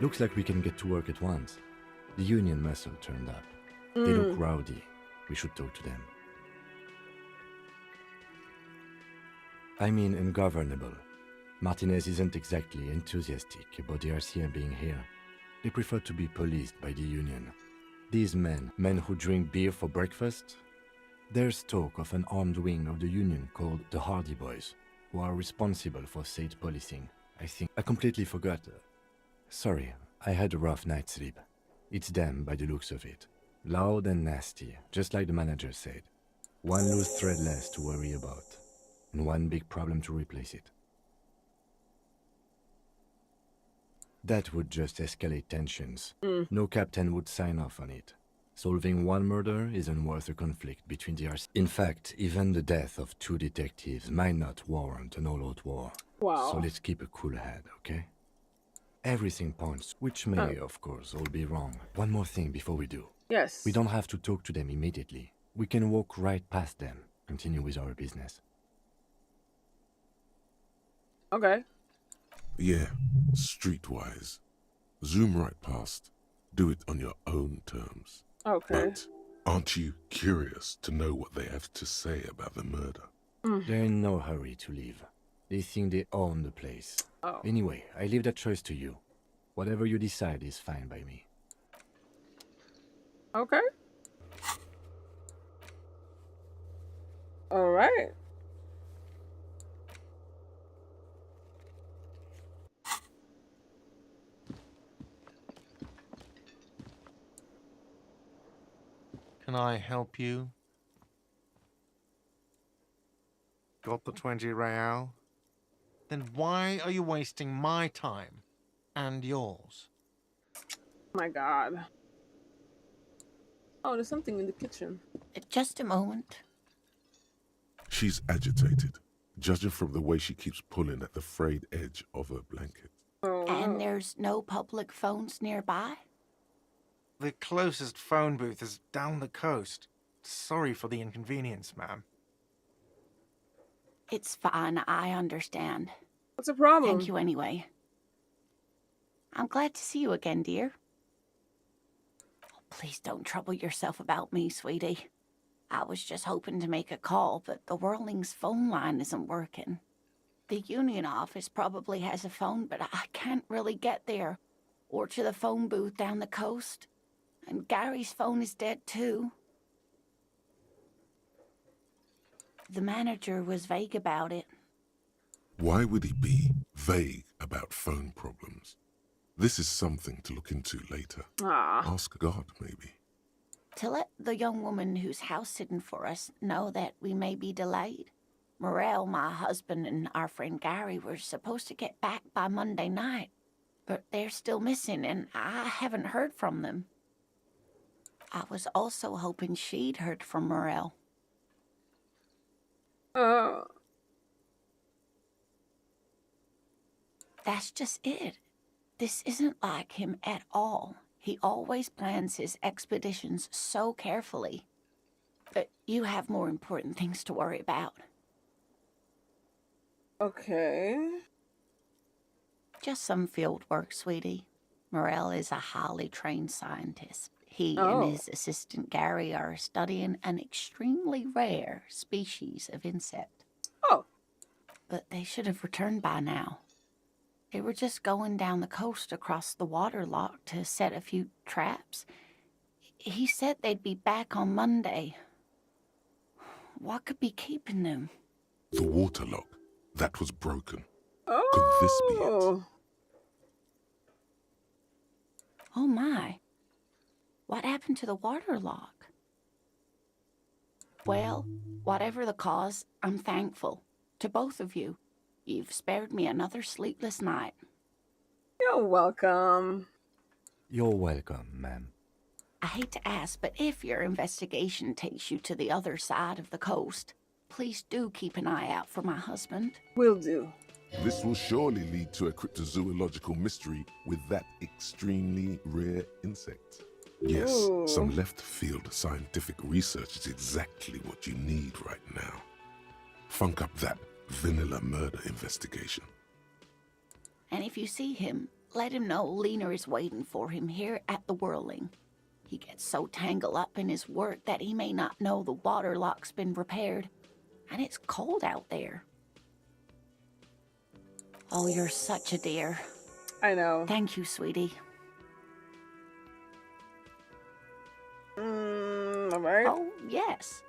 Looks like we can get to work at once. The union muscle turned up. They look rowdy. We should talk to them. I mean ungovernable. Martinez isn't exactly enthusiastic about the RCM being here. They prefer to be policed by the union. These men who drink beer for breakfast? There's talk of an armed wing of the union called the Hardy Boys, who are responsible for state policing. I think I completely forgot. Sorry, I had a rough night's sleep. It's them by the looks of it. Loud and nasty, just like the manager said. One loose thread less to worry about, and one big problem to replace it. That would just escalate tensions. No captain would sign off on it. Solving one murder isn't worth a conflict between the RC. In fact, even the death of 2 detectives might not warrant an all-out war. Wow. So let's keep a cool head, okay? Everything points, which may, of course, all be wrong. One more thing before we do. Yes. We don't have to talk to them immediately. We can walk right past them, continue with our business. Okay. Yeah, streetwise. Zoom right past. Do it on your own terms. Okay. But aren't you curious to know what they have to say about the murder? They're in no hurry to leave. They think they own the place. Oh. Anyway, I leave that choice to you. Whatever you decide is fine by me. Okay. All right. Can I help you? Got the 20 real? Then why are you wasting my time and yours? My God. Oh, there's something in the kitchen. Just a moment. She's agitated, judging from the way she keeps pulling at the frayed edge of her blanket. Oh, And there's no public phones nearby? The closest phone booth is down the coast. Sorry for the inconvenience, ma'am. It's fine, I understand. what's the problem? Thank you anyway. I'm glad to see you again, dear. Oh, please don't trouble yourself about me, sweetie. I was just hoping to make a call, but the Whirling's phone line isn't working. The union office probably has a phone, but I can't really get there, or to the phone booth down the coast. And Gary's phone is dead too. The manager was vague about it. Why would he be vague about phone problems? This is something to look into later. Ah. Ask God, maybe. To let the young woman who's house-sitting for us know that we may be delayed. Morel, my husband, and our friend Gary were supposed to get back by Monday night, but they're still missing, and I haven't heard from them. I was also hoping she'd heard from Morel. That's just it. This isn't like him at all. He always plans his expeditions so carefully. But you have more important things to worry about. Okay. Just some field work, sweetie. Morel is a highly trained scientist. He Oh. and his assistant Gary are studying an extremely rare species of insect. Oh. But they should have returned by now. They were just going down the coast across the water lock to set a few traps. He said they'd be back on Monday. What could be keeping them? The water lock. That was broken. Oh. Could this be it? Oh my. What happened to the water lock? Well, whatever the cause, I'm thankful. To both of you. You've spared me another sleepless night. You're welcome. You're welcome, ma'am. I hate to ask, but if your investigation takes you to the other side of the coast, please do keep an eye out for my husband. Will do. This will surely lead to a cryptozoological mystery with that extremely rare insect. Yes, Ooh. some left-field scientific research is exactly what you need right now. Funk up that vanilla murder investigation. And if you see him, let him know Lena is waiting for him here at the Whirling. He gets so tangled up in his work that he may not know the water lock's been repaired, and it's cold out there. Oh, you're such a dear. I know. Thank you, sweetie. Alright. Oh, yes.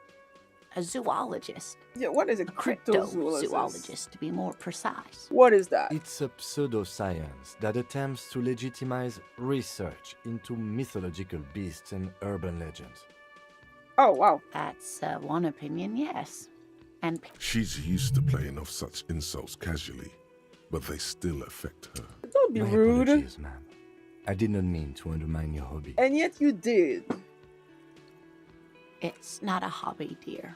A zoologist. Yeah, what is a A cryptozoologist? cryptozoologist, to be more precise. What is that? It's a pseudoscience that attempts to legitimize research into mythological beasts and urban legends. Oh, wow. That's one opinion, yes. And She's used to playing off such insults casually, but they still affect her. Don't be My rude. apologies, ma'am. I did not mean to undermine your hobby. And yet you did. it's not a hobby, dear.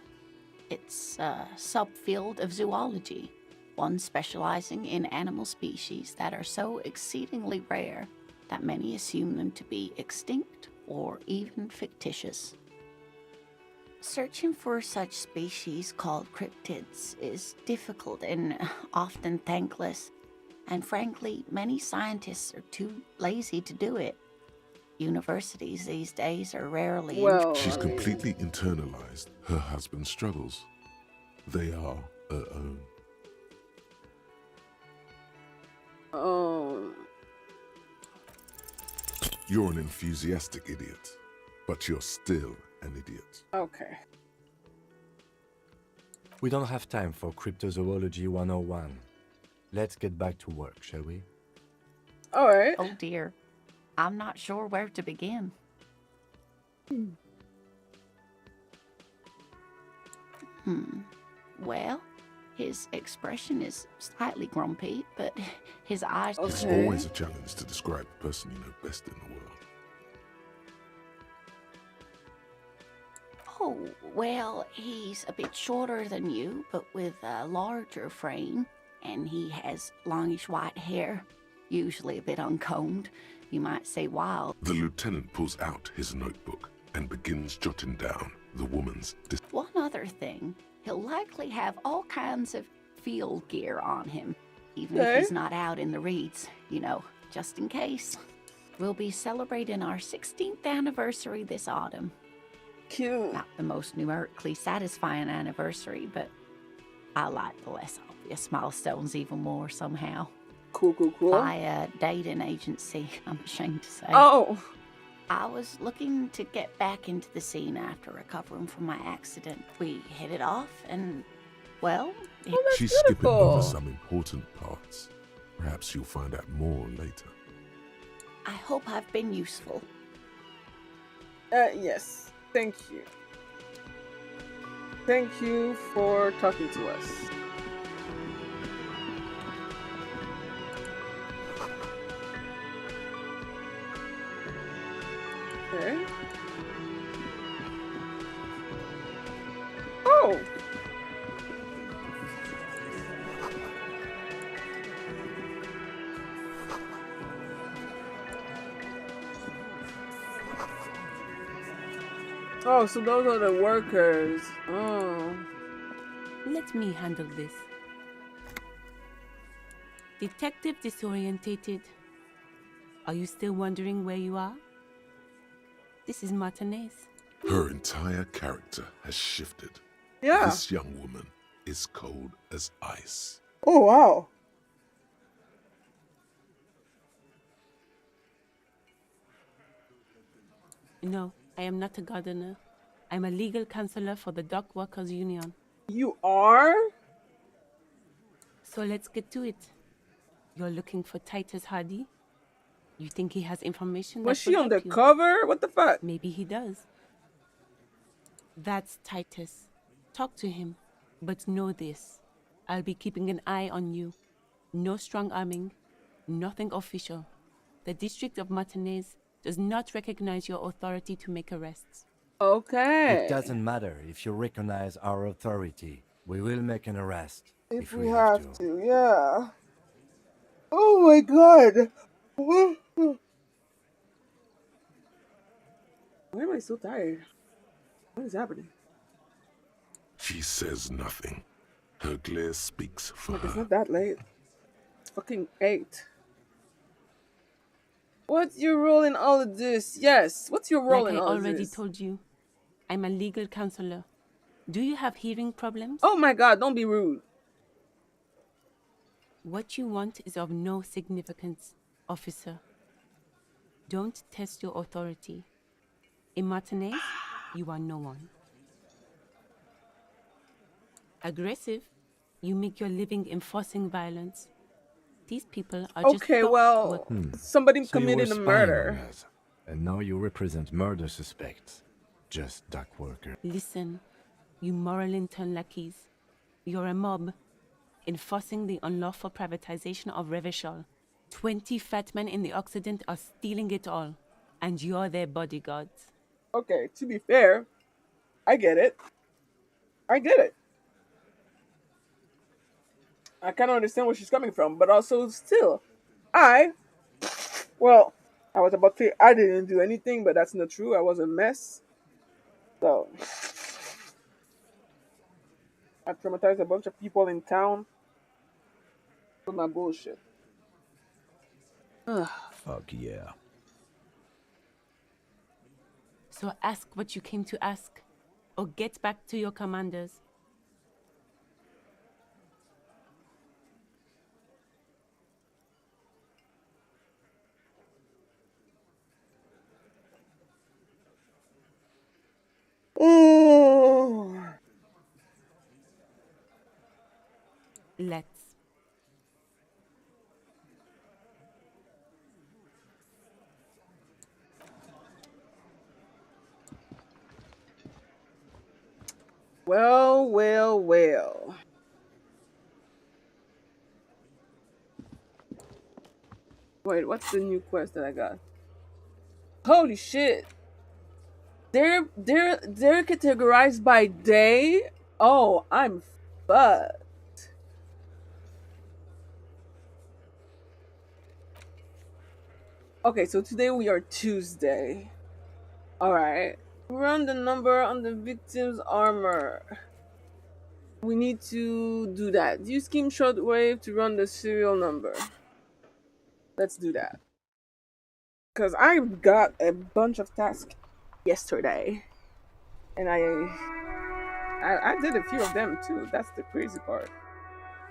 It's a subfield of zoology, one specializing in animal species that are so exceedingly rare that many assume them to be extinct or even fictitious. Searching for such species called cryptids is difficult and often thankless, and frankly, many scientists are too lazy to do it. Universities these days are rarely Well, She's I mean, completely internalized her husband's struggles. They are her own. You're an enthusiastic idiot, but you're still an idiot. okay. We don't have time for Cryptozoology 101. Let's get back to work, shall we? Alright. Oh dear, I'm not sure where to begin. Well, his expression is slightly grumpy, but his eyes... It's Okay. always a challenge to describe the person you know best in the world. Oh, well, he's a bit shorter than you, but with a larger frame, and he has longish white hair, usually a bit uncombed. You might say wild. The lieutenant pulls out his notebook and begins jotting down the woman's One other thing, he'll likely have all kinds of field gear on him, even if Okay. he's not out in the reeds, you know, just in case. We'll be celebrating our 16th anniversary this autumn. Cute. Not the most numerically satisfying anniversary, but I like the less obvious milestones even more somehow. Cool, cool, cool. By a dating agency, I'm ashamed to say. Oh. I was looking to get back into the scene after recovering from my accident. We hit it off, and, well, it That's She's skipping over beautiful. some important parts. Perhaps you'll find out more later. I hope I've been useful. Yes. Thank you. Thank you for talking to us. Okay. Oh! Oh, so those are the workers. Oh. Let me handle this. Detective disorientated. Are you still wondering where you are? This is Martinez. Her entire character has shifted. Yeah. This young woman is cold as ice. Oh, wow. No, I am not a gardener. I'm a legal counselor for the Dock Workers Union. You are? So let's get to it. You're looking for Titus Hardy? You think he has information Was that she will on the help you? cover? What the fuck? Maybe he does. That's Titus. Talk to him. But know this. I'll be keeping an eye on you. No strong arming. Nothing official. The District of Martinez does not recognize your authority to make arrests. Okay. It doesn't matter if you recognize our authority. We will make an arrest If we have to, yeah. Oh my god. Why am I so tired? What is happening? She says nothing. Her glare speaks for Like, it's her. not that late. It's fucking 8. What's your role in all of this? Yes. What's your role Like in I all of already this? told you, I'm a legal counselor. Do you have hearing problems? Oh my God! Don't be rude. What you want is of no significance, officer. Don't test your authority. In Martinez, you are no one. Aggressive, you make your living enforcing violence. These people are just Okay, stopped well, working. somebody So you were committed a spying on murder. us, and now you represent murder suspects. Just dock worker. Listen, you moral intern lackeys. You're a mob, enforcing the unlawful privatization of Revachol. 20 fat men in the Occident are stealing it all, and you're their bodyguards. Okay, to be fair, I get it. I get it. I kind of understand where she's coming from, but also still, I, well, I was about to say I didn't do anything, but that's not true. I was a mess. So, I traumatized a bunch of people in town with my bullshit. Ugh. Fuck yeah. So ask what you came to ask, or get back to your commanders. Ooh. Let's. Well, well, well. Wait, what's the new quest that I got? Holy shit. They're categorized by day. Oh, I'm fucked. Okay, so today we are Tuesday. Alright. Run the number on the victim's armor. We need to do that. Use scheme shortwave to run the serial number. Let's do that. Because I got a bunch of tasks yesterday. And I did a few of them too. That's the crazy part.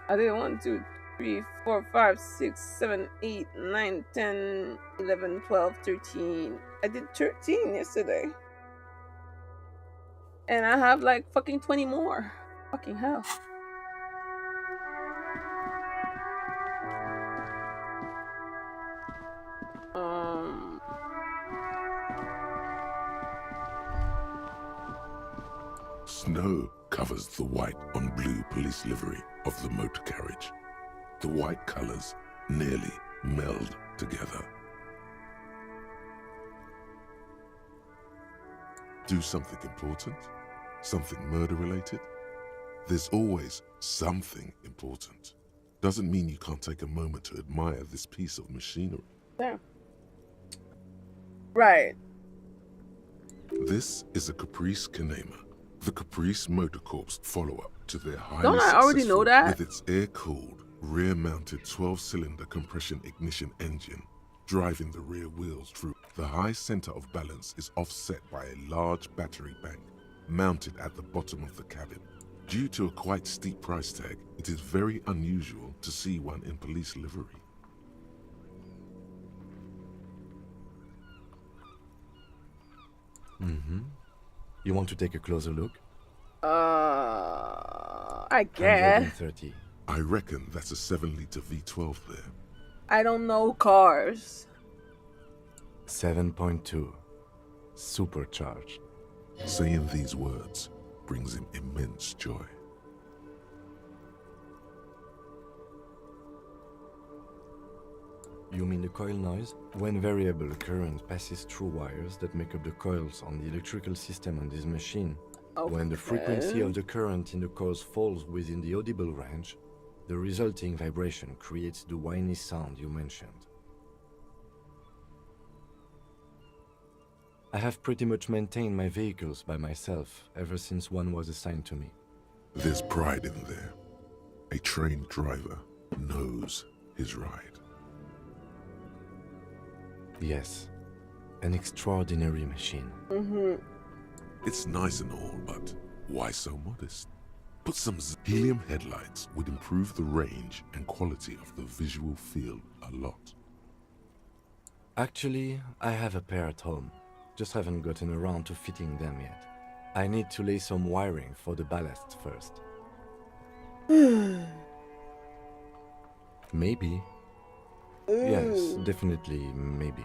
I did 1, 2, 3, 4, 5, 6, 7, 8, 9, 10, 11, 12, 13. I did 13 yesterday. And I have like fucking 20 more. Fucking hell. Um, Snow covers the white on blue police livery of the motor carriage. The white colors nearly meld together. Do something important? Something murder-related? There's always something important. Doesn't mean you can't take a moment to admire this piece of machinery. there. Right. This is a Caprice Canema, the Caprice Motor Corps follow-up to their highly Don't I already know successful that? with its air-cooled, rear-mounted 12-cylinder compression ignition engine, driving the rear wheels through. The high center of balance is offset by a large battery bank mounted at the bottom of the cabin. Due to a quite steep price tag, it is very unusual to see one in police livery. You want to take a closer look? I guess. 130. I reckon that's a 7-liter V12 there. I don't know cars. 7.2. Supercharged. Saying these words brings him immense joy. You mean the coil noise? When variable current passes through wires that make up the coils on the electrical system on this machine. When the frequency of the current in the coils falls within the audible range, the resulting vibration creates the whiny sound you mentioned. I have pretty much maintained my vehicles by myself ever since one was assigned to me. There's pride in there. A trained driver knows his ride. Yes, an extraordinary machine. It's nice and all, but why so modest? Put some helium headlights would improve the range and quality of the visual field a lot. Actually, I have a pair at home. Just haven't gotten around to fitting them yet. I need to lay some wiring for the ballast first. Maybe. Yes, definitely maybe.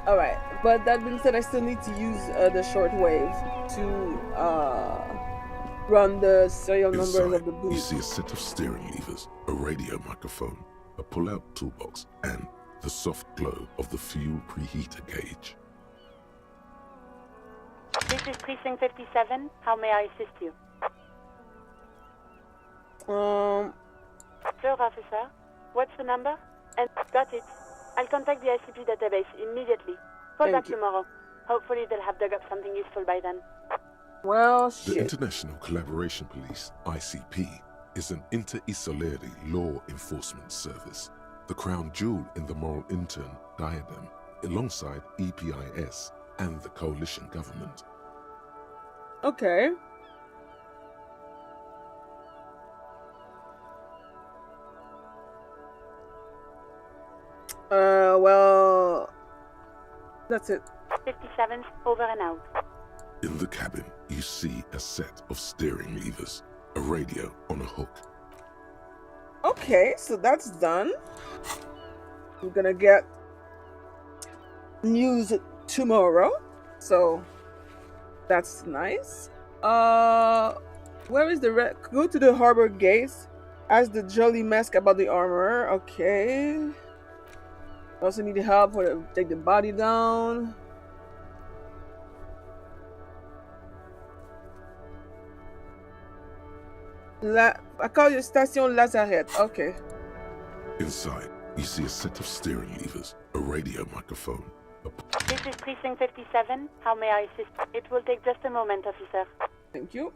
Alright, but that being said, I still need to use the shortwave to run the serial numbers Inside, of the you booth. see a set of steering levers, a radio microphone, a pull-out toolbox, and the soft glow of the fuel preheater gauge. This is Precinct 57. How may I assist you? Sir, officer. What's the number? And got it. I'll contact the ICP database immediately. Call back tomorrow. Hopefully they'll have dug up something useful by then. Well, The shit. International Collaboration Police, ICP, is an inter-Isolari law enforcement service, the crown jewel in the moral intern diadem, alongside EPIS and the coalition government. Okay. Well, that's it. 57's over and out. In the cabin, you see a set of steering levers, a radio on a hook. Okay, so that's done. We're gonna get news tomorrow, so that's nice. Where is the go to the harbor gates? Ask the Jolly Mask about the armor. Okay. Also need help for take the body down. I call you Station Lazarette. Okay. Inside, you see a set of steering levers, a radio microphone, This is Precinct 57. How may I assist? It will take just a moment, officer. Thank you.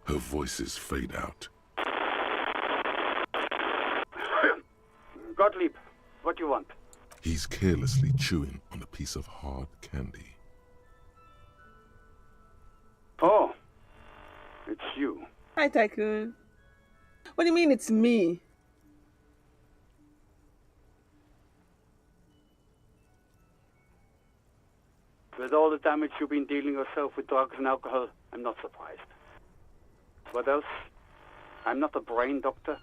her voices fade out. Gottlieb, what do you want? He's carelessly chewing on a piece of hard candy. Oh, it's you. Hi, Tycoon. What do you mean it's me? With all the damage you've been dealing yourself with drugs and alcohol, I'm not surprised. What else? I'm not a brain doctor.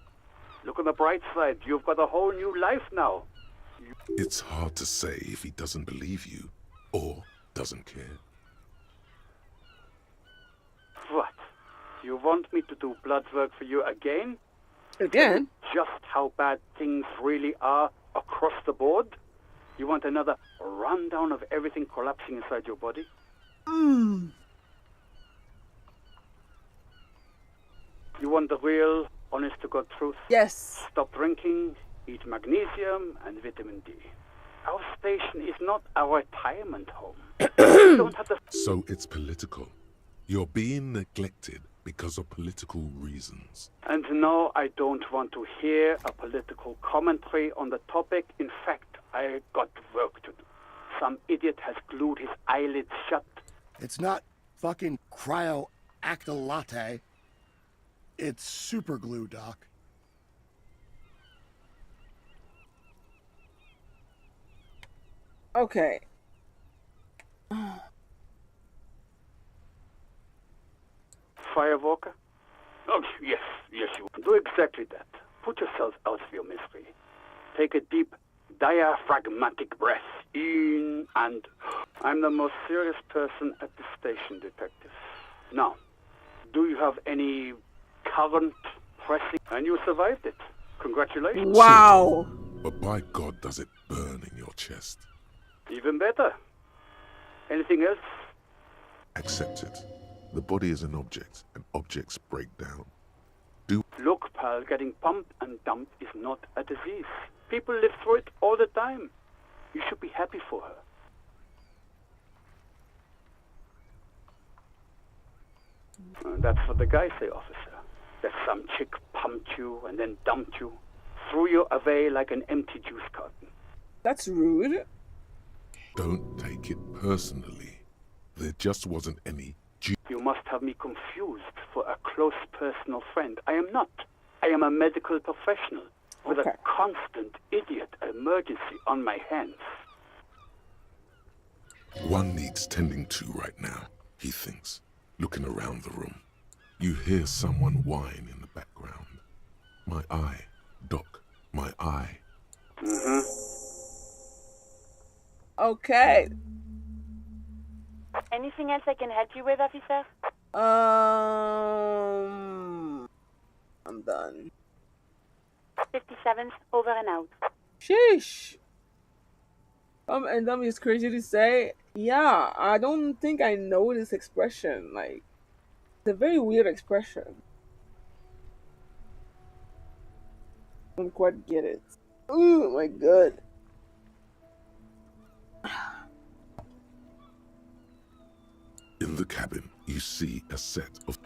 Look on the bright side. You've got a whole new life now. It's hard to say if he doesn't believe you or doesn't care. What? You want me to do blood work for you again? Again? Just how bad things really are across the board? You want another rundown of everything collapsing inside your body? You want the real, honest-to-God truth? Yes. Stop drinking, eat magnesium and vitamin D. Our station is not a retirement home. You don't have to... So it's political. You're being neglected because of political reasons. And no, I don't want to hear a political commentary on the topic. In fact, I got work to do. Some idiot has glued his eyelids shut. It's not fucking cryo-acta-latte. It's super glue, Doc. Okay. Firewalker? Oh, yes, you. Do exactly that. Put yourself out of your misery. Take a deep, diaphragmatic breath in and... I'm the most serious person at the station, detective. Now, do you have any current pressing... And you survived it. Congratulations. Wow. But by God, does it burn in your chest? Even better. Anything else? Accept it. The body is an object, and objects break down. Look, pal, getting pumped and dumped is not a disease. People live through it all the time. You should be happy for her. That's what the guys say, officer. That some chick pumped you and then dumped you, threw you away like an empty juice carton. That's rude. Don't take it personally. There just wasn't any You must have me confused for a close personal friend. I am not. I am a medical professional with Okay. a constant idiot emergency on my hands. One needs tending to right now, he thinks, looking around the room. You hear someone whine in the background. My eye, Doc, my eye. Okay. Anything else I can help you with, officer? I'm done. 57th, over and out. Sheesh. And dumb is crazy to say. Yeah, I don't think I know this expression. Like, it's a very weird expression. I don't quite get it. Oh my god. In the cabin, you see a set of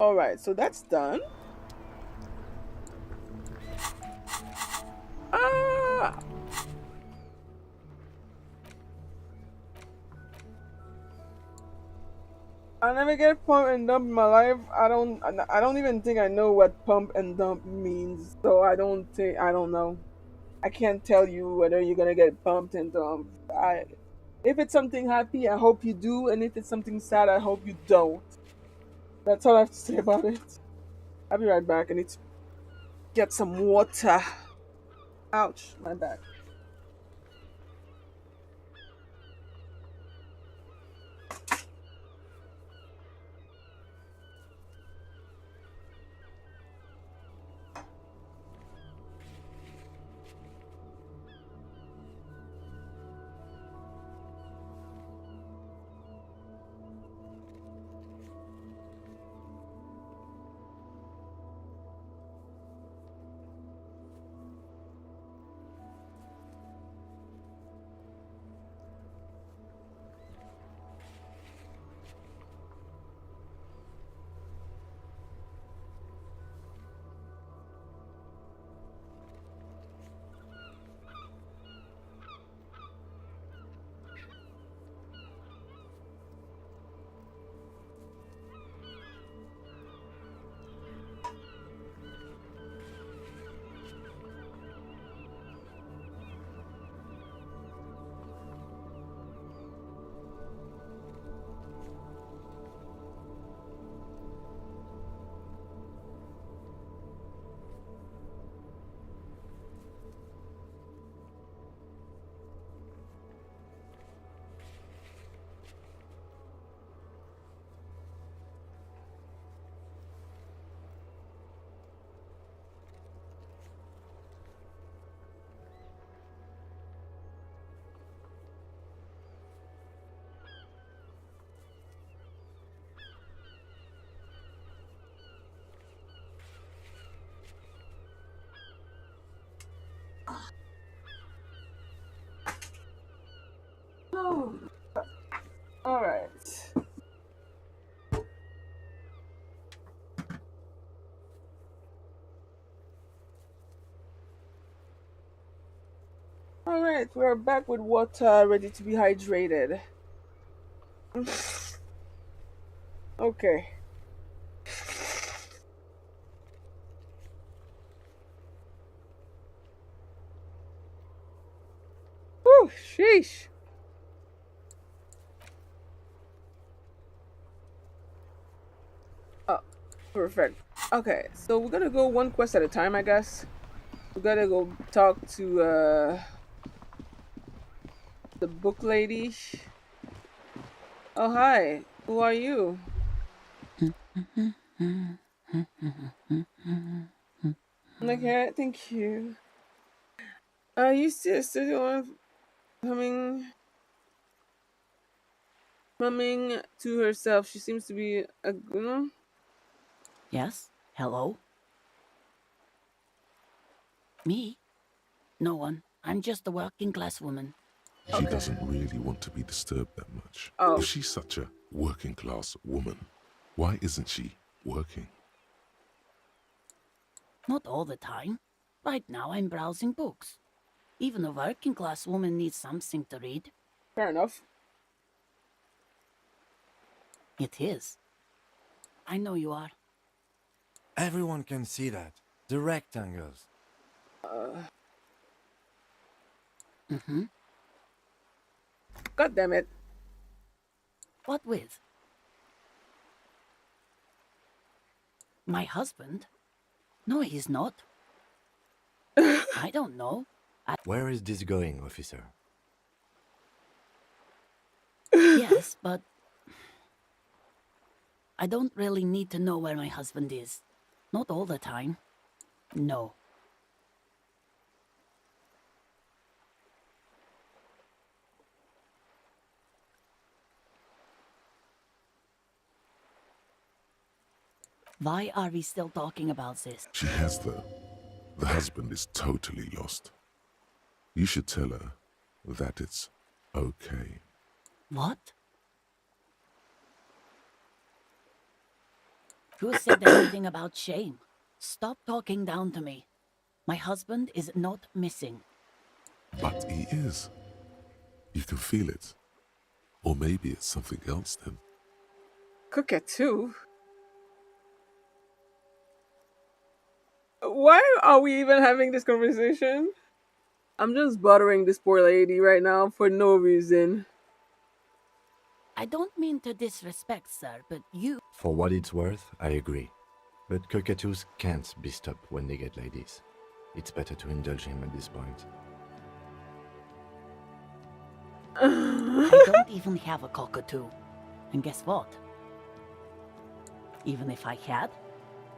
Alright, so that's done. Ah! I never get pump and dump in my life. I don't even think I know what pump and dump means. So I don't know. I can't tell you whether you're gonna get pumped and dumped. If it's something happy, I hope you do, and if it's something sad, I hope you don't. That's all I have to say about it. I'll be right back. I need to get some water. Ouch, my back. Oh. Alright. Alright, we're back with water, ready to be hydrated. Okay. Whew, sheesh. Oh, perfect. Okay, so we're gonna go one quest at a time, I guess. We gotta go talk to the book lady. Oh, hi. Who are you? Okay, thank you. You still humming to herself. She seems to be a good. Yes? Hello? Me? No one. I'm just a working class woman. She doesn't really want to be disturbed that much. Oh. If she's such a working class woman, why isn't she working? Not all the time. Right now I'm browsing books. Even a working class woman needs something to read. Fair enough. It is. I know you are. Everyone can see that. The rectangles. God damn it. What with? My husband? No, he's not. I don't know. Where is this going, officer? Yes, but I don't really need to know where my husband is. Not all the time. No. Why are we still talking about this? She has the husband is totally lost. You should tell her that it's okay. What? Who said anything about shame? Stop talking down to me. My husband is not missing. But he is. You can feel it. Or maybe it's something else then. Cockatoo? Why are we even having this conversation? I'm just bothering this poor lady right now for no reason. I don't mean to disrespect, sir, but you... For what it's worth, I agree. But cockatoos can't be stopped when they get ladies. It's better to indulge him at this point. I don't even have a cockatoo. And guess what? Even if I had,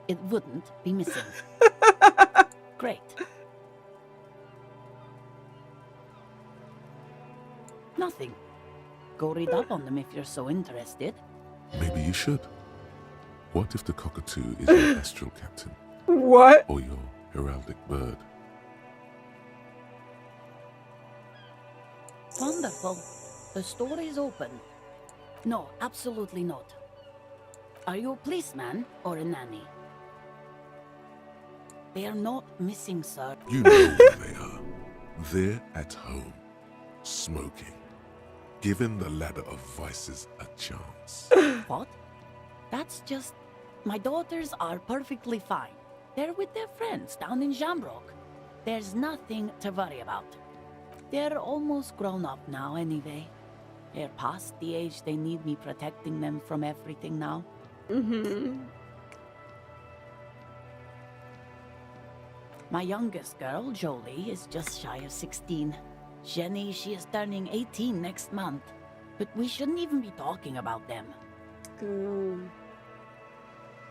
it wouldn't be missing. Great. Nothing. Go read up on them if you're so interested. Maybe you should. What if the cockatoo is your astral captain? What? Or your heraldic bird? Wonderful. The store is open. No, absolutely not. Are you a policeman or a nanny? They are not missing, sir. You know where they are. They're at home, smoking, giving the ladder of vices a chance. What? That's just... My daughters are perfectly fine. They're with their friends down in Shamrock. There's nothing to worry about. They're almost grown up now anyway. They're past the age they need me protecting them from everything now. My youngest girl, Jolie, is just shy of 16. Jenny, she is turning 18 next month. But we shouldn't even be talking about them.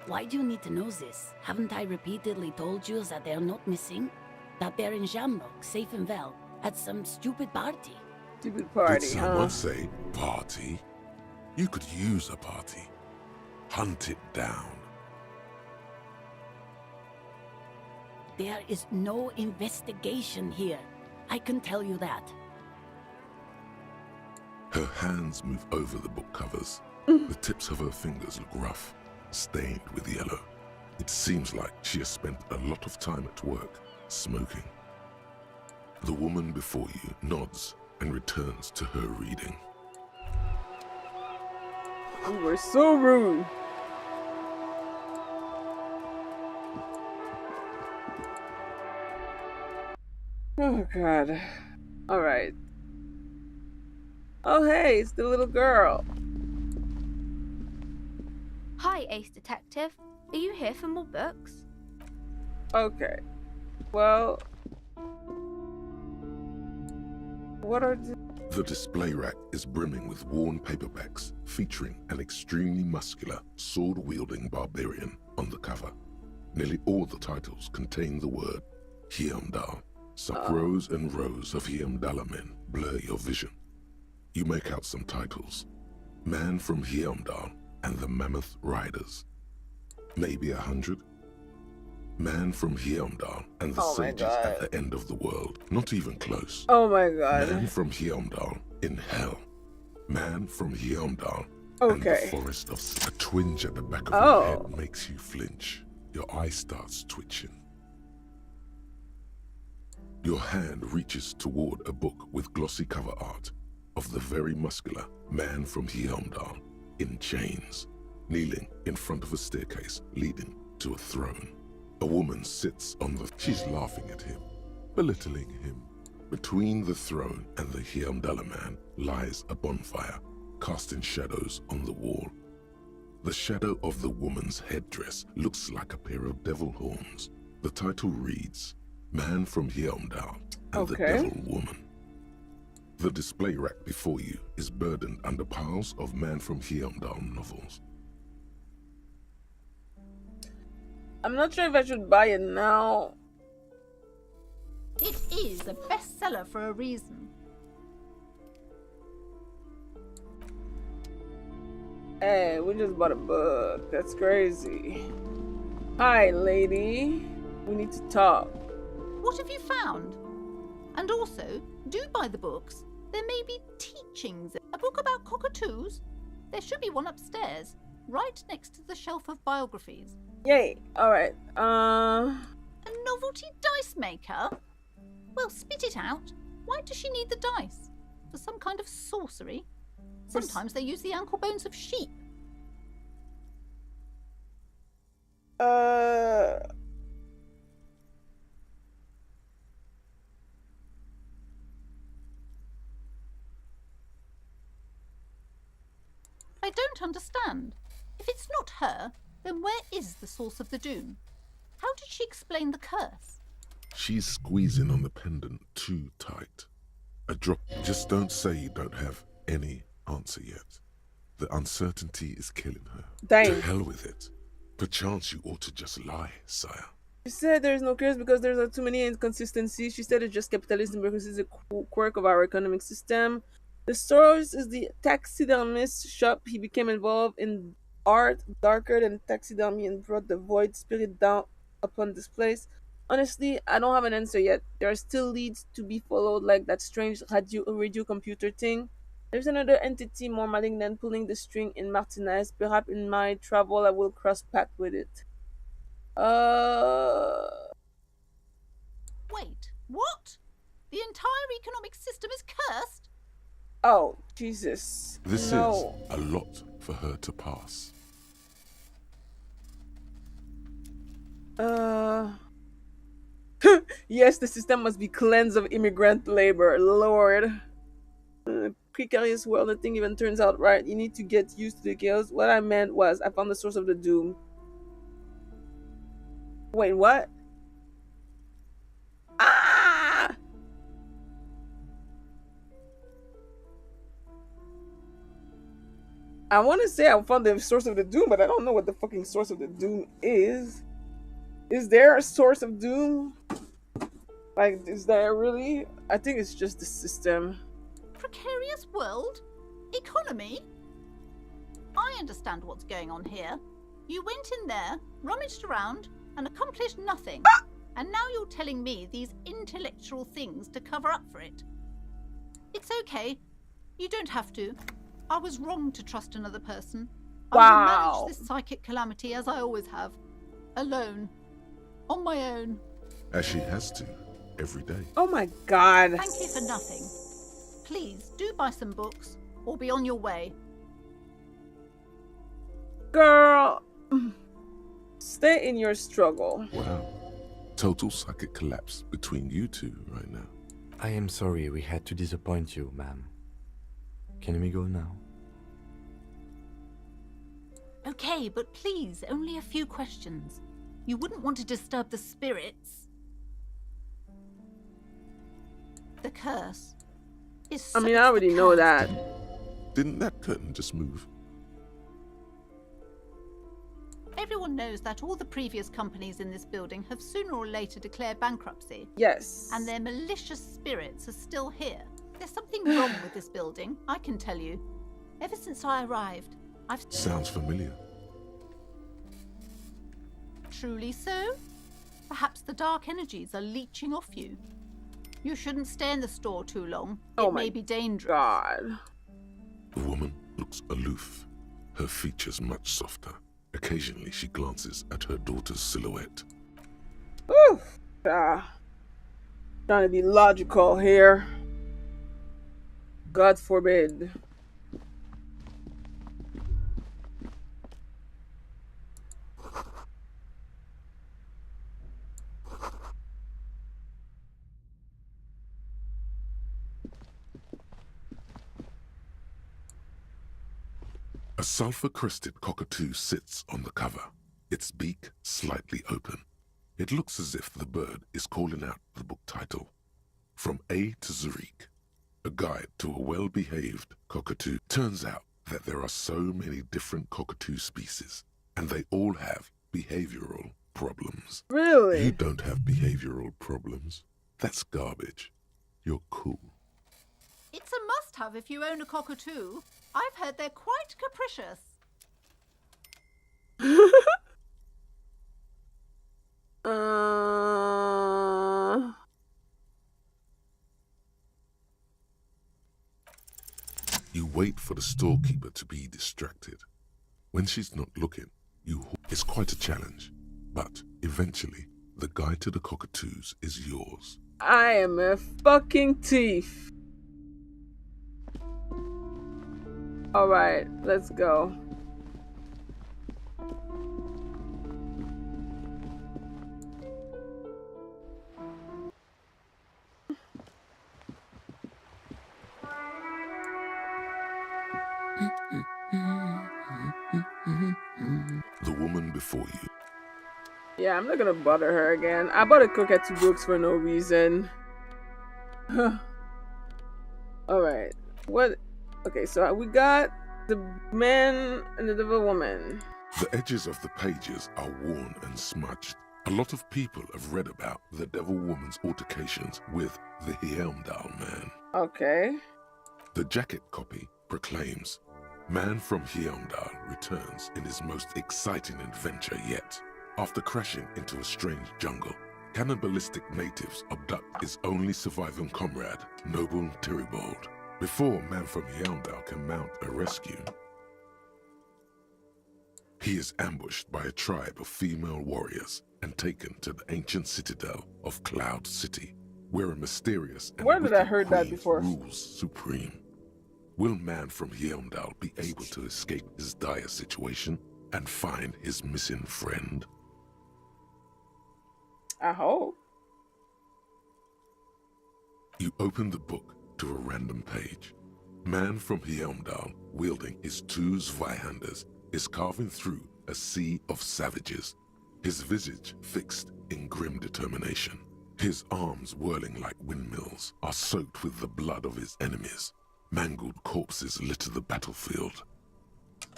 Why do you need to know this? Haven't I repeatedly told you that they're not missing? That they're in Shamrock, safe and well, at some stupid party? Stupid party, Did someone say party? You could use a party. Hunt it down. There is no investigation here. I can tell you that. Her hands move over the book covers. The tips of her fingers look rough, stained with yellow. It seems like she has spent a lot of time at work, smoking. The woman before you nods and returns to her reading. You were so rude. Oh god. Alright. Oh hey, it's the little girl. Hi, Ace Detective. Are you here for more books? Okay. Well... What are The display rack is brimming with worn paperbacks featuring an extremely muscular, sword-wielding barbarian on the cover. Nearly all the titles contain the word Heimdall. Such rows and rows of Heimdall men blur your vision. You make out some titles. Man from Heimdall and the Mammoth Riders. Maybe 100. Man from Heimdall and the sages at the end of the world. Not even close. Oh my god. Man from Heimdall in hell. Man from Heimdall and Okay. the forest of... A twinge at the back of your head makes you flinch. Your eye starts twitching. Your hand reaches toward a book with glossy cover art of the very muscular man from Heimdall in chains, kneeling in front of a staircase leading to a throne. A woman sits on the... She's laughing at him, belittling him. Between the throne and the Heimdall man lies a bonfire, casting shadows on the wall. The shadow of the woman's headdress looks like a pair of devil horns. The title reads, Man from Heimdall and the Devil Woman. The display rack before you is burdened under piles of Man from Heimdall novels. I'm not sure if I should buy it now. It is a bestseller for a reason. Hey, we just bought a book. That's crazy. Hi, lady. We need to talk. What have you found? And also, do buy the books. There may be teachings. A book about cockatoos? There should be one upstairs, right next to the shelf of biographies. Yay. Alright. A novelty dice maker? Well, spit it out. Why does she need the dice? For some kind of sorcery? Sometimes they use the ankle bones of sheep. I don't understand. If it's not her, then where is the source of the doom? How did she explain the curse? She's squeezing on the pendant too tight. A drop. Just don't say you don't have any answer yet. The uncertainty is killing her. Dang. To hell with it. Perchance you ought to just lie, sire. She said there's no curse because there's too many inconsistencies. She said it's just capitalism because it's a quirk of our economic system. The source is the taxidermist shop. He became involved in art darker than taxidermy and brought the void spirit down upon this place. Honestly, I don't have an answer yet. There are still leads to be followed, like that strange radio computer thing. There's another entity more malignant pulling the string in Martinez. Perhaps in my travel I will cross path with it. Wait, what? The entire economic system is cursed? Oh, Jesus. This is no. a lot for her to pass. Yes, the system must be cleansed of immigrant labor. Lord. Precarious world, nothing even turns out right. You need to get used to the chaos. What I meant was, I found the source of the doom. Wait, what? Ah! I want to say I found the source of the doom, but I don't know what the fucking source of the doom is. Is there a source of doom? Like, is there really? I think it's just the system. Precarious world? Economy? I understand what's going on here. You went in there, rummaged around, and accomplished nothing. And now you're telling me these intellectual things to cover up for it. It's okay. You don't have to. I was wrong to trust another person. I will manage this psychic calamity as I always have. Alone. On my own. As she has to, every day. Oh my god. Thank you for nothing. Please, do buy some books, or be on your way. Girl. Stay in your struggle. Wow. Total psychic collapse between you two right now. I am sorry we had to disappoint you, ma'am. Can we go now? Okay, but please, only a few questions. You wouldn't want to disturb the spirits. The curse is... I mean, I already know that. Didn't that curtain just move? Everyone knows that all the previous companies in this building have sooner or later declared bankruptcy. Yes. And their malicious spirits are still here. There's something wrong with this building, I can tell you. Ever since I arrived, I've... Sounds familiar. Truly so? Perhaps the dark energies are leeching off you. You shouldn't stay in the store too long. It may be dangerous. God. The woman looks aloof, her features much softer. Occasionally she glances at her daughter's silhouette. Oof. Trying to be logical here. God forbid. A sulfur-crested cockatoo sits on the cover, its beak slightly open. It looks as if the bird is calling out the book title, From A to Zurich, a guide to a well-behaved cockatoo. Turns out that there are so many different cockatoo species, and they all have behavioral problems. Really? You don't have behavioral problems. That's garbage. You're cool. It's a must-have if you own a cockatoo. I've heard they're quite capricious. You wait for the storekeeper to be distracted. When she's not looking, it's quite a challenge, but eventually, the guide to the cockatoos is yours. I am a fucking thief. Alright, let's go. The woman before you. Yeah, I'm not gonna bother her again. I bought a cockatoo books for no reason. Alright, what? Okay, so we got the man and the devil woman. The edges of the pages are worn and smudged. A lot of people have read about the devil woman's altercations with the Heimdall man. Okay. The jacket copy proclaims, Man from Heimdall returns in his most exciting adventure yet. After crashing into a strange jungle, cannibalistic natives abduct his only surviving comrade, Noble Tiribold. Before Man from Heimdall can mount a rescue, he is ambushed by a tribe of female warriors and taken to the ancient citadel of Cloud City, where a mysterious and Where did I wicked heard that queen before? rules supreme. Will Man from Heimdall be able to escape his dire situation and find his missing friend? I hope. You open the book to a random page. Man from Heimdall, wielding his two Zweihanders, is carving through a sea of savages, his visage fixed in grim determination. His arms, whirling like windmills, are soaked with the blood of his enemies. Mangled corpses litter the battlefield.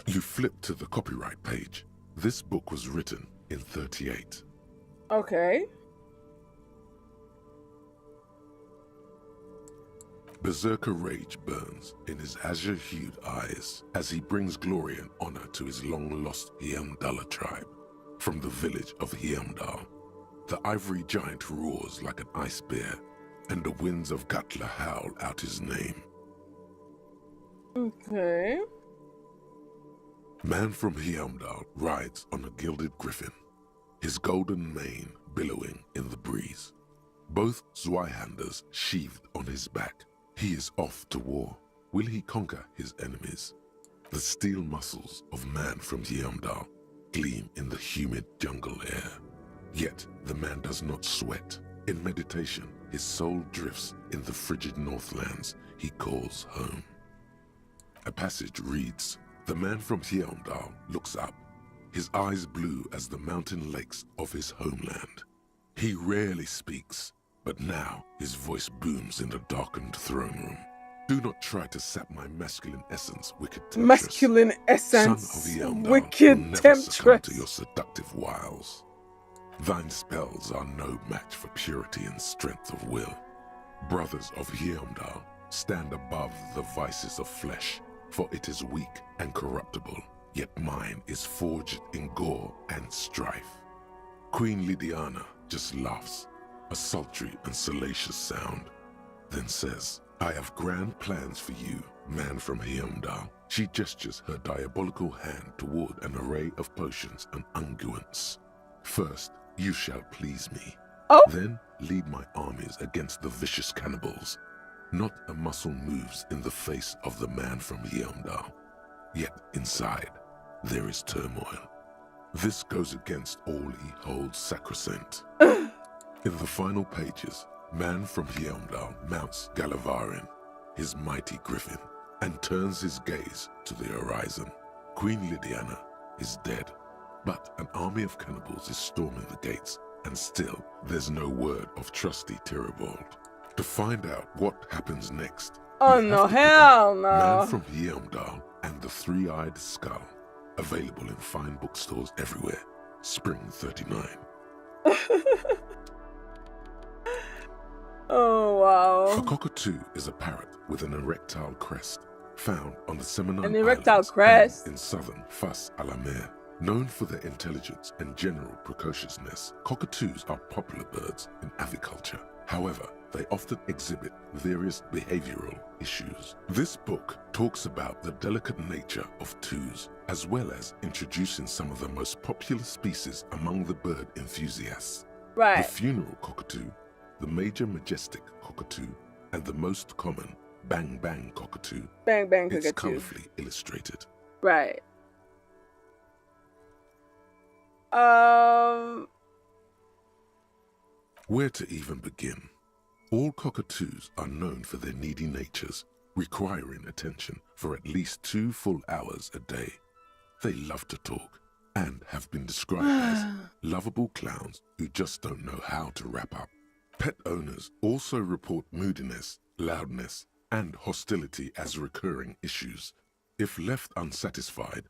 You flip to the copyright page. This book was written in 38. Okay. Berserker rage burns in his azure-hued eyes as he brings glory and honor to his long-lost Heimdall tribe. From the village of Heimdall, the ivory giant roars like an ice bear, and the winds of Gatla howl out his name. Okay. Man from Heimdall rides on a gilded griffin, his golden mane billowing in the breeze. Both Zweihanders sheathed on his back. He is off to war. Will he conquer his enemies? The steel muscles of Man from Heimdall gleam in the humid jungle air. Yet the man does not sweat. In meditation, his soul drifts in the frigid northlands he calls home. A passage reads, The man from Heimdall looks up, his eyes blue as the mountain lakes of his homeland. He rarely speaks, but now his voice booms in the darkened throne room. Do not try to sap my masculine essence, wicked temptress. Masculine essence, Son of Heimdall, wicked will never succumb temptress. to your seductive wiles. Thine spells are no match for purity and strength of will. Brothers of Heimdall, stand above the vices of flesh, for it is weak and corruptible, yet mine is forged in gore and strife. Queen Lydiana just laughs, a sultry and salacious sound, then says, I have grand plans for you, man from Heimdall. She gestures her diabolical hand toward an array of potions and unguents. First, you shall please me. Oh. Then lead my armies against the vicious cannibals. Not a muscle moves in the face of the man from Yeomdal. Yet inside, there is turmoil. This goes against all he holds sacrosanct. In the final pages, man from Yeomdal mounts Galavarin, his mighty griffin, and turns his gaze to the horizon. Queen Lydiana is dead, but an army of cannibals is storming the gates, and still there's no word of trusty Tyribald. To find out what happens next, oh no, hell no. Man from Yeomdal and the Three-Eyed Skull. Available in fine bookstores everywhere. Spring 39. Oh wow. A cockatoo is a parrot with an erectile crest, found on the Seminole An erectile Islands crest? and in southern Fas Alamer. Known for their intelligence and general precociousness, cockatoos are popular birds in aviculture. However, they often exhibit various behavioral issues. This book talks about the delicate nature of twos, as well as introducing some of the most popular species among the bird enthusiasts. Right. The funeral cockatoo, the major majestic cockatoo, and the most common bang bang cockatoo. Bang bang It's cockatoo. colorfully illustrated. Right. Where to even begin? All cockatoos are known for their needy natures, requiring attention for at least 2 full hours a day. They love to talk and have been described as lovable clowns who just don't know how to wrap up. Pet owners also report moodiness, loudness, and hostility as recurring issues. If left unsatisfied,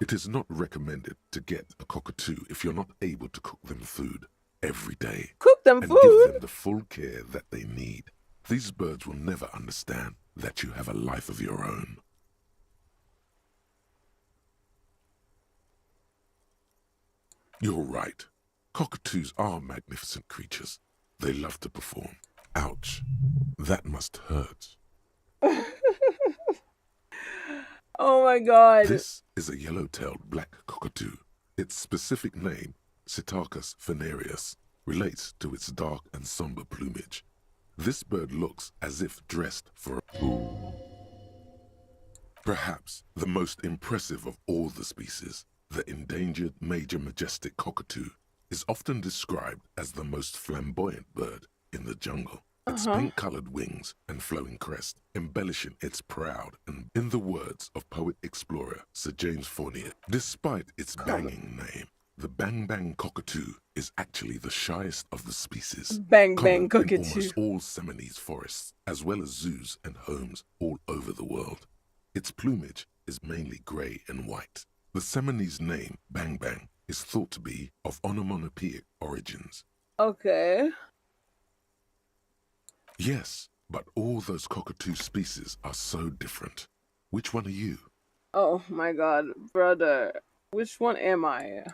it is not recommended to get a cockatoo if you're not able to cook them food every day. Cook them and food? give them the full care that they need. These birds will never understand that you have a life of your own. You're right. Cockatoos are magnificent creatures. They love to perform. Ouch. That must hurt. Oh my god. This is a yellow-tailed black cockatoo. Its specific name, Psittacus venereus, relates to its dark and somber plumage. This bird looks as if dressed for a ball. Perhaps the most impressive of all the species, the endangered major majestic cockatoo, is often described as the most flamboyant bird in the jungle. Its pink-colored wings and flowing crest embellishing its proud and, in the words of poet-explorer Sir James Fournier, despite its banging name, the bang bang cockatoo is actually the shyest of the species. Bang Common bang cockatoo. in almost all Seminoles forests, as well as zoos and homes all over the world. Its plumage is mainly grey and white. The Seminoles name, bang bang, is thought to be of onomatopoeic origins. Okay. Yes, but all those cockatoo species are so different. Which one are you? Oh my god, brother. Which one am I?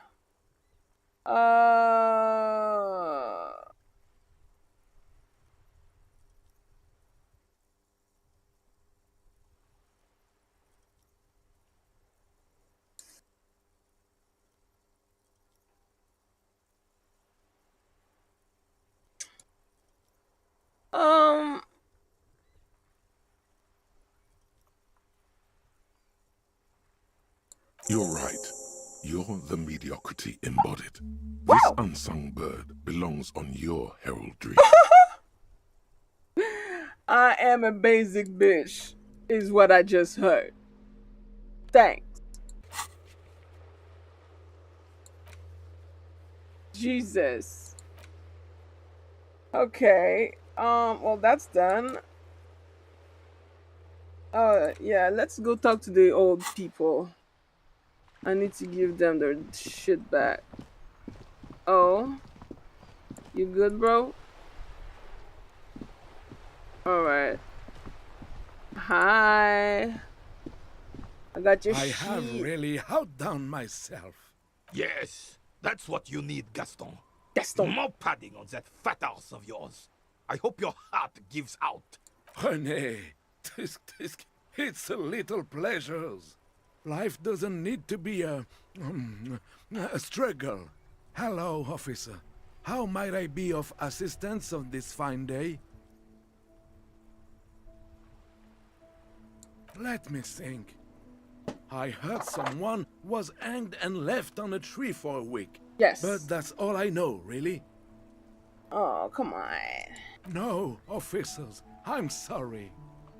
You're right. You're the mediocrity embodied. This unsung bird belongs on your heraldry. I am a basic bitch, is what I just heard. Thanks. Jesus. Okay. Well, that's done. Yeah, let's go talk to the old people. I need to give them their shit back. Oh. You good, bro? Alright. Hi. I got your I shit. have really outdone myself. Yes, that's what you need, Gaston. Gaston. More padding on that fat ass of yours. I hope your heart gives out. René, it's a little pleasures. Life doesn't need to be a struggle. Hello, officer. How might I be of assistance on this fine day? Let me think. I heard someone was hanged and left on a tree for a week. Yes. But that's all I know, really. Oh, come on. No, officers, I'm sorry.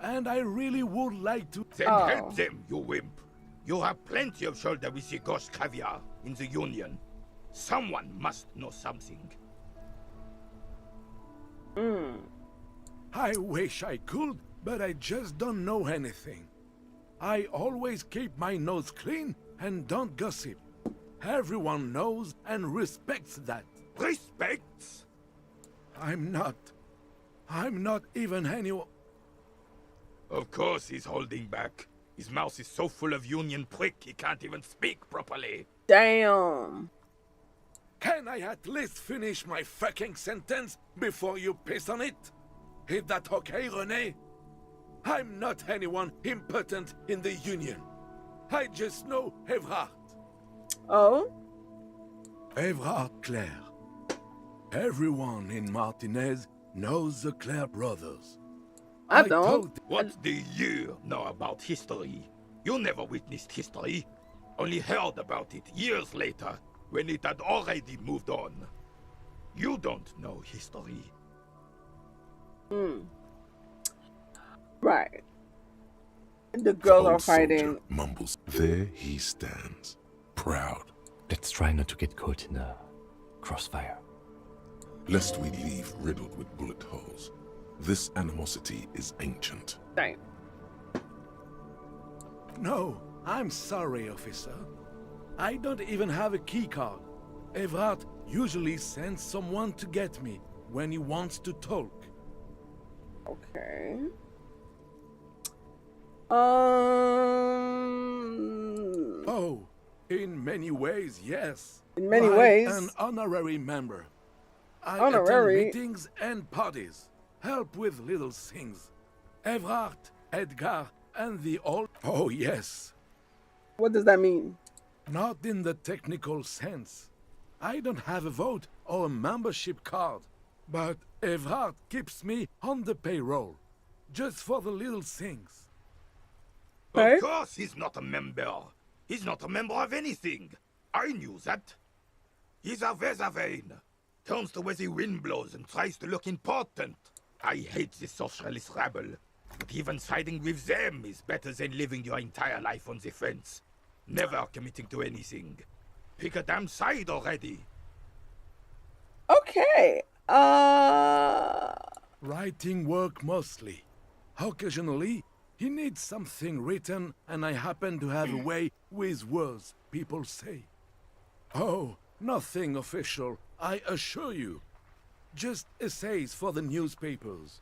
And I really would like to... Then help them, you wimp. You have plenty of shoulder with the ghost caviar in the Union. Someone must know something. I wish I could, but I just don't know anything. I always keep my nose clean and don't gossip. Everyone knows and respects that. Respects? I'm not even anyone... Of course he's holding back. His mouth is so full of Union prick he can't even speak properly. Damn. Can I at least finish my fucking sentence before you piss on it? Is that okay, René? I'm not anyone important in the Union. I just know Evrard. Oh? Evrard Clare. Everyone in Martinez knows the Clare brothers. I don't. What do you know about history? You never witnessed history. Only heard about it years later, when it had already moved on. You don't know history. Right. The girls Old are fighting. soldier mumbles. There he stands, proud. Let's try not to get caught in a crossfire. Lest we leave riddled with bullet holes. This animosity is ancient. Dang. No, I'm sorry, officer. I don't even have a key card. Evrard usually sends someone to get me when he wants to talk. Okay. Oh, in many ways, yes. In many Like ways. an honorary member. I Honorary? attend meetings and parties. Help with little things. Evrard, Edgar, and the old... Oh, yes. What does that mean? Not in the technical sense. I don't have a vote or a membership card. But Evrard keeps me on the payroll. Just for the little things. Of course he's not a member. He's not a member of anything. I knew that. He's a Weservein. Turns the way the wind blows and tries to look important. I hate this socialist rabble. But even siding with them is better than living your entire life on the fence. Never committing to anything. Pick a damn side already. Okay. Writing work mostly. Occasionally, he needs something written, and I happen to have a way with words, people say. Oh, nothing official, I assure you. Just essays for the newspapers.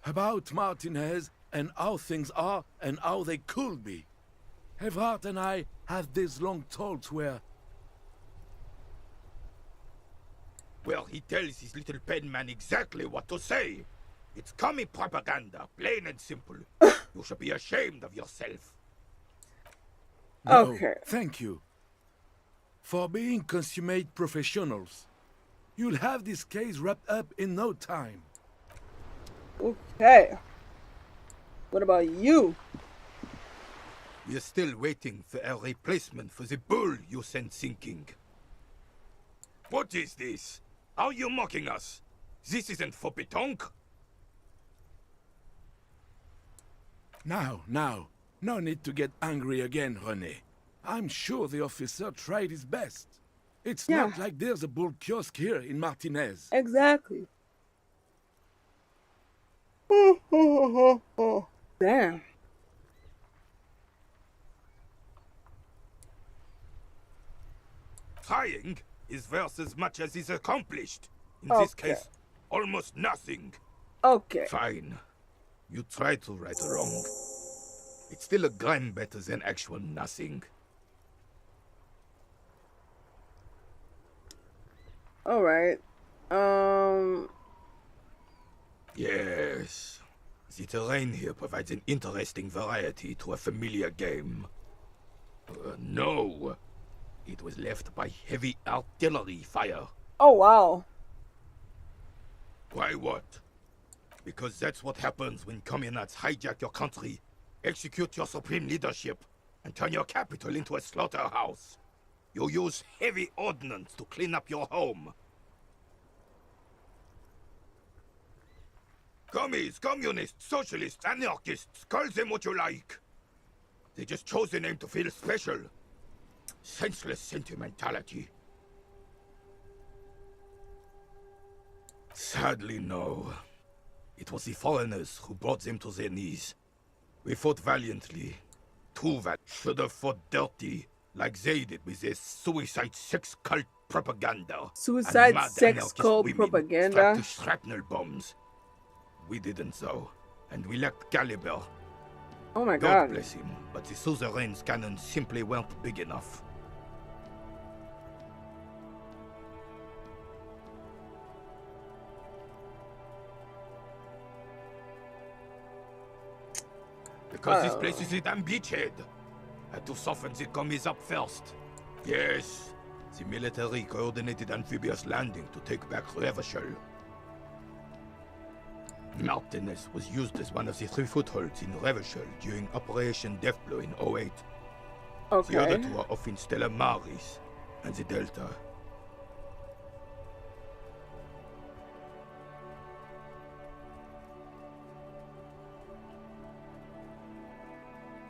About Martinez and how things are and how they could be. Evrard and I had these long talks where... Well, he tells his little pen man exactly what to say. It's commie propaganda, plain and simple. You should be ashamed of yourself. No, Okay. thank you. For being consummate professionals. You'll have this case wrapped up in no time. Okay. What about you? We're still waiting for a replacement for the bull you sent sinking. What is this? Are you mocking us? This isn't for pétanque. Now, no need to get angry again, René. I'm sure the officer tried his best. It's not like there's a bull kiosk here in Martinez. Exactly. Damn. Trying is worth as much as is accomplished. In this Okay. case, almost nothing. Okay. Fine. You try to right a wrong. It's still a gram better than actual nothing. All right. Yes. The terrain here provides an interesting variety to a familiar game. No. It was left by heavy artillery fire. Oh wow. Why what? Because that's what happens when communards hijack your country, execute your supreme leadership, and turn your capital into a slaughterhouse. You use heavy ordnance to clean up your home. Commies, communists, socialists, anarchists, call them what you like. They just chose a name to feel special. Senseless sentimentality. Sadly, no. It was the foreigners who brought them to their knees. We fought valiantly. Too valiant. Should have fought dirty, like they did with their suicide sex cult propaganda. Suicide sex cult propaganda? Strapped to shrapnel bombs. We didn't though, and we lacked caliber. Oh my God god. bless him, but the suzerain's cannons simply weren't big enough. Because this place is a damn beachhead. Had to soften the commies up first. Yes, the military coordinated amphibious landing to take back Revachol. Martinez was used as one of the 3 footholds in Revachol during Operation Deathblow in 08. Okay. The other 2 are off in Stella Maris and the Delta.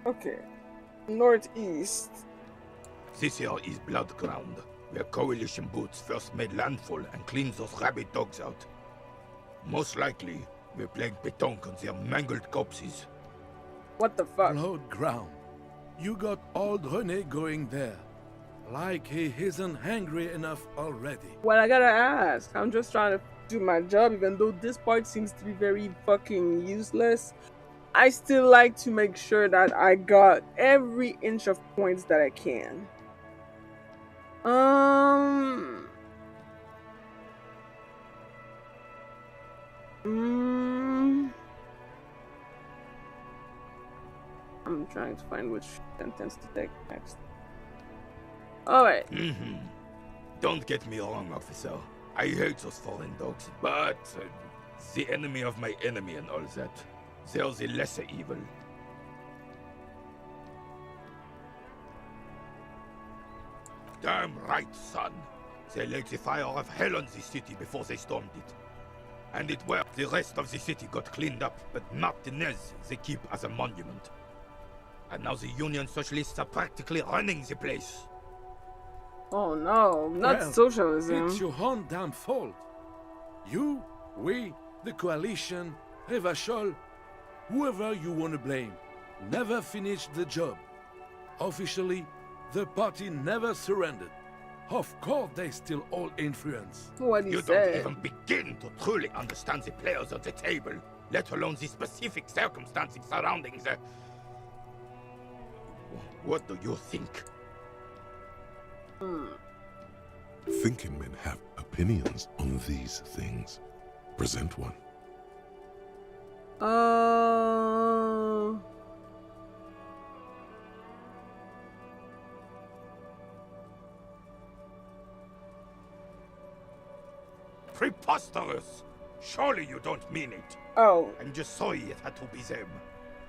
Okay. Northeast. This here is Blood Ground, where coalition boots first made landfall and cleaned those rabid dogs out. Most likely, we're playing pétanque on their mangled corpses. What the fuck? Blood Ground. You got old René going there. Like he isn't hungry enough already. Well, I gotta ask. I'm just trying to do my job, even though this part seems to be very fucking useless. I still like to make sure that I got every inch of points that I can. I'm trying to find which sentence to take next. Alright. Don't get me wrong, officer. I hate those foreign dogs, but the enemy of my enemy and all that. They're the lesser evil. Damn right, son. They laid the fire of hell on the city before they stormed it. And it worked. The rest of the city got cleaned up, but Martinez they keep as a monument. And now the Union Socialists are practically running the place. Oh no, not Well, socialism. It's your own damn fault. You, we, the coalition, Revachol, whoever you want to blame, never finished the job. Officially, the party never surrendered. Of course, they still all influence. What You don't even begin to truly understand the players at the table, let alone the specific circumstances surrounding the... What do you think? Thinking men have opinions on these things. Present one. Preposterous! Surely you don't mean it. Oh. I'm just sorry it had to be them.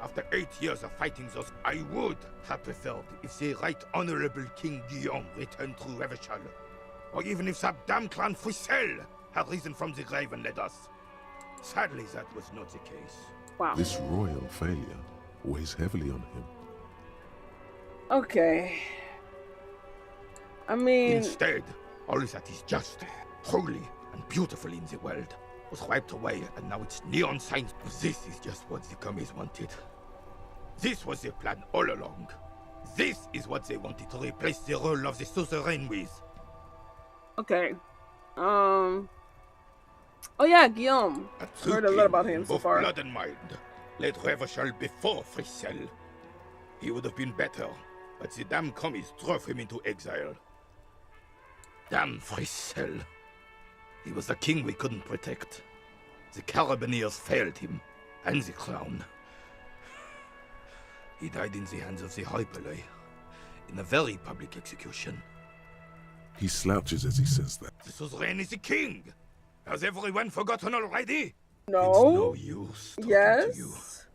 After 8 years of fighting those, I would have preferred if the Right Honorable King Guillaume returned to Revachol. Or even if that damn clan Frisel had risen from the grave and led us. Sadly, that was not the case. Wow. This royal failure weighs heavily on him. Okay. I mean... Instead, all that is just, holy, and beautiful in the world was wiped away, and now it's neon signs. This is just what the commies wanted. This was their plan all along. This is what they wanted to replace the role of the suzerain with. Okay. Oh yeah, Guillaume. Heard a lot about him so both far. blood and mind. Led Revachol before Frisel. He would have been better, but the damn commies drove him into exile. Damn Frisel. He was the king we couldn't protect. The Carabineers failed him, and the crown. He died in the hands of the Hyperlay, in a very public execution. He slouches as he says that. The suzerain is the king! Has everyone forgotten already? No. It's no use talking to you. Yes.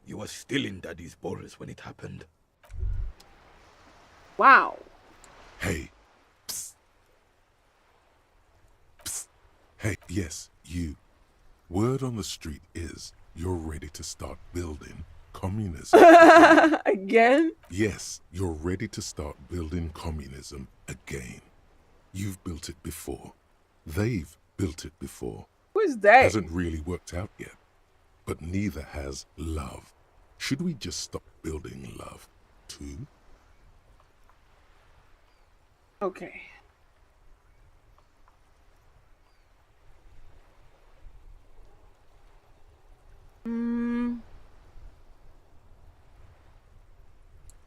You were still in Daddy's balls when it happened. Wow. Hey. Psst. Psst. Hey, yes, you. Word on the street is you're ready to start building communism. Again? Yes, you're ready to start building communism again. You've built it before. They've built it before. Who is they? Hasn't really worked out yet. But neither has love. Should we just stop building love, too? Okay.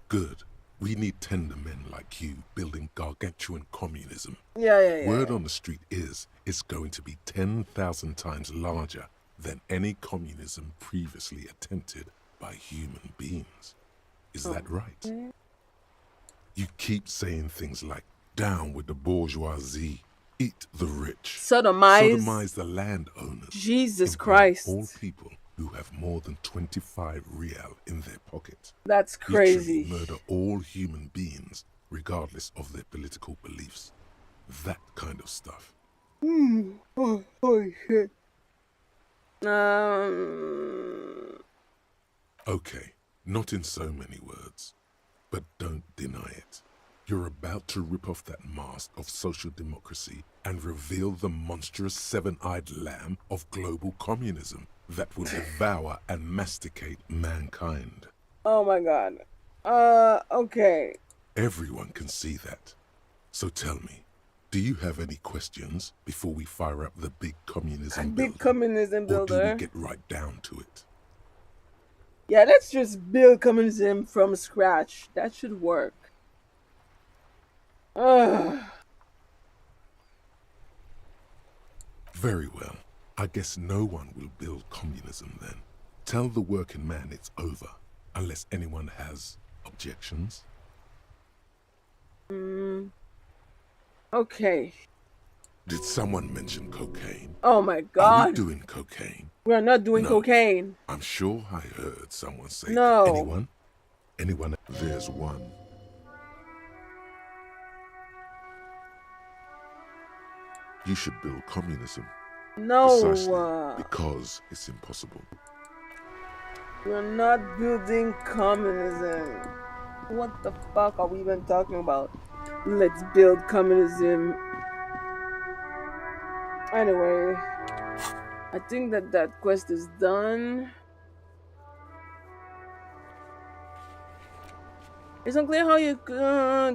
Good. We need tender men like you building gargantuan communism. Yeah. Word on the street is it's going to be 10,000 times larger than any communism previously attempted by human beings. Is that right? You keep saying things like, down with the bourgeoisie, eat the rich, sodomize the landowners, Jesus employ Christ. all people who have more than 25 real in their pocket. That's crazy. Literally murder all human beings, regardless of their political beliefs. That kind of stuff. Holy shit. Okay, not in so many words, but don't deny it. You're about to rip off that mask of social democracy and reveal the monstrous seven-eyed lamb of global communism that will devour and masticate mankind. Oh my god. Okay. Everyone can see that. So tell me, do you have any questions before we fire up the big communism builder? Big communism Or do builder. we get right down to it? Yeah, let's just build communism from scratch. That should work. Very well. I guess no one will build communism then. Tell the working man it's over, unless anyone has objections. Okay. Did someone mention cocaine? Oh my Are god. we doing cocaine? We are not doing No. cocaine. I'm sure I heard someone say No. Anyone? Anyone? There's one. You should build communism. No. Precisely because it's impossible. We're not building communism. What the fuck are we even talking about? Let's build communism. Anyway, I think that quest is done. It's unclear how you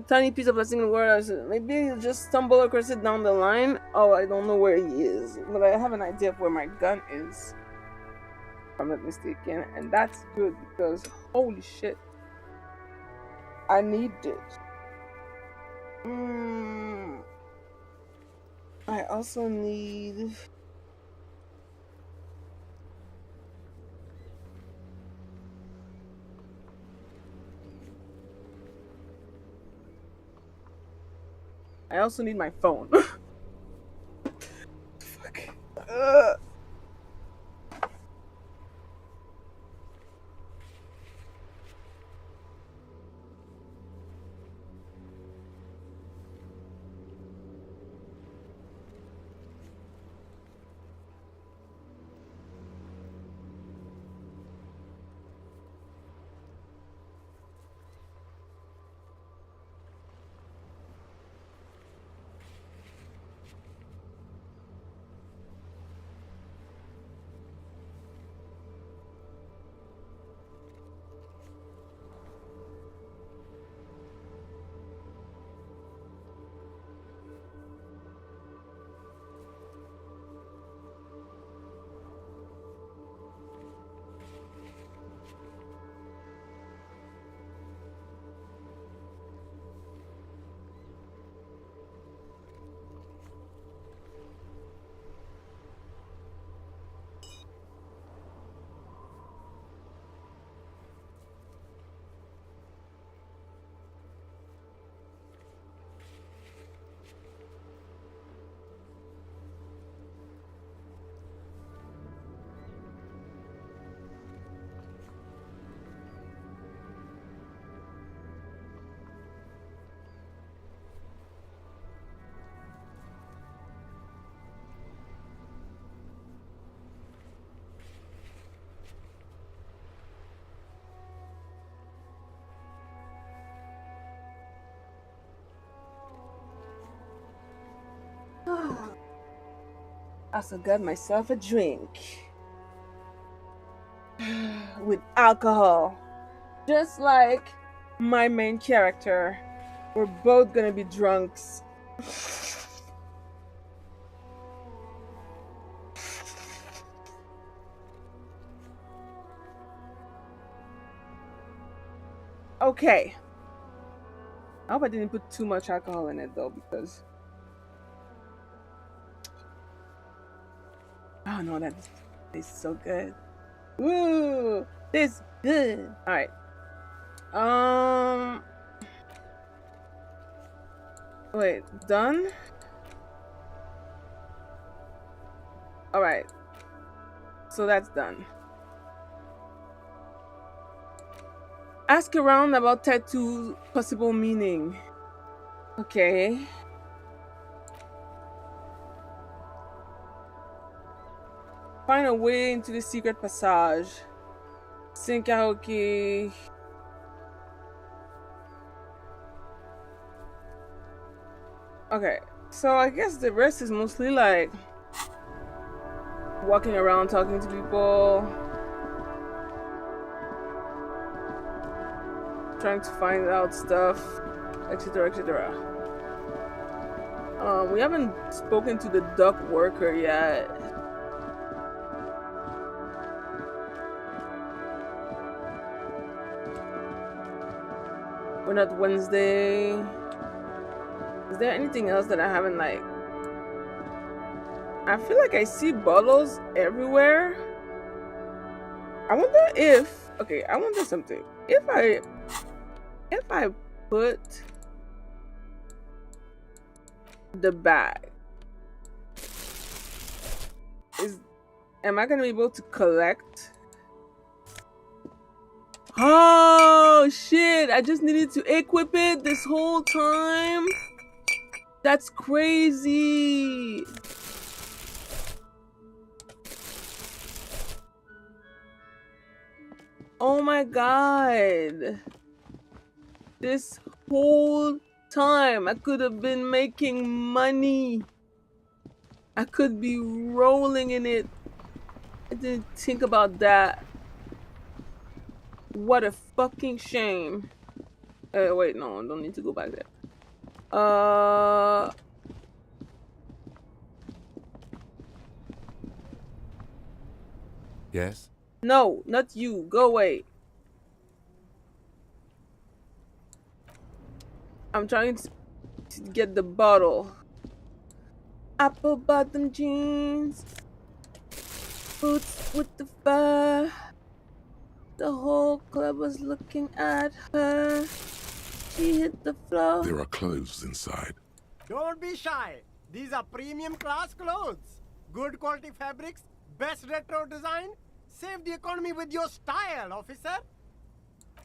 tiny piece of a single word. Maybe you just stumble across it down the line. Oh, I don't know where he is, but I have an idea of where my gun is. If I'm not mistaken, and that's good because holy shit, I need it. I also need. I also need my phone. Fuck. I also got myself a drink with alcohol. Just like my main character. We're both gonna be drunks. Okay. I hope I didn't put too much alcohol in it though, because oh no, that tastes so good. Woo! Tastes good. Alright. Wait, done? Alright. So that's done. Ask around about tattoo possible meaning. Okay. Find a way into the secret passage. Sing karaoke. Okay, so I guess the rest is mostly like walking around talking to people, trying to find out stuff, etc., etc. We haven't spoken to the dock worker yet. We're not Wednesday. Is there anything else that I haven't like? I feel like I see bottles everywhere. I wonder if I wonder something. If I put the bag, am I gonna be able to collect? Oh shit, I just needed to equip it this whole time. That's crazy. Oh my god. This whole time I could have been making money. I could be rolling in it. I didn't think about that. What a fucking shame. Wait, no, I don't need to go back there. Yes? No, not you. Go away. I'm trying to get the bottle. Apple bottom jeans. Boots with the fur. The whole club was looking at her. She hit the floor. There are clothes inside. Don't be shy. These are premium class clothes. Good quality fabrics, best retro design. Save the economy with your style, officer.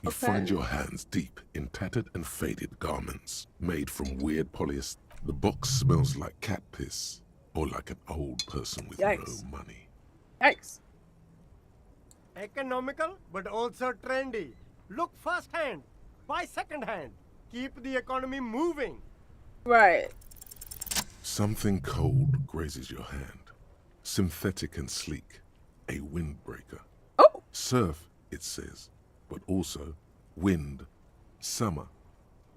You find your hands deep in tattered and faded garments made from weird polyester. The box smells like cat piss or like an old person with no money. Yikes. Economical, but also trendy. Look first-hand, buy second-hand. Keep the economy moving. Right. Something cold grazes your hand. Synthetic and sleek. A windbreaker. Oh! Surf, it says, but also wind, summer,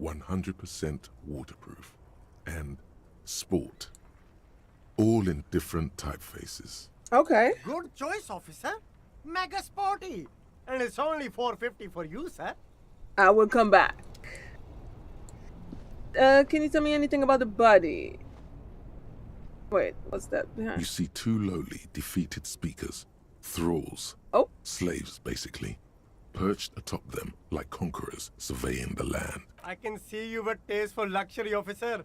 100% waterproof, and sport. All in different typefaces. Okay. Good choice, officer. Mega sporty. And it's only $4.50 for you, sir. I will come back. Can you tell me anything about the body? Wait, what's that behind? You see two lowly, defeated speakers, thralls, slaves basically, perched atop them like conquerors surveying the land. I can see you've a taste for luxury, officer.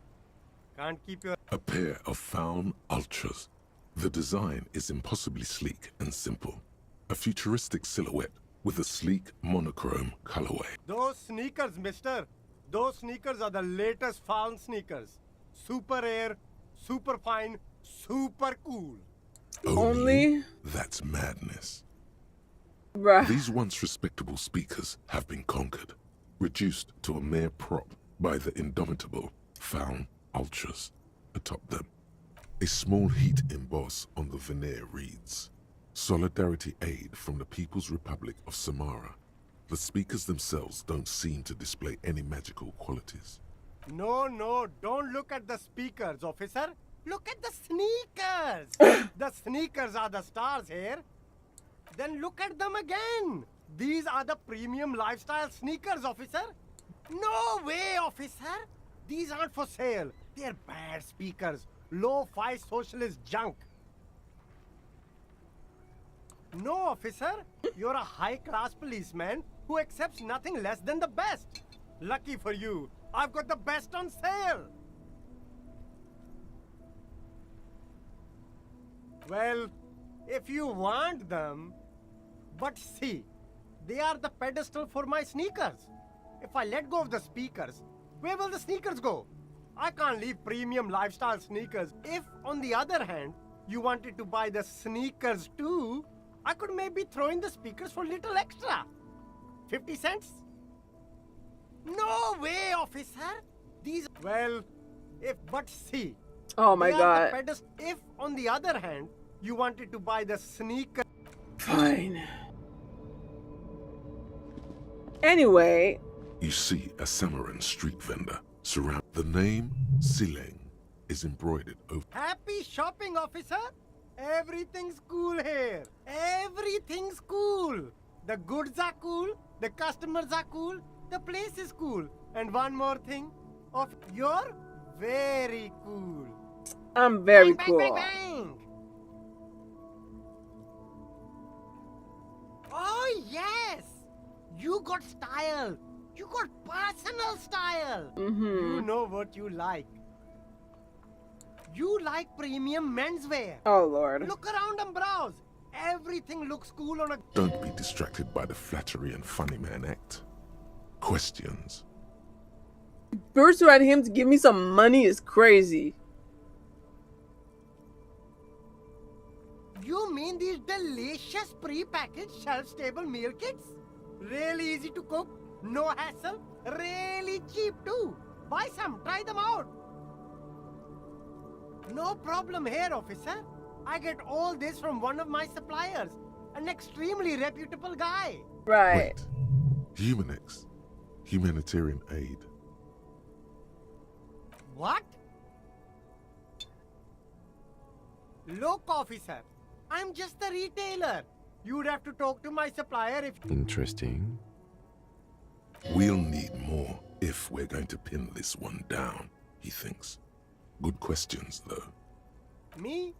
Can't keep your... A pair of Faun Ultras. The design is impossibly sleek and simple. A futuristic silhouette with a sleek monochrome colorway. Those sneakers, mister. Those sneakers are the latest Faun sneakers. Super air, super fine, super cool. Only? That's madness. Bruh. These once respectable speakers have been conquered, reduced to a mere prop by the indomitable Faun Ultras atop them. A small heat emboss on the veneer reads, Solidarity Aid from the People's Republic of Samara. The speakers themselves don't seem to display any magical qualities. No, don't look at the speakers, officer. Look at the sneakers. The sneakers are the stars here. Then look at them again. These are the premium lifestyle sneakers, officer. No way, officer. These aren't for sale. They're bad speakers. Low-fi socialist junk. No, officer. You're a high-class policeman who accepts nothing less than the best. Lucky for you, I've got the best on sale. Well, if you want them, but see, they are the pedestal for my sneakers. If I let go of the speakers, where will the sneakers go? I can't leave premium lifestyle sneakers. If, on the other hand, you wanted to buy the sneakers too, I could maybe throw in the speakers for little extra. 50 cents? No way, officer. These, well, but see. Oh my God. If, on the other hand, you wanted to buy the sneakers. Fine. Anyway. You see a Samaran street vendor surround. The name Sileng is embroidered over. Happy shopping, officer. Everything's cool here. Everything's cool. The goods are cool. The customers are cool. The place is cool. And one more thing. You're very cool. I'm very bang, cool. Bang, bang, bang. Oh, yes. You got style. You got personal style. You know what you like. You like premium menswear. Oh, Lord. Look around and browse. Everything looks cool on a... Don't be distracted by the flattery and funny man act. Questions. Burst at him to give me some money is crazy. You mean these delicious pre-packaged shelf-stable meal kits? Really easy to cook, no hassle, really cheap too. Buy some, try them out. No problem here, officer. I get all this from one of my suppliers, an extremely reputable guy. Right. Wait. Humanex. Humanitarian aid. What? Look, officer. I'm just a retailer. You'd have to talk to my supplier if... Interesting. We'll need more if we're going to pin this one down, he thinks. Good questions, though. Me?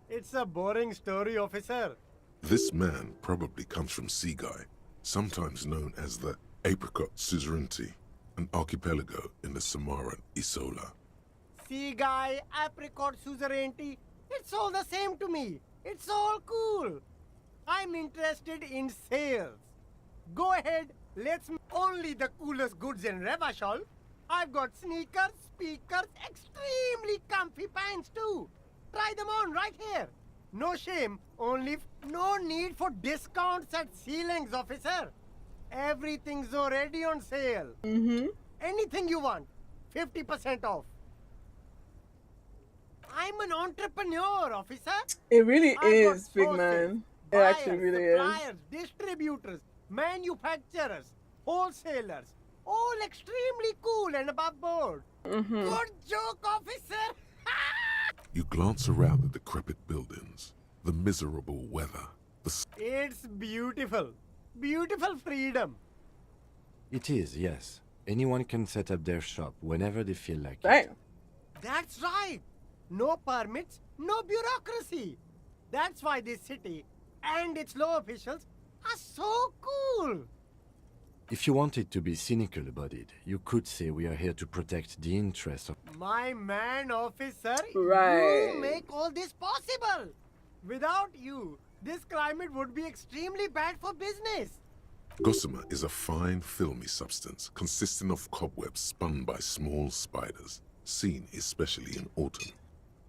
It's a boring story, officer. This man probably comes from Seaguy, sometimes known as the Apricot Suzerainty, an archipelago in the Samaran Isola. Seaguy, apricot suzerainty, it's all the same to me. It's all cool. I'm interested in sales. Go ahead, let's only the coolest goods in Revachol. I've got sneakers, speakers, extremely comfy pants too. Try them on right here. No shame, only no need for discounts at ceilings, officer. Everything's already on sale. Anything you want, 50% off. I'm an entrepreneur, officer. It really I've is, got big sources, man. It buyers, actually really is. suppliers, distributors, manufacturers, wholesalers, all extremely cool and above board. Good joke, officer. You glance around the decrepit buildings, the miserable weather, It's beautiful. Beautiful freedom. It is, yes. Anyone can set up their shop whenever they feel like Right. it. That's right. No permits, no bureaucracy. That's why this city and its law officials are so cool. If you wanted to be cynical about it, you could say we are here to protect the interests of... My man, officer, Right. you make all this possible. Without you, this climate would be extremely bad for business. Gossamer is a fine, filmy substance consisting of cobwebs spun by small spiders, seen especially in autumn.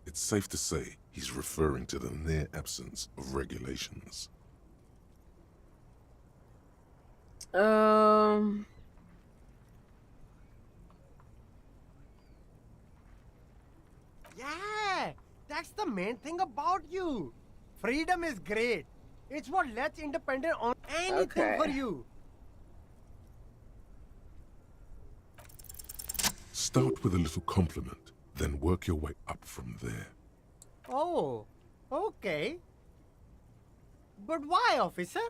It's safe to say he's referring to the near absence of regulations. Yeah, That's the main thing about you. Freedom is great. It's what lets independent on anything for you. Start with a little compliment, then work your way up from there. Oh, okay. But why, officer?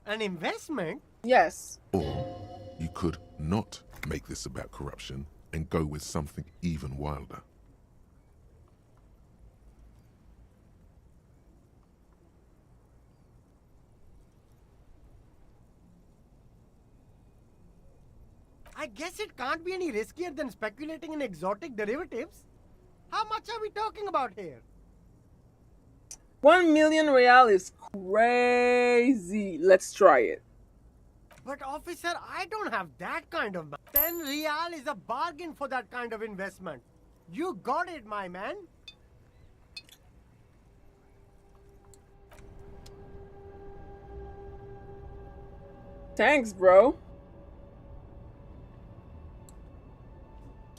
An investment? Yes. Or you could not make this about corruption and go with something even wilder. I guess it can't be any riskier than speculating in exotic derivatives. How much are we talking about here? 1 million real is crazy. Let's try it. But officer, I don't have that kind of money. 10 real is a bargain for that kind of investment. You got it, my man. Thanks, bro.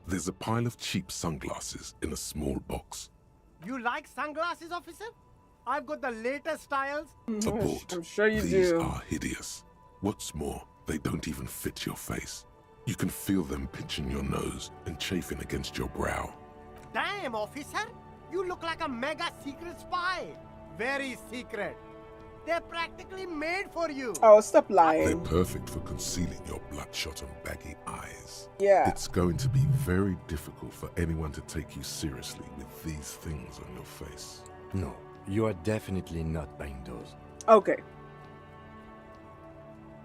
There's a pile of cheap sunglasses in a small box. You like sunglasses, officer? I've got the latest styles. Abort. I'm sure you These do. are hideous. What's more, they don't even fit your face. You can feel them pinching your nose and chafing against your brow. Damn, officer! You look like a mega secret spy. Very secret. They're practically made for you. Oh, stop They're lying. perfect for concealing your bloodshot and baggy eyes. Yeah. It's going to be very difficult for anyone to take you seriously with these things on your face. No, you are definitely not buying those. Okay.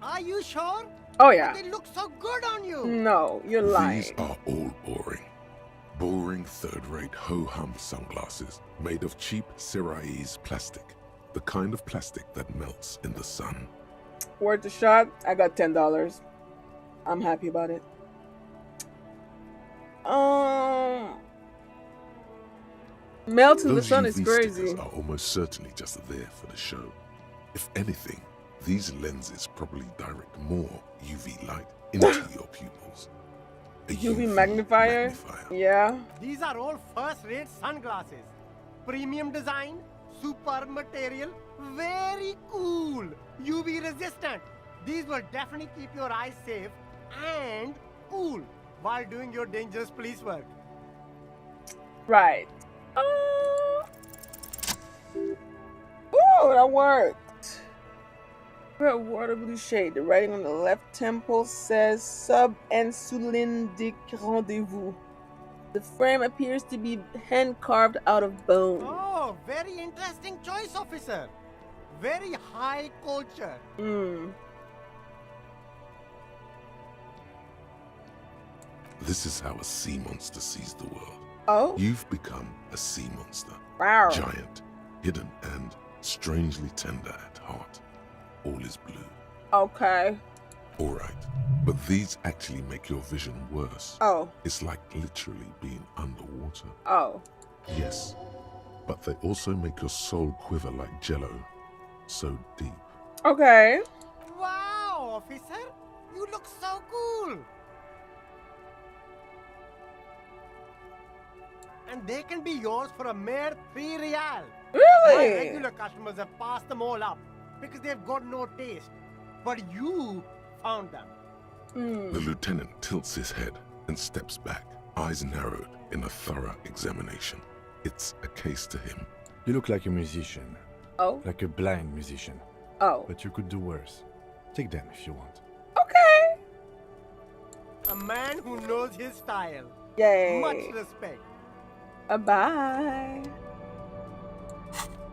Are you sure? Oh, yeah. But they look so good on you. No, you're lying. These are all boring. Boring third-rate ho-hum sunglasses made of cheap Cerise plastic. The kind of plastic that melts in the sun. Worth a shot. I got $10. I'm happy about it. Melt in the Those sun UV is crazy. stickers are almost certainly just there for the show. If anything, these lenses probably direct more UV light into your pupils. A UV magnifier? Yeah. These are all first-rate sunglasses. Premium design, super material, very cool. UV resistant. These will definitely keep your eyes safe and cool while doing your dangerous police work. Right. Oh, that worked. A water blue shade. The writing on the left temple says sub-insulindic rendezvous. The frame appears to be hand carved out of bone. Oh, very interesting choice, officer. Very high culture. This is how a sea monster sees the world. Oh? You've become a sea monster. Wow. Giant, hidden, and strangely tender at heart. All is blue. Okay. Alright, but these actually make your vision worse. Oh. It's like literally being underwater. Oh. Yes, but they also make your soul quiver like jello. So deep. Okay. Wow, officer. You look so cool. And they can be yours for a mere 3 real. Really? My regular customers have passed them all up because they've got no taste. But you found them. The lieutenant tilts his head and steps back, eyes narrowed in a thorough examination. It's a case to him. You look like a musician. Oh? Like a blind musician. Oh. But you could do worse. Take them if you want. Okay. A man who knows his style. Yay. Much respect. Bye.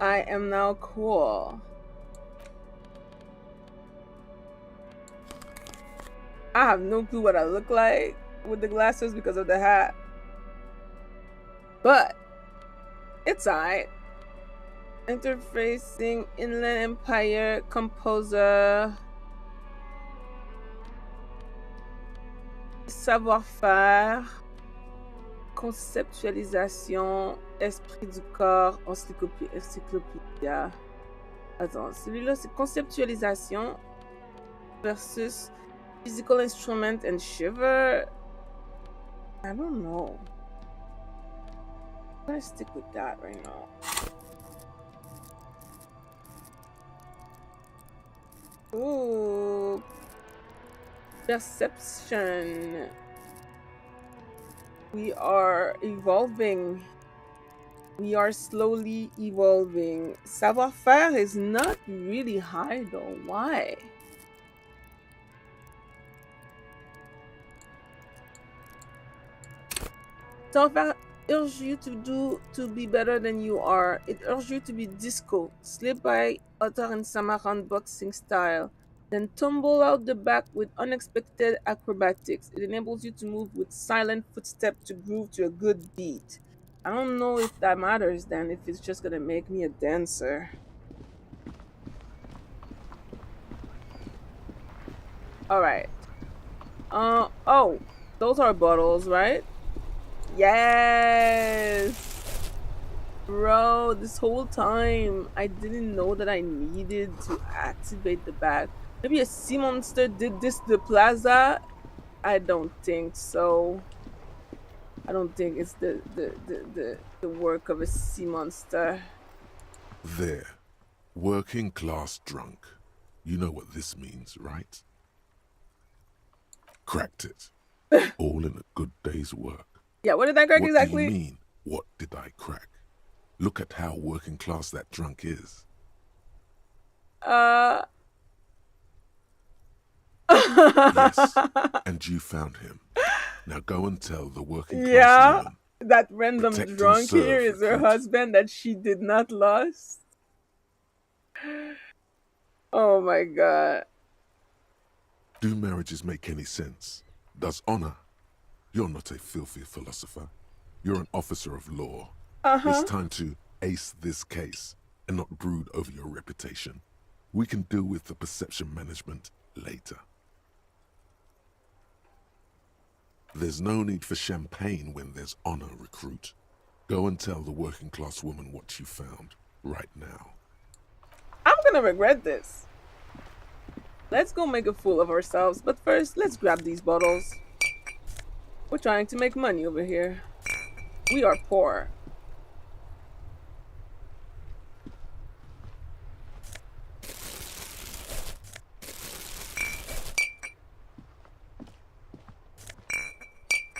I am now cool. I have no clue what I look like with the glasses because of the hat. But it's alright. Interfacing Inland Empire Composer. Savoir-faire. Conceptualisation. Esprit du corps. Encyclopédia. Attends, celui-là c'est conceptualisation versus physical instrument and shiver. I don't know. gonna stick with that right now. Ooh. Perception. We are evolving. We are slowly evolving. Savoir-faire is not really high though. Why? Savoir-faire urges you to be better than you are. It urges you to be disco, slip by Otter and Samaran boxing style, then tumble out the back with unexpected acrobatics. It enables you to move with silent footsteps to groove to a good beat. I don't know if that matters then, if it's just gonna make me a dancer. Alright. Oh, those are bottles, right? Yes! Bro, this whole time, I didn't know that I needed to activate the bag. Maybe a sea monster did this to the plaza? I don't think so. I don't think it's the work of a sea monster. There. Working class drunk. You know what this means, right? Cracked it. All in a good day's work. Yeah, what did I crack exactly? What do you mean, what did I crack? Look at how working class that drunk is. Yes, and you found him. Now go and tell the working class woman. That random drunk here is her husband that she did not lose. Oh my god. Do marriages make any sense? Does honor? You're not a filthy philosopher. You're an officer of law. It's time to ace this case and not brood over your reputation. We can deal with the perception management later. There's no need for champagne when there's honor, recruit. Go and tell the working class woman what you found right now. I'm gonna regret this. Let's go make a fool of ourselves, but first, let's grab these bottles. We're trying to make money over here. We are poor.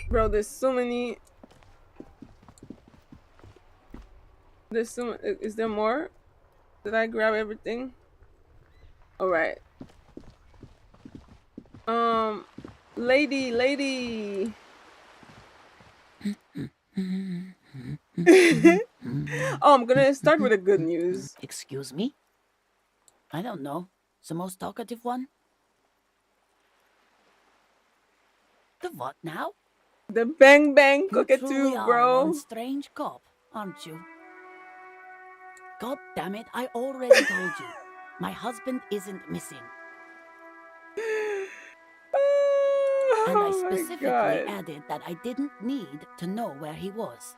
Bro, there's so many. There's so. Is there more? Did I grab everything? All right. Lady. Oh, I'm gonna start with the good news. Excuse me? I don't know. The most talkative one? The what now? The bang You cockatoo, truly are bro. one strange cop, aren't you? God damn it, I already told you. My husband isn't missing. And I specifically added that I didn't need to know where he was.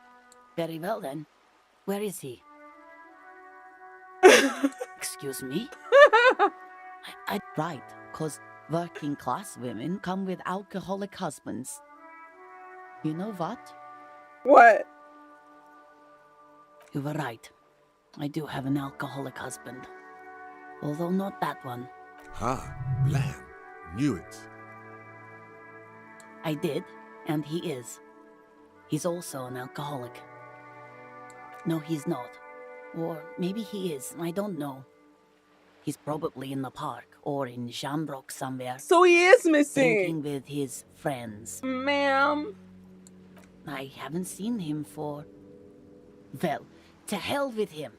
Very well then. Where is he? Excuse me? Right, because working class women come with alcoholic husbands. You know what? What? You were right. I do have an alcoholic husband. Although not that one. Ha, blam. Knew it. I did, and he is. He's also an alcoholic. No, he's not. Or maybe he is, I don't know. He's probably in the park, or in Shamrock somewhere. So he is missing! Drinking with his friends. Ma'am. I haven't seen him for... Well, to hell with him.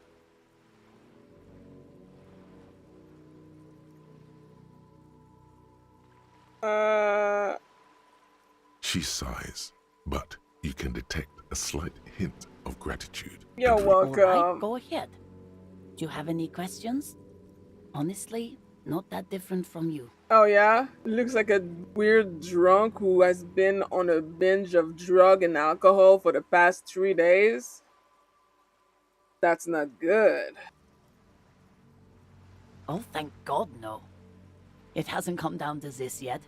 She sighs, but you can detect a slight hint of gratitude. You're welcome. All right, go ahead. Do you have any questions? Honestly, not that different from you. Oh yeah? Looks like a weird drunk who has been on a binge of drug and alcohol for the past 3 days. That's not good. Oh, thank God, no. It hasn't come down to this yet.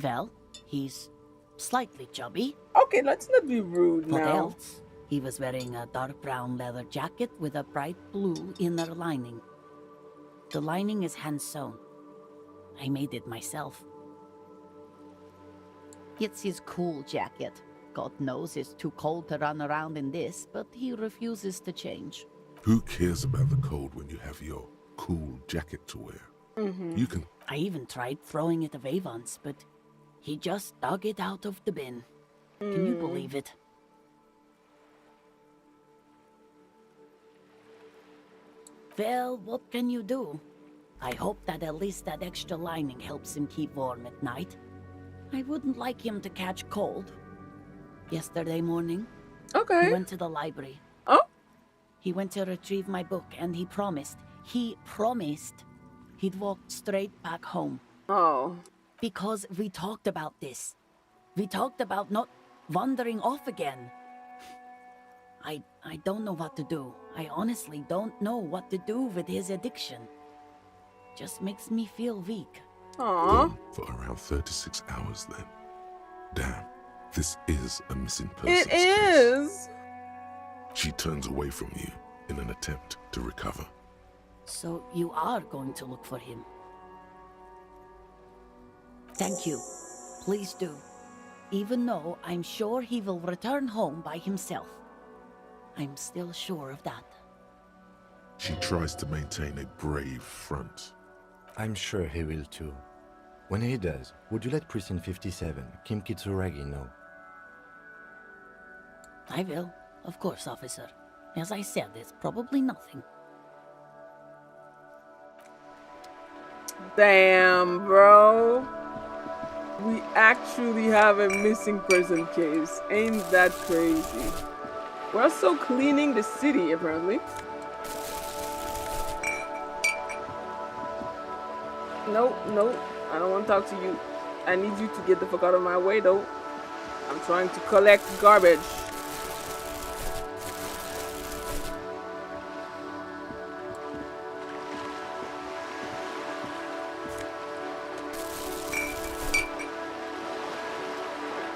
Well, he's Slightly chubby. Okay, let's not be rude What now. else? He was wearing a dark brown leather jacket with a bright blue inner lining. The lining is hand-sewn. I made it myself. It's his cool jacket. God knows it's too cold to run around in this, but he refuses to change. Who cares about the cold when you have your cool jacket to wear? You can... I even tried throwing it away once, but he just dug it out of the bin. Can you believe it? Well, what can you do? I hope that at least that extra lining helps him keep warm at night. I wouldn't like him to catch cold. Yesterday morning, Okay. he went to the library. Oh? He went to retrieve my book, and he promised he'd walk straight back home. Oh. Because we talked about this. We talked about not wandering off again. I don't know what to do. I honestly don't know what to do with his addiction. Just makes me feel weak. Aww. Gone for around 36 hours then. Damn, this is a missing persons It case. is. She turns away from you in an attempt to recover. So you are going to look for him? Thank you. Please do. Even though I'm sure he will return home by himself. I'm still sure of that. She tries to maintain a brave front. I'm sure he will too. When he does, would you let Precinct 57, Kim Kitsuragi, know? I will, of course, officer. As I said, it's probably nothing. Damn, bro. We actually have a missing person case. Ain't that crazy? We're also cleaning the city, apparently. Nope, nope. I don't want to talk to you. I need you to get the fuck out of my way, though. I'm trying to collect garbage.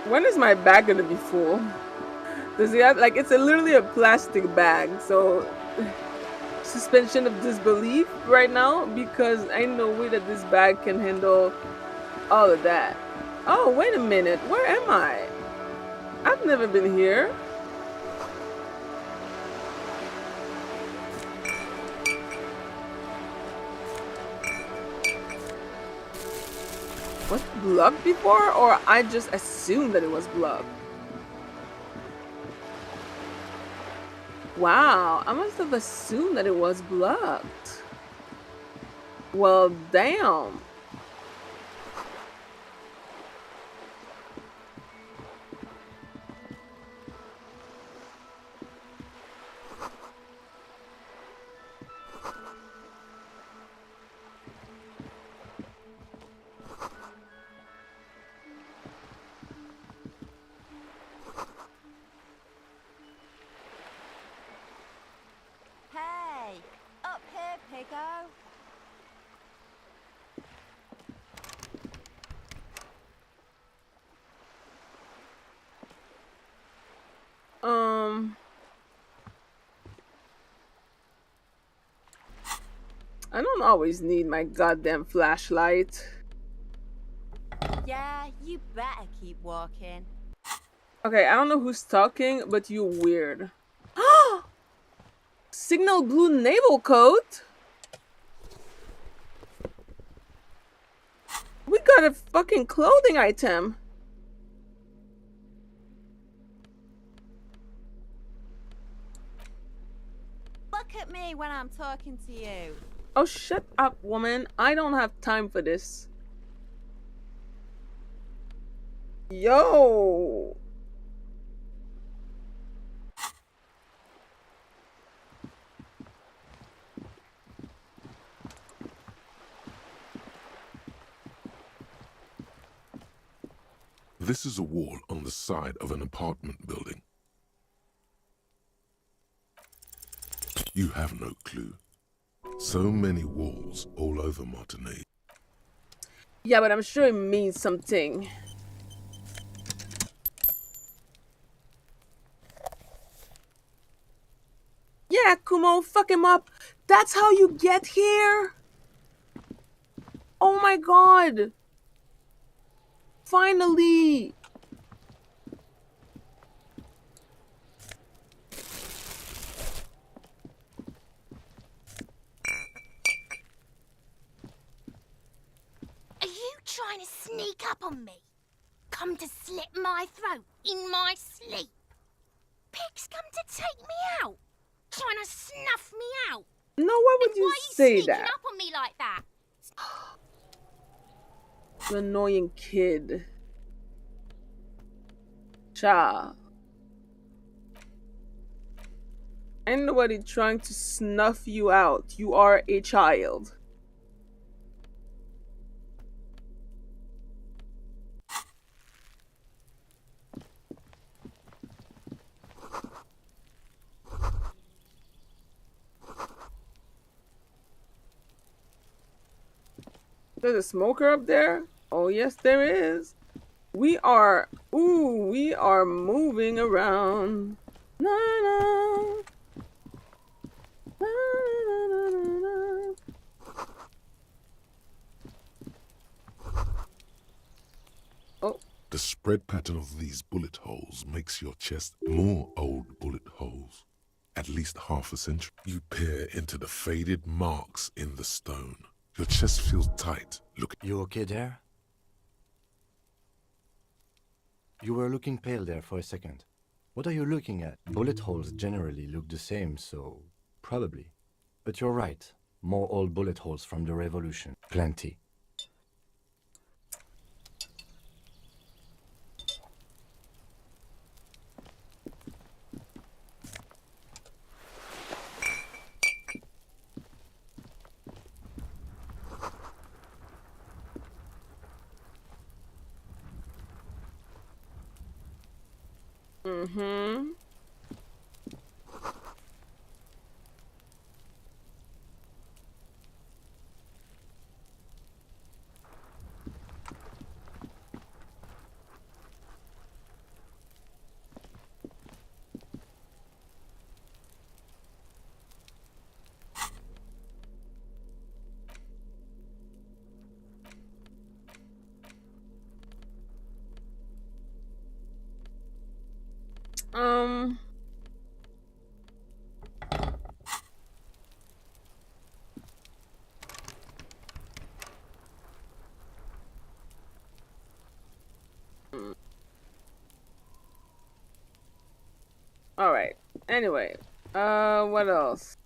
When is my bag gonna be full? Does he have, like, it's literally a plastic bag, so suspension of disbelief right now, because ain't no way that this bag can handle all of that. Oh, wait a minute, where am I? I've never been here. Was it blocked before, or I just assumed that it was blocked? Wow, I must have assumed that it was blocked. Well, damn. Hey, up here, Piggo. I don't always need my goddamn flashlight. Yeah, you better keep walking. Okay, I don't know who's talking, but you weird. Signal blue naval coat? We got a fucking clothing item. Look at me when I'm talking to you. Oh, shut up, woman. I don't have time for this. Yo. This is a wall on the side of an apartment building. You have no clue. So many walls all over Martinaise. Yeah, but I'm sure it means something. Guillermo, fuck him up. That's how you get here? Oh my god. Finally. Are you trying to sneak up on me? Come to slit my throat in my sleep? Pigs come to take me out? Trying to snuff me out? No, why would you say sneaking that? up on me like that? You annoying kid. Child. Ain't nobody trying to snuff you out. You are a child. There's a smoker up there? Oh yes, there is. We are moving around. Na, na. Na, na, na, na, na. Oh. The spread pattern of these bullet holes makes your chest more old bullet holes. At least half a century. You peer into the faded marks in the stone. Your chest feels tight. Look. You okay there? You were looking pale there for a second. What are you looking at? Bullet holes generally look the same, so probably. But you're right. More old bullet holes from the revolution. Plenty. Mm-hmm. Alright. Anyway. What else?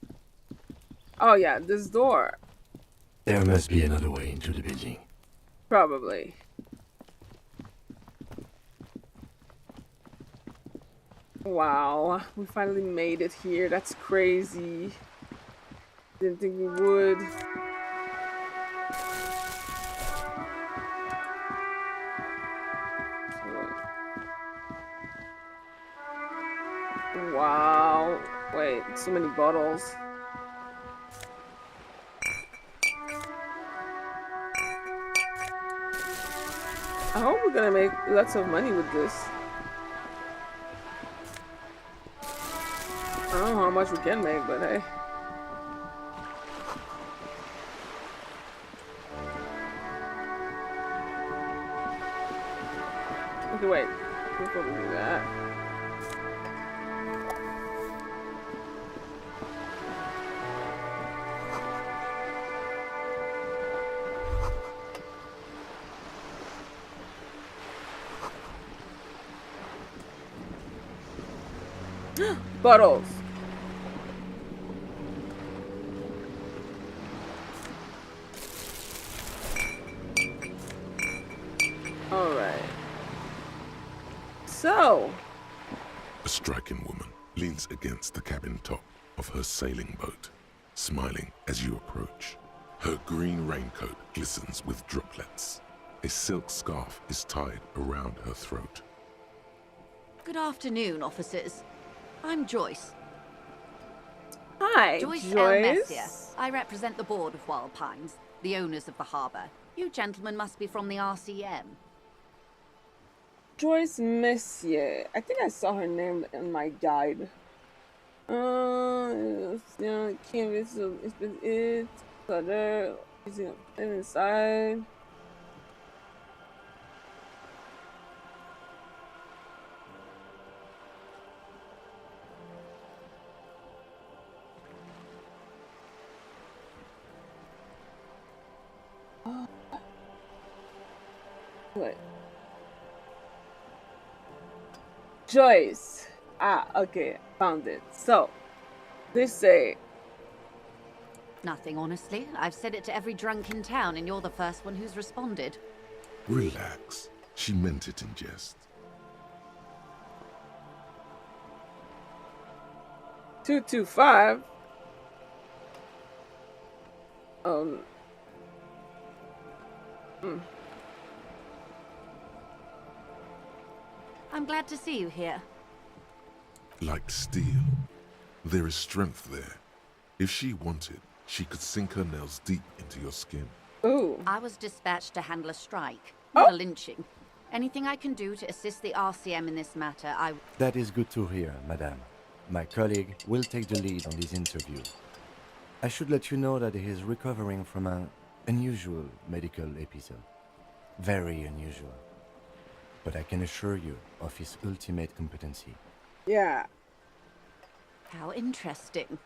Oh yeah, this door. There must be another way into the building. Probably. Wow, we finally made it here. That's crazy. Didn't think we would. Wow. Wait, so many bottles. I hope we're gonna make lots of money with this. I don't know how much we can make, but hey. Okay, wait. Before we do that. Bottles. All right. So. A striking woman leans against the cabin top of her sailing boat, smiling as you approach. Her green raincoat glistens with droplets. A silk scarf is tied around her throat. Good afternoon, officers. I'm Joyce. Hi, Joyce. Joyce. I represent the board of Wild Pines, the owners of the harbour. You gentlemen must be from the RCM. Joyce Messier. I think I saw her name in my guide. Canvas it, clutter, using inside. What? Joyce. Okay, found it. So, they say. Nothing, honestly. I've said it to every drunk in town, and you're the first one who's responded. Relax. She meant it in jest. 225. I'm glad to see you here. Like steel. There is strength there. If she wanted, she could sink her nails deep into your skin. Ooh. I was dispatched to handle a strike, not a lynching. Anything I can do to assist the RCM in this matter, That is good to hear, madame. My colleague will take the lead on this interview. I should let you know that he is recovering from an unusual medical episode. Very unusual. But I can assure you of his ultimate competency. Yeah. How interesting.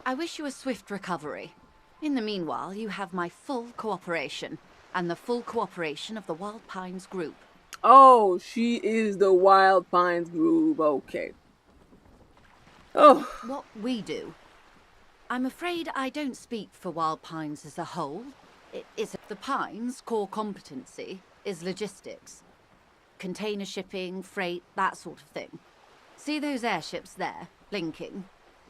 I wish you a swift recovery. In the meanwhile, you have my full cooperation, and the full cooperation of the Wild Pines Group. Oh, she is the Wild Pines Group. Okay. Oh. What we do. I'm afraid I don't speak for Wild Pines as a whole. It is the Pines' core competency is logistics. Container shipping, freight, that sort of thing. See those airships there, blinking?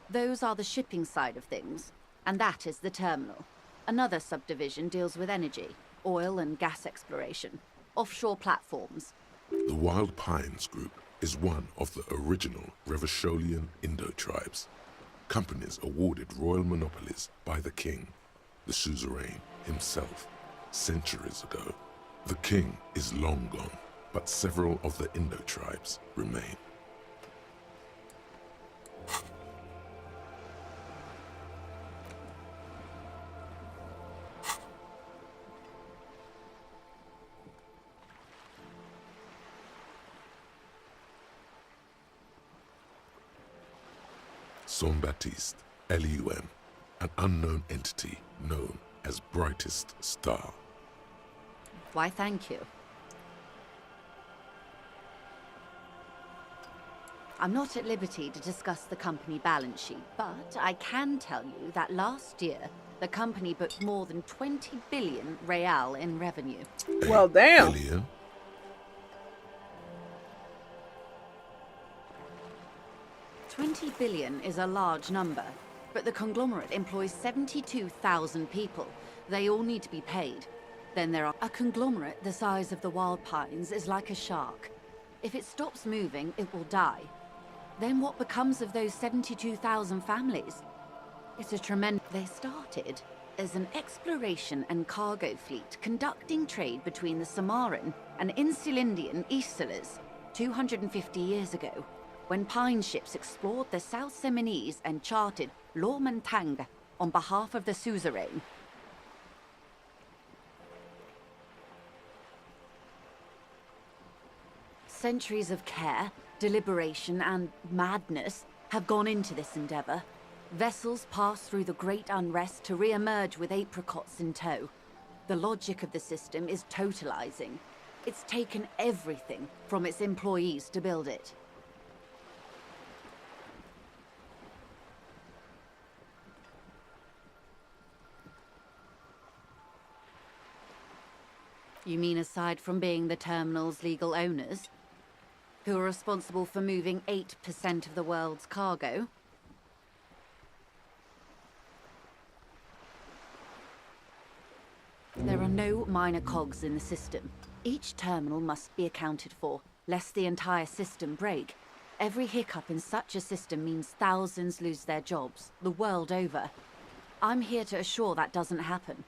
Those are the shipping side of things, and that is the terminal. Another subdivision deals with energy, oil and gas exploration, offshore platforms. The Wild Pines Group is one of the original Revacholian Indo-tribes. Companies awarded royal monopolies by the king, the suzerain himself, centuries ago. The king is long gone, but several of the Indo-tribes remain. Saint-Baptiste, ELYSIUM, an unknown entity known as Brightest Star. Why, thank you. I'm not at liberty to discuss the company balance sheet, but I can tell you that last year, the company booked more than 20 billion real in revenue. Well, damn. Billion? $20 billion is a large number, but the conglomerate employs 72,000 people. They all need to be paid. Then there are... A conglomerate the size of the Wild Pines is like a shark. If it stops moving, it will die. Then what becomes of those 72,000 families? It's a tremendous... They started as an exploration and cargo fleet conducting trade between the Samaran and Insulindian Isolas 250 years ago, when pine ships explored the South Seminese and charted Lomantang on behalf of the suzerain. Centuries of care, deliberation, and madness have gone into this endeavor. Vessels pass through the great unrest to re-emerge with apricots in tow. The logic of the system is totalizing. It's taken everything from its employees to build it. You mean aside from being the terminal's legal owners, who are responsible for moving 8% of the world's cargo? There are no minor cogs in the system. Each terminal must be accounted for, lest the entire system break. Every hiccup in such a system means thousands lose their jobs, the world over. I'm here to assure that doesn't happen.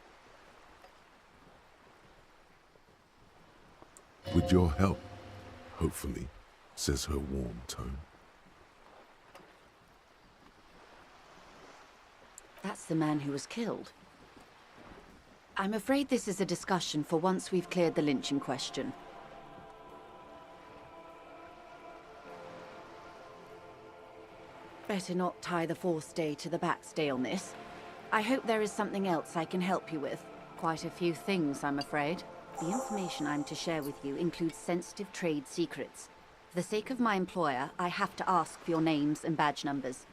With your help, hopefully, says her warm tone. That's the man who was killed. I'm afraid this is a discussion for once we've cleared the lynching question. Better not tie the forestay to the backstay on this. I hope there is something else I can help you with. Quite a few things, I'm afraid. The information I'm to share with you includes sensitive trade secrets. For the sake of my employer, I have to ask for your names and badge numbers.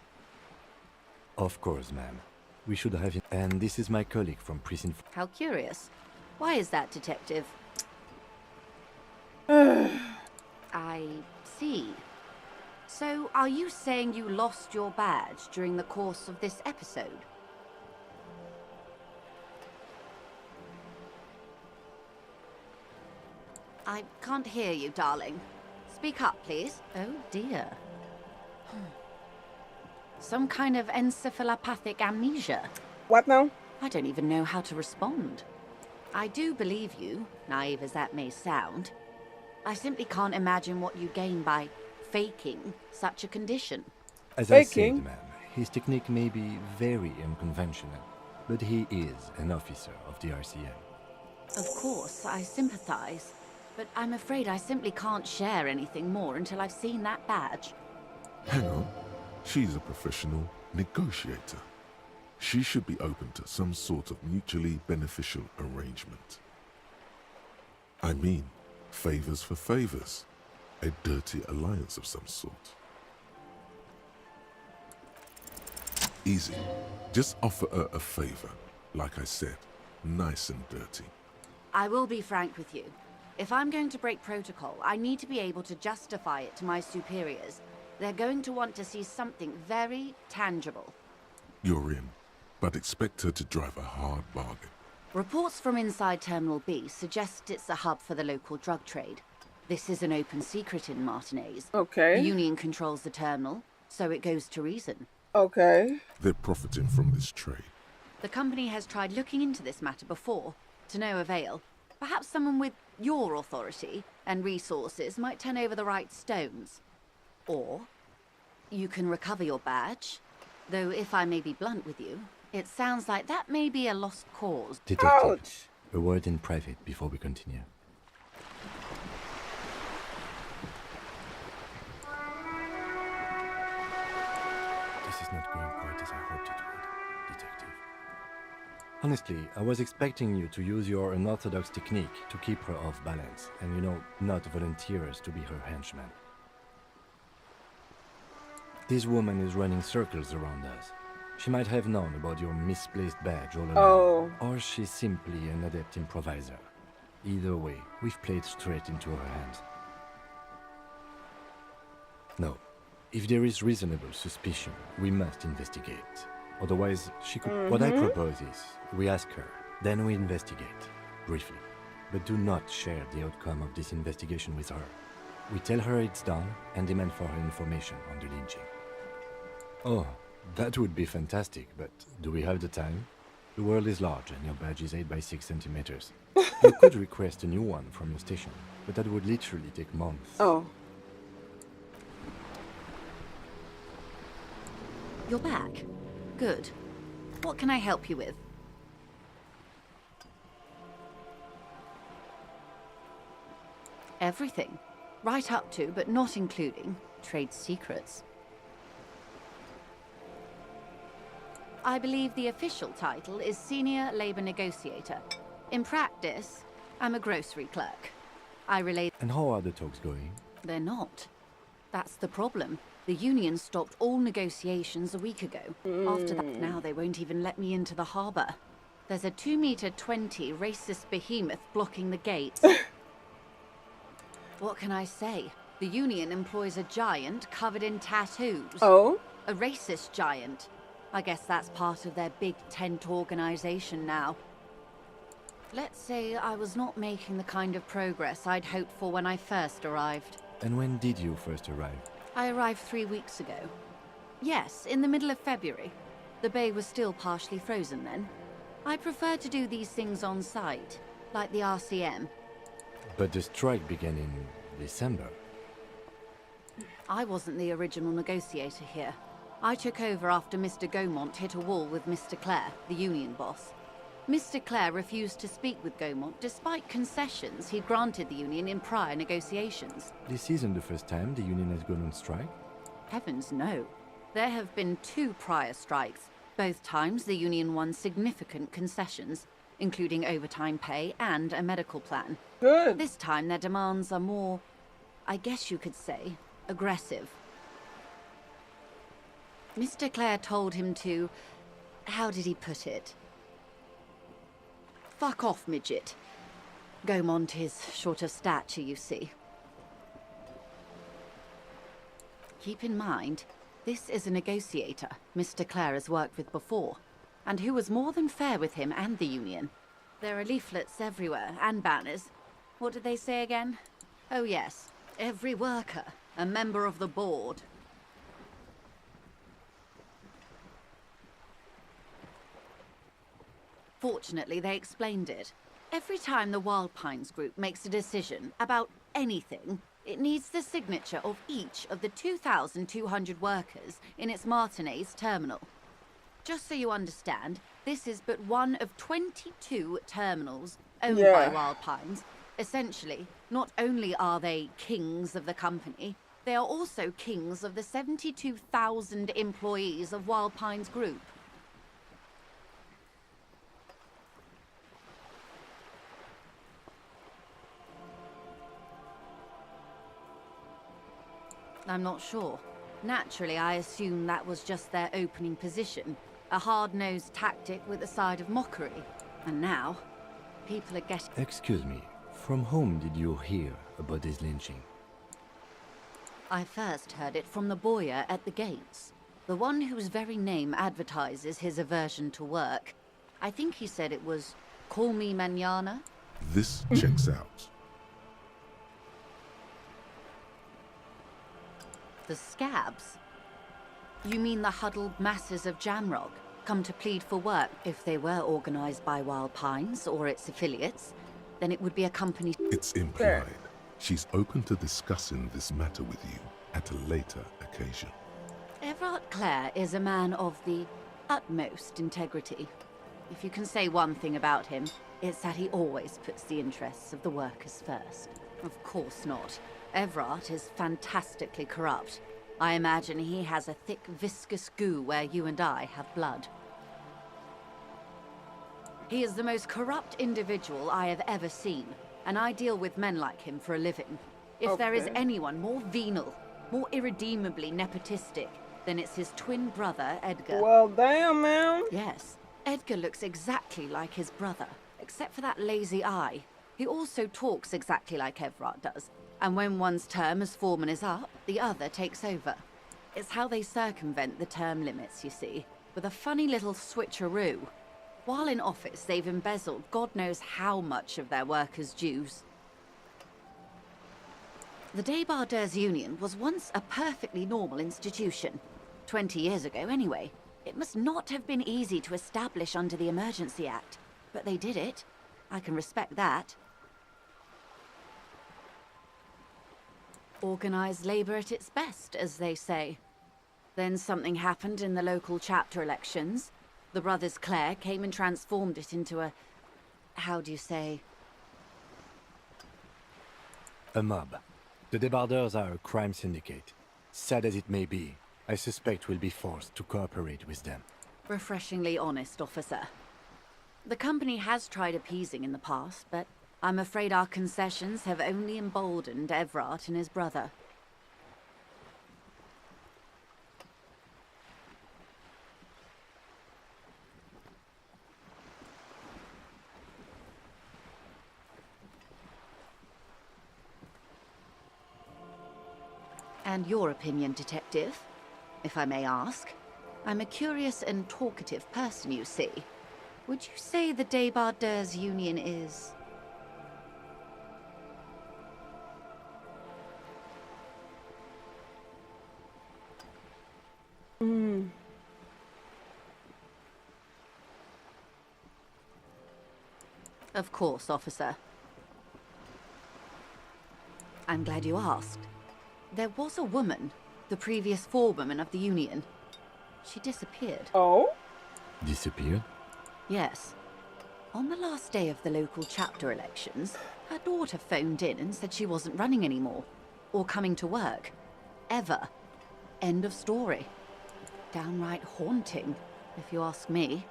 Of course, ma'am. We should have it. And this is my colleague from Precinct. How curious. Why is that, Detective? I see. So, are you saying you lost your badge during the course of this episode? I can't hear you, darling. Speak up, please. Oh, dear. Some kind of encephalopathic amnesia. What now? I don't even know how to respond. I do believe you, naive as that may sound. I simply can't imagine what you gain by faking such a condition. As I said, ma'am, his technique may be very unconventional, but he is an officer of the RCM. Of course, I sympathize, but I'm afraid I simply can't share anything more until I've seen that badge. Hang on. She's a professional negotiator. She should be open to some sort of mutually beneficial arrangement. I mean, favors for favors. A dirty alliance of some sort. Easy. Just offer her a favor. Like I said, nice and dirty. I will be frank with you. If I'm going to break protocol, I need to be able to justify it to my superiors. They're going to want to see something very tangible. You're in, but expect her to drive a hard bargain. Reports from inside Terminal B suggest it's a hub for the local drug trade. This is an open secret in Martinez. Okay. The Union controls the terminal, so it goes to reason. Okay. They're profiting from this trade. The company has tried looking into this matter before, to no avail. Perhaps someone with your authority and resources might turn over the right stones. Or you can recover your badge, though if I may be blunt with you, it sounds like that may be a lost cause. Detective, a word in private before we continue. This is not going quite as I hoped it would, Detective. Honestly, I was expecting you to use your unorthodox technique to keep her off balance, and not volunteer us to be her henchmen. This woman is running circles around us. She might have known about your misplaced badge all along, or she's simply an adept improviser. Either way, we've played straight into her hands. No, if there is reasonable suspicion, we must investigate. Otherwise, she could... What I propose is, we ask her, then we investigate, briefly. But do not share the outcome of this investigation with her. We tell her it's done and demand for her information on the lynching. Oh, that would be fantastic, but do we have the time? The world is large and your badge is 8 by 6 centimeters. You could request a new one from your station, but that would literally take months. Oh. You're back. Good. What can I help you with? Everything. Right up to, but not including, trade secrets. I believe the official title is Senior Labor Negotiator. In practice, I'm a grocery clerk. I relay... And how are the talks going? They're not. That's the problem. The union stopped all negotiations a week ago. After that, now they won't even let me into the harbor. There's a 2-meter-20 racist behemoth blocking the gates. What can I say? The union employs a giant covered in tattoos. Oh? A racist giant. I guess that's part of their big tent organization now. Let's say I was not making the kind of progress I'd hoped for when I first arrived. And when did you first arrive? I arrived 3 weeks ago. Yes, in the middle of February. The bay was still partially frozen then. I prefer to do these things on site, like the RCM. But the strike began in December. I wasn't the original negotiator here. I took over after Mr. Gaumont hit a wall with Mr. Clare, the union boss. Mr. Clare refused to speak with Gaumont despite concessions he'd granted the union in prior negotiations. This isn't the first time the union has gone on strike. Heavens no. There have been 2 prior strikes. Both times the union won significant concessions, including overtime pay and a medical plan. Good. This time their demands are more, I guess you could say, aggressive. Mr. Clare told him to... how did he put it? Fuck off, midget. Gaumont is short of stature, you see. Keep in mind, this is a negotiator Mr. Clare has worked with before, and who was more than fair with him and the union. There are leaflets everywhere, and banners. What did they say again? Oh yes, every worker, a member of the board. Fortunately, they explained it. Every time the Wild Pines group makes a decision about anything, it needs the signature of each of the 2,200 workers in its Martinez terminal. Just so you understand, this is but one of 22 terminals owned by Wild Pines. Essentially, not only are they kings of the company, they are also kings of the 72,000 employees of Wild Pines Group. I'm not sure. Naturally, I assume that was just their opening position. A hard-nosed tactic with a side of mockery. And now, people are getting... Excuse me, from whom did you hear about this lynching? I first heard it from the bowyer at the gates. The one whose very name advertises his aversion to work. I think he said it was, "Call me mañana." This checks out. The scabs? You mean the huddled masses of Jamrog, come to plead for work? If they were organized by Wild Pines or its affiliates, then it would be a company... It's implied. She's open to discussing this matter with you at a later occasion. Everard Clare is a man of the utmost integrity. If you can say one thing about him, it's that he always puts the interests of the workers first. Of course not. Everard is fantastically corrupt. I imagine he has a thick, viscous goo where you and I have blood. He is the most corrupt individual I have ever seen, and I deal with men like him for a living. If there is anyone more venal, more irredeemably nepotistic, then it's his twin brother, Edgar. Well, damn, man. Yes, Edgar looks exactly like his brother, except for that lazy eye. He also talks exactly like Everard does. And when one's term as foreman is up, the other takes over. It's how they circumvent the term limits, you see, with a funny little switcheroo. While in office, they've embezzled God knows how much of their workers' dues. The Débardeurs Union was once a perfectly normal institution. 20 years ago, anyway. It must not have been easy to establish under the Emergency Act, but they did it. I can respect that. Organized labor at its best, as they say. Then something happened in the local chapter elections. The brothers Clare came and transformed it into a... how do you say? A mob. The Débardeurs are a crime syndicate. Sad as it may be, I suspect we'll be forced to cooperate with them. Refreshingly honest, officer. The company has tried appeasing in the past, but I'm afraid our concessions have only emboldened Everard and his brother. And your opinion, detective, if I may ask? I'm a curious and talkative person, you see. Would you say the Débardeurs Union is... Of course, officer. I'm glad you asked. There was a woman, the previous forewoman of the Union. She disappeared. Oh? Disappeared? Yes. On the last day of the local chapter elections, her daughter phoned in and said she wasn't running anymore. Or coming to work. Ever. End of story. Downright haunting, if you ask me.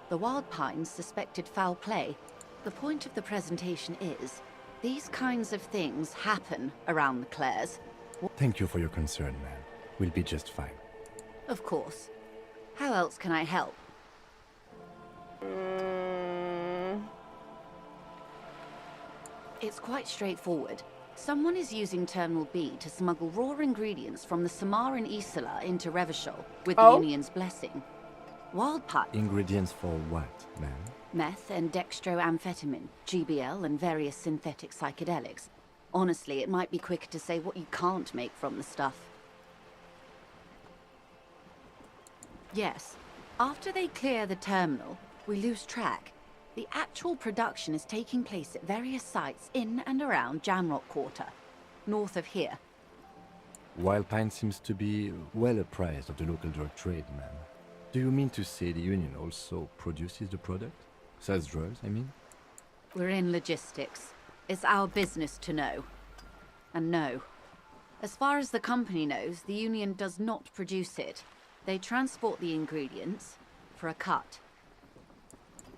The Wild Pines suspected foul play. The point of the presentation is, these kinds of things happen around the Clares. Thank you for your concern, man. We'll be just fine. Of course. How else can I help? It's quite straightforward. Someone is using Terminal B to smuggle raw ingredients from the Samar and Isola into Revachol with the Union's blessing. Wild Pine. Ingredients for what, man? Meth and dextroamphetamine, GBL and various synthetic psychedelics. Honestly, it might be quicker to say what you can't make from the stuff. Yes, after they clear the terminal, we lose track. The actual production is taking place at various sites in and around Jamrock Quarter, north of here. Wild Pine seems to be well apprised of the local drug trade, man. Do you mean to say the Union also produces the product? Sells drugs, I mean? We're in logistics. It's our business to know. And no. As far as the company knows, the Union does not produce it. They transport the ingredients for a cut.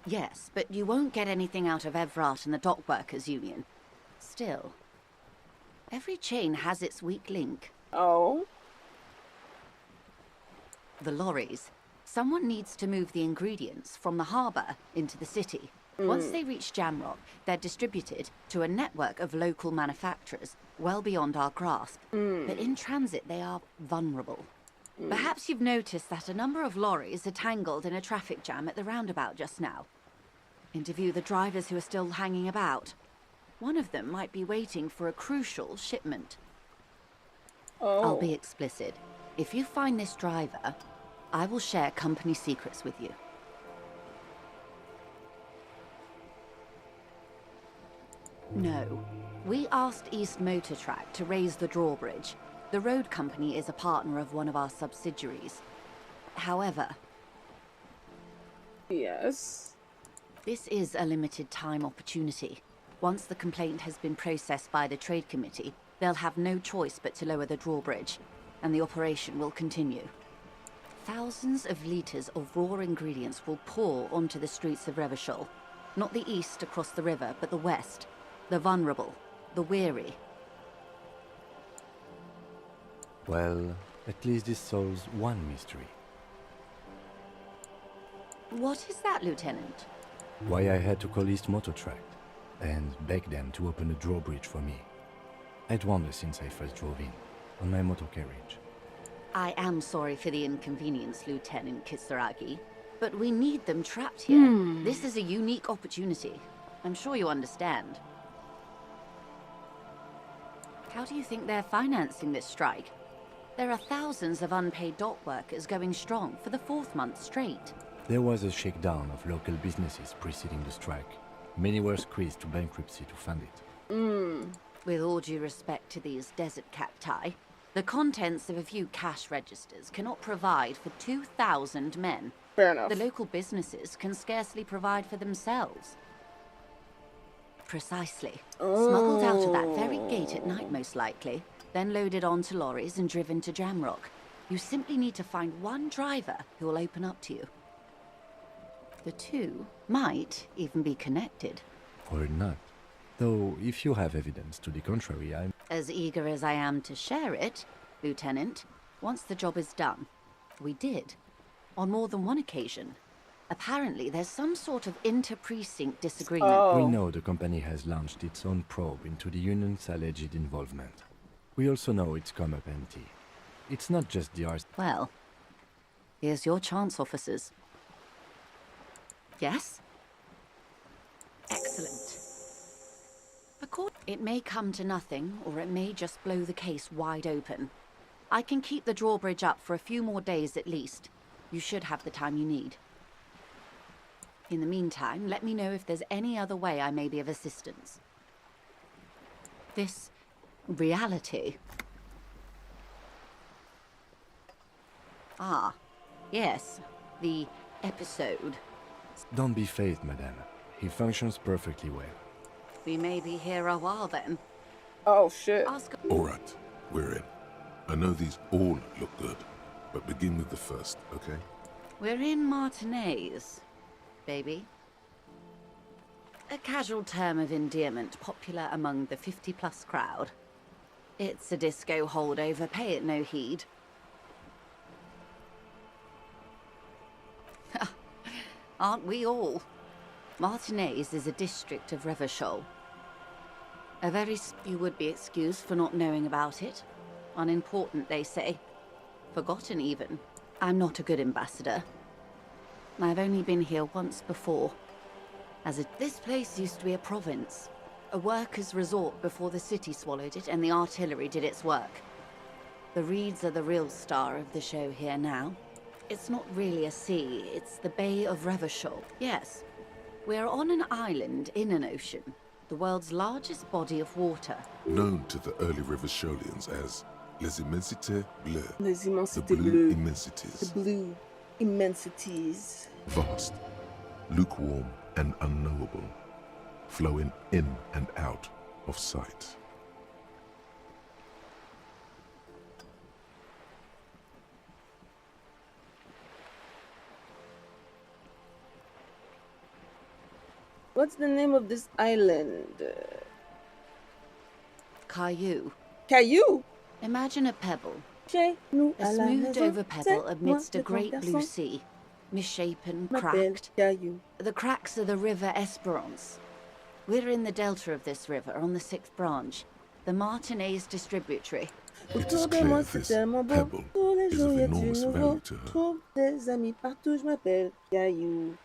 Yes, but you won't get anything out of Evrat and the Dockworkers Union. Still, every chain has its weak link. Oh? The lorries. Someone needs to move the ingredients from the harbour into the city. Once they reach Jamrock, they're distributed to a network of local manufacturers well beyond our grasp. But in transit, they are vulnerable. Perhaps you've noticed that a number of lorries are tangled in a traffic jam at the roundabout just now. Interview the drivers who are still hanging about. One of them might be waiting for a crucial shipment. I'll be explicit. If you find this driver, I will share company secrets with you. No. We asked East Motor Track to raise the drawbridge. The road company is a partner of one of our subsidiaries. However... Yes? This is a limited time opportunity. Once the complaint has been processed by the Trade Committee, they'll have no choice but to lower the drawbridge, and the operation will continue. Thousands of litres of raw ingredients will pour onto the streets of Revachol. Not the east across the river, but the west. The vulnerable, the weary. Well, at least this solves one mystery. What is that, Lieutenant? Why I had to call East Motor Track and beg them to open a drawbridge for me. I'd wondered since I first drove in, on my motor carriage. I am sorry for the inconvenience, Lieutenant Kisaragi, but we need them trapped here. This is a unique opportunity. I'm sure you understand. How do you think they're financing this strike? There are thousands of unpaid dock workers going strong for the 4th month straight. There was a shakedown of local businesses preceding the strike. Many were squeezed to bankruptcy to fund it. With all due respect to these desert cacti, the contents of a few cash registers cannot provide for 2,000 men. Fair enough. The local businesses can scarcely provide for themselves. Precisely. Smuggled out of that very gate at night, most likely, then loaded onto lorries and driven to Jamrock. You simply need to find one driver who will open up to you. The two might even be connected. Or not. Though, if you have evidence to the contrary, I'm... As eager as I am to share it, Lieutenant, once the job is done. We did. On more than one occasion. Apparently, there's some sort of inter-precinct disagreement. We know the company has launched its own probe into the Union's alleged involvement. We also know it's come up empty. It's not just the RC... Well, here's your chance, officers. Yes? Excellent. It may come to nothing, or it may just blow the case wide open. I can keep the drawbridge up for a few more days at least. You should have the time you need. In the meantime, let me know if there's any other way I may be of assistance. This reality. Ah, Yes, the episode. Don't be phased, madame. He functions perfectly well. We may be here a while then. Oh, shit. All right, we're in. I know these all look good, but begin with the first, okay? We're in Martinez, baby. A casual term of endearment popular among the 50-plus crowd. It's a disco holdover, pay it no heed. Aren't we all? Martinez is a district of Revachol. You would be excused for not knowing about it. Unimportant, they say. Forgotten, even. I'm not a good ambassador. I've only been here once before. This place used to be a province. A workers' resort before the city swallowed it and the artillery did its work. The reeds are the real star of the show here now. It's not really a sea, it's the Bay of Revachol. Yes, we're on an island in an ocean, the world's largest body of water. Known to the early Revacholians as Les Immensités Bleues. Les immensités the blue bleues. immensities. The blue immensities. Vast, lukewarm, and unknowable, flowing in and out of sight. What's the name of this island? Caillou. Caillou? Imagine a pebble. A smoothed-over pebble amidst a great blue sea. Misshapen, cracked. The cracks are the River Esperance. We're in the delta of this river, on the 6th branch, the Martinez distributary. It is clear this pebble is of enormous value to her. Trouve des amis partout, je m'appelle Caillou.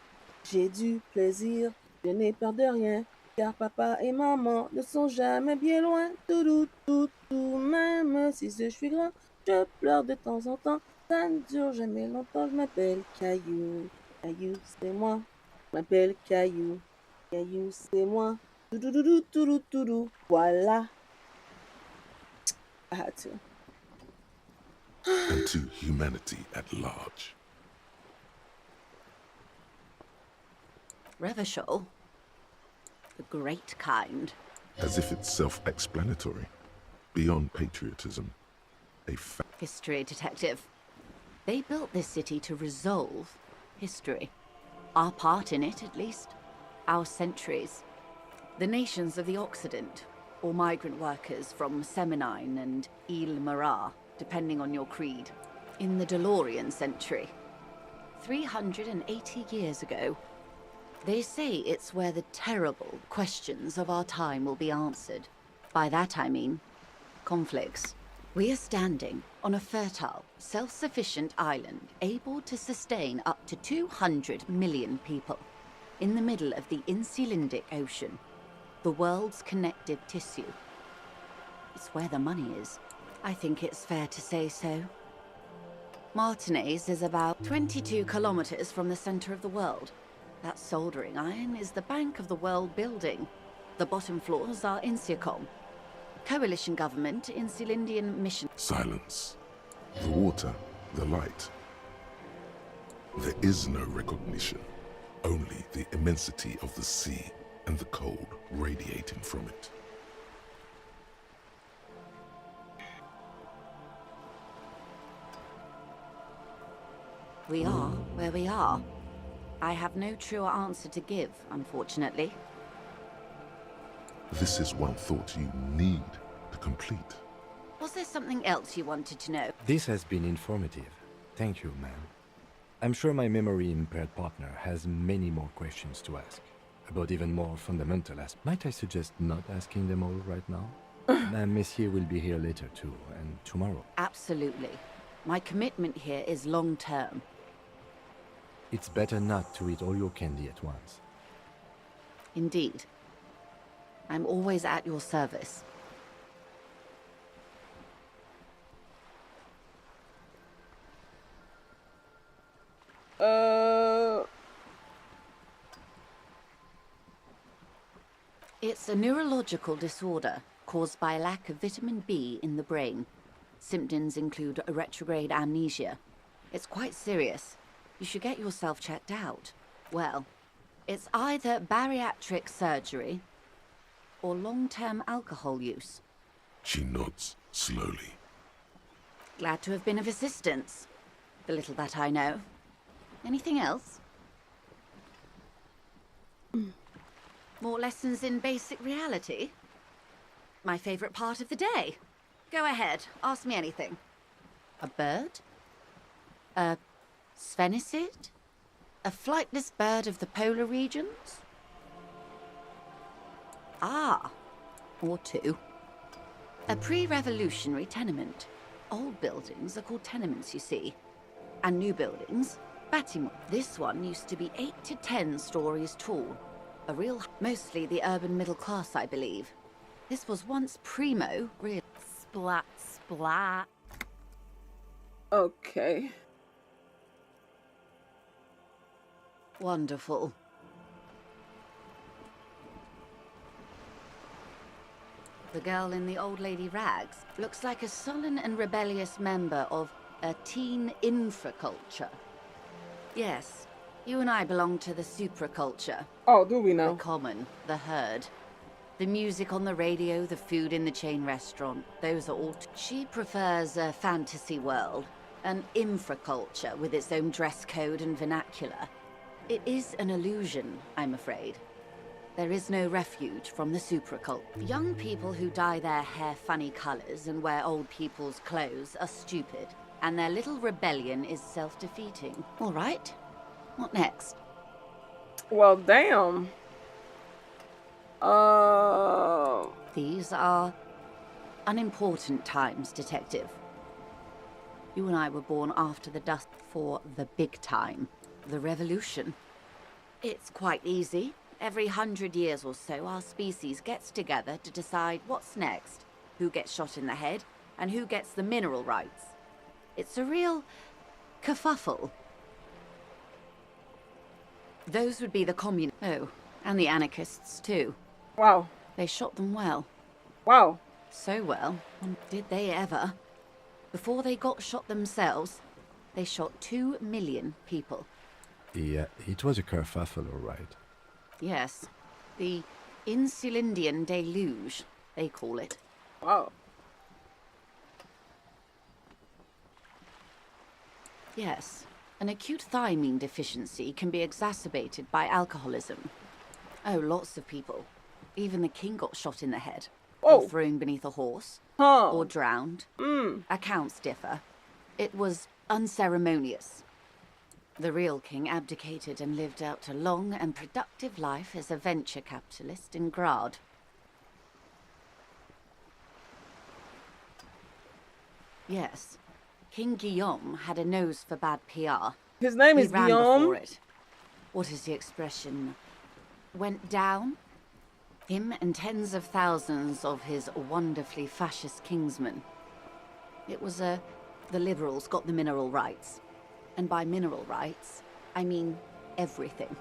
J'ai du plaisir, je n'ai peur de rien, car papa et maman ne sont jamais bien loin. Tout, tout, tout, même si je suis grand, je pleure de temps en temps. Ça ne dure jamais longtemps, je m'appelle Caillou. Caillou, c'est moi. Je m'appelle Caillou. Caillou, c'est moi. Tout. Voilà. I had to. And to humanity at large. Revachol? The great kind. As if it's self-explanatory. Beyond patriotism. History detective. They built this city to resolve history. Our part in it, at least. Our centuries. The nations of the Occident, or migrant workers from Seminine and Ile-Marat, depending on your creed. In the DeLorean century. 380 years ago. They say it's where the terrible questions of our time will be answered. By that I mean, conflicts. We are standing on a fertile, self-sufficient island able to sustain up to 200 million people in the middle of the Insulindic Ocean, the world's connective tissue. It's where the money is. I think it's fair to say so. Martinez is about 22 kilometers from the center of the world. That soldering iron is the bank of the world building. The bottom floors are Insiacom. Coalition government, Insulindian mission. Silence. The water, the light. There is no recognition. Only the immensity of the sea and the cold radiating from it. We are where we are. I have no truer answer to give, unfortunately. This is one thought you need to complete. Was there something else you wanted to know? This has been informative. Thank you, ma'am. I'm sure my memory-impaired partner has many more questions to ask, about even more fundamental aspects. Might I suggest not asking them all right now? Messier will be here later too, and tomorrow. Absolutely. My commitment here is long-term. It's better not to eat all your candy at once. Indeed. I'm always at your service. It's a neurological disorder caused by a lack of vitamin B in the brain. Symptoms include a retrograde amnesia. It's quite serious. You should get yourself checked out. Well, it's either bariatric surgery or long-term alcohol use. She nods slowly. Glad to have been of assistance. The little that I know. Anything else? More lessons in basic reality? My favorite part of the day. Go ahead, ask me anything. A bird? A sphenicid? A flightless bird of the polar regions? Ah, or two. A pre-revolutionary tenement. Old buildings are called tenements, you see. And new buildings, bâtiments. This one used to be 8 to 10 stories tall. A real... mostly the urban middle class, I believe. This was once primo, real... Splat, splat. Okay. Wonderful. The girl in the old lady rags looks like a sullen and rebellious member of a teen infraculture. Yes, you and I belong to the supraculture. Oh, do we now? The common, the herd. The music on the radio, the food in the chain restaurant, those are all... She prefers a fantasy world, an infraculture with its own dress code and vernacular. It is an illusion, I'm afraid. There is no refuge from the supracult. Young people who dye their hair funny colors and wear old people's clothes are stupid, and their little rebellion is self-defeating. All right, what next? Well, damn. These are unimportant times, Detective. You and I were born after the dust for the big time, the revolution. It's quite easy. Every 100 years or so, our species gets together to decide what's next, who gets shot in the head, and who gets the mineral rights. It's a real kerfuffle. Those would be the communists. Oh, and the anarchists, too. Wow. They shot them well. Wow. So well. Did they ever? Before they got shot themselves, they shot 2 million people. Yeah, it was a kerfuffle, all right. Yes. The Insulindian deluge, they call it. Wow. Yes. An acute thiamine deficiency can be exacerbated by alcoholism. Oh, lots of people. Even the king got shot in the head. Oh. Or thrown beneath a horse. Huh. Or drowned. Accounts differ. It was unceremonious. The real king abdicated and lived out a long and productive life as a venture capitalist in Grad. Yes, King Guillaume had a nose for bad PR. His name is He ran Guillaume? before it. What is the expression? Went down? Him and tens of thousands of his wonderfully fascist kingsmen. It was the liberals got the mineral rights. And by mineral rights, I mean everything.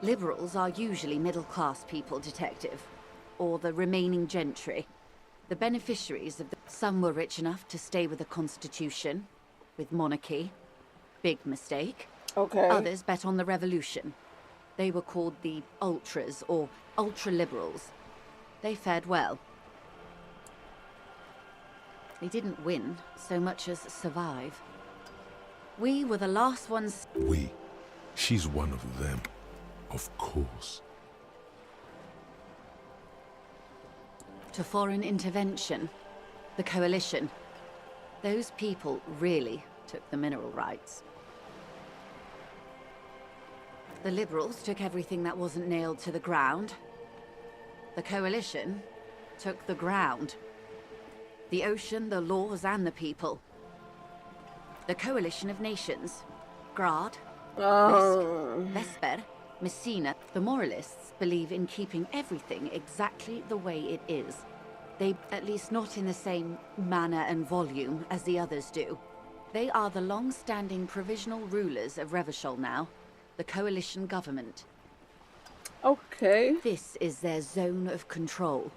Liberals are usually middle-class people, Detective. Or the remaining gentry. The beneficiaries of the... Some were rich enough to stay with the Constitution, with monarchy. Big mistake. Okay. Others bet on the revolution. They were called the ultras, or ultra-liberals. They fared well. They didn't win so much as survive. We were the last ones... We? She's one of them. Of course. To foreign intervention. The coalition. Those people really took the mineral rights. The liberals took everything that wasn't nailed to the ground. The coalition took the ground. The ocean, the laws, and the people. The coalition of nations. Grad, Vesper, Messina. The moralists believe in keeping everything exactly the way it is. They, at least not in the same manner and volume as the others do. They are the long-standing provisional rulers of Revachol now. The coalition government. Okay. This is their zone of control.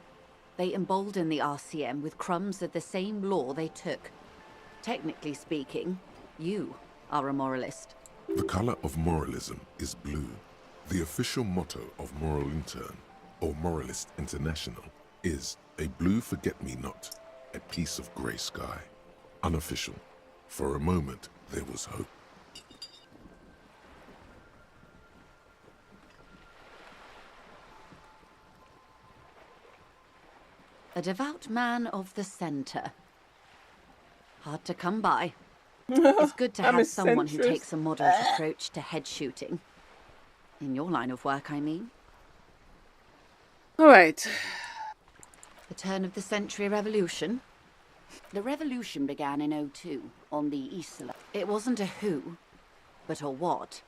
They embolden the RCM with crumbs of the same law they took. Technically speaking, you are a moralist. The color of moralism is blue. The official motto of Moral Intern, or Moralist International, is a blue forget-me-not, a piece of grey sky. Unofficial. For a moment, there was hope. A devout man of the center. Hard to come by. It's good to I'm have a someone who centrist. takes a moderate approach to head shooting. In your line of work, I mean. All right. The turn of the century revolution. The revolution began in '02 on the ELYSIUM. It wasn't a who, but a what.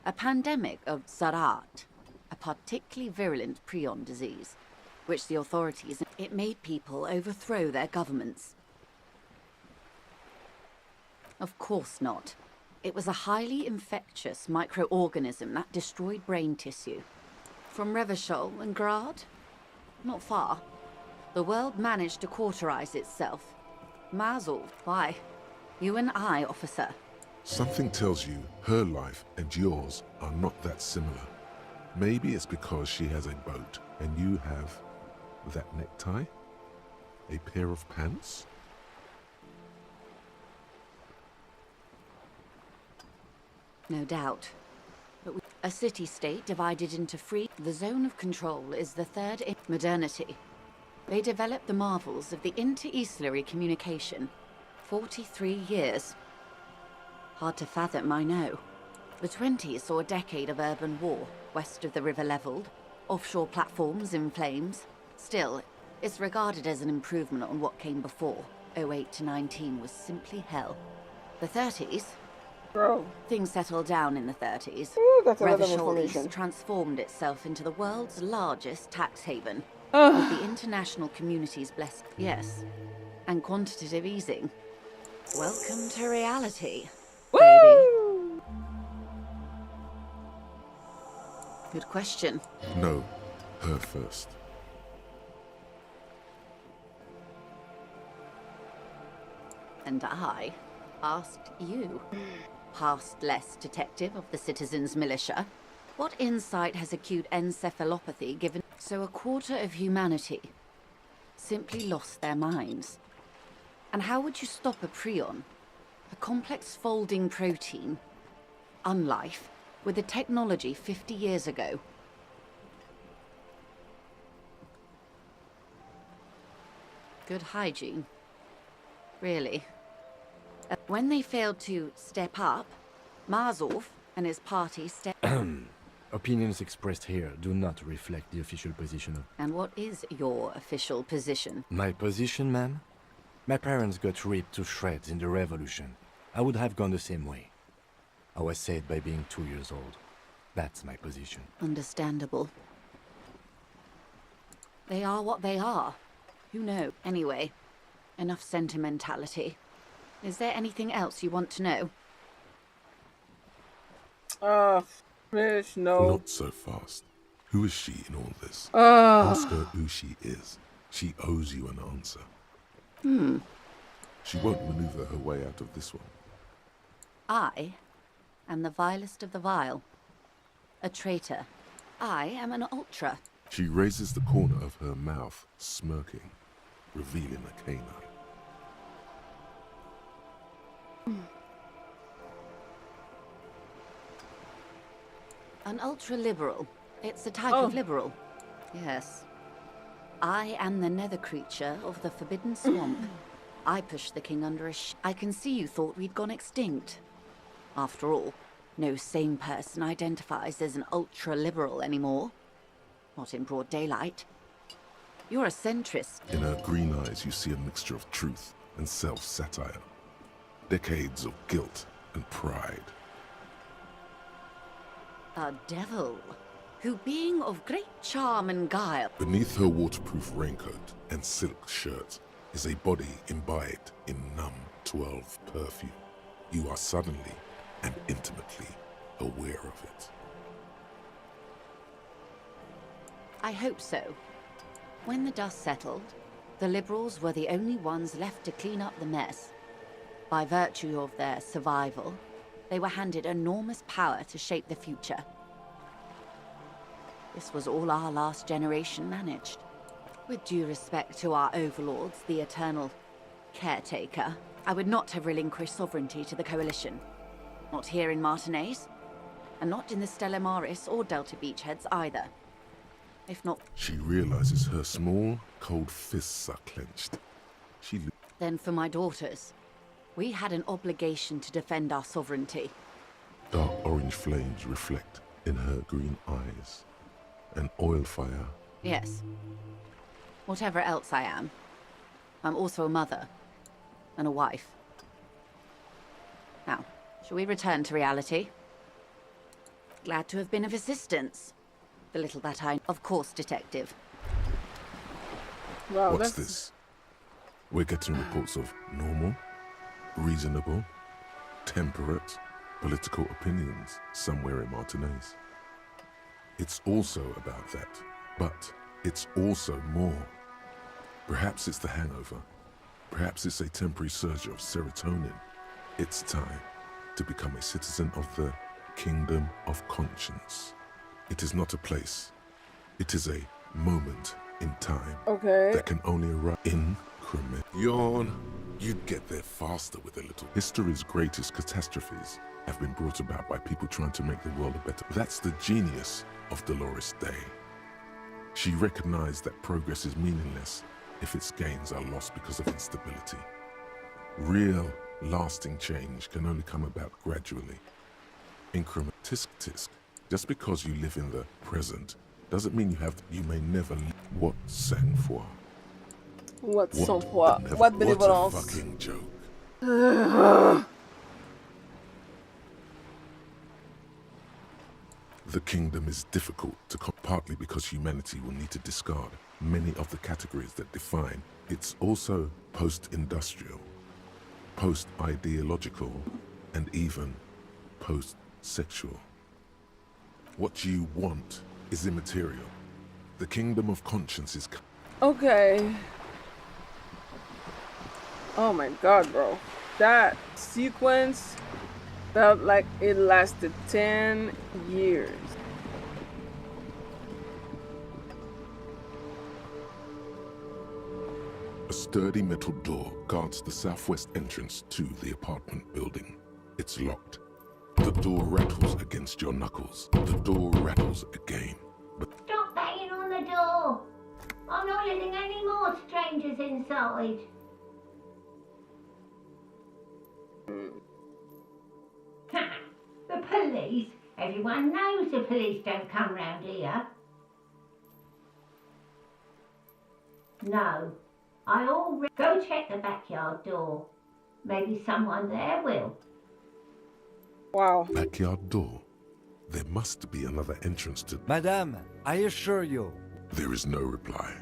A pandemic of Zarat, a particularly virulent prion disease, which the authorities... It made people overthrow their governments. Of course not. It was a highly infectious microorganism that destroyed brain tissue. From Revachol and Grad? Not far. The world managed to cauterize itself. Mazel, why? You and I, officer. Something tells you her life and yours are not that similar. Maybe it's because she has a boat and you have that necktie? A pair of pants? No doubt. But a city-state divided into free... The zone of control is the third in modernity. They developed the marvels of the inter-eastlery communication. 43 years. Hard to fathom, I know. The 20s saw a decade of urban war, west of the river leveled, offshore platforms in flames. Still, it's regarded as an improvement on what came before. 08 to 19 was simply hell. The 30s? Bro. Things settled down in the 30s. Ooh, that's a lot of Revachol information. East transformed itself into the world's largest tax haven. With the international community's blessed... Yes. And quantitative easing. Welcome to reality, baby. Good question. No, her first. And I asked you, past-less detective of the Citizens Militia, what insight has acute encephalopathy given? So a quarter of humanity simply lost their minds. And how would you stop a prion, a complex folding protein, unlife, with the technology 50 years ago? Good hygiene. Really. When they failed to step up, Marzov and his party stepped... Opinions expressed here do not reflect the official position of... And what is your official position? My position, ma'am? My parents got ripped to shreds in the revolution. I would have gone the same way. I was saved by being 2 years old. That's my position. Understandable. They are what they are. Who knows? Anyway, enough sentimentality. Is there anything else you want to know? Fish, no. Not so fast. Who is she in all this? Ask her who she is. She owes you an answer. She won't maneuver her way out of this one. I am the vilest of the vile. A traitor. I am an ultra. She raises the corner of her mouth, smirking, revealing a canine. An ultra-liberal. It's a type of liberal. Yes. I am the nether creature of the Forbidden Swamp. I pushed the king under a I can see you thought we'd gone extinct. After all, no sane person identifies as an ultra-liberal anymore. Not in broad daylight. You're a centrist. In her green eyes, you see a mixture of truth and self-satire. Decades of guilt and pride. A devil, who being of great charm and guile... Beneath her waterproof raincoat and silk shirt is a body imbibed in numb 12 perfume. You are suddenly and intimately aware of it. I hope so. When the dust settled, the liberals were the only ones left to clean up the mess. By virtue of their survival, they were handed enormous power to shape the future. This was all our last generation managed. With due respect to our overlords, the eternal caretaker, I would not have relinquished sovereignty to the Coalition. Not here in Martinez, and not in the Stella Maris or Delta Beachheads either. If not... She realizes her small, cold fists are clenched. Then for my daughters, we had an obligation to defend our sovereignty. Dark orange flames reflect in her green eyes. An oil fire. Yes. Whatever else I am, I'm also a mother and a wife. Now, shall we return to reality? Glad to have been of assistance. The little that I... Of course, Detective. Wow, What's this? We're getting reports of normal, reasonable, temperate, political opinions somewhere in Martinez. It's also about that, but it's also more. Perhaps it's the hangover. Perhaps it's a temporary surge of serotonin. It's time to become a citizen of the Kingdom of Conscience. It is not a place. It is a moment in time that can only arrive increment. Yawn. You'd get there faster with a little. History's greatest catastrophes have been brought about by people trying to make the world a better. That's the genius of Dolores Day. She recognized that progress is meaningless if its gains are lost because of instability. Real, lasting change can only come about gradually. Increment. Tisk tisk. Just because you live in the present doesn't mean you may never live. What sang-froid? What sang-froid? What benevolence? What a fucking joke. The kingdom is difficult to partly because humanity will need to discard many of the categories that define. It's also post-industrial, post-ideological, and even post-sexual. What you want is immaterial. The kingdom of conscience is... Okay. Oh my god, bro. That sequence felt like it lasted 10 years. A sturdy metal door guards the southwest entrance to the apartment building. It's locked. The door rattles against your knuckles. The door rattles again. But stop banging on the door! I'm not letting any more strangers inside. The police? Everyone knows the police don't come round here. No. I already... Go check the backyard door. Maybe someone there will. Wow. Backyard door? There must be another entrance to... Madame, I assure you. There is no reply.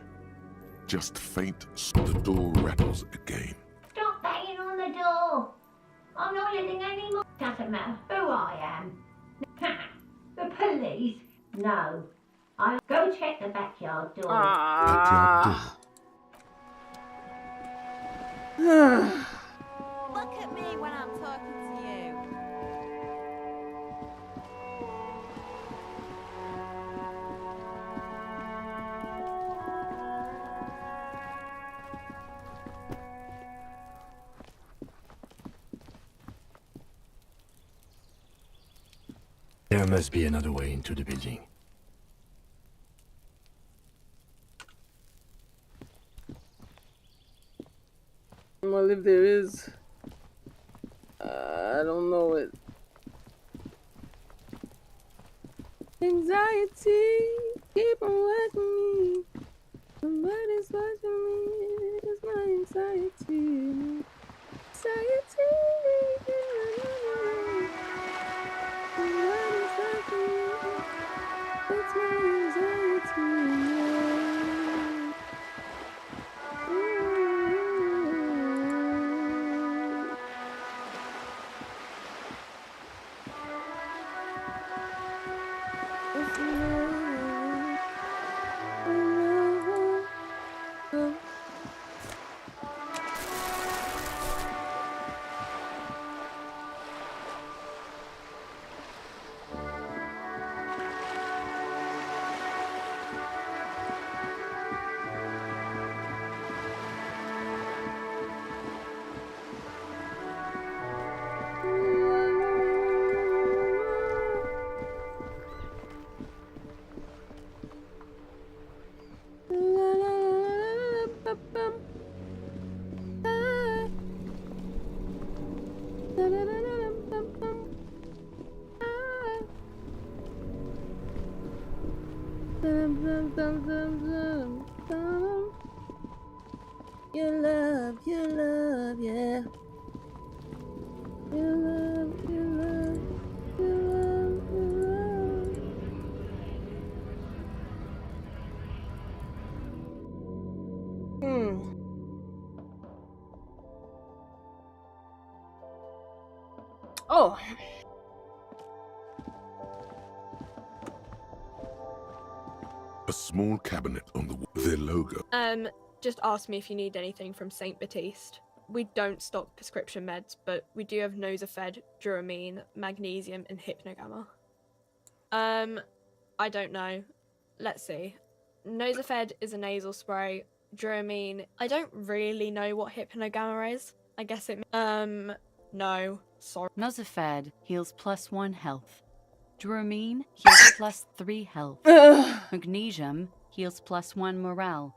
Just faint... The door rattles again. Stop banging on the door! I'm not letting any more... Doesn't matter who I am. The police? No. I... Go check the backyard door. Backyard door? Look at me when I'm talking to you. There must be another way into the building. Well, if there is, I don't know it. Anxiety, keep on watching me. Somebody's watching me. It's my anxiety. Anxiety. Somebody's watching me. It's my anxiety. Your love, yeah. Your love, your love, your love, your love. Oh. A small cabinet on the wall. Their logo. Just ask me if you need anything from St. Baptiste. We don't stock prescription meds, but we do have Nosafed, Duramine, Magnesium, and Hypnogamma. I don't know. Let's see. Nosafed is a nasal spray. Duramine, I don't really know what Hypnogamma is. I guess it... no. Sorry. Nosafed heals +1 health. Duramine heals +3 health. Magnesium heals +1 morale.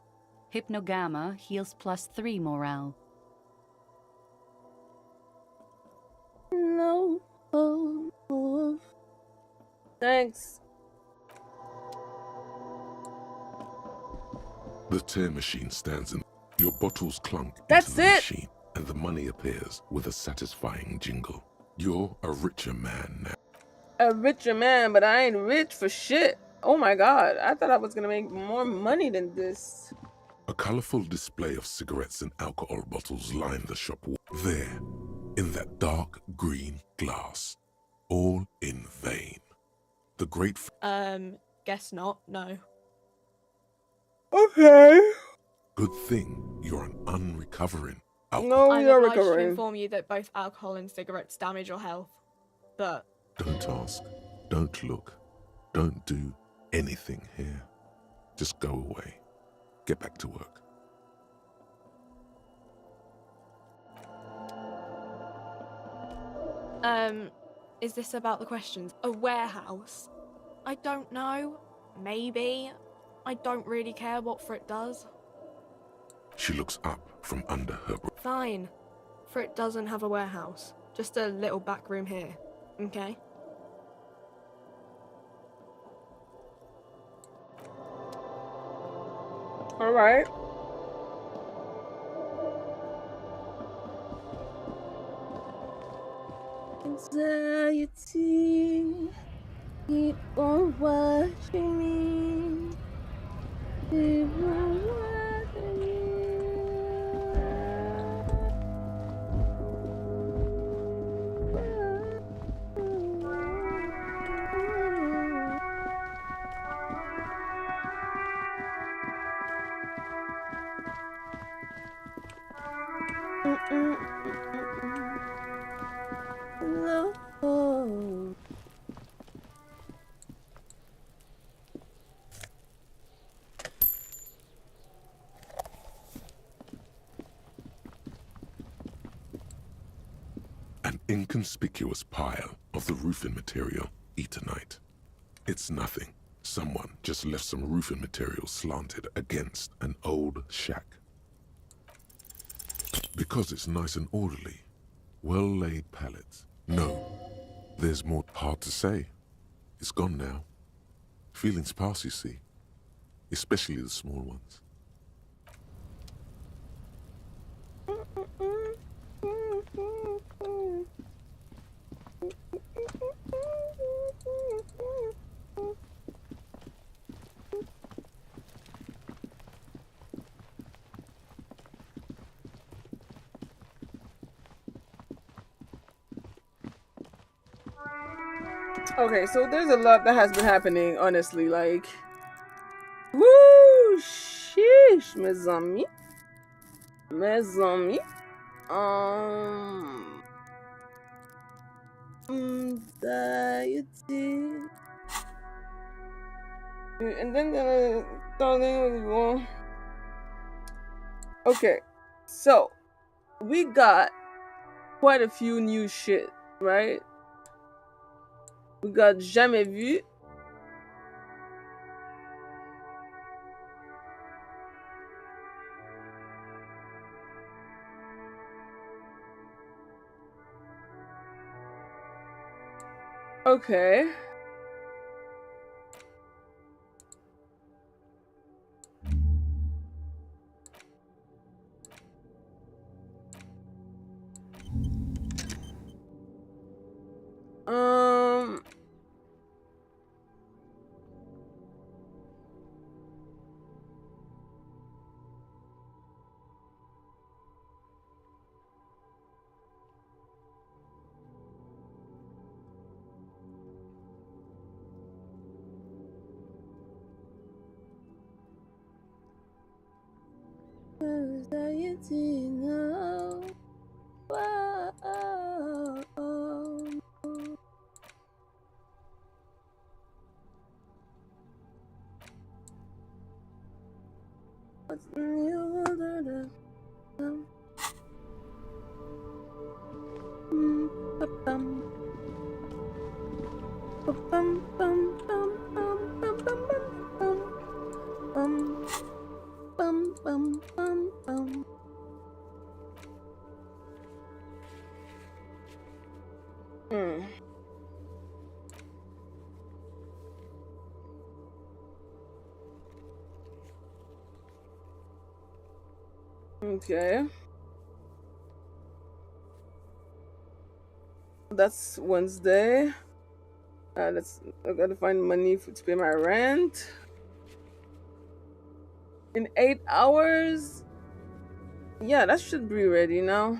Hypnogamma heals +3 morale. No. Oh. Thanks. The tear machine stands in. Your bottles clunk That's into the it. machine, and the money appears with a satisfying jingle. You're a richer man now. A richer man, but I ain't rich for shit. Oh my god, I thought I was gonna make more money than this. A colorful display of cigarettes and alcohol bottles line the shop wall. There, in that dark green glass, all in vain. The great... Guess not, no. Okay. Good thing you're an unrecovering alcohol. No, I'm we are obliged to recovering. inform you that both alcohol and cigarettes damage your health. But... Don't ask, don't look, don't do anything here. Just go away. Get back to work. Is this about the questions? A warehouse? I don't know. Maybe. I don't really care what Frit does. She looks up from under her breath. Fine. Frit doesn't have a warehouse. Just a little back room here. Okay? Alright. Anxiety, keep on watching me. Keep on watching me. No. An inconspicuous pile of the roofing material, Eternite. It's nothing. Someone just left some roofing material slanted against an old shack. Because it's nice and orderly, well-laid pallets. No, there's more. Hard to say. It's gone now. Feelings pass, you see. Especially the small ones. Okay, so there's a lot that has been happening, honestly, like... Woo! Sheesh, mes amis. Mes amis. Anxiety. And then starting. Okay, so we got quite a few new shit, right? We got Jamais Vu. Okay. Anxiety now. Whoa. What's new? Bum, bum, bum, bum, bum, bum, bum, bum, bum, bum. Okay. That's Wednesday. I gotta find money to pay my rent. In 8 hours? Yeah, that should be ready now.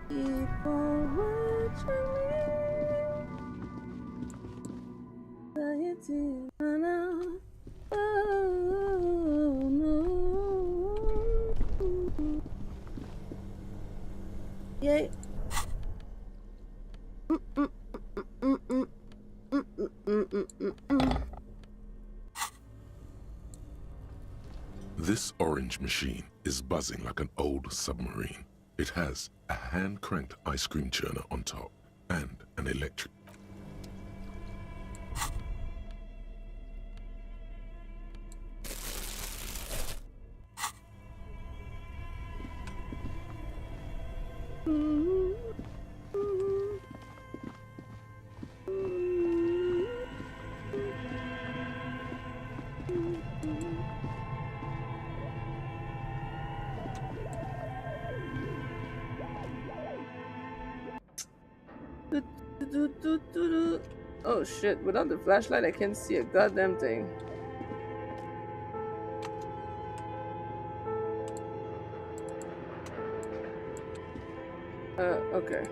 People watching me. Oh no. Yay. This orange machine is buzzing like an old submarine. It has a hand-cranked ice cream churner on top and an electric. Oh shit, without the flashlight I can't see a goddamn thing. Okay.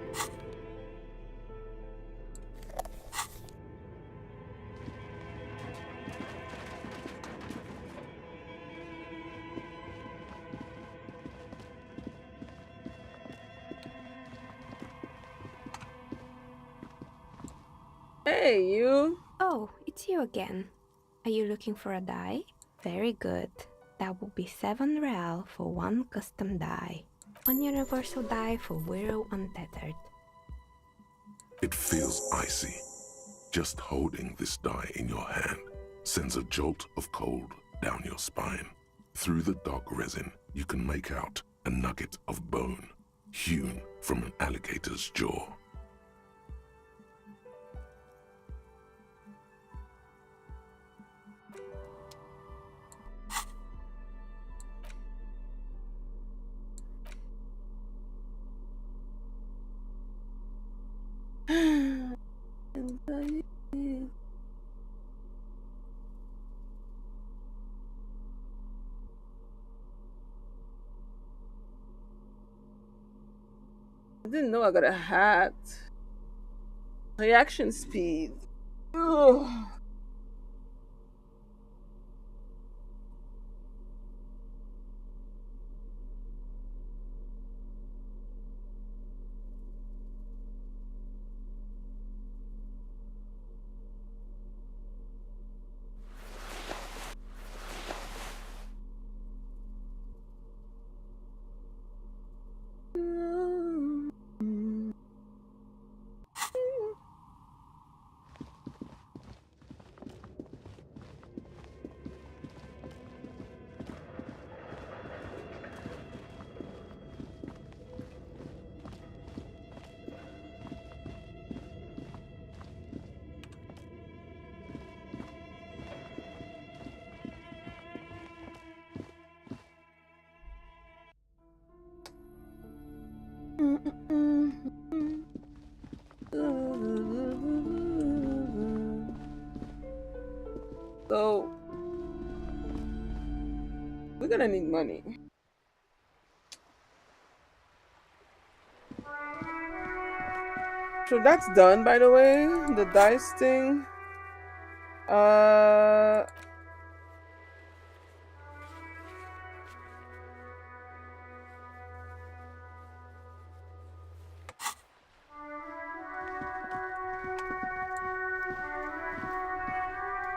Hey, you. Oh, it's you again. Are you looking for a die? Very good. That will be 7 real for one custom die. One universal die for Wiro Untethered. It feels icy. Just holding this die in your hand sends a jolt of cold down your spine. Through the dark resin, you can make out a nugget of bone hewn from an alligator's jaw. I didn't know I got a hat. Reaction speed. Ugh. So we're gonna need money. So that's done, by the way. The dice thing. Uh.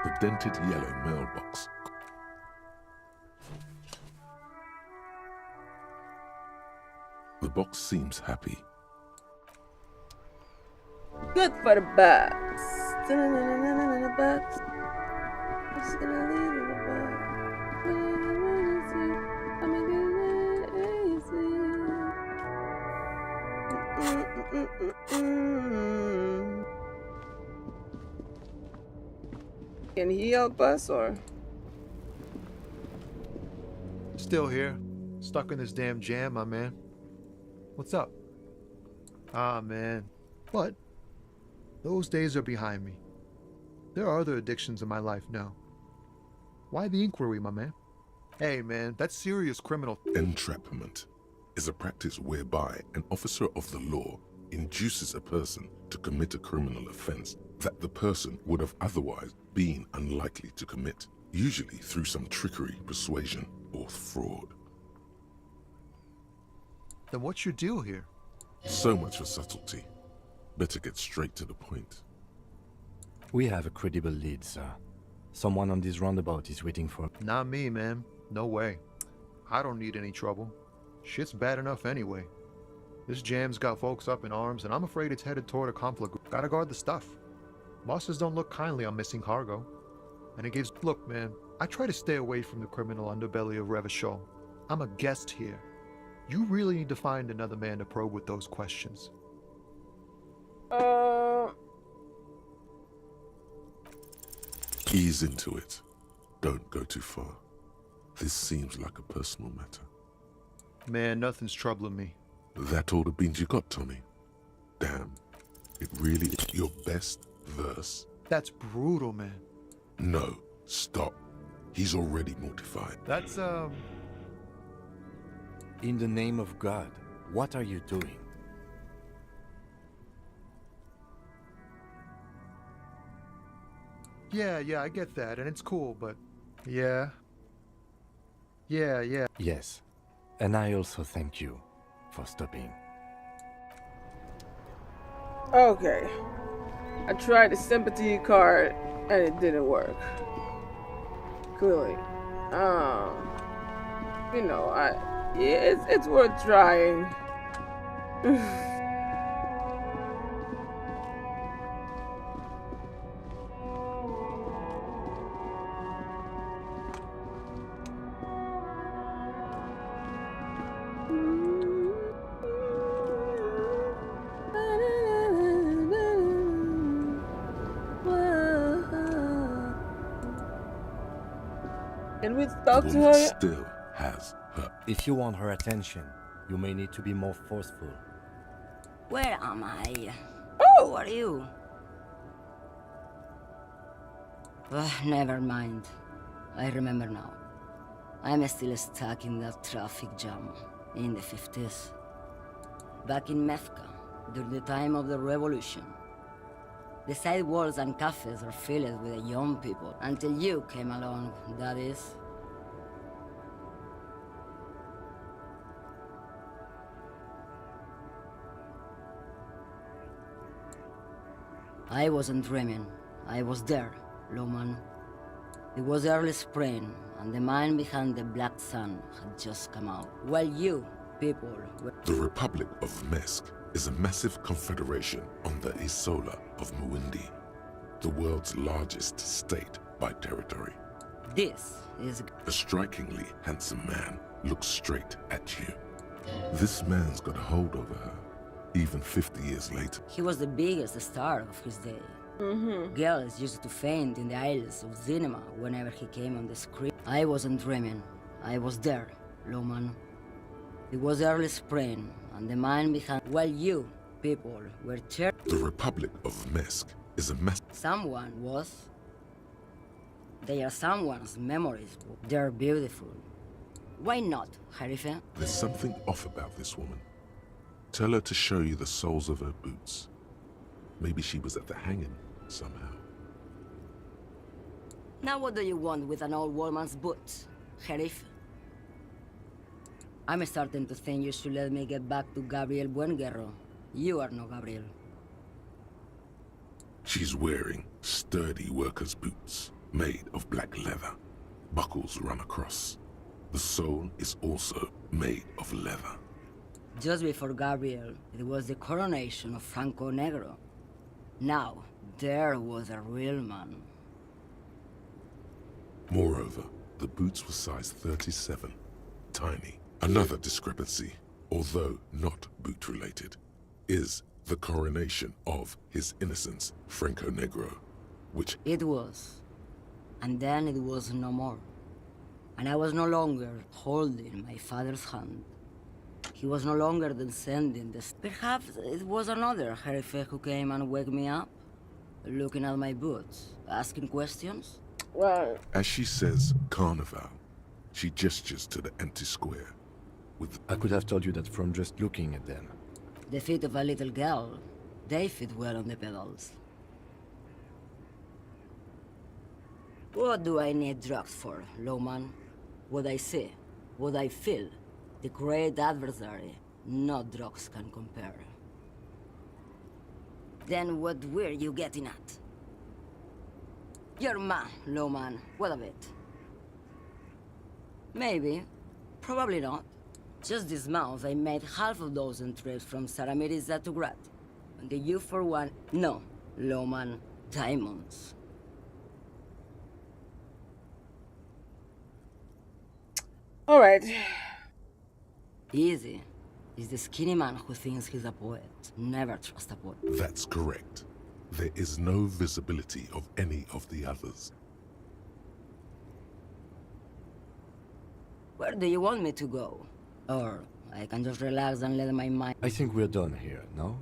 The dented yellow mailbox. The box seems happy. Good for the bugs. Bugs. Just gonna leave it a bug. I'm gonna Can he help us or? Still here. Stuck in this damn jam, my man. What's up? Ah, man. What? Those days are behind me. There are other addictions in my life now. Why the inquiry, my man? Hey, man, that's serious criminal. Entrapment is a practice whereby an officer of the law induces a person to commit a criminal offense that the person would have otherwise been unlikely to commit, usually through some trickery, persuasion, or fraud. Then what's your deal here? So much for subtlety. Better get straight to the point. We have a credible lead, sir. Someone on this roundabout is waiting for... Not me, man. No way. I don't need any trouble. Shit's bad enough anyway. This jam's got folks up in arms, and I'm afraid it's headed toward a conflict. Gotta guard the stuff. Bosses don't look kindly on missing cargo. And it gives... Look, man, I try to stay away from the criminal underbelly of Revachol. I'm a guest here. You really need to find another man to probe with those questions. Ease into it. Don't go too far. This seems like a personal matter. Man, nothing's troubling me. That all the beans you got, Tommy? Damn. It really is your best verse. That's brutal, man. No, stop. He's already mortified. That's, In the name of God, what are you doing? Yeah, I get that, and it's cool, but... Yeah. Yeah. Yes, and I also thank you for stopping. Okay. I tried the sympathy card and it didn't work. Clearly. You know, yeah, it's worth trying. Can we talk to her? Still has her. If you want her attention, you may need to be more forceful. Where am I? Oh! Who are you? Never mind. I remember now. I'm still stuck in that traffic jam in the 50s. Back in Mefka, during the time of the revolution. The sidewalks and cafes are filled with young people, until you came along, that is. I wasn't dreaming. I was there, Loman. It was early spring, and the man behind the Black Sun had just come out. While you, people, were... The Republic of Mesk is a massive confederation on the Isola of Muindi, the world's largest state by territory. This is... A strikingly handsome man looks straight at you. This man's got a hold over her, even 50 years later. He was the biggest star of his day. Girls used to faint in the aisles of cinema whenever he came on the screen. I wasn't dreaming. I was there, Loman. It was early spring, and the man behind... While you, people, were cheering... The Republic of Mesk is a mess... Someone was... They are someone's memories. They're beautiful. Why not, Harife? There's something off about this woman. Tell her to show you the soles of her boots. Maybe she was at the hanging somehow. Now what do you want with an old woman's boots, Sheriff? I'm starting to think you should let me get back to Gabriel Buenguerro. You are no Gabriel. She's wearing sturdy worker's boots made of black leather. Buckles run across. The sole is also made of leather. Just before Gabriel, it was the coronation of Franco Negro. Now, there was a real man. Moreover, the boots were size 37, tiny. Another discrepancy, although not boot-related, is the coronation of His Innocence, Franco Negro, which... It was. And then it was no more. And I was no longer holding my father's hand. He was no longer descending this. Perhaps it was another Jerife who came and woke me up, looking at my boots, asking questions. Right. As she says Carnival, she gestures to the empty square. I could have told you that from just looking at them. The feet of a little girl, they fit well on the pedals. What do I need drugs for, Lowman? What I see, what I feel, the great adversary, no drugs can compare. Then what were you getting at? You're mad, Lowman, what of it? Maybe, probably not. Just this month, I made half a dozen trips from Saramiriza to Grat. And the you for one, no, Lowman, diamonds. All right. Easy. It's the skinny man who thinks he's a poet. Never trust a poet. That's correct. There is no visibility of any of the others. Where do you want me to go? Or I can just relax and let my mind... I think we're done here, no?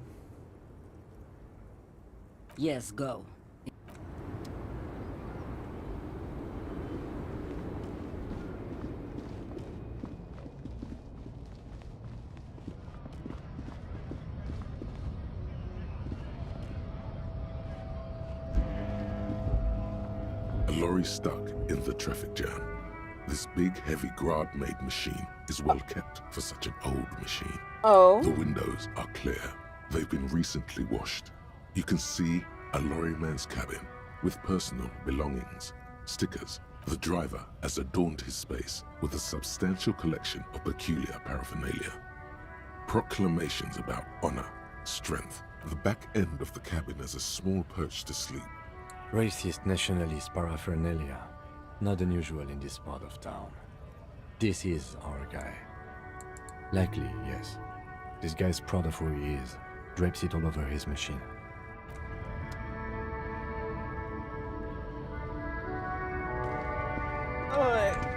Yes, go. A lorry stuck in the traffic jam. This big, heavy Grad-made machine is well kept for such an old machine. Oh. The windows are clear. They've been recently washed. You can see a lorryman's cabin with personal belongings, stickers. The driver has adorned his space with a substantial collection of peculiar paraphernalia. Proclamations about honor, strength. The back end of the cabin has a small perch to sleep. Racist nationalist paraphernalia. Not unusual in this part of town. This is our guy. Likely, yes. This guy's proud of who he is. Drapes it all over his machine. Alright.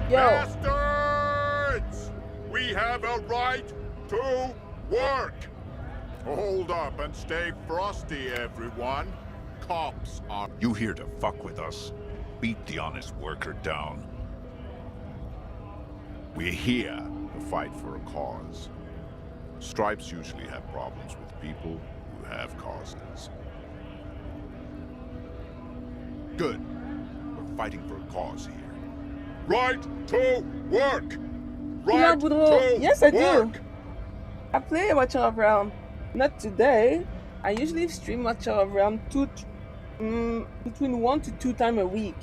Bastards! We have a right to work! Hold up and stay frosty, everyone. Cops are... You here to fuck with us? Beat the honest worker down. We're here to fight for a cause. Stripes usually have problems with people who have causes. Good. We're fighting for a cause here. Right to work! Yeah, Right bro. to Yes, I work! do. I play Watcher of Realm. Not today. I usually stream Watcher of Realm between 1 to 2 times a week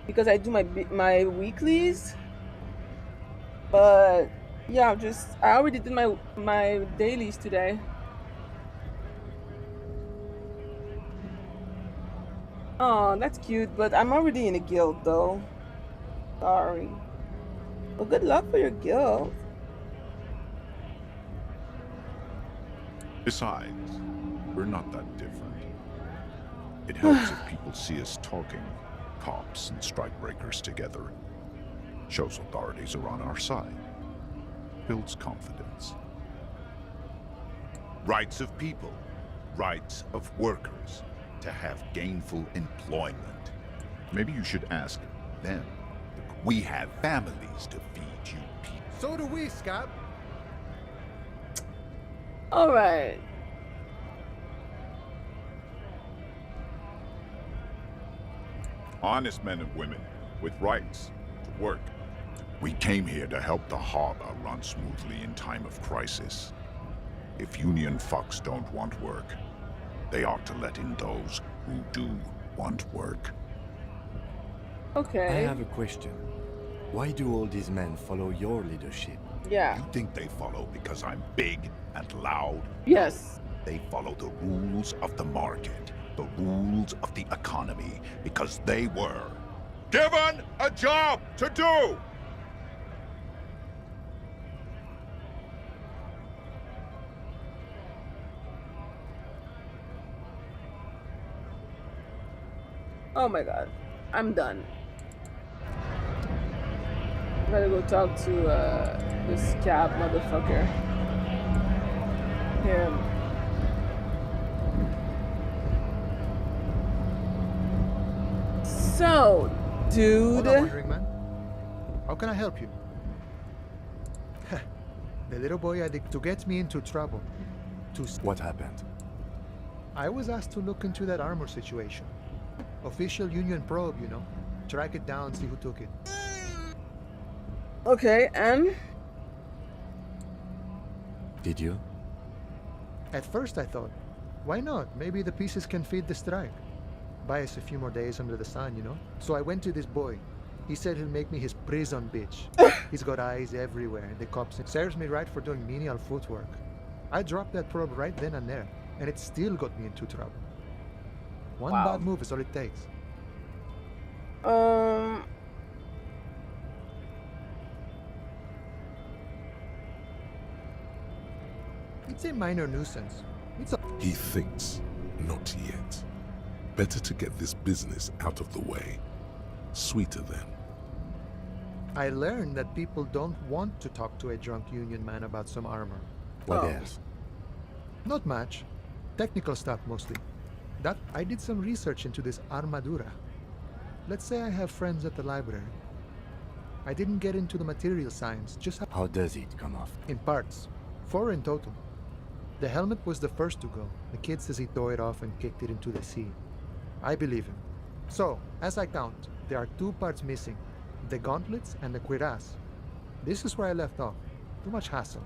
because I do my weeklies. But yeah, I already did my dailies today. Oh, that's cute, but I'm already in a guild though. Sorry. Well, good luck for your guild. Besides, we're not that different. It helps if people see us talking, cops and strikebreakers together. Shows authorities are on our side. Builds confidence. Rights of people. rights of workers to have gainful employment. Maybe you should ask them. We have families to feed, you people. So do we, Scab. All right. Honest men and women with rights to work. We came here to help the harbor run smoothly in time of crisis. If Union fucks don't want work, they ought to let in those who do want work. Okay. I have a question. Why do all these men follow your leadership? Yeah. You think they follow because I'm big and loud? Yes. They follow the rules of the market, the rules of the economy, because they were given a job to do! Oh my god. I'm done. I gotta go talk to this Scab motherfucker. Him. So, dude. Hold on, Wandering Man. How can I help you? The little boy addict to get me into trouble. What happened? I was asked to look into that armor situation. Official Union probe, you know. Track it down, see who took it. Okay, and? Did you? At first I thought, why not? Maybe the pieces can feed the strike. Buy us a few more days under the sun, you know? So I went to this boy. He said he'll make me his prison bitch. He's got eyes everywhere. The cops serves me right for doing menial footwork. I dropped that probe right then and there, and it still got me into trouble. One bad move is all it takes. It's a minor nuisance. He thinks, not yet. Better to get this business out of the way. Sweeter then. I learned that people don't want to talk to a drunk Union man about some armor. What else? Not much. Technical stuff mostly. That I did some research into this armadura. Let's say I have friends at the library. I didn't get into the material science, just how does it come off? In parts. 4 in total. The helmet was the first to go. The kid says he tore it off and kicked it into the sea. I believe him. So, as I count, there are 2 parts missing. The gauntlets and the cuirass. This is where I left off. Too much hassle.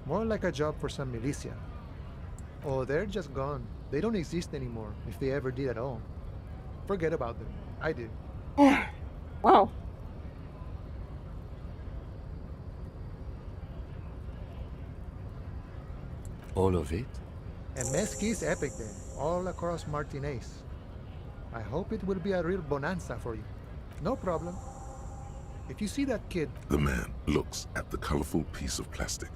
More like a job for some militia. Oh, they're just gone. They don't exist anymore, if they ever did at all. Forget about them. I did. Wow. All of it? And Mesqui's epic there, all across Martinez. I hope it will be a real bonanza for you. No problem. If you see that kid... The man looks at the colorful piece of plastic.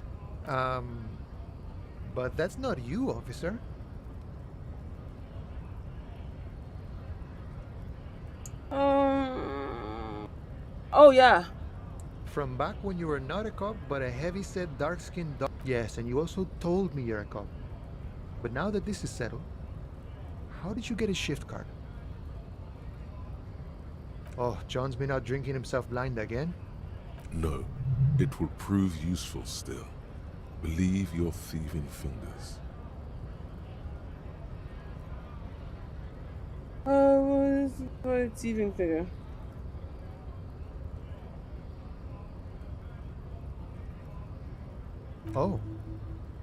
But that's not you, officer. Oh, yeah. From back when you were not a cop, but a heavy-set, dark-skinned dog. Yes, and you also told me you're a cop. But now that this is settled, how did you get a shift card? Oh, John's been out drinking himself blind again? No, it will prove useful still. Believe your thieving fingers. What is my thieving finger? Oh,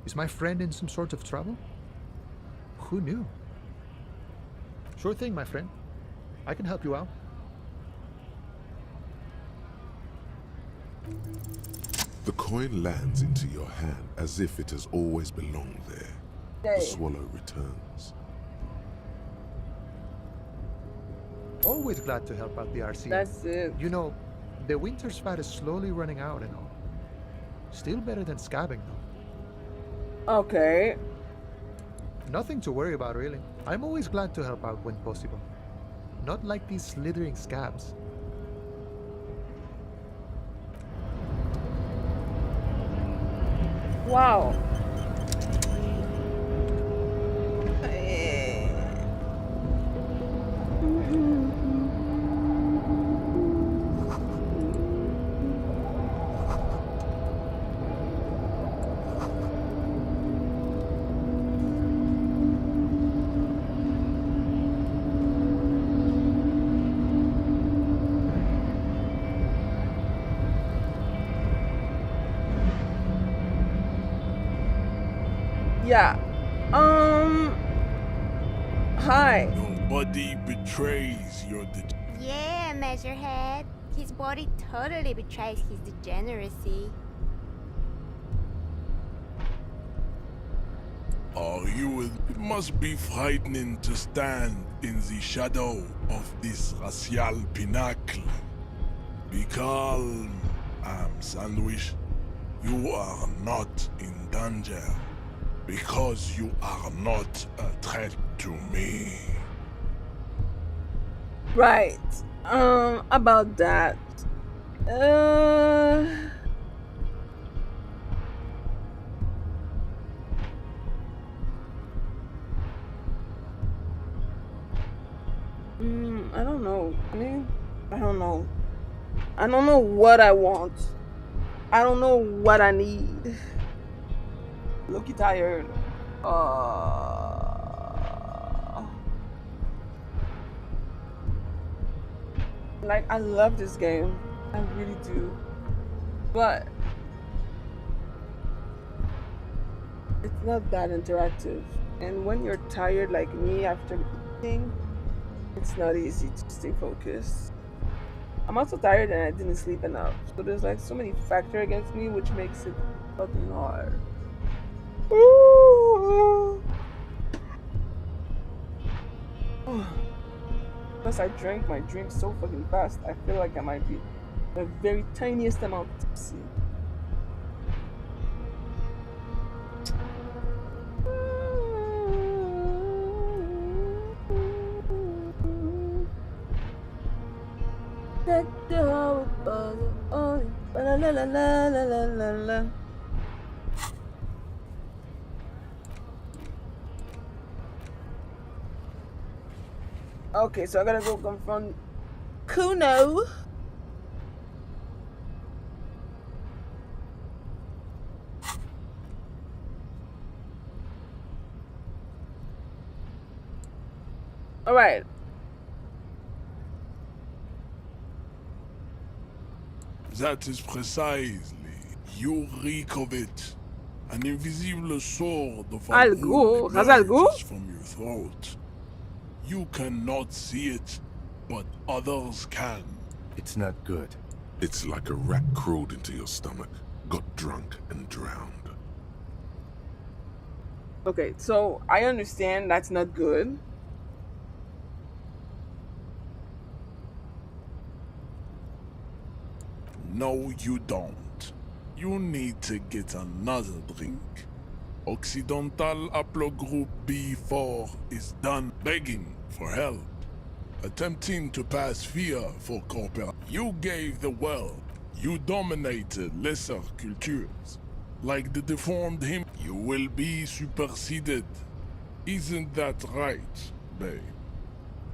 is my friend in some sort of trouble? Who knew? Sure thing, my friend. I can help you out. The coin lands into your hand as if it has always belonged there. The swallow returns. Always glad to help out the RC. That's it. You know, the winter's fat is slowly running out and all. Still better than scabbing, though. Okay. Nothing to worry about, really. I'm always glad to help out when possible. Not like these slithering scabs. Wow. Yeah. Hi. Nobody betrays your Yeah, Measurehead. His body totally betrays his degeneracy. Are you? It must be frightening to stand in the shadow of this racial pinnacle. Be calm, Sandwich. You are not in danger because you are not a threat to me. Right. About that. I don't know. I mean, I don't know. I don't know what I want. I don't know what I need. Look tired. Like, I love this game. I really do. But it's not that interactive. And when you're tired like me after eating, it's not easy to stay focused. I'm also tired and I didn't sleep enough. So there's like so many factors against me, which makes it fucking hard. Plus, I drank my drink so fucking fast. I feel like I might be the very tiniest amount tipsy. Okay, so I gotta go confront Kuno. All right. That is precisely. You reek of it. An invisible sword of Algo, has algo? emerges from your throat. You cannot see it, but others can. It's not good. It's like a rat crawled into your stomach, got drunk and drowned. Okay, so I understand that's not good. No, you don't. You need to get another drink. Occidental Haplogroup B4 is done begging for help, attempting to pass fear for cooperation. You gave the world. You dominated lesser cultures. Like the deformed him, you will be superseded. Isn't that right, babe?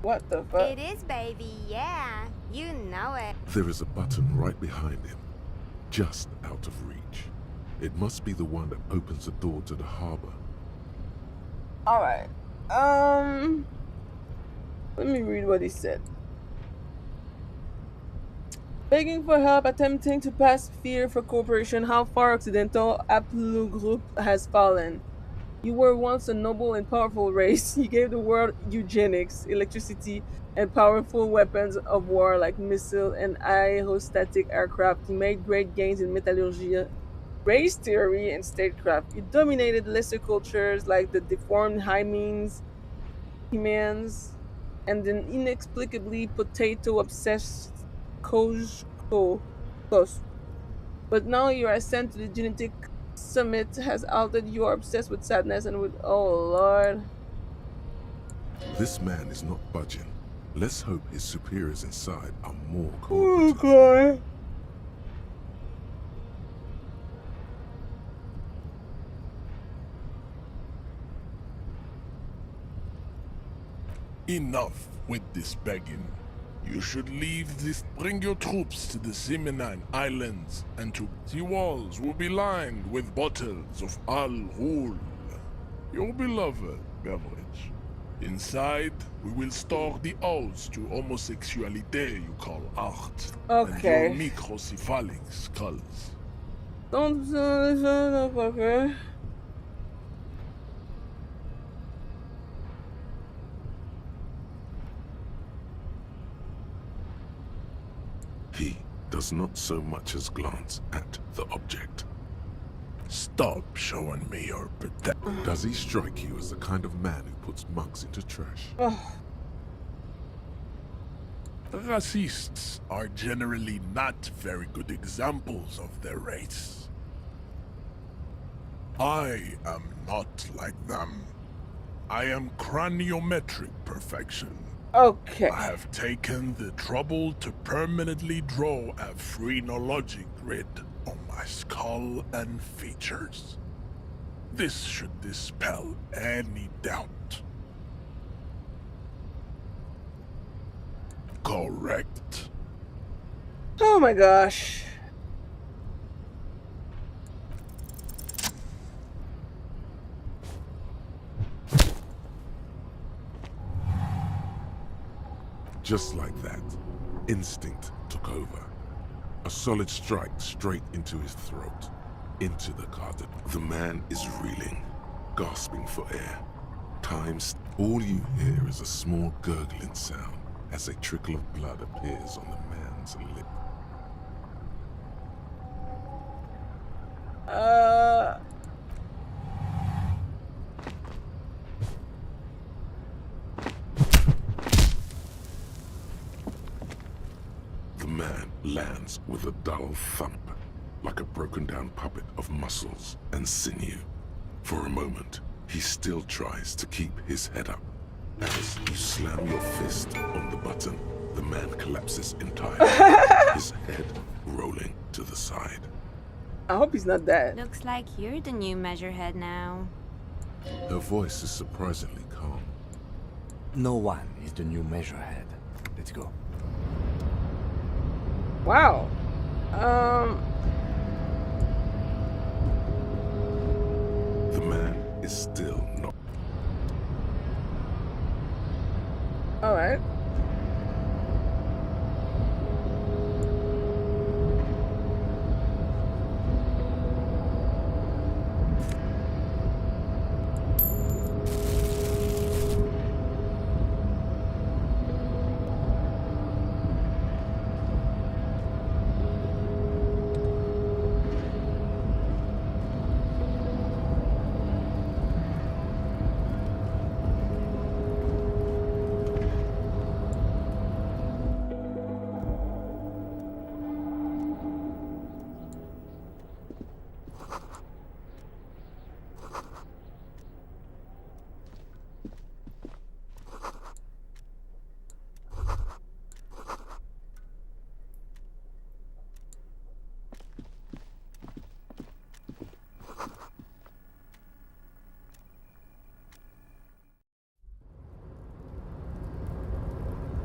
What the fuck? It is, baby, yeah. You know it. There is a button right behind him, just out of reach. It must be the one that opens the door to the harbor. Alright. Let me read what he said. Begging for help, attempting to pass fear for cooperation, how far Occidental Haplogroup has fallen. You were once a noble and powerful race. You gave the world eugenics, electricity, and powerful weapons of war like missile and aerostatic aircraft. You made great gains in metallurgy, race theory, and statecraft. You dominated lesser cultures like the deformed Hymens, and an inexplicably potato-obsessed Kos. But now your ascent to the genetic summit has altered. You are obsessed with sadness and with... Oh, Lord. This man is not budging. Let's hope his superiors inside are more Oh, cooperative. God. Enough with this begging. You should leave this. Bring your troops to the Simenine Islands, and to the walls will be lined with bottles of Al Ghul, your beloved beverage. Inside, we will store the odes to homosexuality you call art, and your Okay. microcephalic skulls. Don't motherfucker. does not so much as glance at the object. Stop showing me your protection. Does he strike you as the kind of man who puts mugs into trash? Racists are generally not very good examples of their race. I am not like them. I am craniometric perfection. Okay. I have taken the trouble to permanently draw a phrenologic grid on my skull and features. This should dispel any doubt. Correct. Oh my gosh. Just like that, instinct took over. A solid strike straight into his throat, into the cardiac. The man is reeling, gasping for air. All you hear is a small gurgling sound as a trickle of blood appears on the man's lip. The man lands with a dull thump, like a broken down puppet of muscles and sinew. For a moment, he still tries to keep his head up. As you slam your fist on the button, the man collapses entirely, his head rolling to the side. I hope he's not dead. Looks like you're the new measurehead now. Her voice is surprisingly calm. No one is the new measurehead. Let's go. Wow. The man is still not. All right.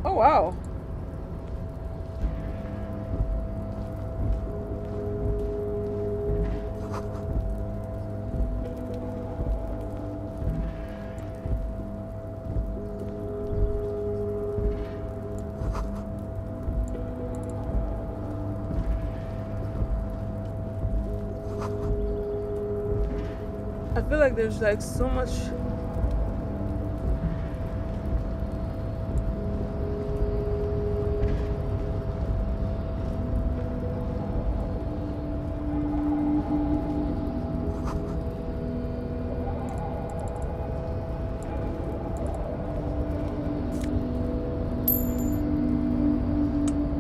Oh, wow. I feel like there's like so much.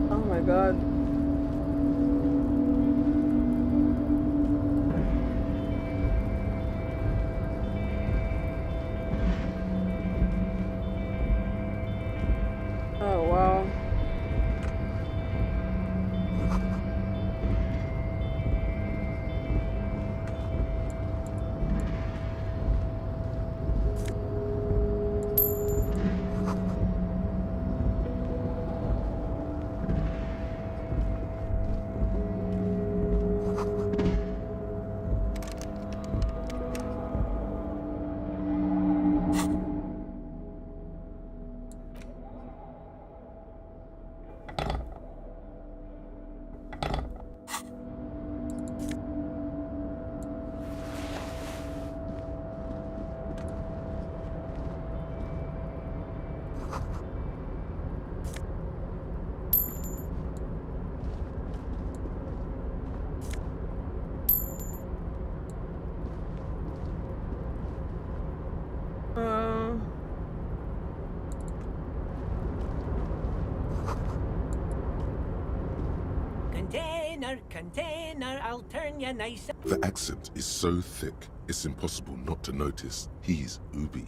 Oh my god. Container, I'll turn you nice. The accent is so thick, it's impossible not to notice he's Ubi,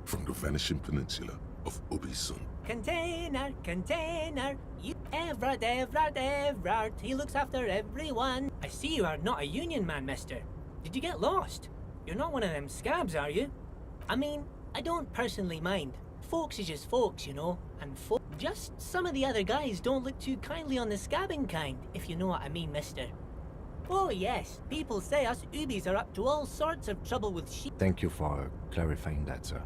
from the vanishing peninsula of Ubisun. Container, you Everard, he looks after everyone. I see you are not a union man, mister. Did you get lost? You're not one of them scabs, are you? I mean, I don't personally mind. Folks is just folks, you know, and just some of the other guys don't look too kindly on the scabbing kind, if you know what I mean, mister. Oh yes, people say us Ubis are up to all sorts of trouble with sheep. Thank you for clarifying that, sir.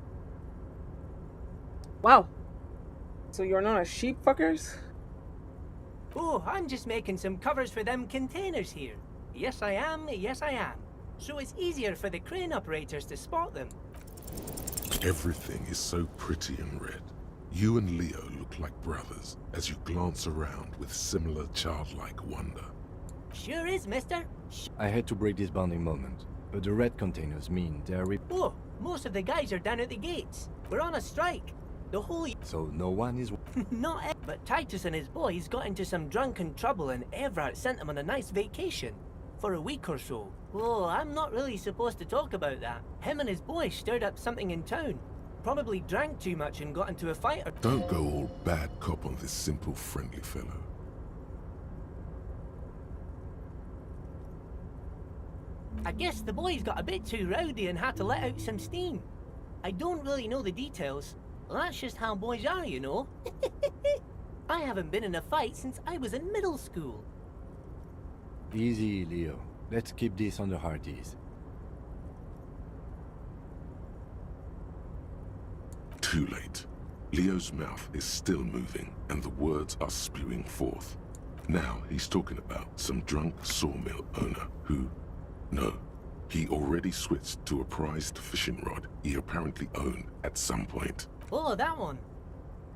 Wow. So you're not a sheep fuckers? Oh, I'm just making some covers for them containers here. Yes I am. So it's easier for the crane operators to spot them. Everything is so pretty and red. You and Leo look like brothers as you glance around with similar childlike wonder. Sure is, mister. I had to break this bonding moment, but the red containers mean they're Oh, most of the guys are down at the gates. We're on a strike. The whole... So no one is... Not but Titus and his boys got into some drunken trouble and Everard sent them on a nice vacation. For a week or so. Oh, I'm not really supposed to talk about that. Him and his boys stirred up something in town. Probably drank too much and got into a fight or... Don't go all bad cop on this simple, friendly fellow. I guess the boys got a bit too rowdy and had to let out some steam. I don't really know the details. Well, that's just how boys are, you know. I haven't been in a fight since I was in middle school. Easy, Leo. Let's keep this on the hard ease. Too late. Leo's mouth is still moving, and the words are spewing forth. Now he's talking about some drunk sawmill owner who... No, he already switched to a prized fishing rod he apparently owned at some point. Oh, that one.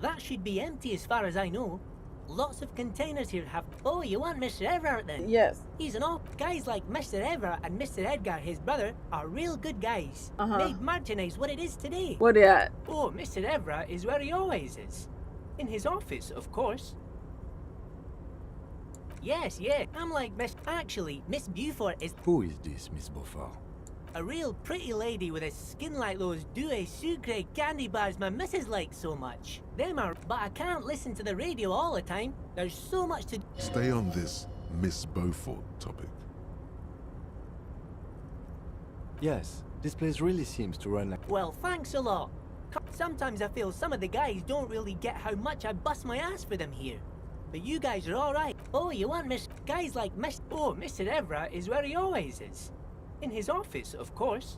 That should be empty as far as I know. Lots of containers here have... Oh, you want Mr. Everett then? Yes. He's an off... Guys like Mr. Everett and Mr. Edgar, his brother, are real good guys. Made Martinez what it is today. Where they at? Oh, Mr. Everett is where he always is. In his office, of course. Yes, I'm like Miss... Actually, Miss Beaufort is... Who is this, Miss Beaufort? A real pretty lady with a skin like those Douai Sucre candy bars my missus likes so much. Them are... But I can't listen to the radio all the time. There's so much to... Stay on this Miss Beaufort topic. Yes, this place really seems to run like... Well, thanks a lot. Sometimes I feel some of the guys don't really get how much I bust my ass for them here. But you guys are alright. Oh, you want Miss... Guys like Miss... Oh, Mr. Everett is where he always is. In his office, of course.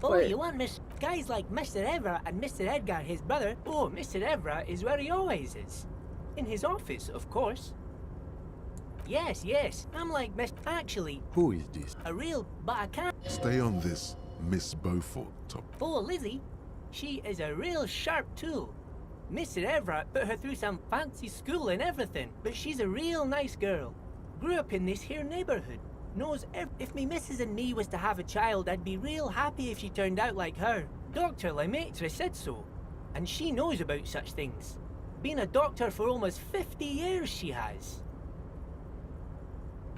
Oh, you want Miss... Guys like Mr. Everett and Mr. Edgar, his brother. Oh, Mr. Everett is where he always is. In his office, of course. Yes, I'm like Miss... Actually... Who is this? A real... But I can't... Stay on this Miss Beaufort topic. Oh, Lizzie. She is a real sharp tool. Mr. Everett put her through some fancy school and everything, but she's a real nice girl. Grew up in this here neighborhood. Knows if me missus and me was to have a child, I'd be real happy if she turned out like her. Dr. Lemaitre said so. And she knows about such things. Been a doctor for almost 50 years, she has.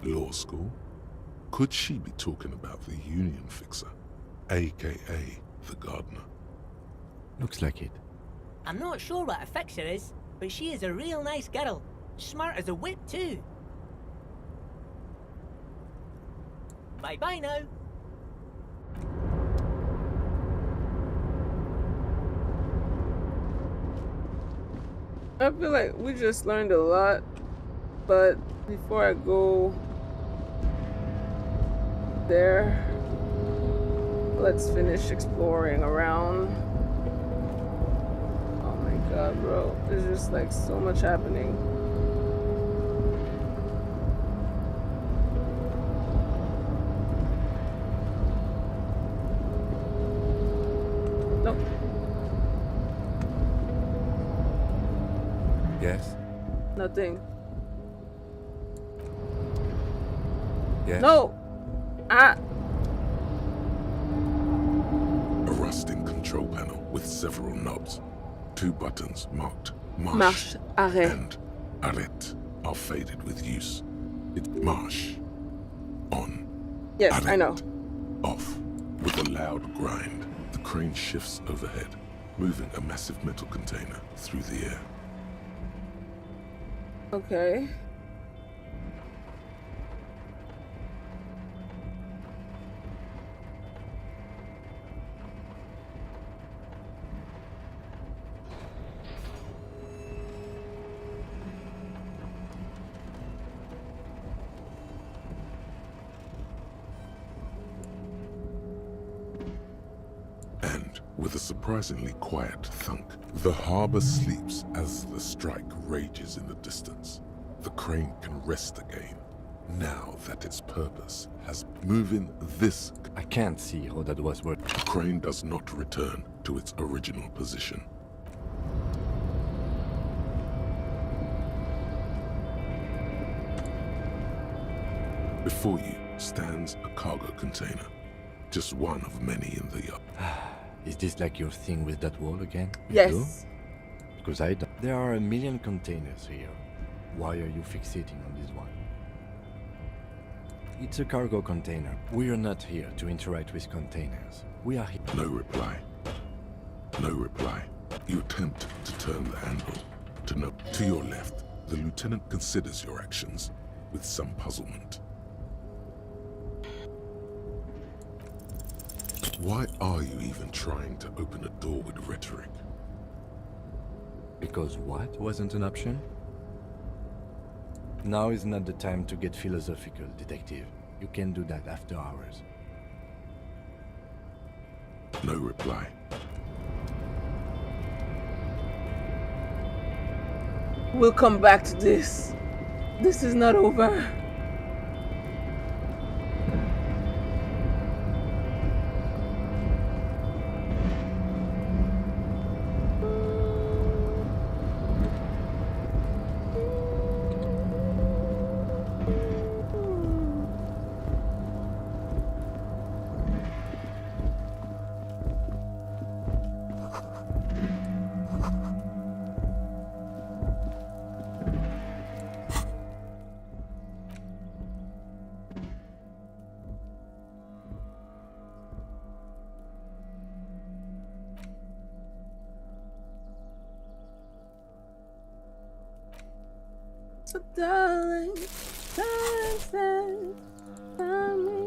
Law school? Could she be talking about the union fixer, aka the gardener? Looks like it. I'm not sure what a fixer is, but she is a real nice girl. Smart as a whip, too. Bye-bye now. I feel like we just learned a lot, but before I go there, let's finish exploring around. God, bro, there's just like so much happening. Nope. Yes? Nothing. Yes? No! A rusting control panel with several knobs. 2 buttons marked Marche, arrêt. And arrête are faded with use. It's marche, on, yes, arrête, I know. off. With a loud grind, the crane shifts overhead, moving a massive metal container through the air. Okay. And with a surprisingly quiet thunk, the harbor sleeps as the strike rages in the distance. The crane can rest again, now that its purpose has moving this. I can't see how that was worth. The crane does not return to its original position. Before you stands a cargo container, just one of many in the yard. Is this like your thing with that wall again? You Yes. do? Because I don't. There are a million containers here. Why are you fixating on this one? It's a cargo container. We are not here to interact with containers. We are here. No reply. No reply. You attempt to turn the handle. To your left, the lieutenant considers your actions with some puzzlement. Why are you even trying to open a door with rhetoric? Because what wasn't an option? Now is not the time to get philosophical, detective. You can do that after hours. No reply. We'll come back to this. This is not over. So darling, darling says, tell me.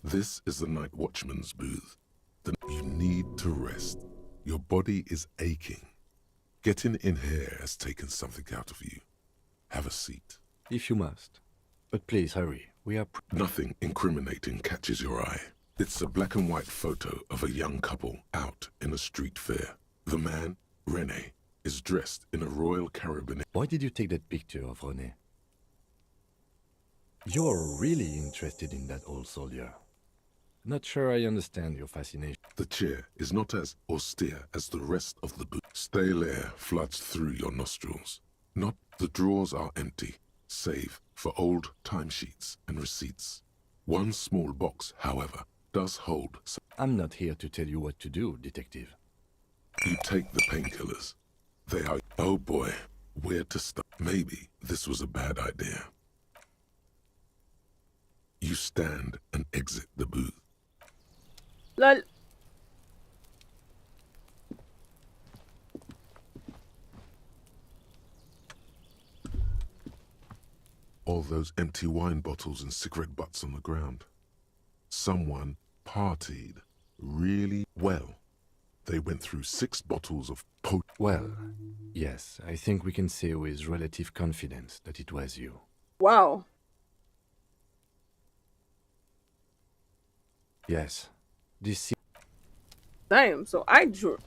This is the night watchman's booth. You need to rest. Your body is aching. Getting in here has taken something out of you. Have a seat. If you must. But please hurry. We are... Nothing incriminating catches your eye. It's a black and white photo of a young couple out in a street fair. The man, René, is dressed in a Royal Caribbean... Why did you take that picture of René? You're really interested in that old soldier. Not sure I understand your fascination. The chair is not as austere as the rest of the booth. Stale air floods through your nostrils. Not the drawers are empty, save for old timesheets and receipts. One small box, however, does hold some... I'm not here to tell you what to do, detective. You take the painkillers. They are... Oh boy, where to start? Maybe this was a bad idea. You stand and exit the booth. Lol. All those empty wine bottles and cigarette butts on the ground. Someone partied really well. They went through 6 bottles of Well, yes, I think we can say with relative confidence that it was you. Wow. Yes. This. Damn. So I drew.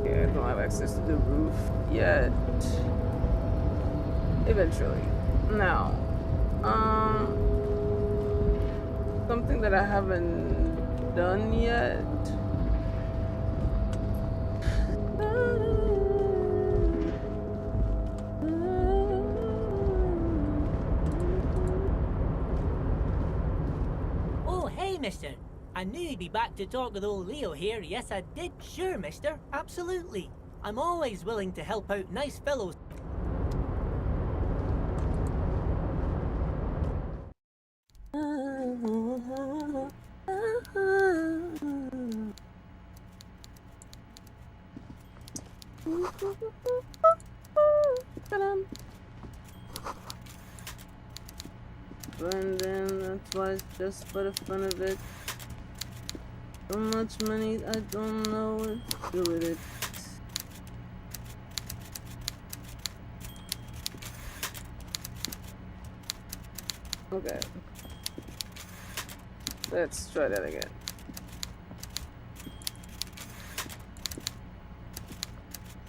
Okay, I don't have access to the roof yet. Eventually. Now, something that I haven't done yet. Oh, hey, mister. I knew you'd be back to talk with old Leo here. Yes, I did. Sure, mister. Absolutely. I'm always willing to help out nice fellows. And then that's why it's just for the fun of it. So much money, I don't know what to do with it. Okay. Let's try that again.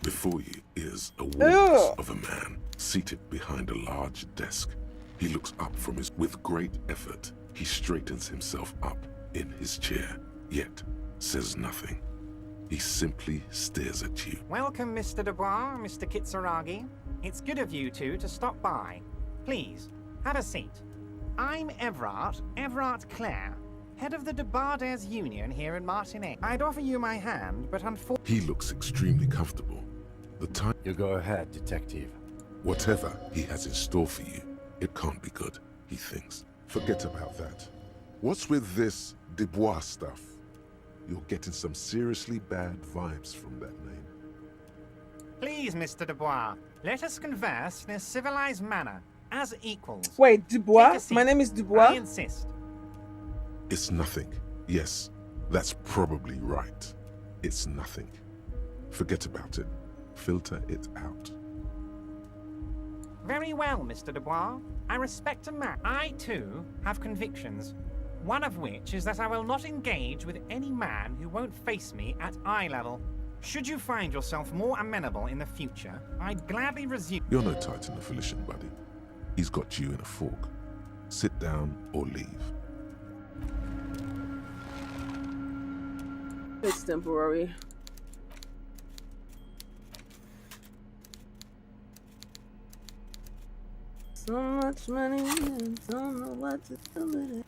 Before you is a walrus of a man seated behind a large desk. He looks up from his... With great effort, he straightens himself up in his chair, yet says nothing. He simply stares at you. Welcome, Mr. Dubois, Mr. Kitsuragi. It's good of you two to stop by. Please, have a seat. I'm Everard Clare, head of the Debarders Union here in Martinet. I'd offer you my hand, but unfortunately... He looks extremely comfortable. The time... You go ahead, detective. Whatever he has in store for you, it can't be good, he thinks. Forget about that. What's with this Dubois stuff? You're getting some seriously bad vibes from that name. Please, Mr. Dubois, let us converse in a civilized manner, as equals. Wait, Dubois? My name is Dubois? I insist. It's nothing. Yes, that's probably right. It's nothing. Forget about it. Filter it out. Very well, Mr. Dubois. I respect a man. I, too, have convictions. One of which is that I will not engage with any man who won't face me at eye level. Should you find yourself more amenable in the future, I'd gladly resume... You're no Titan of Felician, buddy. He's got you in a fork. Sit down or leave. It's temporary. So much money, I don't know what to do with it.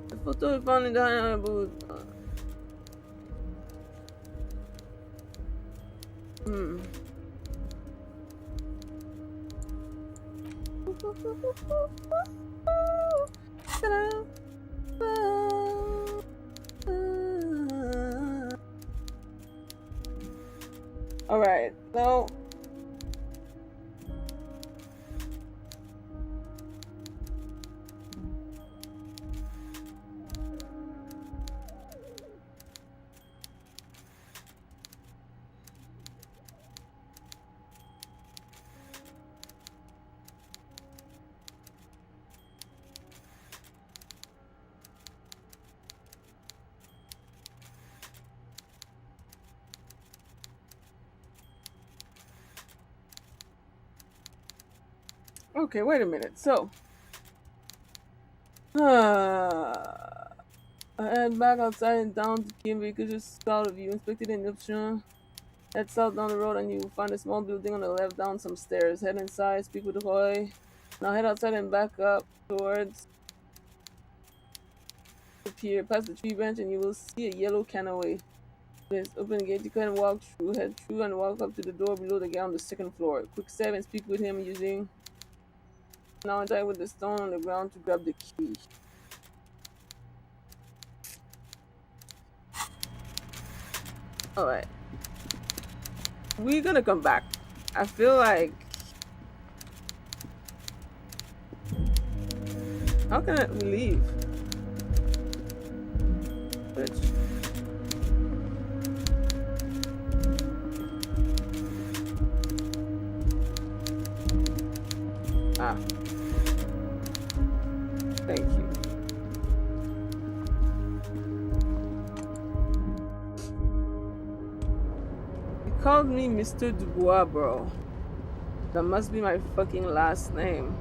The photo we found in the high boot. All right, so okay, wait a minute. So, I head back outside and down to Kimby because just south of you. Inspected an option. Head south down the road and you will find a small building on the left down some stairs. Head inside, speak with Roy. Now head outside and back up towards here, past the tree bench, and you will see a yellow canaway. There's open gate. You can walk through, head through, and walk up to the door below the guy on the second floor. Quick step and speak with him using Now die with the stone on the ground to grab the key. Alright. We're gonna come back. I feel like... How can we leave? Bitch. Ah. Thank you. He called me Mr. Dubois, bro. That must be my fucking last name.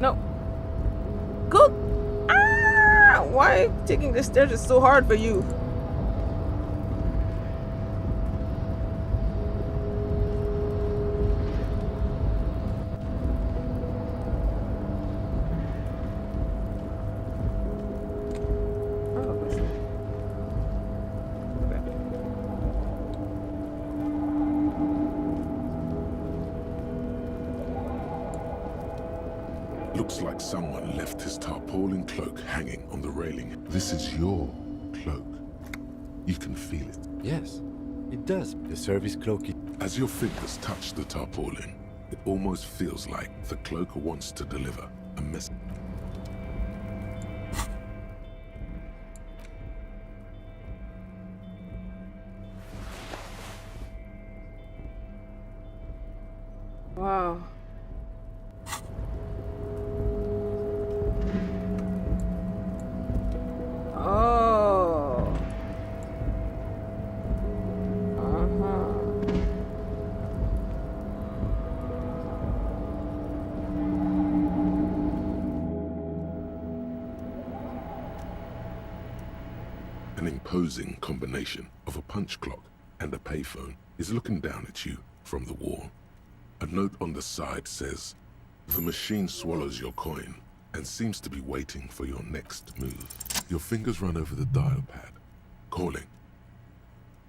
No. Go. Ah! Why taking the stairs is so hard for you? Looks like someone left his tarpaulin cloak hanging on the railing. This is your cloak. You can feel it. Yes, it does. The service cloak is... As your fingers touch the tarpaulin, it almost feels like the cloak wants to deliver a message. Wow. Oh. An imposing combination of a punch clock and a payphone is looking down at you from the wall. A note on the side says, "The machine swallows your coin and seems to be waiting for your next move." Your fingers run over the dial pad. Calling.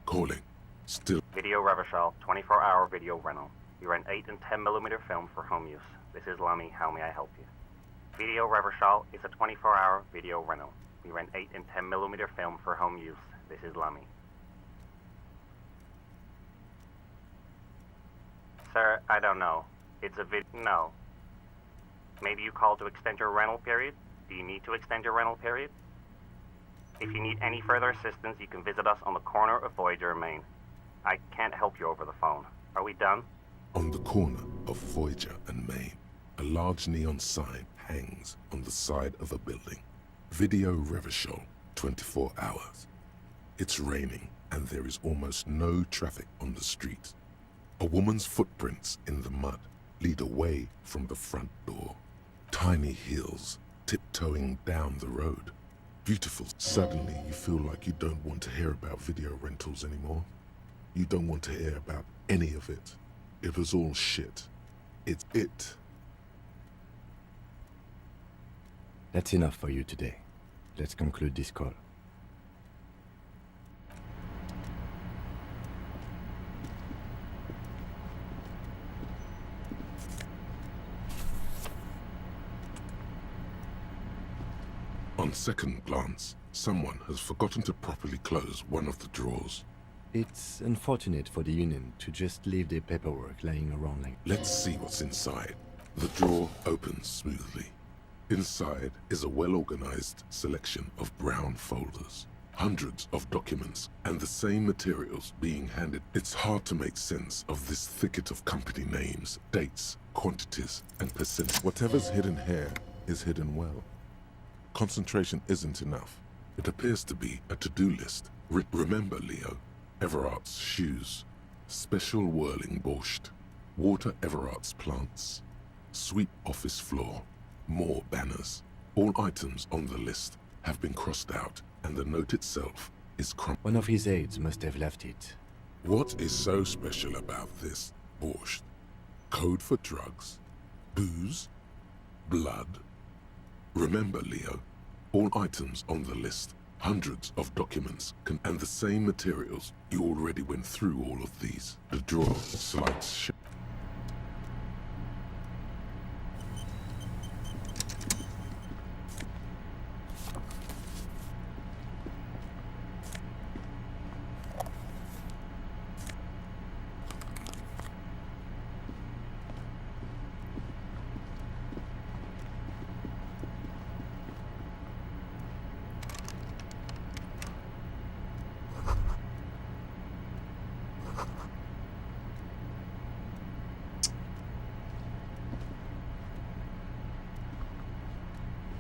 Calling. Still. Video Revachol, 24-hour video rental. We rent 8 and 10mm film for home use. This is Lummy. How may I help you? Video Revachol is a 24-hour video rental. We rent 8 and 10mm film for home use. This is Lummy. Sir, I don't know. It's a No. Maybe you called to extend your rental period? Do you need to extend your rental period? If you need any further assistance, you can visit us on the corner of Voyager and Main. I can't help you over the phone. Are we done? On the corner of Voyager and Main, a large neon sign hangs on the side of a building. Video Revachol, 24 hours. It's raining and there is almost no traffic on the street. A woman's footprints in the mud lead away from the front door. Tiny heels tiptoeing down the road. Beautiful. Suddenly you feel like you don't want to hear about video rentals anymore. You don't want to hear about any of it. It was all shit. It's it. That's enough for you today. Let's conclude this call. On second glance, someone has forgotten to properly close one of the drawers. It's unfortunate for the Union to just leave their paperwork lying around like... Let's see what's inside. The drawer opens smoothly. Inside is a well-organized selection of brown folders. Hundreds of documents and the same materials being handed. It's hard to make sense of this thicket of company names, dates, quantities, and percent. Whatever's hidden here is hidden well. Concentration isn't enough. It appears to be a to-do list. Remember, Leo, Everart's shoes, special whirling borscht, water Everart's plants, sweep office floor, more banners. All items on the list have been crossed out, and the note itself is crumpled. One of his aides must have left it. What is so special about this borscht? Code for drugs? Booze? Blood? Remember, Leo, all items on the list hundreds of documents and the same materials. You already went through all of these. The drawer slides.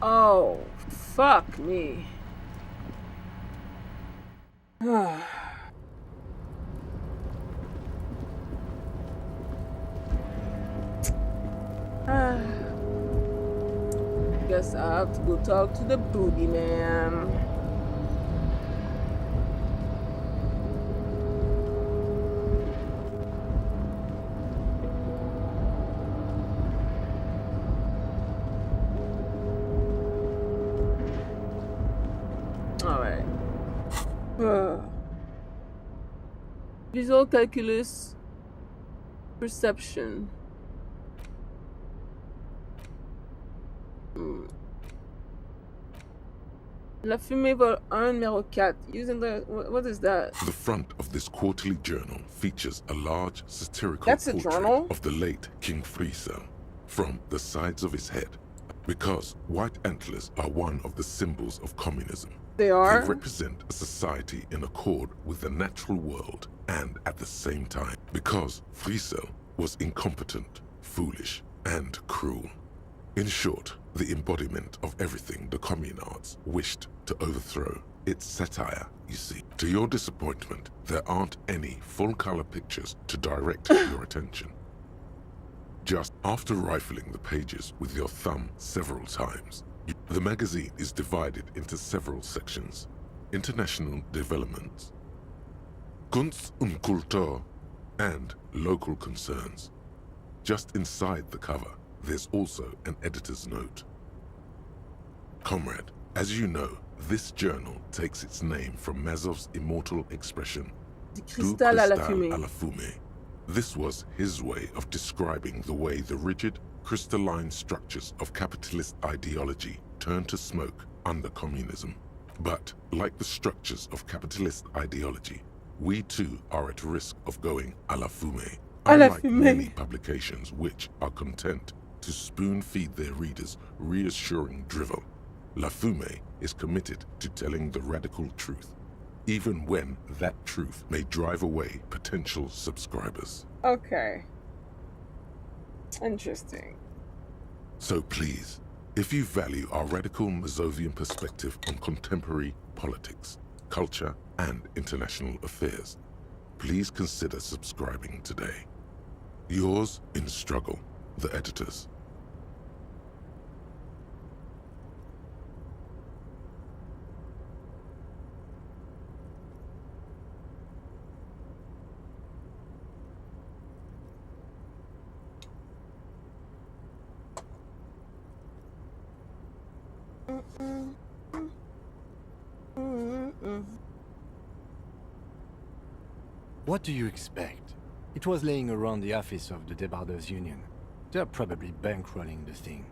Oh, fuck me. Guess I have to go talk to the boogeyman. Alright. Visual calculus. Perception. La fumée vol 1 numéro 4. Using the... What is that? The front of this quarterly journal features a large satirical That's a portrait journal? of the late King Friesel from the sides of his head, because white antlers are one of the symbols of communism. They are? They represent a society in accord with the natural world, and at the same time, because Friesel was incompetent, foolish, and cruel. In short, the embodiment of everything the communards wished to overthrow. It's satire, you see. To your disappointment, there aren't any full-color pictures to direct your attention. Just after rifling the pages with your thumb several times, the magazine is divided into several sections. International developments, Kunst und Kultur, and local concerns. Just inside the cover, there's also an editor's note. Comrade, as you know, this journal takes its name from Mazov's immortal expression, Du Du cristal à la cristal fumée. à la fumée. This was his way of describing the way the rigid, crystalline structures of capitalist ideology turned to smoke under communism. But, like the structures of capitalist ideology, we too are at risk of going à la fumée. À la Unlike fumée. many publications which are content to spoon-feed their readers reassuring drivel, La Fumée is committed to telling the radical truth, even when that truth may drive away potential subscribers. Okay. Interesting. So please, if you value our radical Mazovian perspective on contemporary politics, culture, and international affairs, please consider subscribing today. Yours in struggle, the editors. What do you expect? It was laying around the office of the Debarders Union. They're probably bankrolling the thing.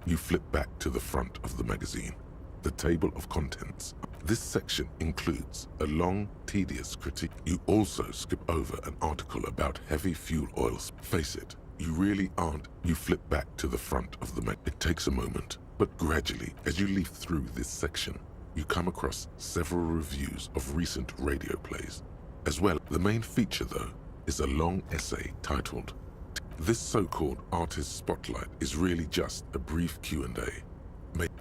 You flip back to the front of the magazine, the table of contents. This section includes a long, tedious critique. You also skip over an article about heavy fuel oils. Face it, you really aren't. You flip back to the front of the mag. It takes a moment, but gradually, as you leaf through this section, you come across several reviews of recent radio plays. As well, the main feature, though, is a long essay titled, "This so-called artist spotlight is really just a brief Q&A."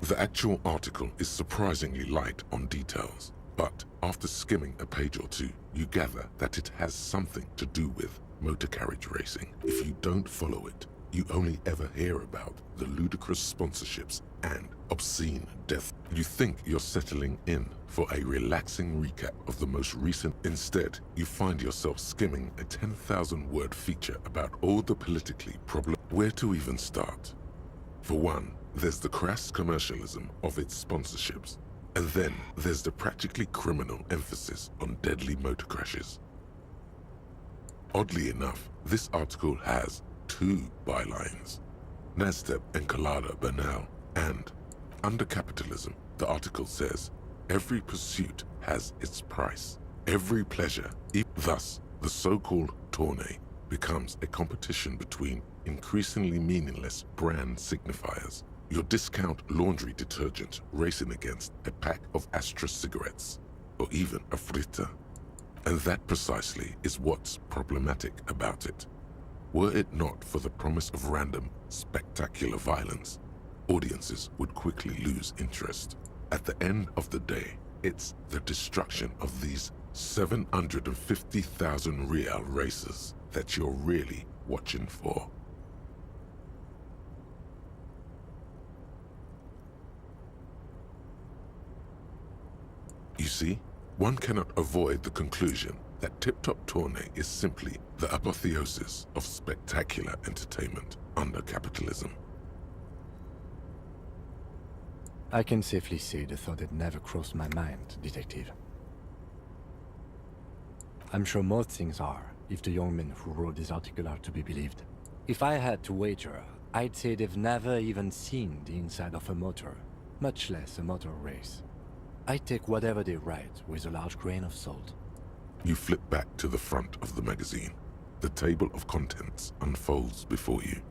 The actual article is surprisingly light on details, but after skimming a page or two, you gather that it has something to do with motor carriage racing. If you don't follow it, you only ever hear about the ludicrous sponsorships and obscene death. You think you're settling in for a relaxing recap of the most recent. Instead, you find yourself skimming a 10,000-word feature about all the politically problem. Where to even start? For one, there's the crass commercialism of its sponsorships. And then there's the practically criminal emphasis on deadly motor crashes. Oddly enough, this article has 2 bylines, Nasdaq and Colada Bernal, and under capitalism, the article says, every pursuit has its price. Every pleasure, thus the so-called tournée, becomes a competition between increasingly meaningless brand signifiers. Your discount laundry detergent racing against a pack of Astra cigarettes, or even a fritter. And that precisely is what's problematic about it. Were it not for the promise of random, spectacular violence, audiences would quickly lose interest. At the end of the day, it's the destruction of these 750,000 real races that you're really watching for. You see, one cannot avoid the conclusion that Tip Top Tournée is simply the apotheosis of spectacular entertainment under capitalism. I can safely say the thought had never crossed my mind, Detective. I'm sure most things are, if the young men who wrote this article are to be believed. If I had to wager, I'd say they've never even seen the inside of a motor, much less a motor race. I take whatever they write with a large grain of salt. You flip back to the front of the magazine. The table of contents unfolds before you.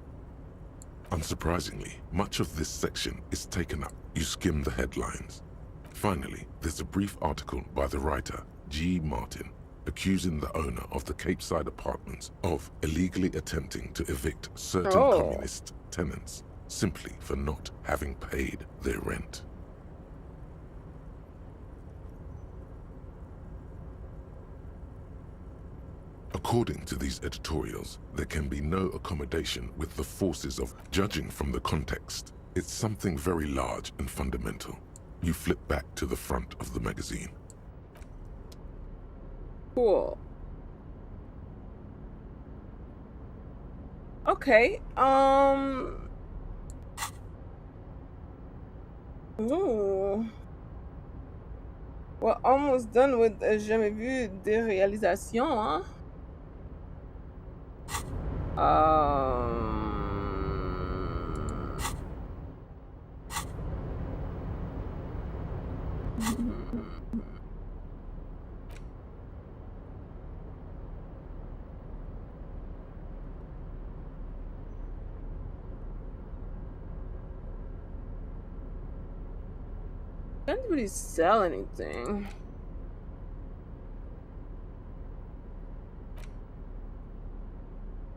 Unsurprisingly, much of this section is taken up. You skim the headlines. Finally, there's a brief article by the writer, G. Martin, accusing the owner of the Cape Side apartments of illegally attempting to evict certain communist tenants simply for not having paid their rent. According to these editorials, there can be no accommodation with the forces of judging from the context. It's something very large and fundamental. You flip back to the front of the magazine. Cool. Okay, Ooh. We're almost done with Jamais vu des réalisations, hein? Can't really sell anything.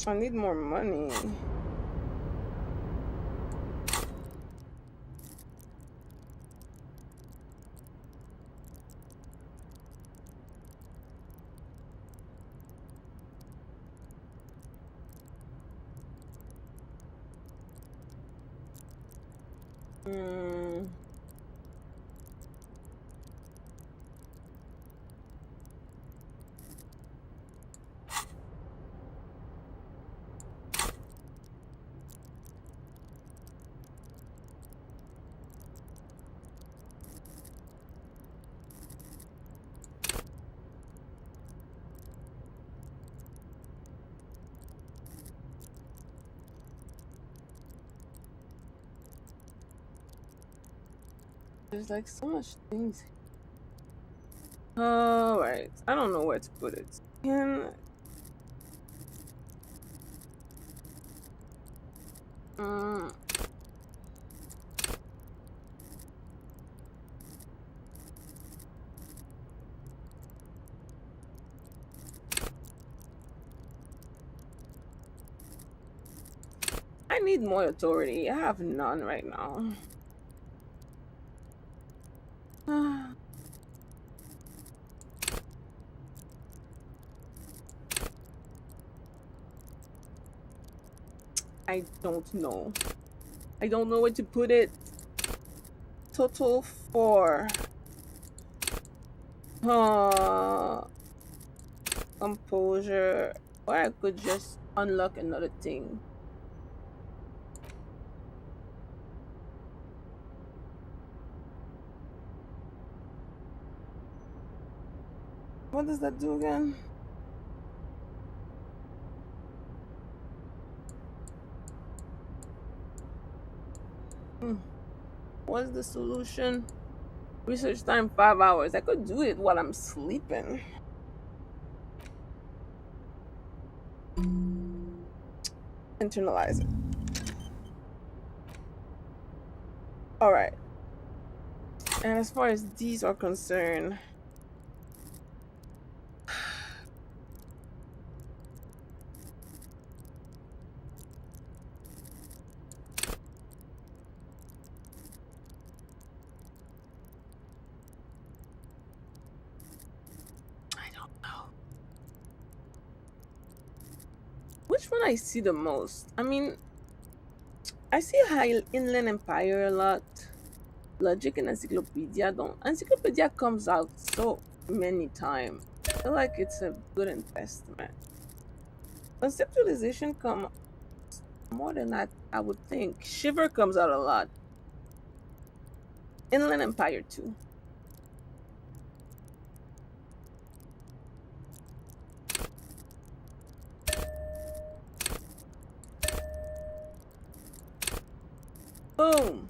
I need more money. There's like so much things. Alright, I don't know where to put it. I need more authority. I have none right now. I don't know. I don't know where to put it. Total 4. Composure. Or I could just unlock another thing. What does that do again? What's the solution? Research time 5 hours. I could do it while I'm sleeping. Internalize it. Alright. And as far as these are concerned, which one I see the most? I mean, I see High Inland Empire a lot. Logic and Encyclopedia don't. Encyclopedia comes out so many times. I feel like it's a good investment. Conceptualization comes more than I would think. Shiver comes out a lot. Inland Empire too. Boom.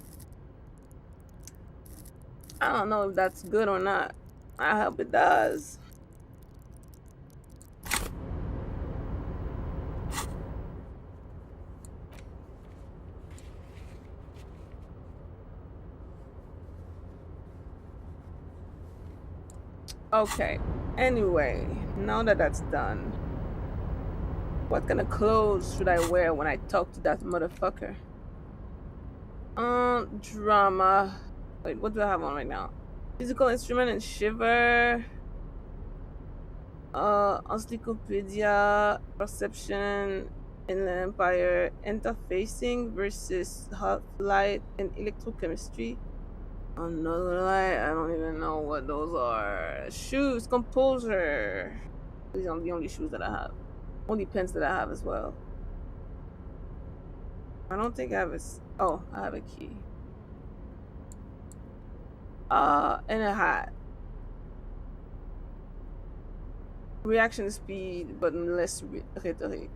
I don't know if that's good or not. I hope it does. Okay. Anyway, now that that's done, what kind of clothes should I wear when I talk to that motherfucker? Drama. Wait, what do I have on right now? Musical instrument and Shiver. Encyclopedia, Perception, Inland Empire, Interfacing versus Half-Light and Electrochemistry. Another light, I don't even know what those are. Shoes, Composer. These are the only shoes that I have. Only pens that I have as well. I don't think I have a... Oh, I have a key. And a hat. Reaction speed, but less rhetoric.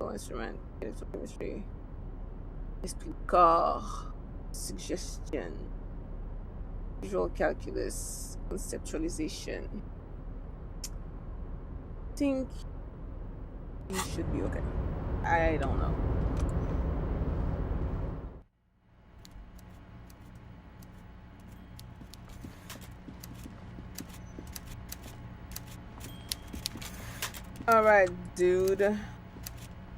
Instrument, electrochemistry. Esprit corps. Suggestion. Visual calculus. Conceptualization. I think you should be okay. I don't know. Alright, dude.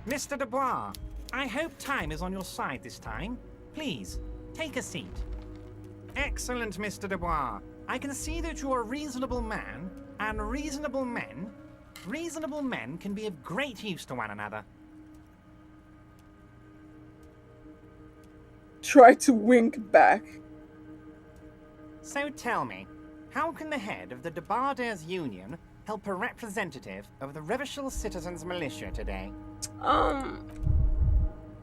Mr. Dubois, I hope time is on your side this time. Please, take a seat. Excellent, Mr. Dubois. I can see that you're a reasonable man, and reasonable men can be of great use to one another. Try to wink back. So tell me, how can the head of the Debarders Union help a representative of the Revachol Citizens Militia today?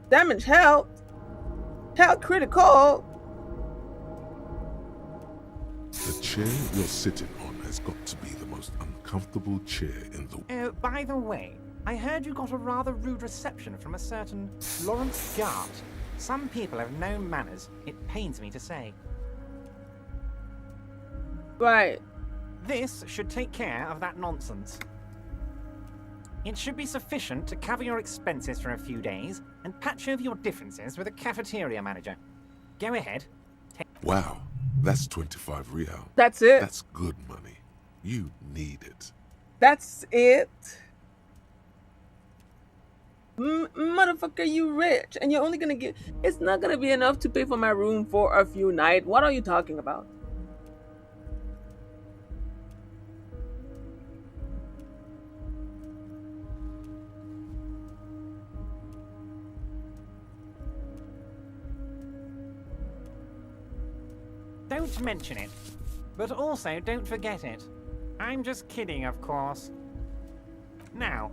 Damage health. Health critical. The chair you're sitting on has got to be the most uncomfortable chair in the... Oh, by the way, I heard you got a rather rude reception from a certain Lawrence Gart. Some people have no manners, it pains me to say. Right. This should take care of that nonsense. It should be sufficient to cover your expenses for a few days and patch over your differences with the cafeteria manager. Go ahead. Wow, that's 25 real. That's it? That's good money. You need it. That's it? Motherfucker, you rich. And you're only gonna get... It's not gonna be enough to pay for my room for a few nights. What are you talking about? Don't mention it. But also, don't forget it. I'm just kidding, of course. Now,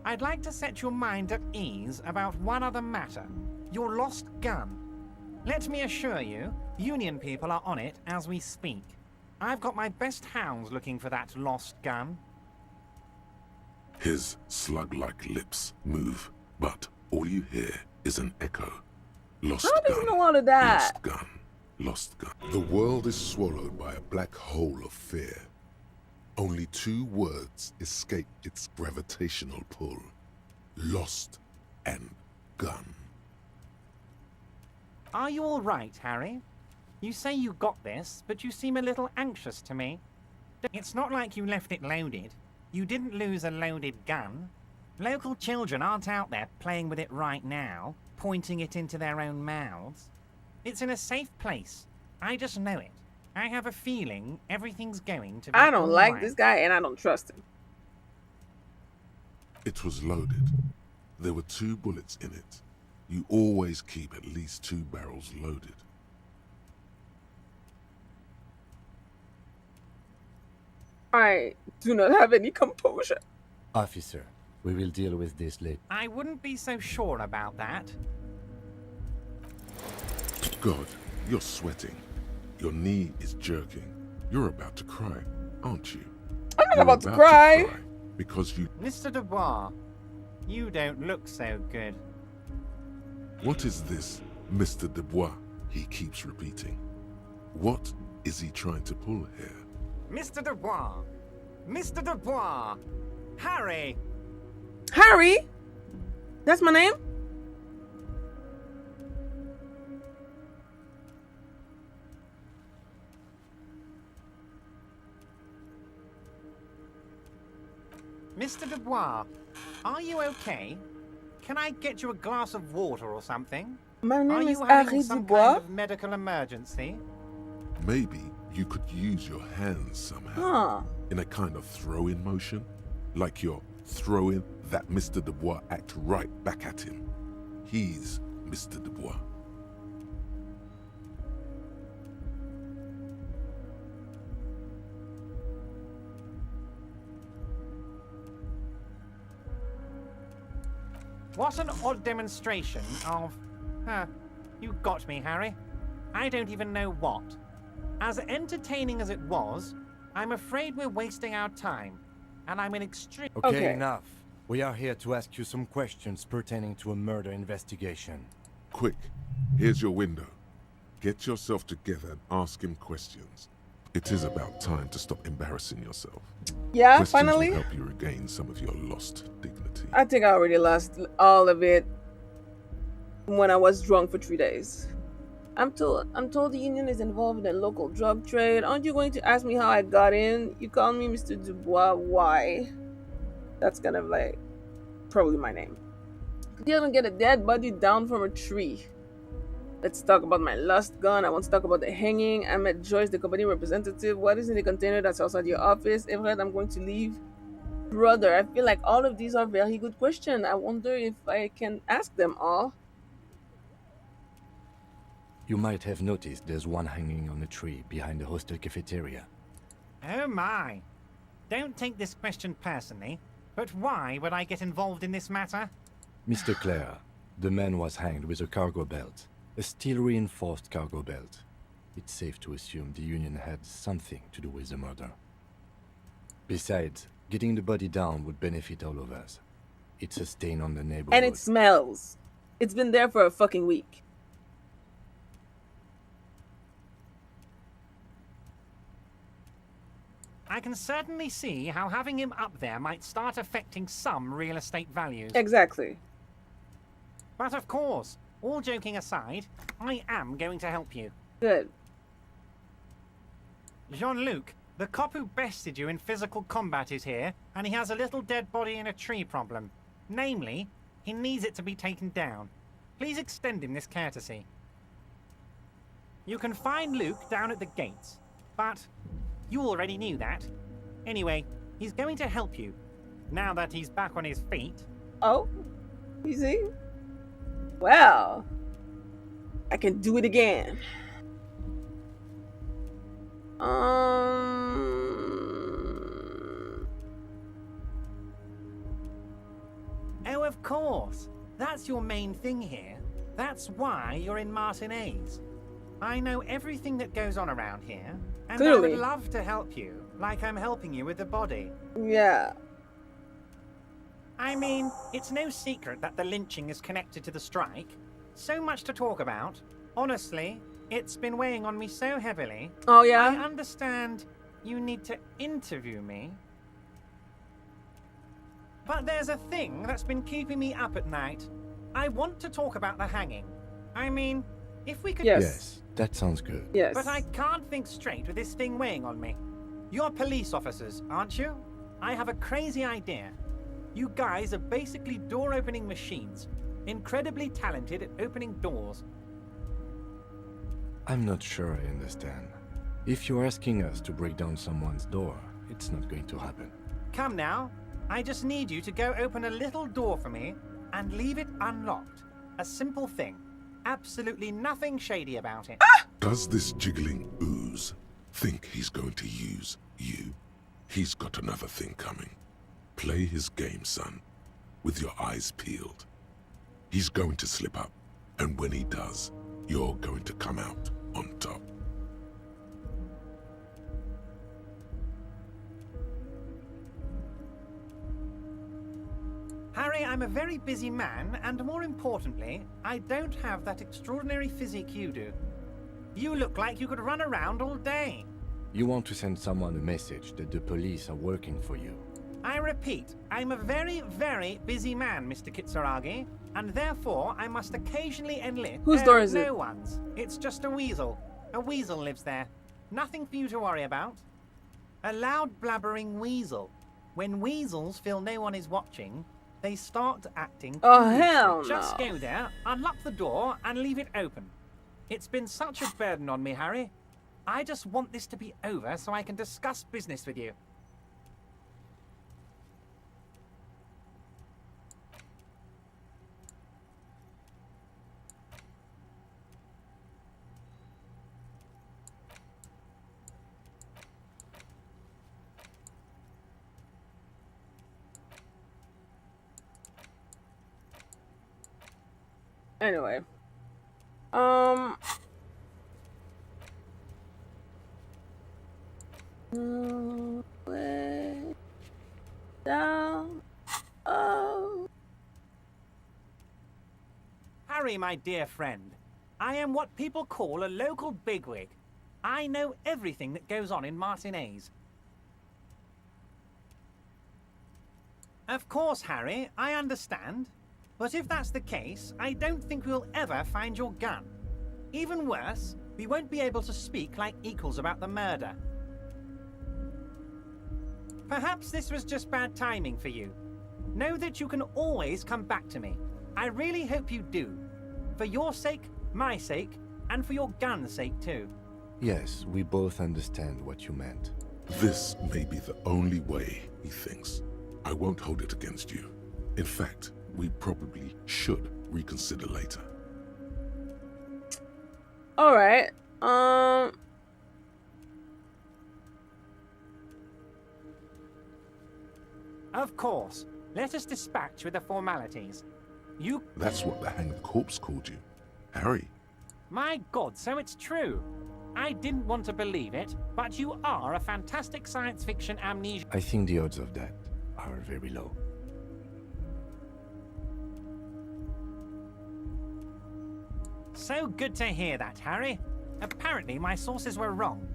I'd like to set your mind at ease about one other matter. Your lost gun. Let me assure you, Union people are on it as we speak. I've got my best hounds looking for that lost gun. His slug-like lips move, but all you hear is an echo. Lost How does gun, he know all of that? lost gun, lost gun. The world is swallowed by a black hole of fear. Only 2 words escape its gravitational pull. Lost and gun. Are you all right, Harry? You say you got this, but you seem a little anxious to me. It's not like you left it loaded. You didn't lose a loaded gun. Local children aren't out there playing with it right now, pointing it into their own mouths. It's in a safe place. I just know it. I have a feeling everything's going to be I don't all like right. this guy and I don't trust him. It was loaded. There were 2 bullets in it. You always keep at least 2 barrels loaded. I do not have any composure. Officer, we will deal with this later. I wouldn't be so sure about that. God, you're sweating. Your knee is jerking. You're about to cry, aren't you? I'm not You're about to cry. because you... Mr. Dubois, you don't look so good. What is this, Mr. Dubois? He keeps repeating. What is he trying to pull here? Mr. Dubois! Mr. Dubois! Harry! Harry? That's my name? Mr. Dubois, are you okay? Can I get you a glass of water or something? My Are name is you having Harry some Dubois. kind of medical emergency? Maybe you could use your hands somehow. Huh. In a kind of throw-in motion. Like you're throwing that Mr. Dubois act right back at him. He's Mr. Dubois. What an odd demonstration of... you got me, Harry. I don't even know what. As entertaining as it was, I'm afraid we're wasting our time. And I'm in extreme... Okay, enough. We are here to ask you some questions pertaining to a murder investigation. Quick, here's your window. Get yourself together and ask him questions. It is about time to stop embarrassing yourself. Yeah, Questions finally. will help you regain some of your lost dignity. I think I already lost all of it when I was drunk for 3 days. I'm told the union is involved in local drug trade. Aren't you going to ask me how I got in? You call me Mr. Dubois. Why? That's kind of like probably my name. Could you even get a dead body down from a tree? Let's talk about my lost gun. I want to talk about the hanging. I met Joyce, the company representative. What is in the container that's outside your office? Everett, I'm going to leave. Brother, I feel like all of these are very good questions. I wonder if I can ask them all. You might have noticed there's one hanging on a tree behind the hostel cafeteria. Oh my. Don't take this question personally, but why would I get involved in this matter? Mr. Clare, the man was hanged with a cargo belt. A steel-reinforced cargo belt. It's safe to assume the Union had something to do with the murder. Besides, getting the body down would benefit all of us. It's a stain on the neighborhood. And it smells. It's been there for a fucking week. I can certainly see how having him up there might start affecting some real estate values. Exactly. But of course, all joking aside, I am going to help you. Good. Jean-Luc, the cop who bested you in physical combat is here, and he has a little dead body in a tree problem. Namely, he needs it to be taken down. Please extend him this courtesy. You can find Luke down at the gates, but you already knew that. Anyway, he's going to help you, now that he's back on his feet. Oh, you see? Well, I can do it again. Oh, of course. That's your main thing here. That's why you're in Martinez. I know everything that goes on around here, and I Clearly. would love to help you, like I'm helping you with the body. Yeah. I mean, it's no secret that the lynching is connected to the strike. So much to talk about. Honestly, it's been weighing on me so heavily. Oh, yeah? I understand you need to interview me. But there's a thing that's been keeping me up at night. I want to talk about the hanging. I mean, if we could... Yes, that sounds good. Yes. But I can't think straight with this thing weighing on me. You're police officers, aren't you? I have a crazy idea. You guys are basically door-opening machines. Incredibly talented at opening doors. I'm not sure I understand. If you're asking us to break down someone's door, it's not going to happen. Come now. I just need you to go open a little door for me and leave it unlocked. A simple thing. Absolutely nothing shady about it. Does this jiggling ooze think he's going to use you? He's got another thing coming. Play his game, son, with your eyes peeled. He's going to slip up, and when he does, you're going to come out on top. Harry, I'm a very busy man, and more importantly, I don't have that extraordinary physique you do. You look like you could run around all day. You want to send someone a message that the police are working for you. I repeat, I'm a very, very busy man, Mr. Kitsuragi, and therefore I must occasionally enlist... Whose door is it? No one's. It's just a weasel. A weasel lives there. Nothing for you to worry about. A loud blabbering weasel. When weasels feel no one is watching, they start acting... Oh, hell no. Just go there, unlock the door, and leave it open. It's been such a burden on me, Harry. I just want this to be over so I can discuss business with you. Anyway. Way down. Oh. Harry, my dear friend, I am what people call a local bigwig. I know everything that goes on in Martinez. Of course, Harry, I understand. But if that's the case, I don't think we'll ever find your gun. Even worse, we won't be able to speak like equals about the murder. Perhaps this was just bad timing for you. Know that you can always come back to me. I really hope you do. For your sake, my sake, and for your gun's sake too. Yes, we both understand what you meant. This may be the only way, he thinks. I won't hold it against you. In fact, we probably should reconsider later. All right. Of course. Let us dispatch with the formalities. You... That's what the hanged corpse called you. Harry. My God, so it's true. I didn't want to believe it, but you are a fantastic science fiction amnesia... I think the odds of that are very low. So good to hear that, Harry. Apparently my sources were wrong.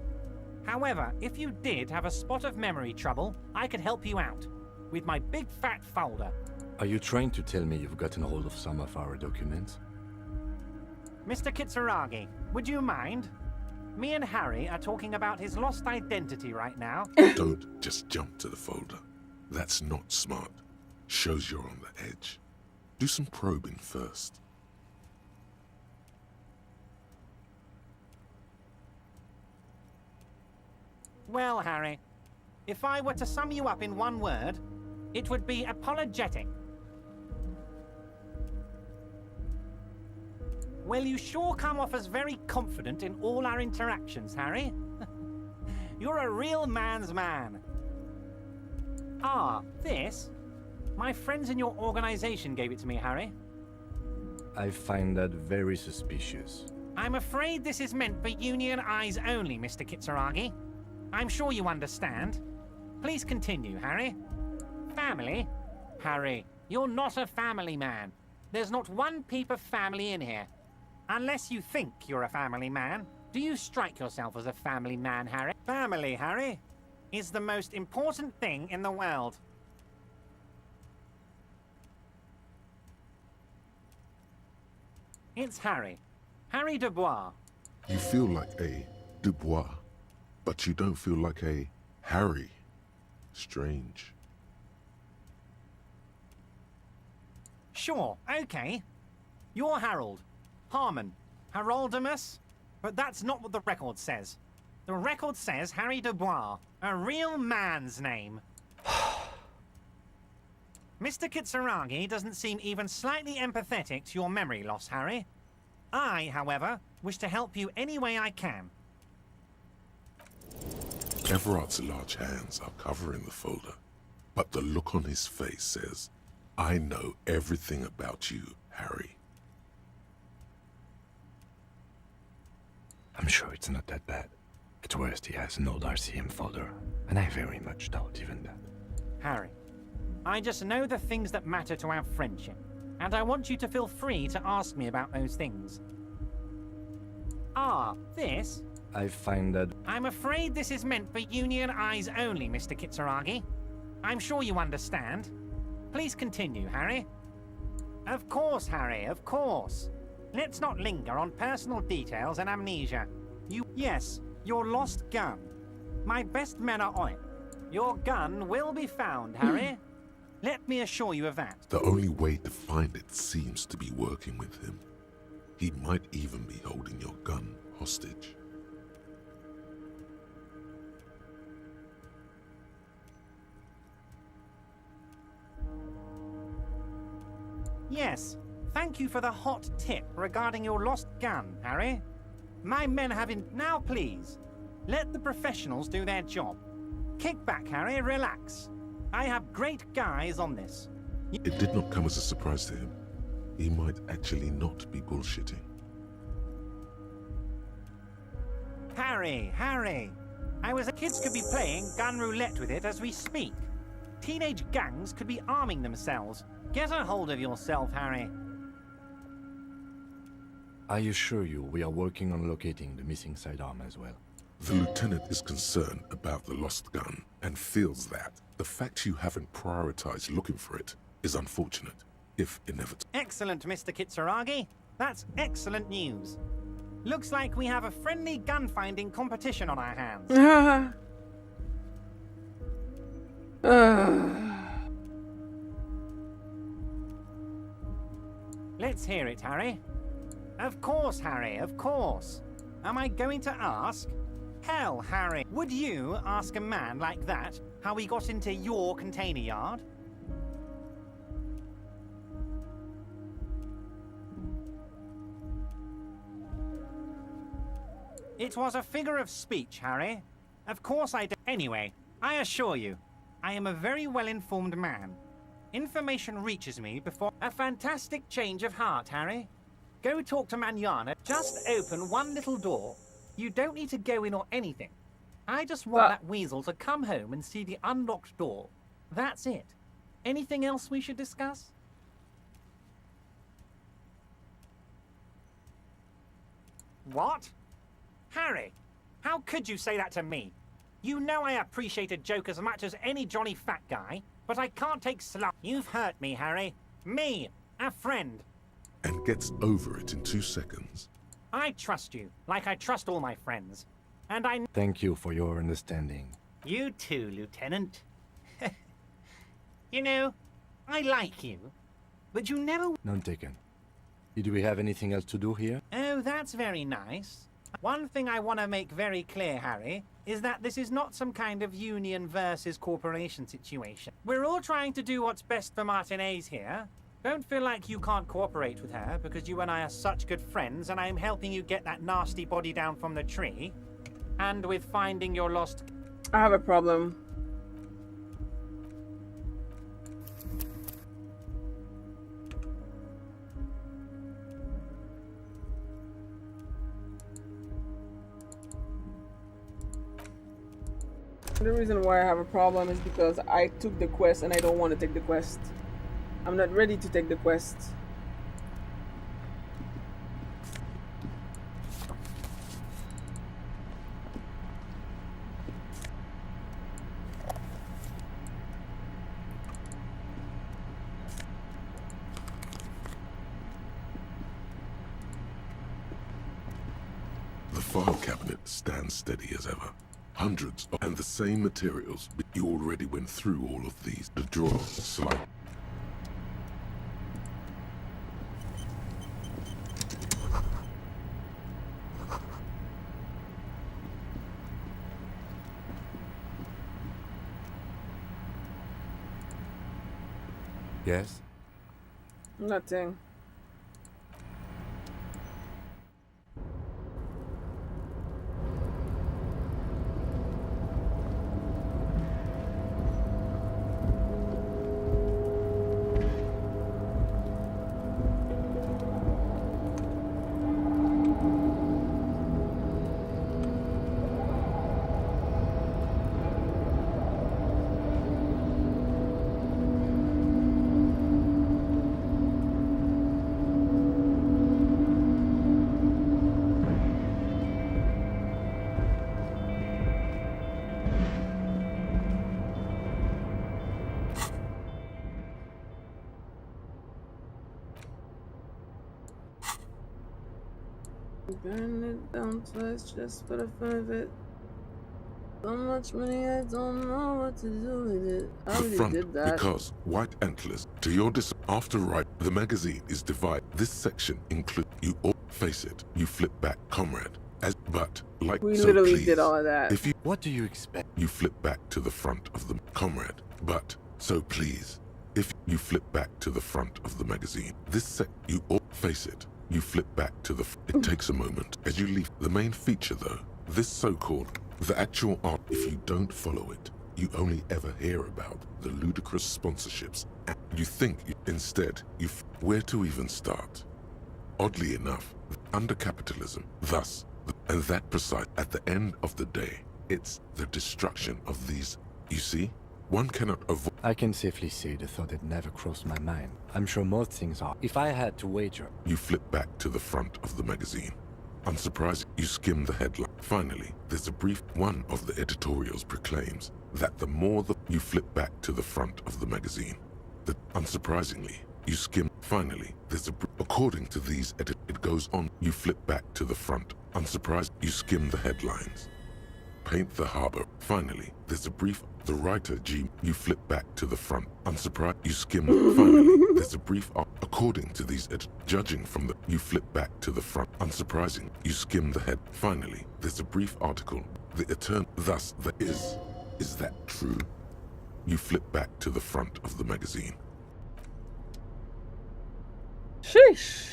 However, if you did have a spot of memory trouble, I could help you out. With my big fat folder. Are you trying to tell me you've gotten hold of some of our documents? Mr. Kitsuragi, would you mind? Me and Harry are talking about his lost identity right now. Don't just jump to the folder. That's not smart. Shows you're on the edge. Do some probing first. Well, Harry, if I were to sum you up in one word, it would be apologetic. Well, you sure come off as very confident in all our interactions, Harry. You're a real man's man. Ah, this? My friends in your organization gave it to me, Harry. I find that very suspicious. I'm afraid this is meant for Union eyes only, Mr. Kitsuragi. I'm sure you understand. Please continue, Harry. Family? Harry, You're not a family man. There's not one peep of family in here. Unless you think you're a family man. Do you strike yourself as a family man, Harry? Family, Harry, is the most important thing in the world. It's Harry. Harry Dubois. You feel like a Dubois, but you don't feel like a Harry. Strange. Sure, okay. You're Harold. Harmon. Haroldamus. But that's not what the record says. The record says Harry Dubois. A real man's name. Mr. Kitsuragi doesn't seem even slightly empathetic to your memory loss, Harry. I, however, wish to help you any way I can. Everard's large hands are covering the folder, but the look on his face says, I know everything about you, Harry. I'm sure it's not that bad. At worst, he has an old RCM folder, and I very much doubt even that. Harry, I just know the things that matter to our friendship, and I want you to feel free to ask me about those things. This? I find that... I'm afraid this is meant for Union eyes only, Mr. Kitsuragi. I'm sure you understand. Please continue, Harry. Of course, Harry, of course. Let's not linger on personal details and amnesia. Yes, your lost gun. My best men are on it. Your gun will be found, Harry. Let me assure you of that. The only way to find it seems to be working with him. He might even be holding your gun hostage. Yes, thank you for the hot tip regarding your lost gun, Harry. My men have Now, please, let the professionals do their job. Kick back, Harry, relax. I have great guys on this. It did not come as a surprise to him. He might actually not be bullshitting. Harry! Kids could be playing gun roulette with it as we speak. Teenage gangs could be arming themselves. Get a hold of yourself, Harry. I assure you, we are working on locating the missing sidearm as well. The lieutenant is concerned about the lost gun and feels that the fact you haven't prioritized looking for it is unfortunate, if inevitable. Excellent, Mr. Kitsuragi. That's excellent news. Looks like we have a friendly gun-finding competition on our hands. Let's hear it, Harry. Of course, Harry, of course. Am I going to ask? Hell, Harry, would you ask a man like that how he got into your container yard? It was a figure of speech, Harry. Of course I do. Anyway, I assure you, I am a very well-informed man. Information reaches me before... A fantastic change of heart, Harry. Go talk to Manana. Just open one little door. You don't need to go in or anything. I just want that weasel to come home and see the unlocked door. That's it. Anything else we should discuss? What? Harry, how could you say that to me? You know I appreciate a joke as much as any jolly fat guy, but I can't take slap. You've hurt me, Harry. Me, a friend. And gets over it in 2 seconds. I trust you, like I trust all my friends. And I... Thank you for your understanding. You too, Lieutenant. You know, I like you, but you never... None taken. Do we have anything else to do here? Oh, that's very nice. One thing I want to make very clear, Harry, is that this is not some kind of union versus corporation situation. We're all trying to do what's best for Martinez here. Don't feel like you can't cooperate with her because you and I are such good friends and I'm helping you get that nasty body down from the tree. And with finding your lost... I have a problem. The reason why I have a problem is because I took the quest and I don't want to take the quest. I'm not ready to take the quest. The file cabinet stands steady as ever. Hundreds and the same materials. You already went through all of these. The drawer, slide. Yes? Nothing. Burn it down twice just for the fun of it. So much money, I don't know what to do with it. I The already front, did that. because white antlers. To your after right, the magazine is divided. This section includes you all face it. You flip back, comrade. But like We so literally please, did all of that. If you What do you expect? You flip back to the front of the comrade. But so please, if you flip back to the front of the magazine, you all face it. You flip back to the. It takes a moment as you leave. The main feature, though, this so-called the actual art. If you don't follow it, you only ever hear about the ludicrous sponsorships. And you think instead, where to even start? Oddly enough, under capitalism, thus, and that precise at the end of the day, it's the destruction of these. You see, one cannot avoid. I can safely say the thought had never crossed my mind. I'm sure most things are. If I had to wager... You flip back to the front of the magazine. Unsurprising, you skim the headline. Finally, there's a brief one of the editorials proclaims that the more you flip back to the front of the magazine, unsurprisingly, you skim. Finally, there's a according to these it goes on. You flip back to the front. Unsurprised, you skim the headlines. Paint the harbor. Finally, there's a brief. The writer G. You flip back to the front. Unsurprised, you skim. Finally, there's a brief. According to these judging from the. You flip back to the front. Unsurprising, you skim the head. Finally, there's a brief article. The eternal. Thus, there is. Is that true? You flip back to the front of the magazine. Sheesh.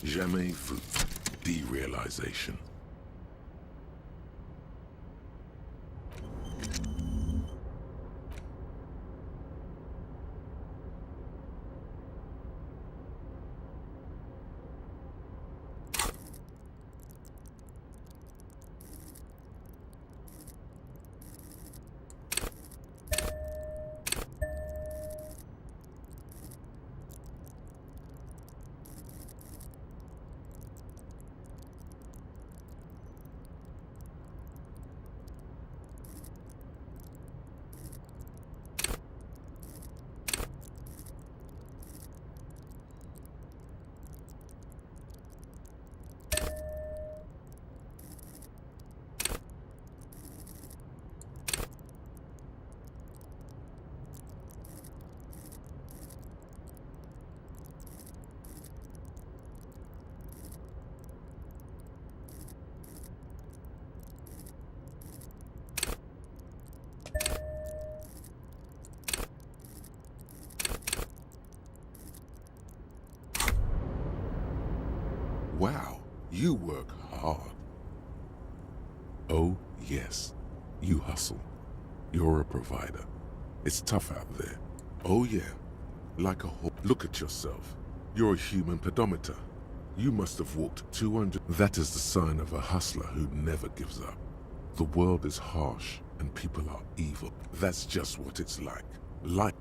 Jamais vu. Derealization. Wow, you work hard. Oh, yes, you hustle. You're a provider. It's tough out there. Oh, yeah, like a whole. Look at yourself. You're a human pedometer. You must have walked 200. That is the sign of a hustler who never gives up. The world is harsh, and people are evil. That's just what it's like.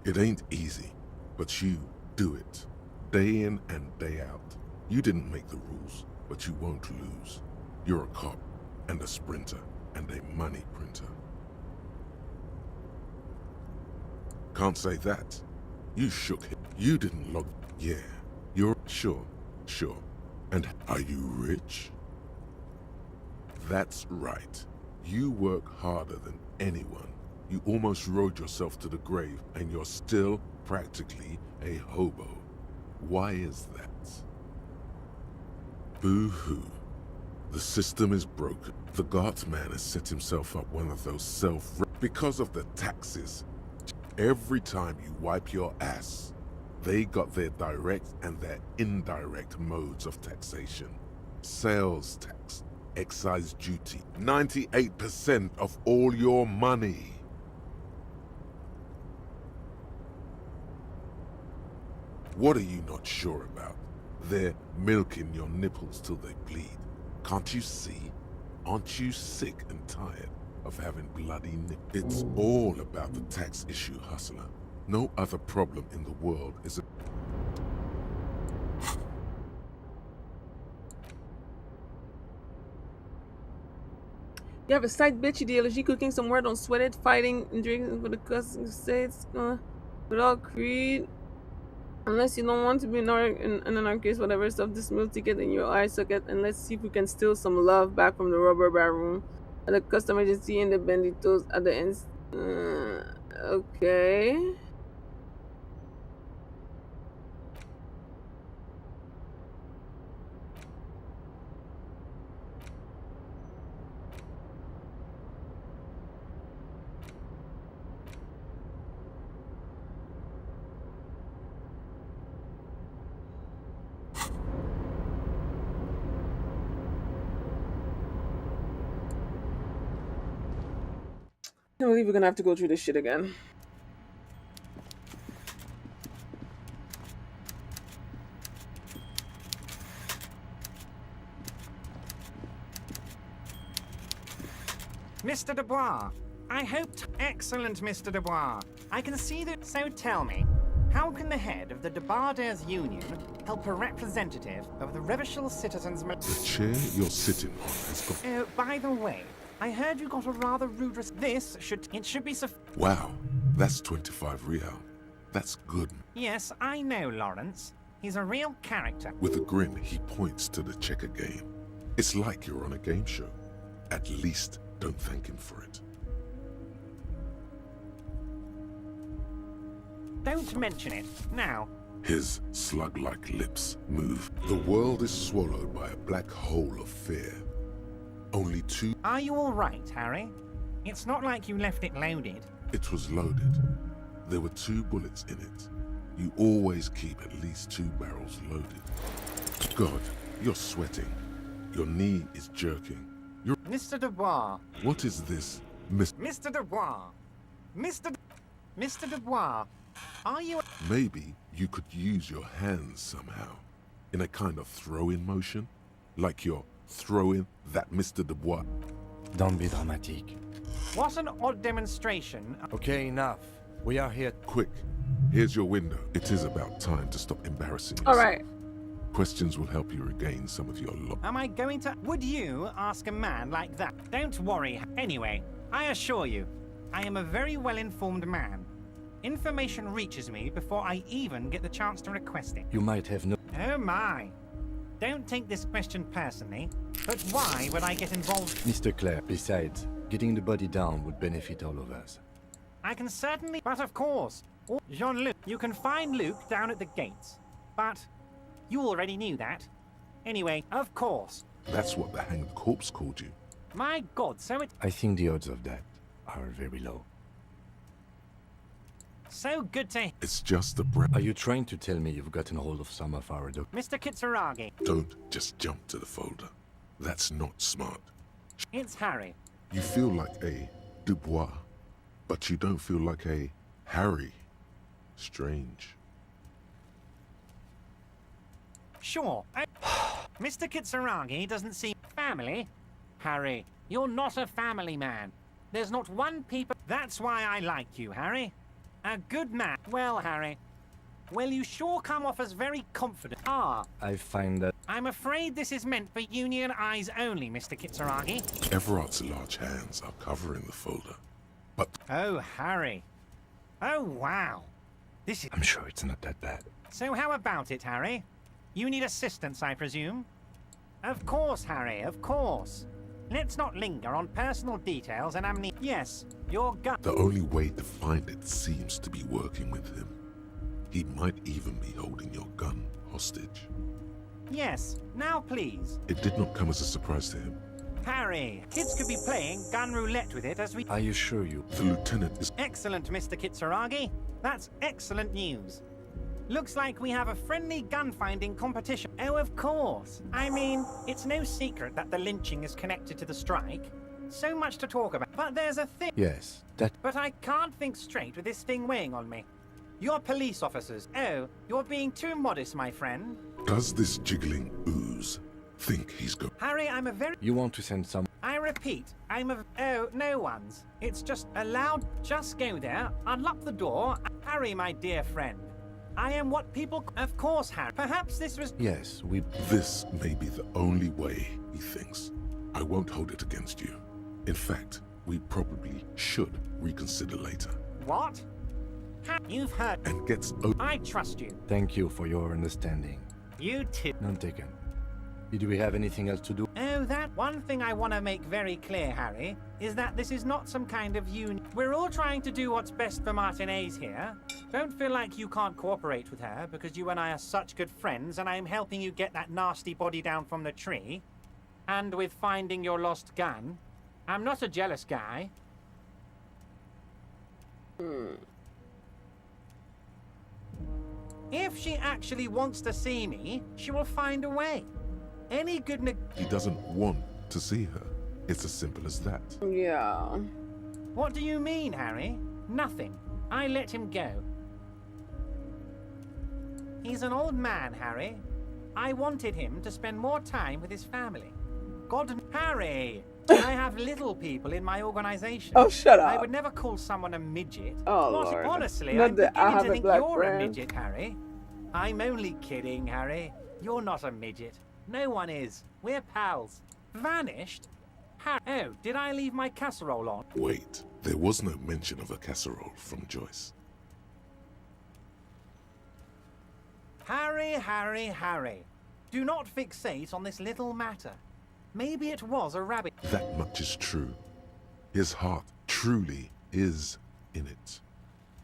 It ain't easy, but you do it. Day in and day out. You didn't make the rules, but you won't lose. You're a cop, and a sprinter, and a money printer. Can't say that. You shook him. You didn't log. Yeah, you're sure. And are you rich? That's right. You work harder than anyone. You almost rode yourself to the grave, and you're still practically a hobo. Why is that? Boo-hoo. The system is broken. The Guardsman has set himself up one of those because of the taxes. Every time you wipe your ass, they got their direct and their indirect modes of taxation. Sales tax, excise duty, 98% of all your money. What are you not sure about? They're milking your nipples till they bleed. Can't you see? Aren't you sick and tired of having bloody nipples? It's all about the tax issue, hustler. No other problem in the world is a... You have a side bitchy deal. Is she cooking somewhere? Don't sweat it. Fighting and drinking for the cussing states. Without creed. Unless you don't want to be in an anarchist, whatever stuff, this meal ticket in your eye socket, and let's see if we can steal some love back from the rubber baron at the custom agency and the banditos at the end. Okay. I can't believe we're gonna have to go through this shit again. Mr. Dubois, I hoped... Excellent, Mr. Dubois. I can see that... So tell me, how can the head of the Debarders Union help a representative of the Revachol Citizens... The chair you're sitting on has got... Oh, by the way, I heard you got a rather rude... It should be... Wow, that's 25 real. That's good. Yes, I know, Lawrence. He's a real character. With a grin, he points to the checker game. It's like you're on a game show. At least, don't thank him for it. Don't mention it, now. His slug-like lips move. The world is swallowed by a black hole of fear. Only two... Are you all right, Harry? It's not like you left it loaded. It was loaded. There were 2 bullets in it. You always keep at least 2 barrels loaded. God, you're sweating. Your knee is jerking. You're... Mr. Dubois. What is this, Mr. Dubois. Mr. Dubois. Are you... Maybe you could use your hands somehow. In a kind of throw-in motion. Like you're throwing that Mr. Dubois. Don't be dramatic. What an odd demonstration. Okay, enough. We are here. Quick, here's your window. It is about time to stop embarrassing yourself. All right. Questions will help you regain some of your luck. Am I going to... Would you ask a man like that? Don't worry. Anyway, I assure you, I am a very well-informed man. Information reaches me before I even get the chance to request it. You might have no... Oh my. Don't take this question personally, but why would I get involved? Mr. Clare, besides, getting the body down would benefit all of us. I can certainly... But of course, Jean-Luc, you can find Luke down at the gates. But you already knew that. Anyway, of course. That's what the hanged corpse called you. My God, so it... I think the odds of that are very low. So good to... It's just the breath. Are you trying to tell me you've gotten hold of some of our Mr. Kitsuragi. Don't just jump to the folder. That's not smart. It's Harry. You feel like a Dubois, but you don't feel like a Harry. Strange. Sure. Mr. Kitsuragi doesn't seem... Family? Harry, you're not a family man. There's not one people. That's why I like you, Harry. A good man. Well, Harry. Well, you sure come off as very confident. Ah. I find that... I'm afraid this is meant for Union eyes only, Mr. Kitsuragi. Everard's large hands are covering the folder. But... Oh, Harry. Oh, wow. This is... I'm sure it's not that bad. So how about it, Harry? You need assistance, I presume? Of course, Harry, of course. Let's not linger on personal details and amnesia. Yes, your gun. The only way to find it seems to be working with him. He might even be holding your gun hostage. Yes, now please. It did not come as a surprise to him. Harry, kids could be playing gun roulette with it as we... I assure you. The lieutenant is... Excellent, Mr. Kitsuragi. That's excellent news. Looks like we have a friendly gun-finding competition. Oh, of course. I mean, it's no secret that the lynching is connected to the strike. So much to talk about. But there's a thing... Yes, that... But I can't think straight with this thing weighing on me. You're police officers. Oh, you're being too modest, my friend. Does this jiggling ooze think he's got... Harry, I'm a very... You want to send some... I repeat, I'm a... Oh, no one's. It's just allowed... Just go there, unlock the door. Harry, my dear friend. I am what people... Of course, Harry. Perhaps this was... Yes, we... This may be the only way, he thinks. I won't hold it against you. In fact, we probably should reconsider later. What? You've heard... And gets... I trust you. Thank you for your understanding. You too. None taken. Do we have anything else to do? Oh, that one thing I want to make very clear, Harry, is that this is not some kind of union. We're all trying to do what's best for Martinez here. Don't feel like you can't cooperate with her, because you and I are such good friends, and I'm helping you get that nasty body down from the tree. And with finding your lost gun. I'm not a jealous guy. If she actually wants to see me, she will find a way. Any good He doesn't want to see her. It's as simple as that. Yeah. What do you mean, Harry? Nothing. I let him go. He's an old man, Harry. I wanted him to spend more time with his family. God, Harry! I have little people in my organization. Oh, shut up. I would never call someone a midget. Oh, What, Lord. honestly, Not I'm that I beginning have to a think black you're friend. a midget, Harry. I'm only kidding, Harry. You're not a midget. No one is. We're pals. Vanished? Harry. Oh, did I leave my casserole on? Wait, there was no mention of a casserole from Joyce. Harry, Harry, Harry. Do not fixate on this little matter. Maybe it was a rabbit. That much is true. His heart truly is in it.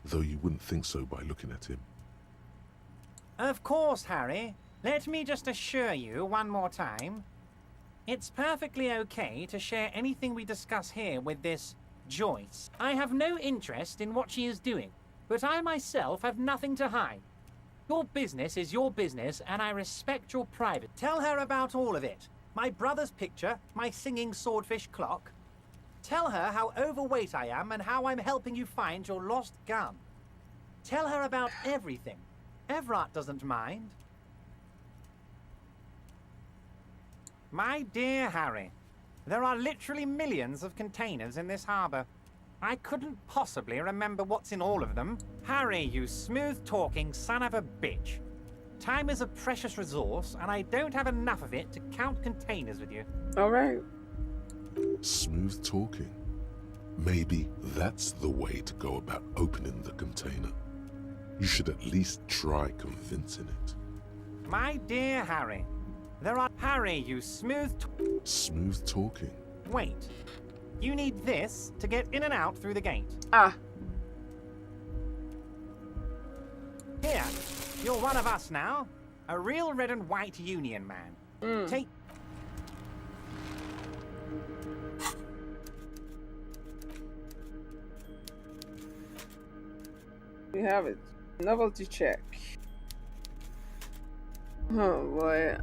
Though you wouldn't think so by looking at him. Of course, Harry. Let me just assure you one more time. It's perfectly okay to share anything we discuss here with this Joyce. I have no interest in what she is doing, but I myself have nothing to hide. Your business is your business, and I respect your private. Tell her about all of it. My brother's picture, my singing swordfish clock. Tell her how overweight I am and how I'm helping you find your lost gun. Tell her about everything. Everard doesn't mind. My dear Harry, there are literally millions of containers in this harbor. I couldn't possibly remember what's in all of them. Harry, you smooth-talking son of a bitch. Time is a precious resource, and I don't have enough of it to count containers with you. All right. Smooth talking. Maybe that's the way to go about opening the container. You should at least try convincing it. My dear Harry, there are... Harry, you smooth... Smooth talking. Wait. You need this to get in and out through the gate. Ah. Here. You're one of us now. A real red and white Union man. Take... We have it. Novelty check. Oh boy.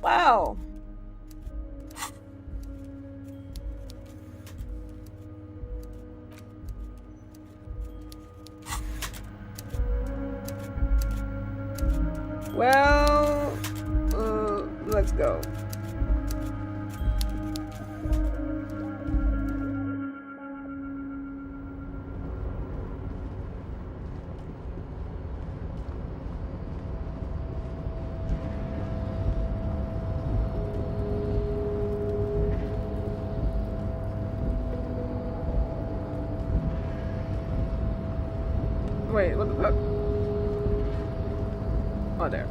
Wow. Well, let's go. Wait, what the fuck? Oh, there.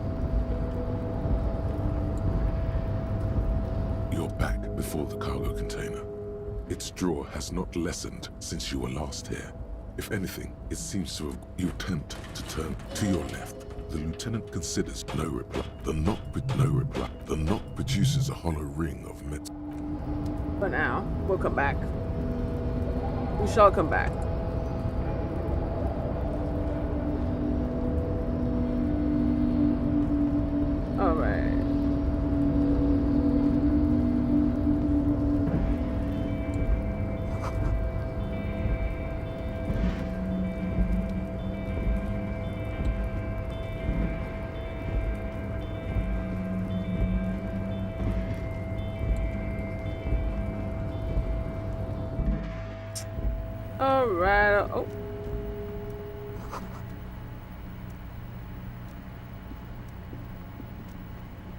You're back before the cargo container. Its draw has not lessened since you were last here. If anything, it seems to have... You attempt to turn to your left. The lieutenant considers no reply. The knock produces a hollow ring of metal. For now, we'll come back. We shall come back. All right. All right. Oh.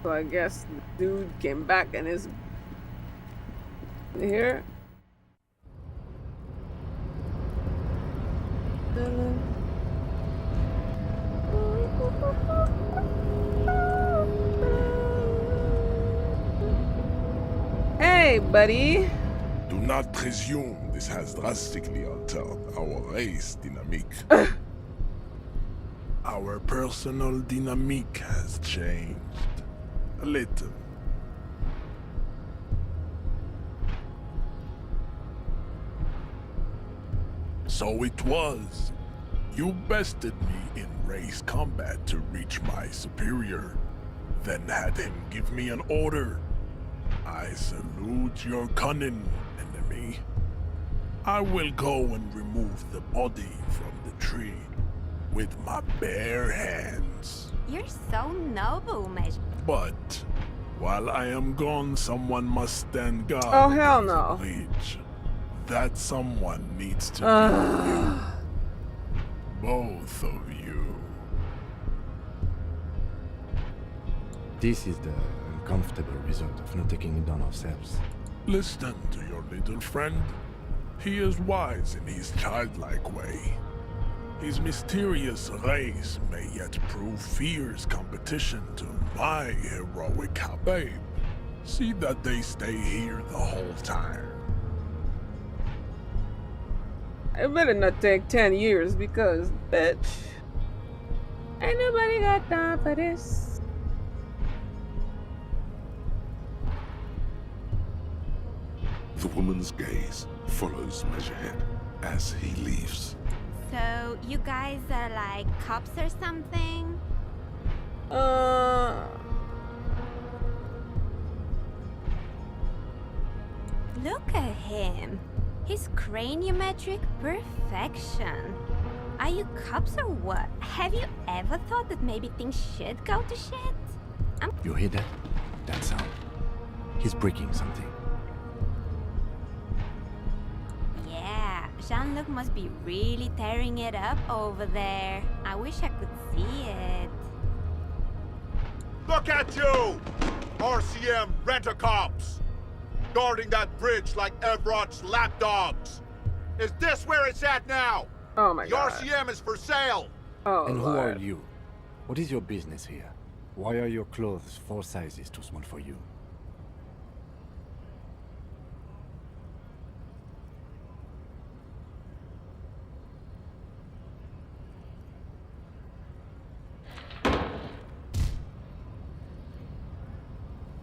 So I guess the dude came back and is here. Hey, buddy. Do not presume this has drastically altered our race dynamic. Our personal dynamic has changed. A little. So it was. You bested me in race combat to reach my superior, then had him give me an order. I salute your cunning, enemy. I will go and remove the body from the tree with my bare hands. You're so noble, Mesh. But while I am gone, someone must stand guard. Oh, hell against no. the breach. That someone needs to be you. Both of you. This is the uncomfortable result of not taking it down ourselves. Listen to your little friend. He is wise in his childlike way. His mysterious race may yet prove fierce competition to my heroic babe. See that they stay here the whole time. It better not take 10 years because, bitch, ain't nobody got time for this. The woman's gaze follows Measurehead as he leaves. So, you guys are like cops or something? Look at him. His craniometric perfection. Are you cops or what? Have you ever thought that maybe things should go to shit? You hear that? That sound. He's breaking something. Yeah, Jean-Luc must be really tearing it up over there. I wish I could see it. Look at you! RCM rent-a-cops! Guarding that bridge like Everott's lapdogs! Is this where it's at now? Oh my god. The RCM is for sale! Oh, And who Lord. are you? What is your business here? Why are your clothes 4 sizes too small for you?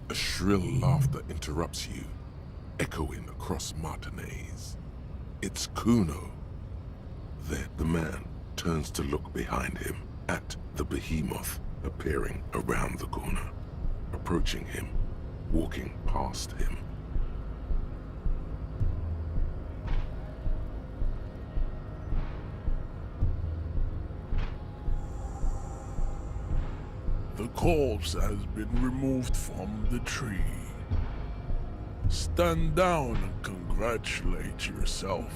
A shrill laughter interrupts you, echoing across Martinez. It's Kuno. Then the man turns to look behind him at the behemoth appearing around the corner, approaching him, walking past him. The corpse has been removed from the tree. Stand down and congratulate yourself.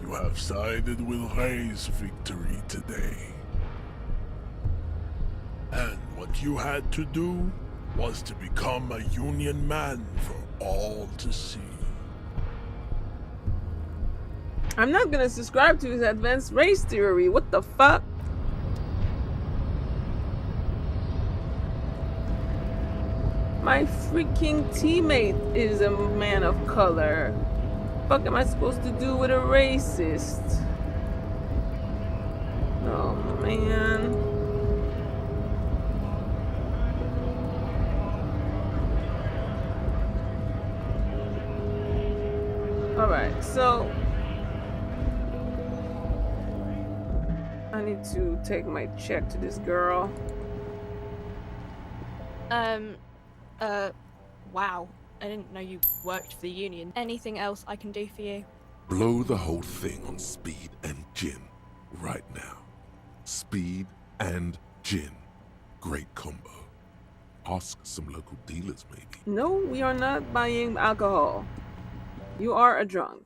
You have sided with Ray's victory today. And what you had to do was to become a Union man for all to see. I'm not gonna subscribe to his advanced race theory. What the fuck? My freaking teammate is a man of color. What the fuck am I supposed to do with a racist? Oh man. Alright, so I need to take my check to this girl. Wow. I didn't know you worked for the Union. Anything else I can do for you? Blow the whole thing on speed and gin right now. Speed and gin. Great combo. Ask some local dealers, maybe. No, we are not buying alcohol. You are a drunk.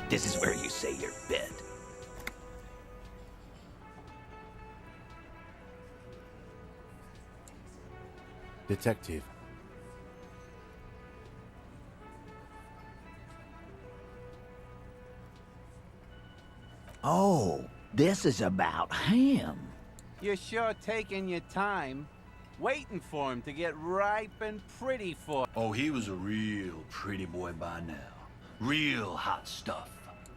This is where you say your bed. Detective. Oh, this is about him. You're sure taking your time, waiting for him to get ripe and pretty for. Oh, he was a real pretty boy by now. Real hot stuff.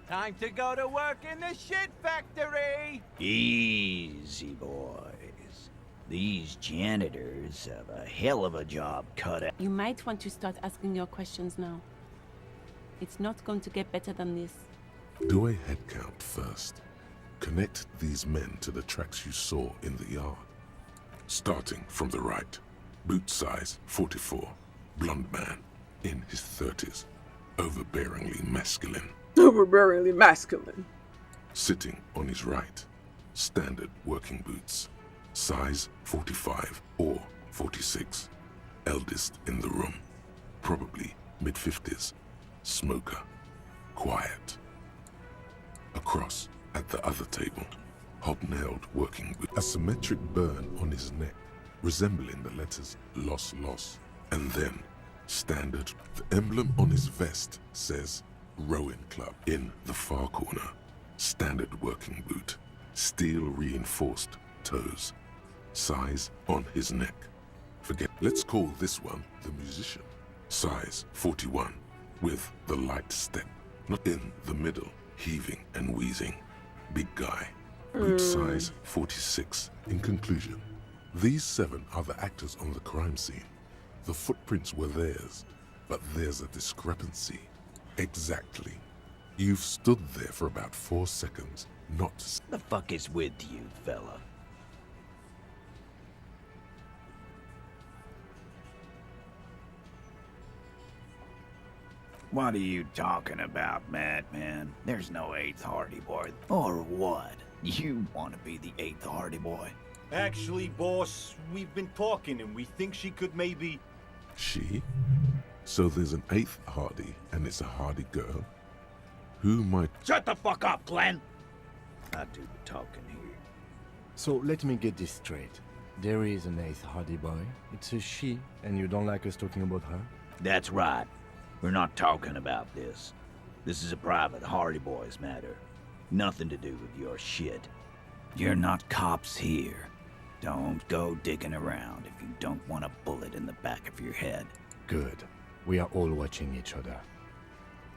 Time to go to work in the shit factory! Easy, boys. These janitors have a hell of a job cut out. You might want to start asking your questions now. It's not going to get better than this. Do a head count first. Connect these men to the tracks you saw in the yard. Starting from the right. Boot size 44. Blonde man. In his 30s. Overbearingly masculine. Overbearingly masculine. Sitting on his right. Standard working boots. Size 45 or 46. Eldest in the room. Probably mid-50s. Smoker. Quiet. Across at the other table. Hobnailed working with a symmetric burn on his neck, resembling the letters Los Los. And then, standard, the emblem on his vest says Rowing Club. In the far corner, standard working boot, steel reinforced toes. Size on his neck. Forget, let's call this one the musician. Size 41, with the light step. Not in the middle, heaving and wheezing. Big guy. Boot size 46. In conclusion, these 7 are the actors on the crime scene. The footprints were theirs, but there's a discrepancy. Exactly. You've stood there for about 4 seconds, not... The fuck is with you, fella? What are you talking about, madman? There's no 8th Hardy Boy. Or what? You want to be the 8th Hardy Boy? Actually, boss, we've been talking and we think she could maybe... She? So there's an 8th Hardy, and it's a Hardy girl? Who might... Shut the fuck up, Glenn! I do the talking here. So let me get this straight. There is an 8th Hardy boy. It's a she, and you don't like us talking about her? That's right. We're not talking about this. This is a private Hardy Boys matter. Nothing to do with your shit. You're not cops here. Don't go digging around if you don't want a bullet in the back of your head. Good. We are all watching each other.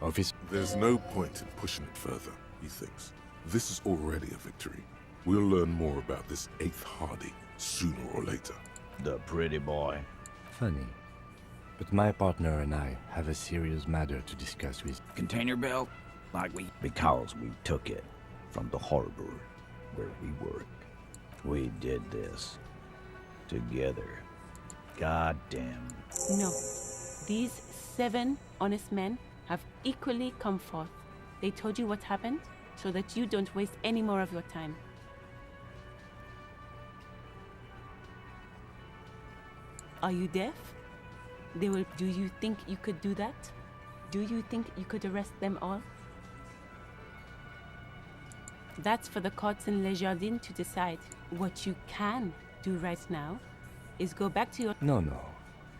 Officer... There's no point in pushing it further, he thinks. This is already a victory. We'll learn more about this 8th Hardy sooner or later. The pretty boy. Funny. But my partner and I have a serious matter to discuss with... Container belt? Because we took it from the harbor where we work. We did this together. God damn. No. These 7 honest men have equally come forth. They told you what happened so that you don't waste any more of your time. Are you deaf? Do you think you could do that? Do you think you could arrest them all? That's for the courts in Les Jardins to decide. What you can do right now is go back to your... No.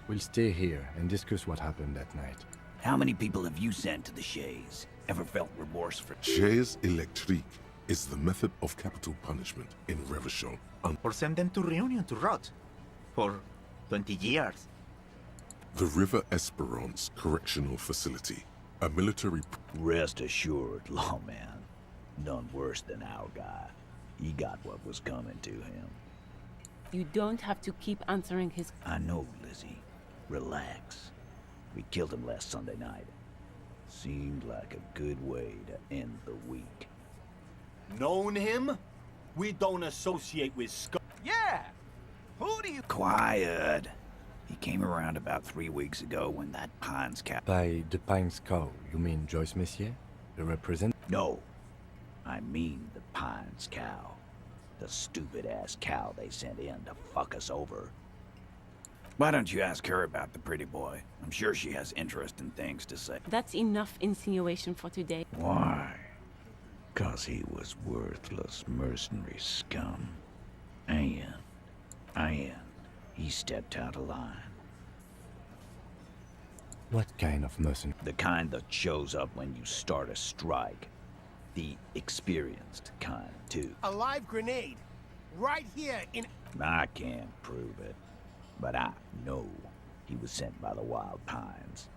We'll stay here and discuss what happened that night. How many people have you sent to the Shays? Ever felt remorse for... Chaise électrique is the method of capital punishment in Revachol. Or send them to Reunion to rot. For 20 years. The River Esperance Correctional Facility, a military... Rest assured, lawman. None worse than our guy. He got what was coming to him. You don't have to keep answering his... I know, Lizzie. Relax. We killed him last Sunday night. Seemed like a good way to end the week. Known him? We don't associate with Yeah! Who do you... Quiet. He came around about 3 weeks ago when that Pines cow... By the Pines cow, you mean Joyce Messier? The represent... No. I mean the Pines cow. The stupid-ass cow they sent in to fuck us over. Why don't you ask her about the pretty boy? I'm sure she has interesting things to say. That's enough insinuation for today. Why? 'Cause he was worthless mercenary scum. And he stepped out of line. What kind of mercenary? The kind that shows up when you start a strike. The experienced kind, too. A live grenade. Right here in... I can't prove it, but I know he was sent by the Wild Pines.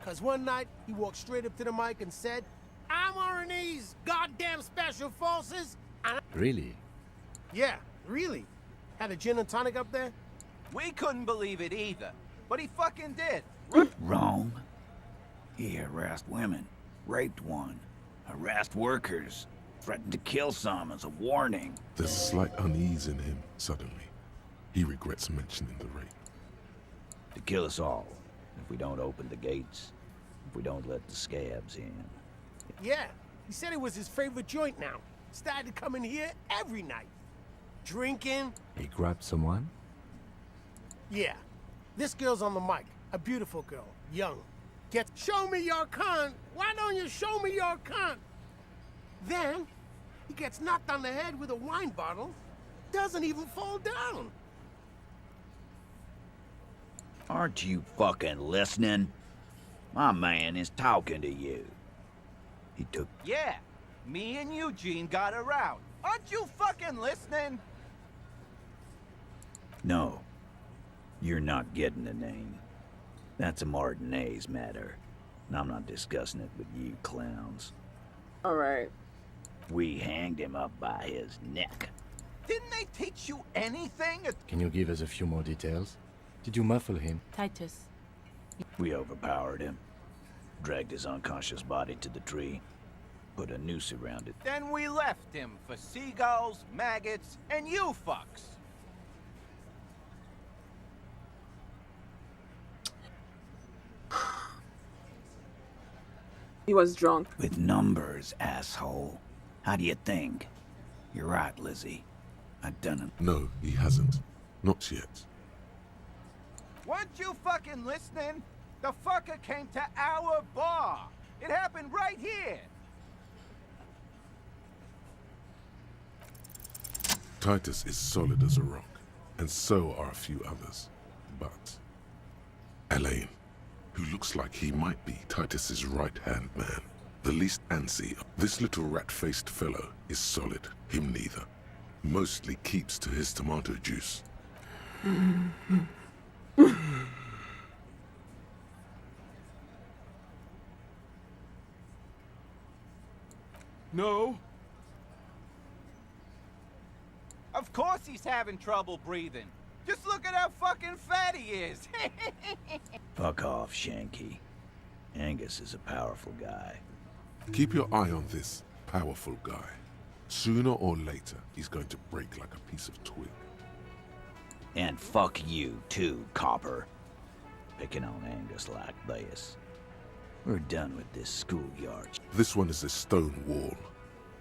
Cause one night, he walked straight up to the mic and said, "I'm RNA's goddamn special forces." And Really? yeah, really. Had a gin and tonic up there? We couldn't believe it either. But he fucking did. Wrong. He harassed women, raped one, harassed workers, threatened to kill some as a warning. There's a slight unease in him, suddenly. He regrets mentioning the rape. To kill us all, if we don't open the gates, if we don't let the scabs in. Yeah, he said it was his favorite joint now. Started coming here every night. Drinking. He grabbed someone? Yeah. This girl's on the mic. A beautiful girl. Young. Show me your cunt! Why don't you show me your cunt? Then, he gets knocked on the head with a wine bottle. Doesn't even fall down. Aren't you fucking listening? My man is talking to you. He took... Yeah, me and Eugene got around. Aren't you fucking listening? No. You're not getting the name. That's a Martinez matter. And I'm not discussing it with you clowns. Alright. We hanged him up by his neck. Didn't they teach you anything? Can you give us a few more details? Did you muffle him? Titus. We overpowered him. Dragged his unconscious body to the tree. Put a noose around it. Then we left him for seagulls, maggots, and you fucks. He was drunk. With numbers, asshole. How do you think? You're right, Lizzie. I've done it. No, he hasn't. Not yet. Weren't you fucking listening? The fucker came to our bar. It happened right here. Titus is solid as a rock, and so are a few others. But Elaine, who looks like he might be Titus's right-hand man, the least antsy, this little rat-faced fellow is solid, him neither. Mostly keeps to his tomato juice. No? Of course he's having trouble breathing. Just look at how fucking fat he is. Fuck off, Shanky. Angus is a powerful guy. Keep your eye on this powerful guy. Sooner or later, he's going to break like a piece of twig. And fuck you too, copper. Picking on Angus like this. We're done with this schoolyard. This one is a stone wall.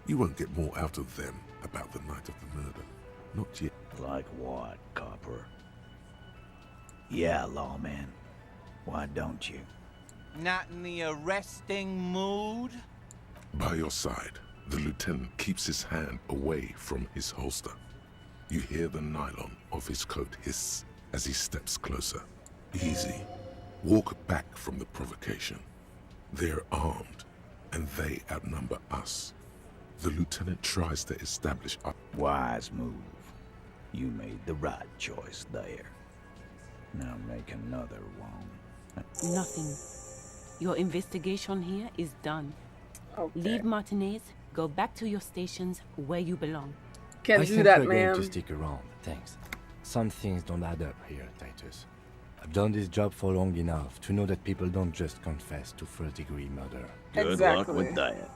You won't get more out of them about the night of the murder. Not yet. Like what, copper? Yeah, lawman. Why don't you? Not in the arresting mood? By your side, the lieutenant keeps his hand away from his holster. You hear the nylon of his coat hiss as he steps closer. Easy. Walk back from the provocation. They're armed, and they outnumber us. The lieutenant tries to establish a wise move. You made the right choice there. Now make another one. Nothing. Your investigation here is done. Okay. Leave Martinez, go back to your stations where you belong. Can't I do think that, we're going ma'am. to stick around, thanks. Some things don't add up here, Titus. I've done this job for long enough to know that people don't just confess to first-degree murder. Good luck with that.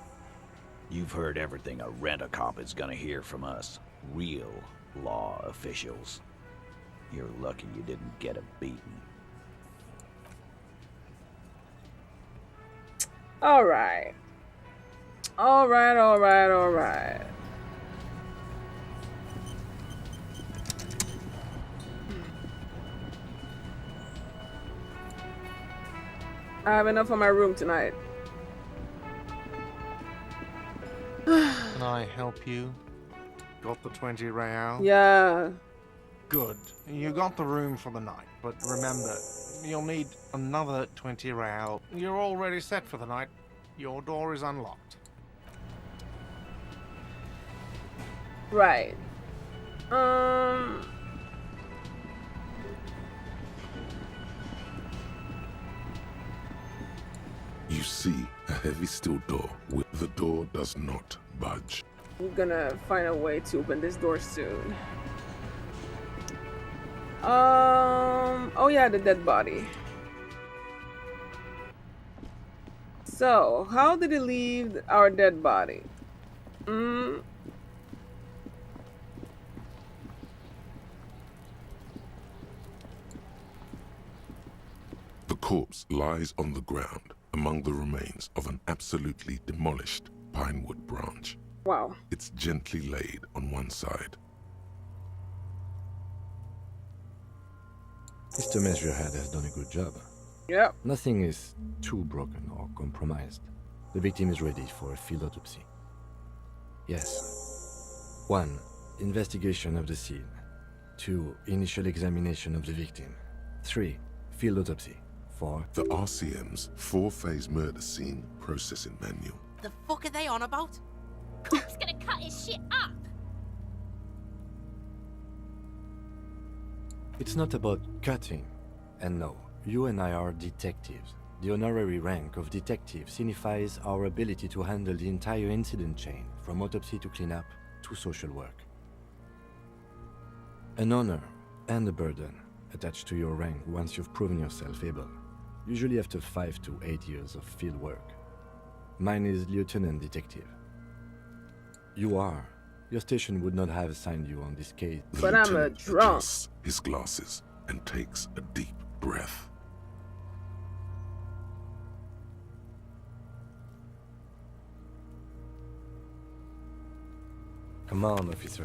You've heard everything a rent-a-cop is gonna hear from us, real law officials. You're lucky you didn't get a beating. Alright. Alright. I have enough for my room tonight. Can I help you? Got the 20 real? Yeah. Good. You got the room for the night, but remember, you'll need another 20 real. You're already set for the night. Your door is unlocked. Right. You see a heavy steel door. The door does not budge. We're gonna find a way to open this door soon. Oh yeah, the dead body. So, how did he leave our dead body? The corpse lies on the ground among the remains of an absolutely demolished pinewood branch. Wow. It's gently laid on one side. Mr. Measurehead has done a good job. Yep. Nothing is too broken or compromised. The victim is ready for a field autopsy. Yes. 1. Investigation of the scene. 2. Initial examination of the victim. 3. Field autopsy. 4. The RCM's 4-phase murder scene processing manual. The fuck are they on about? Cop's gonna cut his shit up! It's not about cutting. And no, you and I are detectives. The honorary rank of detective signifies our ability to handle the entire incident chain, from autopsy to cleanup to social work. An honor and a burden attached to your rank once you've proven yourself able, usually after 5 to 8 years of field work. Mine is Lieutenant Detective. You are. Your station would not have assigned you on this case. But I'm a drunk. Adjusts his glasses and takes a deep breath. Come on, officer.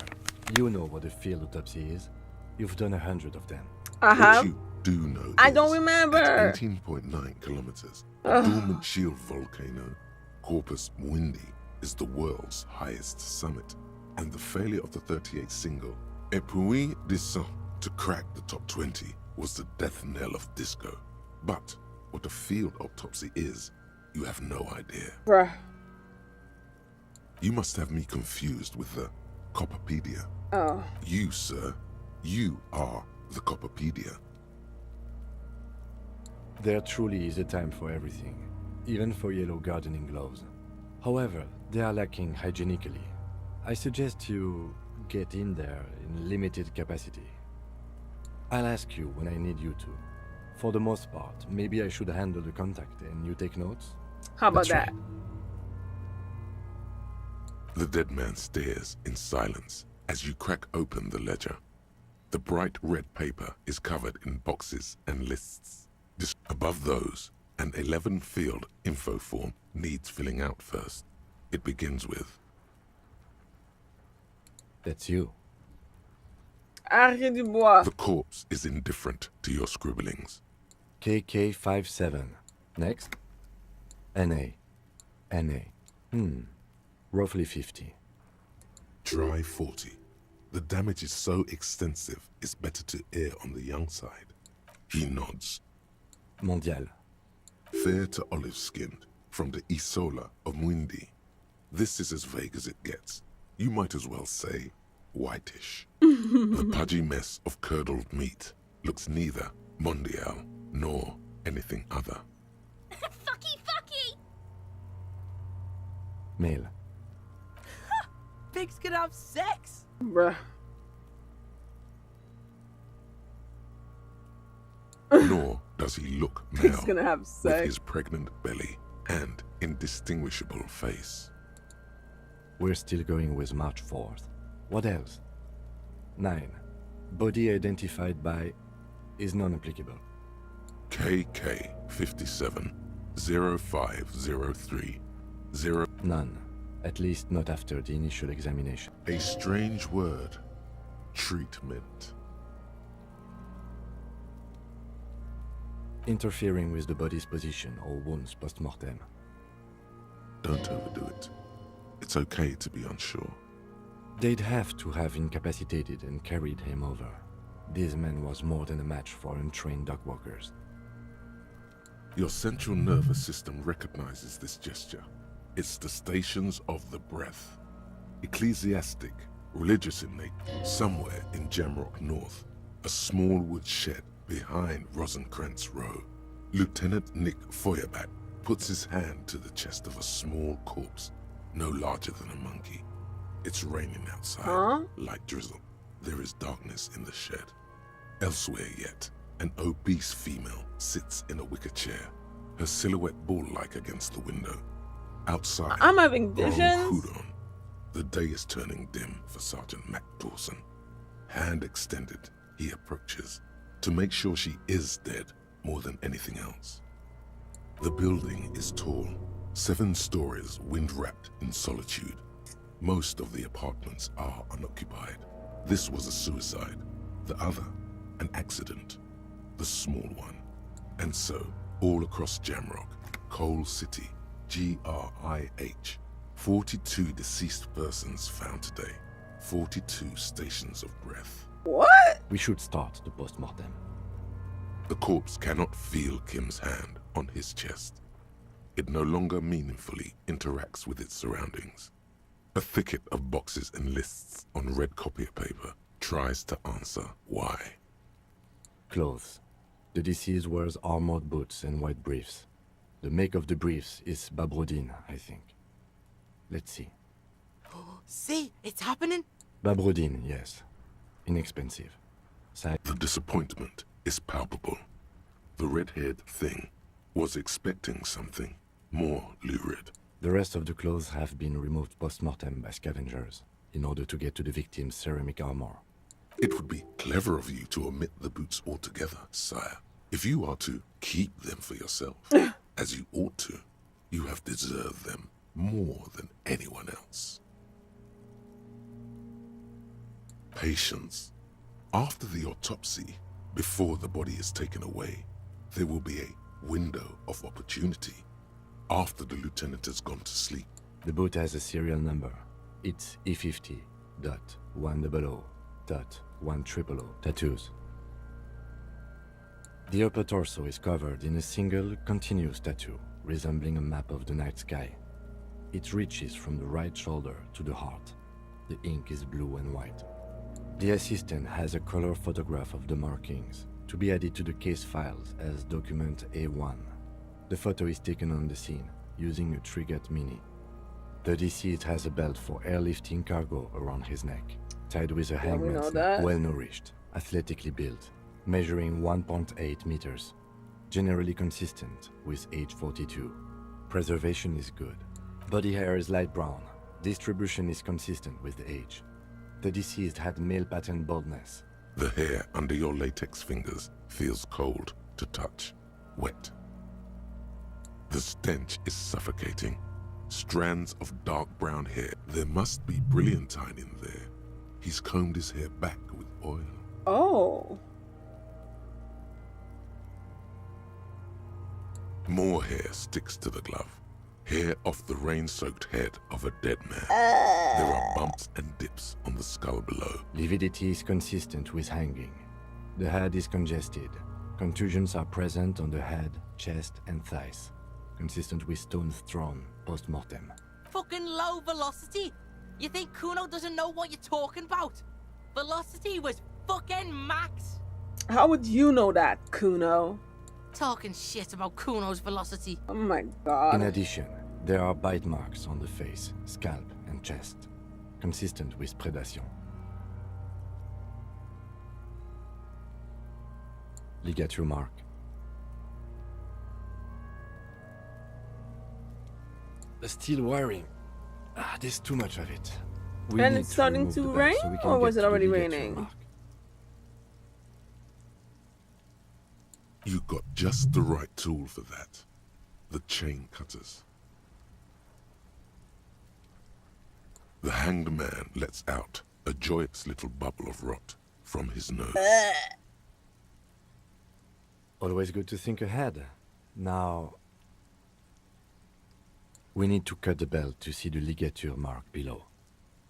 You know what a field autopsy is. You've done 100 of them. What you do know I is, don't remember. at 18.9 kilometers, a dormant shield volcano, Corpus Mundi, is the world's highest summit. And the failure of the 38 single, Et puis descend, to crack the top 20 was the death knell of disco. But what a field autopsy is, you have no idea. Bruh. You must have me confused with the Copperpedia. Oh. You, sir, you are the Copperpedia. There truly is a time for everything, even for yellow gardening gloves. However, they are lacking hygienically. I suggest you get in there in limited capacity. I'll ask you when I need you to. For the most part, maybe I should handle the contact and you take notes? How about That's that? right. The dead man stares in silence as you crack open the ledger. The bright red paper is covered in boxes and lists. Above those, an 11-field info form needs filling out first. It begins with... That's you. Henri Dubois. The corpse is indifferent to your scribblings. KK57. Next. NA. Roughly 50. Try 40. The damage is so extensive, it's better to err on the young side. He nods. Mondial. Fair to olive-skinned, from the Isola of Muindi. This is as vague as it gets. You might as well say whitish. The pudgy mess of curdled meat looks neither mondial nor anything other. Fucky! Male. Pigs can have sex! Bruh. Nor does he look male, He's gonna have with sex. his pregnant belly and indistinguishable face. We're still going with March 4th. What else? 9. Body identified by is non-applicable. KK57 0503 0. None. At least not after the initial examination. A strange word. Treatment. Interfering with the body's position or wounds post-mortem. Don't overdo it. It's okay to be unsure. They'd have to have incapacitated and carried him over. This man was more than a match for untrained dog walkers. Your central nervous system recognizes this gesture. It's the stations of the breath. Ecclesiastic, religious in nature. Somewhere in Jamrock North, a small wood shed behind Rosenkrantz Row, Lieutenant Nick Feuerbach puts his hand to the chest of a small corpse, no larger than a monkey. It's raining outside, light drizzle. There is darkness in the shed. Elsewhere yet, an obese female sits in a wicker chair, her silhouette bull-like against the window. Outside, I'm having grown visions. hoodon. The day is turning dim for Sergeant Mac Dawson. Hand extended, he approaches, to make sure she is dead more than anything else. The building is tall, 7 stories wind-wrapped in solitude. Most of the apartments are unoccupied. This was a suicide, the other an accident, the small one. And so, all across Jamrock, Coal City, GRIH, 42 deceased persons found today, 42 stations of breath. What? We should start the post-mortem. The corpse cannot feel Kim's hand on his chest. It no longer meaningfully interacts with its surroundings. A thicket of boxes and lists on red copier paper tries to answer why. Clothes. The deceased wears armored boots and white briefs. The make of the briefs is Babrodine, I think. Let's see. See, it's happening. Babrodine, yes. Inexpensive. The disappointment is palpable. The red-haired thing was expecting something more lurid. The rest of the clothes have been removed post-mortem by scavengers in order to get to the victim's ceramic armor. It would be clever of you to omit the boots altogether, sire. If you are to keep them for yourself, as you ought to, you have deserved them more than anyone else. Patience. After the autopsy, before the body is taken away, there will be a window of opportunity. After the lieutenant has gone to sleep. The boot has a serial number. It's E50.100.100 tattoos. The upper torso is covered in a single, continuous tattoo, resembling a map of the night sky. It reaches from the right shoulder to the heart. The ink is blue and white. The assistant has a color photograph of the markings, to be added to the case files as document A1. The photo is taken on the scene, using a Trigat Mini. The deceased has a belt for airlifting cargo around his neck, tied with a hangman's knot, well-nourished, athletically built, measuring 1.8 meters, generally consistent with age 42. Preservation is good. Body hair is light brown, Distribution is consistent with age. The deceased had male pattern baldness. The hair under your latex fingers feels cold to touch, wet. The stench is suffocating. Strands of dark brown hair. There must be brilliantine in there. He's combed his hair back with oil. Oh. More hair sticks to the glove. Hair off the rain-soaked head of a dead man. There are bumps and dips on the skull below. Lividity is consistent with hanging. The head is congested. Contusions are present on the head, chest, and thighs, consistent with stones thrown post-mortem. Fucking low velocity? You think Kuno doesn't know what you're talking about? Velocity was fucking max. How would you know that, Kuno? Talking shit about Kuno's velocity. Oh my god. In addition, there are bite marks on the face, scalp, and chest, consistent with predation. Ligature mark. The steel wiring. There's too much of it. And it's starting to rain, or was it already raining? Mark. You got just the right tool for that. The chain cutters. The hanged man lets out a joyous little bubble of rot from his nose. Always good to think ahead. Now, we need to cut the belt to see the ligature mark below.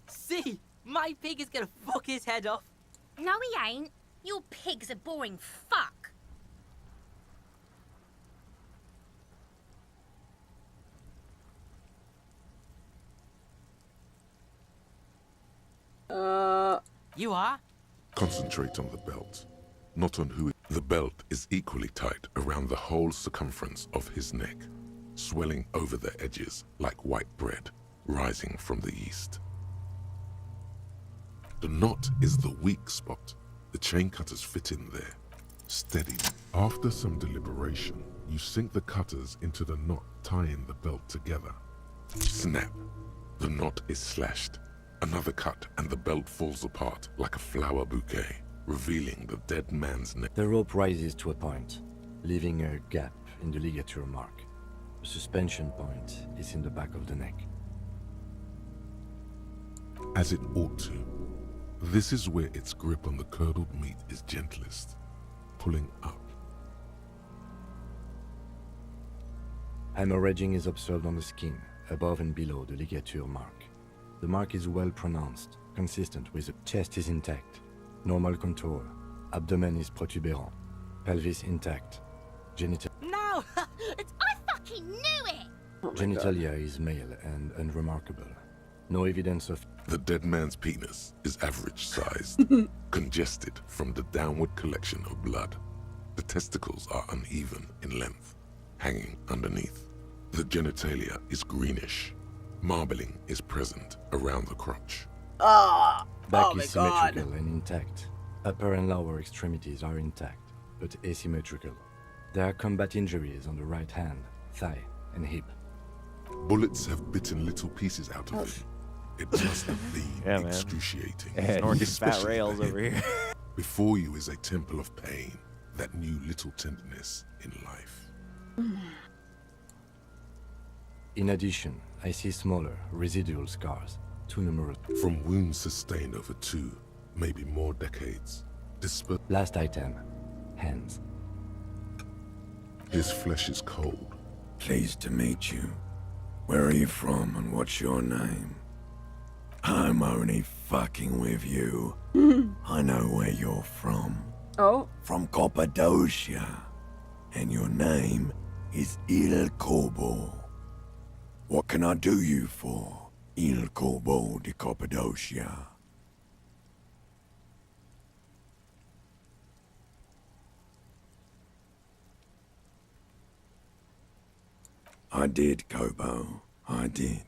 See, my pig is gonna fuck his head off. No, he ain't. Your pig's a boring fuck. You are? Concentrate on the belt, not on who. The belt is equally tight around the whole circumference of his neck, swelling over the edges like white bread rising from the east. The knot is the weak spot. The chain cutters fit in there, steady. After some deliberation, you sink the cutters into the knot tying the belt together. Snap. The knot is slashed. Another cut and the belt falls apart like a flower bouquet, revealing the dead man's neck. The rope rises to a point, leaving a gap in the ligature mark. The suspension point is in the back of the neck. As it ought to. This is where its grip on the curdled meat is gentlest, pulling up. Hemorrhaging is observed on the skin, above and below the ligature mark. The mark is well pronounced, consistent with the chest is intact, normal contour, abdomen is protuberant, pelvis intact, genital. No! I fucking knew it! Oh genitalia is male and unremarkable. No evidence of. The dead man's penis is average sized, congested from the downward collection of blood. The testicles are uneven in length, hanging underneath. The genitalia is greenish. Marbling is present around the crotch. Back is symmetrical and intact. Upper and lower extremities are intact, but asymmetrical. There are combat injuries on the right hand, thigh, and hip. Bullets have bitten little pieces out of it. It must have been excruciating. Fat rails over here. Before you is a temple of pain that knew little tenderness in life. In addition, I see smaller, residual scars, too numerous. From wounds sustained over 2, maybe more decades. Last item, hands. His flesh is cold. Pleased to meet you. Where are you from and what's your name? I'm only fucking with you. I know where you're from. Oh? From Cappadocia. And your name is Il Corbo. What can I do you for, Il Corbo de Cappadocia? I did, Kobo. I did.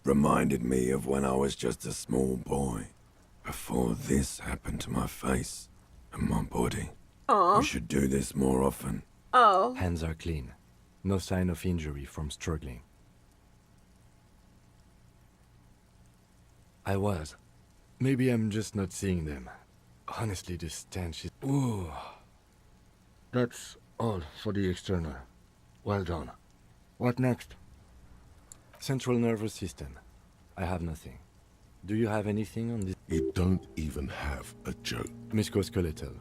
Reminded me of when I was just a small boy, before this happened to my face and my body. Aww. We should do this more often. Oh. Hands are clean. No sign of injury from struggling. I was. Maybe I'm just not seeing them. Honestly, the stench is... Ooh. That's all for the external. Well done. What next? Central nervous system. I have nothing. Do you have anything on this? You don't even have a joke. Musculoskeletal.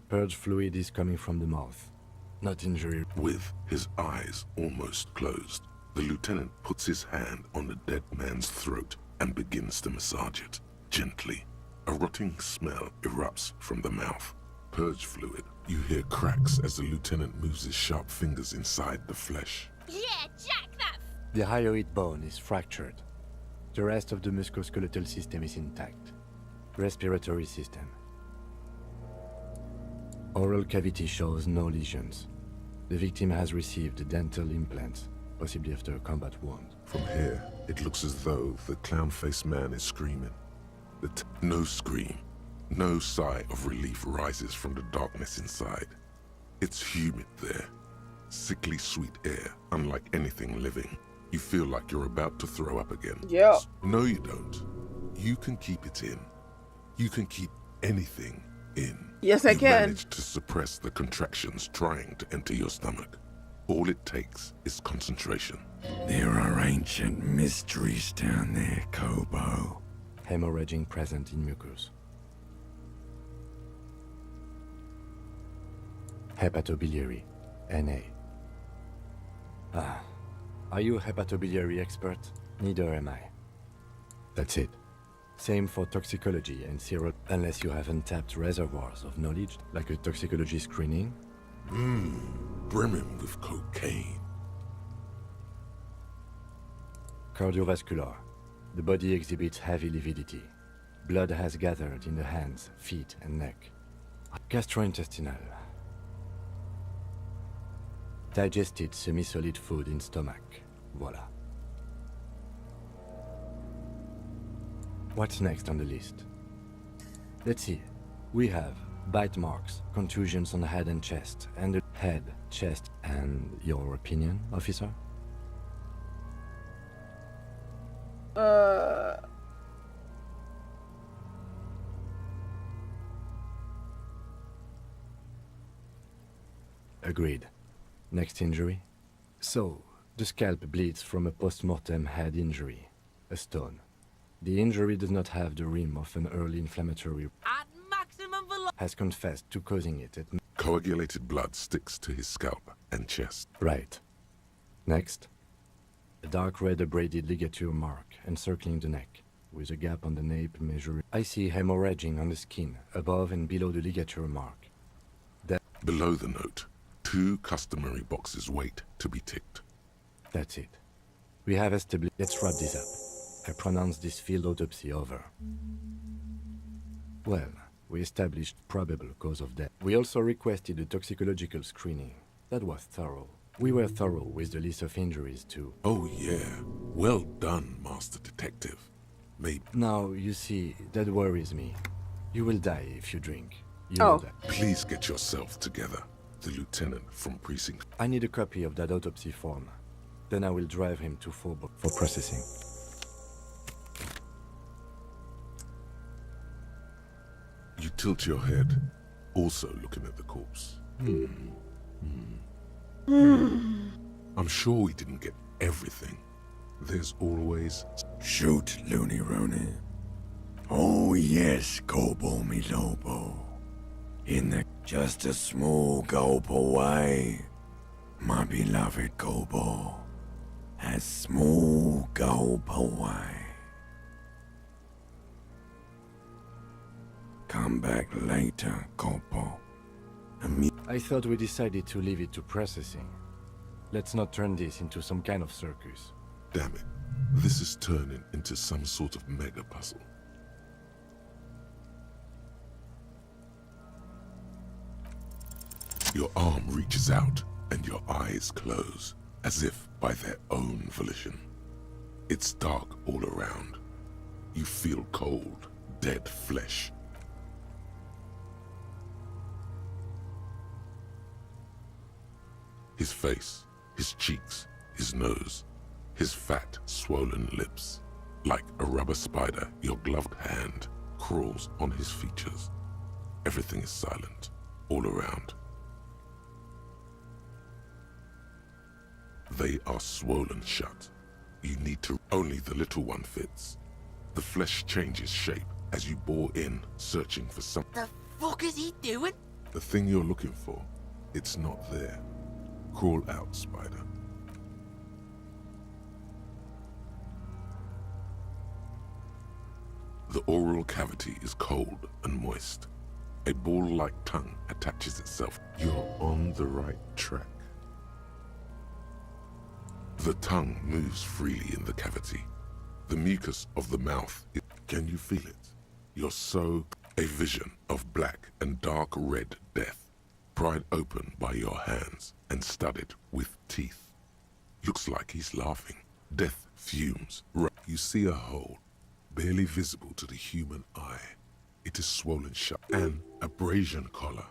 Purge fluid is coming from the mouth. Not injury. With his eyes almost closed, the lieutenant puts his hand on the dead man's throat and begins to massage it, gently. A rotting smell erupts from the mouth. Purge fluid. You hear cracks as the lieutenant moves his sharp fingers inside the flesh. Yeah, jack that. The hyoid bone is fractured. The rest of the musculoskeletal system is intact. Respiratory system. Oral cavity shows no lesions. The victim has received dental implants, possibly after a combat wound. From here, it looks as though the clown-faced man is screaming. No scream. No sigh of relief rises from the darkness inside. It's humid there. Sickly sweet air, unlike anything living. You feel like you're about to throw up again. Yeah. No, you don't. You can keep it in. You can keep anything in. Yes, I you can. Manage to suppress the contractions trying to enter your stomach. All it takes is concentration. There are ancient mysteries down there, Kobo. Hemorrhaging present in mucus. Hepatobiliary, NA. Are you a hepatobiliary expert? Neither am I. That's it. Same for toxicology and sero, unless you have untapped reservoirs of knowledge, like a toxicology screening. Brimming with cocaine. Cardiovascular. The body exhibits heavy lividity. Blood has gathered in the hands, feet, and neck. Gastrointestinal. Digested semi-solid food in stomach. Voila. What's next on the list? Let's see. We have bite marks, contusions on the head and chest, and the head, chest, and your opinion, officer? Agreed. Next injury? So, the scalp bleeds from a post-mortem head injury, a stone. The injury does not have the rim of an early inflammatory. At maximum velocity. Has confessed to causing it at. Coagulated blood sticks to his scalp and chest. Right. Next. A dark red abraded ligature mark encircling the neck, with a gap on the nape measuring. I see hemorrhaging on the skin, above and below the ligature mark. Below the note, 2 customary boxes wait to be ticked. That's it. We have established. Let's wrap this up. I pronounce this field autopsy over. Well, we established probable cause of death. We also requested a toxicological screening. That was thorough. We were thorough with the list of injuries too. Oh yeah. Well done, Master Detective. Maybe. Now, you see, that worries me. You will die if you drink. You know that. Please get yourself together. The lieutenant from precinct. I need a copy of that autopsy form. Then I will drive him to Faubourg for processing. You tilt your head, also looking at the corpse. I'm sure we didn't get everything. There's always... Shoot, Looney Rooney. Oh yes, Kobo mi Lobo. In the... just a small gulp away. My beloved Kobo. A small gulp away. Come back later, Kobo. I thought we decided to leave it to processing. Let's not turn this into some kind of circus. Damn it. This is turning into some sort of mega puzzle. Your arm reaches out and your eyes close, as if by their own volition. It's dark all around. You feel cold, dead flesh. His face, his cheeks, his nose, his fat, swollen lips. Like a rubber spider, your gloved hand crawls on his features. Everything is silent, all around. They are swollen shut. You need to... Only the little one fits. The flesh changes shape as you bore in, searching for something. The fuck is he doing? The thing you're looking for, it's not there. Crawl out, spider. The oral cavity is cold and moist. A ball-like tongue attaches itself. You're on the right track. The tongue moves freely in the cavity. The mucus of the mouth, can you feel it? You're so... A vision of black and dark red death, pried open by your hands and studded with teeth. Looks like he's laughing. Death fumes. You see a hole, barely visible to the human eye. It is swollen shut. An abrasion collar.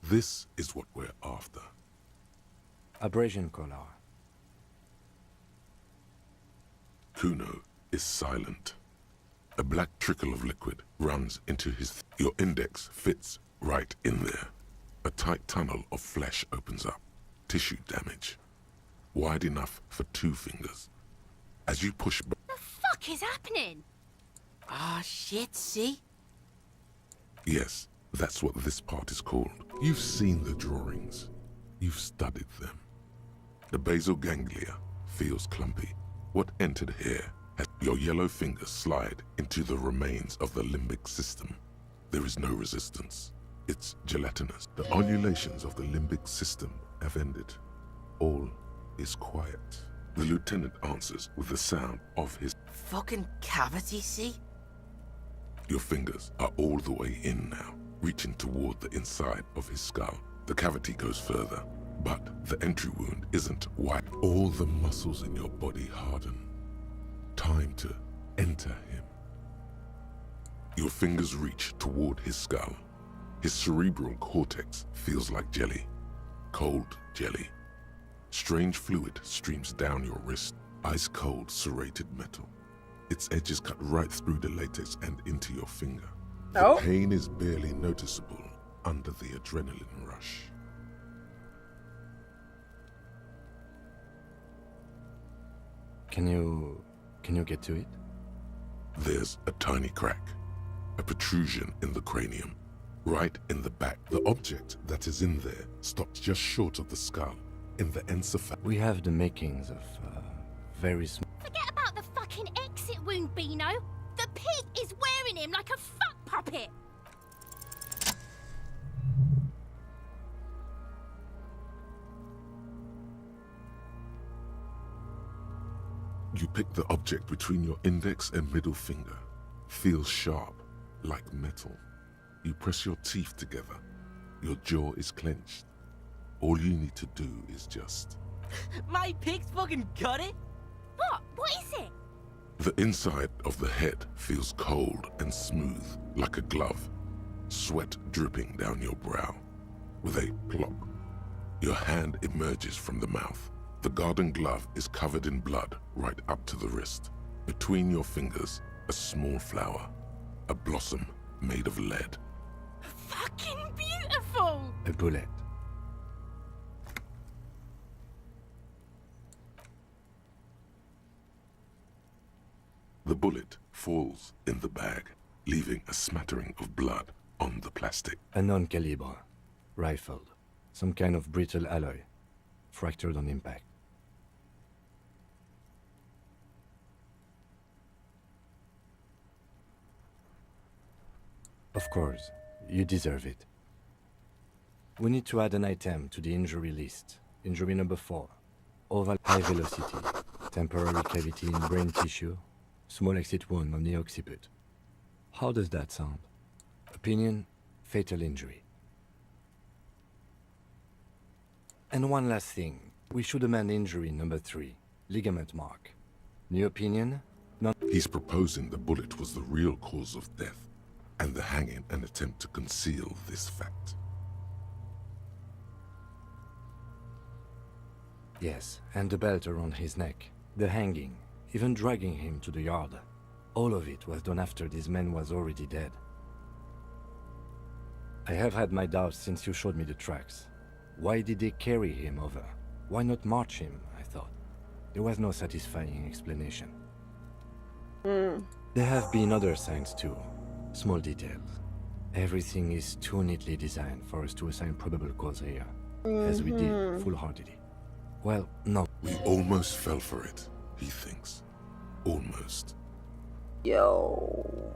This is what we're after. Abrasion collar. Kuno is silent. A black trickle of liquid runs into his... Your index fits right in there. A tight tunnel of flesh opens up. Tissue damage. Wide enough for 2 fingers. As you push back... The fuck is happening? Ah, shit, see? Yes, that's what this part is called. You've seen the drawings. You've studied them. The basal ganglia feels clumpy. What entered here as your yellow fingers slide into the remains of the limbic system. There is no resistance. It's gelatinous. The undulations of the limbic system have ended. All is quiet. The lieutenant answers with the sound of his... Fucking cavity, see? Your fingers are all the way in now, reaching toward the inside of his skull. The cavity goes further, but the entry wound isn't wide. All the muscles in your body harden. Time to enter him. Your fingers reach toward his skull. His cerebral cortex feels like jelly. Cold jelly. Strange fluid streams down your wrist. Ice cold serrated metal. Its edges cut right through the latex and into your finger. The pain is barely noticeable under the adrenaline rush. Can you get to it? There's a tiny crack, a protrusion in the cranium, right in the back. The object that is in there stops just short of the skull, in the encephalon. We have the makings of very small... Forget about the fucking exit wound, Beano. The pig is wearing him like a fuck puppet. You pick the object between your index and middle finger. Feels sharp, like metal. You press your teeth together. Your jaw is clenched. All you need to do is just... My pig's fucking got it? What? What is it? The inside of the head feels cold and smooth, like a glove. Sweat dripping down your brow. With a plop, your hand emerges from the mouth. The garden glove is covered in blood right up to the wrist. Between your fingers, a small flower. A blossom made of lead. Fucking beautiful! A bullet. The bullet falls in the bag, leaving a smattering of blood on the plastic. A non-calibre. Rifled. Some kind of brittle alloy. Fractured on impact. Of course, you deserve it. We need to add an item to the injury list. Injury number 4. Oval high velocity. Temporary cavity in brain tissue. Small exit wound on the occiput. How does that sound? Opinion, fatal injury. And one last thing. We should amend injury number 3. Ligament mark. New opinion? He's proposing the bullet was the real cause of death, and the hanging an attempt to conceal this fact. Yes, and the belt around his neck. The hanging. Even dragging him to the yard. All of it was done after this man was already dead. I have had my doubts since you showed me the tracks. Why did they carry him over? Why not march him, I thought. There was no satisfying explanation. There have been other signs too. Small details. Everything is too neatly designed for us to assign probable cause here. As we did, full-heartedly. Well, no. We almost fell for it, he thinks. Almost. Yo.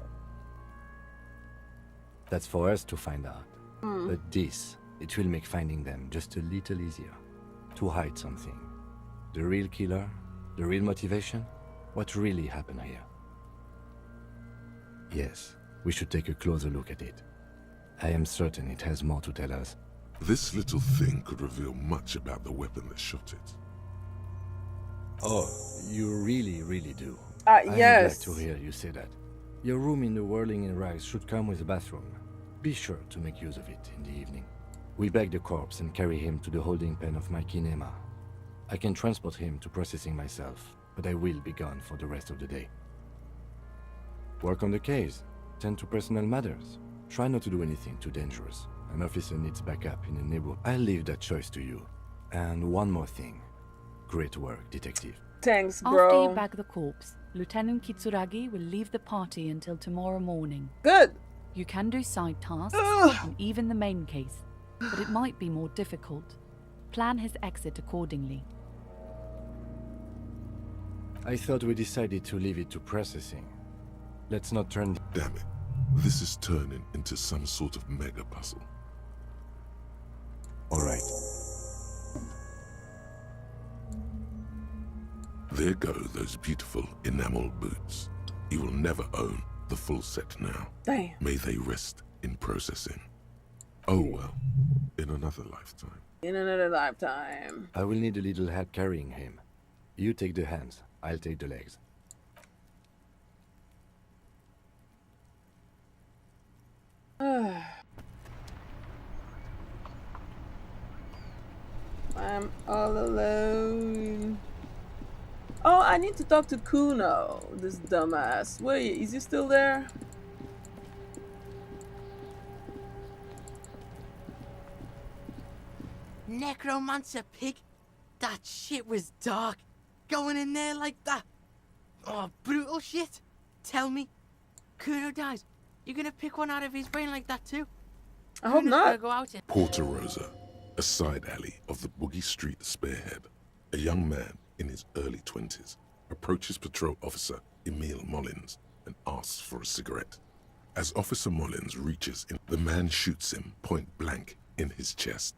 That's for us to find out. But this, it will make finding them just a little easier. To hide something. The real killer, the real motivation, what really happened here. Yes, we should take a closer look at it. I am certain it has more to tell us. This little thing could reveal much about the weapon that shot it. Oh, you really do. Yes. I'm glad to hear you say that. Your room in the Whirling in Rags should come with a bathroom. Be sure to make use of it in the evening. We bag the corpse and carry him to the holding pen of my kinema. I can transport him to processing myself, but I will be gone for the rest of the day. Work on the case. Tend to personal matters. Try not to do anything too dangerous. An officer needs backup in a neighborhood. I'll leave that choice to you. And one more thing. Great work, detective. Thanks, After bro. you bag the corpse, Lieutenant Kitsuragi will leave the party until tomorrow morning. Good. You can do side tasks and even the main case, but it might be more difficult. Plan his exit accordingly. I thought we decided to leave it to processing. Let's not turn... Damn it. This is turning into some sort of mega puzzle. All right. There go those beautiful enamel boots. You will never own the full set now. Damn. May they rest in processing. Oh well, in another lifetime. In another lifetime. I will need a little help carrying him. You take the hands, I'll take the legs. I'm all alone. Oh, I need to talk to Kuno, this dumbass. Wait, is he still there? Necromancer pig? That shit was dark. Going in there like that. Oh, brutal shit. Tell me, Kuno dies. You gonna pick one out of his brain like that too? I hope Kuno's not. gonna go out and... Porta Rosa, a side alley of the Boogie Street Spearhead. A young man in his early 20s approaches patrol officer Emile Mullins and asks for a cigarette. As Officer Mullins reaches in, the man shoots him point blank in his chest.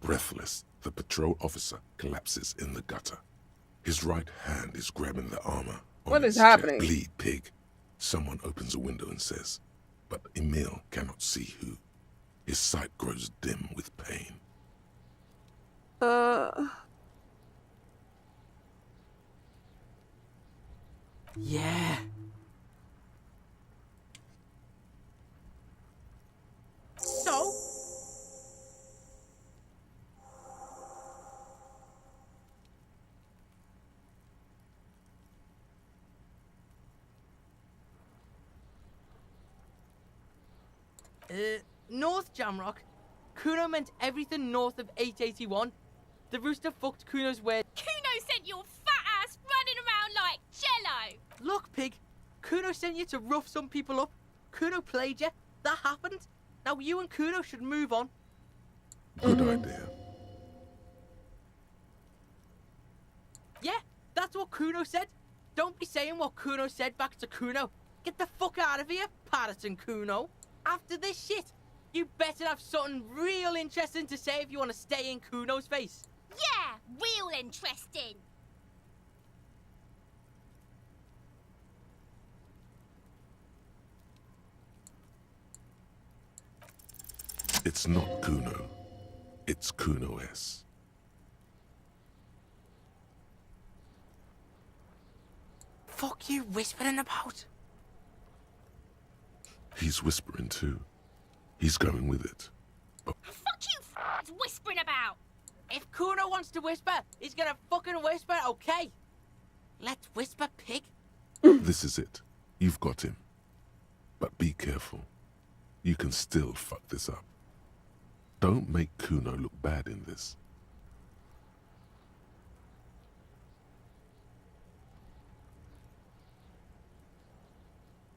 Breathless, the patrol officer collapses in the gutter. His right hand is grabbing the armor. What is happening? Bleed pig. Someone opens a window and says, but Emile cannot see who. His sight grows dim with pain. Yeah. So? North Jamrock? Kuno meant everything north of 881. The rooster fucked Kuno's way. Kuno sent your fat ass running around like jello. Look, pig. Kuno sent you to rough some people up. Kuno played you. That happened. Now you and Kuno should move on. Good idea. Yeah, that's what Kuno said. Don't be saying what Kuno said back to Kuno. Get the fuck out of here, Patterson Kuno. After this shit, you better have something real interesting to say if you want to stay in Kuno's face. Yeah, real interesting. It's not Kuno. It's Kuno S. Fuck you whispering about? He's whispering too. He's going with it. Fuck you whispering about. If Kuno wants to whisper, he's gonna fucking whisper, okay? Let's whisper, pig. This is it. You've got him. But be careful. You can still fuck this up. Don't make Kuno look bad in this.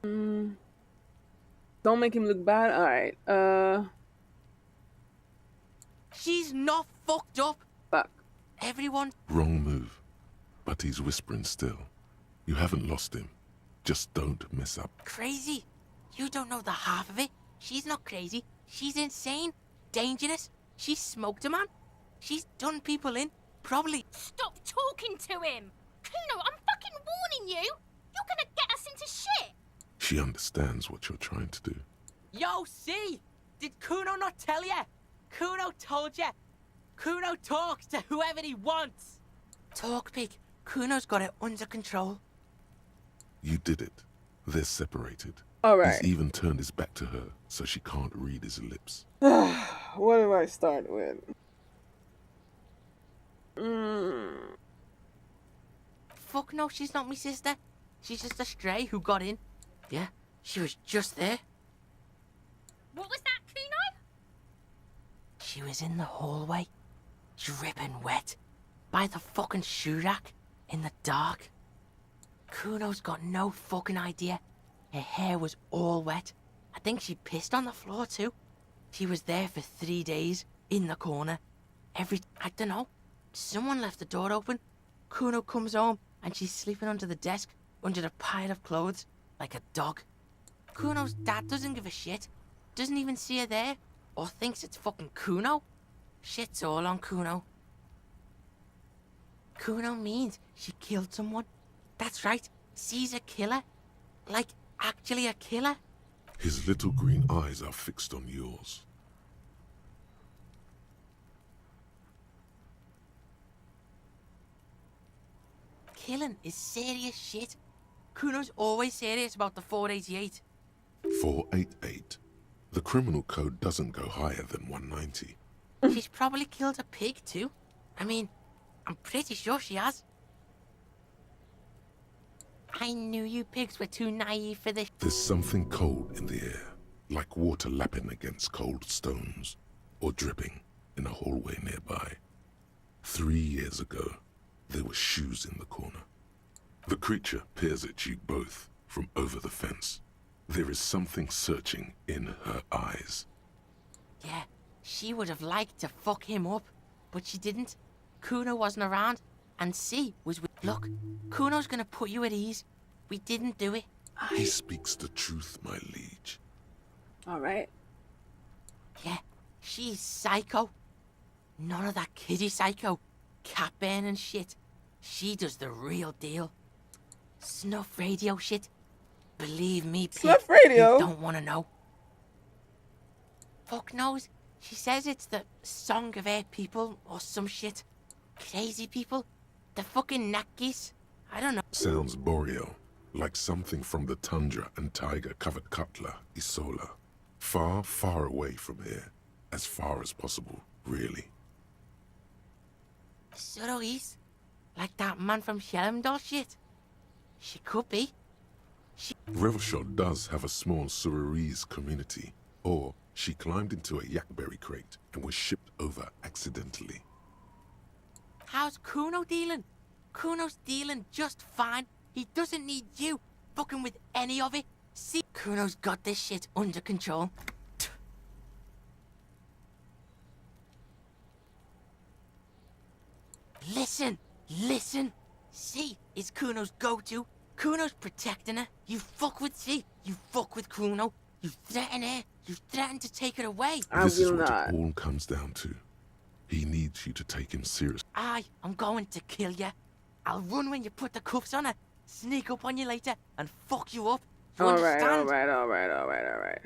Don't make him look bad. Alright, She's not fucked up. Fuck. Everyone. Wrong move. But he's whispering still. You haven't lost him. Just don't mess up. Crazy. You don't know the half of it. She's not crazy. She's insane. Dangerous. She smoked a man. She's done people in. Probably. Stop talking to him! Kuno, I'm fucking warning you! You're gonna get us into shit! She understands what you're trying to do. Yo, see? Did Kuno not tell ya? Kuno told ya. Kuno talks to whoever he wants. Talk, pig. Kuno's got it under control. You did it. They're separated. Alright. He's even turned his back to her, so she can't read his lips. What do I start with? Fuck no, she's not my sister. She's just a stray who got in. Yeah, she was just there. What was that, Kuno? She was in the hallway, dripping wet, by the fucking shoe rack, in the dark. Kuno's got no fucking idea. Her hair was all wet. I think she pissed on the floor too. She was there for 3 days, in the corner. I don't know. Someone left the door open. Kuno comes home, and she's sleeping under the desk, under a pile of clothes, like a dog. Kuno's dad doesn't give a shit. Doesn't even see her there, or thinks it's fucking Kuno. Shit's all on Kuno. Kuno means she killed someone. That's right, she's a killer. Like, actually a killer. His little green eyes are fixed on yours. Killing is serious shit. Kuno's always serious about the 488. 488. The criminal code doesn't go higher than 190. She's probably killed a pig too. I mean, I'm pretty sure she has. I knew you pigs were too naive for this. There's something cold in the air, like water lapping against cold stones, or dripping in a hallway nearby. 3 years ago, there were shoes in the corner. The creature peers at you both from over the fence. There is something searching in her eyes. Yeah, she would have liked to fuck him up, but she didn't. Kuno wasn't around, and C was with... Look, Kuno's gonna put you at ease. We didn't do it. He speaks the truth, my liege. Alright. Yeah, she's psycho. None of that kiddie psycho. Cat burning shit. She does the real deal. Snuff radio shit. Believe me, pig, Snuff radio? you don't want to know. Fuck knows. She says it's the song of her people or some shit. Crazy people. The fucking Nakis. I don't know. Sounds boreal, like something from the tundra and tiger-covered cutler, Isola. Far, far away from here. As far as possible, really. Surois? Like that man from Shelmdall shit? She could be. Revelshot does have a small Suroese community, or she climbed into a yakberry crate and was shipped over accidentally. How's Kuno dealing? Kuno's dealing just fine. He doesn't need you fucking with any of it. See, Kuno's got this shit under control. Listen, listen. C is Kuno's go-to. Kuno's protecting her. You fuck with C, you fuck with Kuno. You threaten her. You threaten to take her away. This is what it all comes down to. He needs you to take him seriously. I'm going to kill you. I'll run when you put the cuffs on her, sneak up on you later, and fuck you up. You understand? Alright.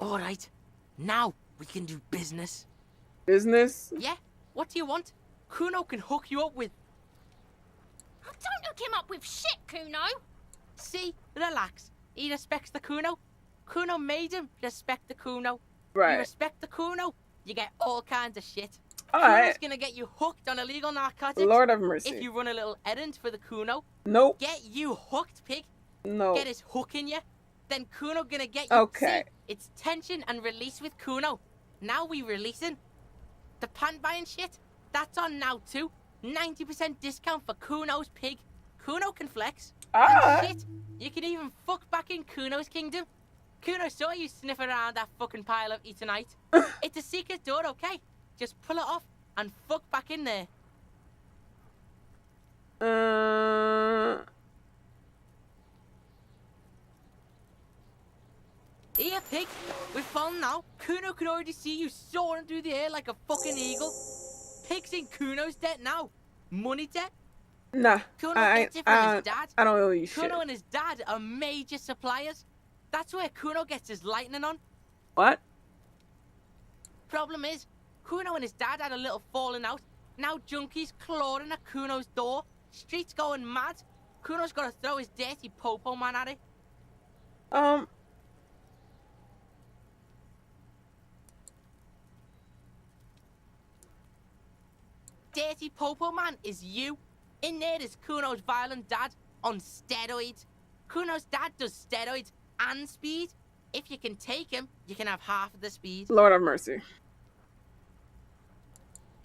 Alright. Now we can do business. Business? Yeah? What do you want? Kuno can hook you up with... Oh, don't hook him up with shit, Kuno! See? Relax. He respects the Kuno. Kuno made him respect the Kuno. Right. You respect the Kuno, you get all kinds of shit. Alright. Kuno's gonna get you hooked on illegal narcotics. Lord have mercy. If you run a little errand for the Kuno. Nope. Get you hooked, pig. No. Get his hook in you. Then Kuno gonna get you. Okay. See, it's tension and release with Kuno. Now we releasing. The pan buying shit, that's on now too. 90% discount for Kuno's pig. Kuno can flex. And shit, you can even fuck back in Kuno's kingdom. Kuno saw you sniffing around that fucking pile of Etonite. It's a secret door, okay? Just pull it off and fuck back in there. Here, pig. We're falling now. Kuno can already see you soaring through the air like a fucking eagle. Pig's in Kuno's debt now. Money debt. Nah, Kuno gets it from his dad. I don't owe you shit. Kuno and his dad are major suppliers. That's where Kuno gets his lightning on. What? Problem is, Kuno and his dad had a little falling out. Now junkies clawing at Kuno's door. Streets going mad. Kuno's got to throw his dirty popo man at it. Dirty popo man is you. In there is Kuno's violent dad on steroids. Kuno's dad does steroids and speed. If you can take him, you can have half of the speed. Lord have mercy.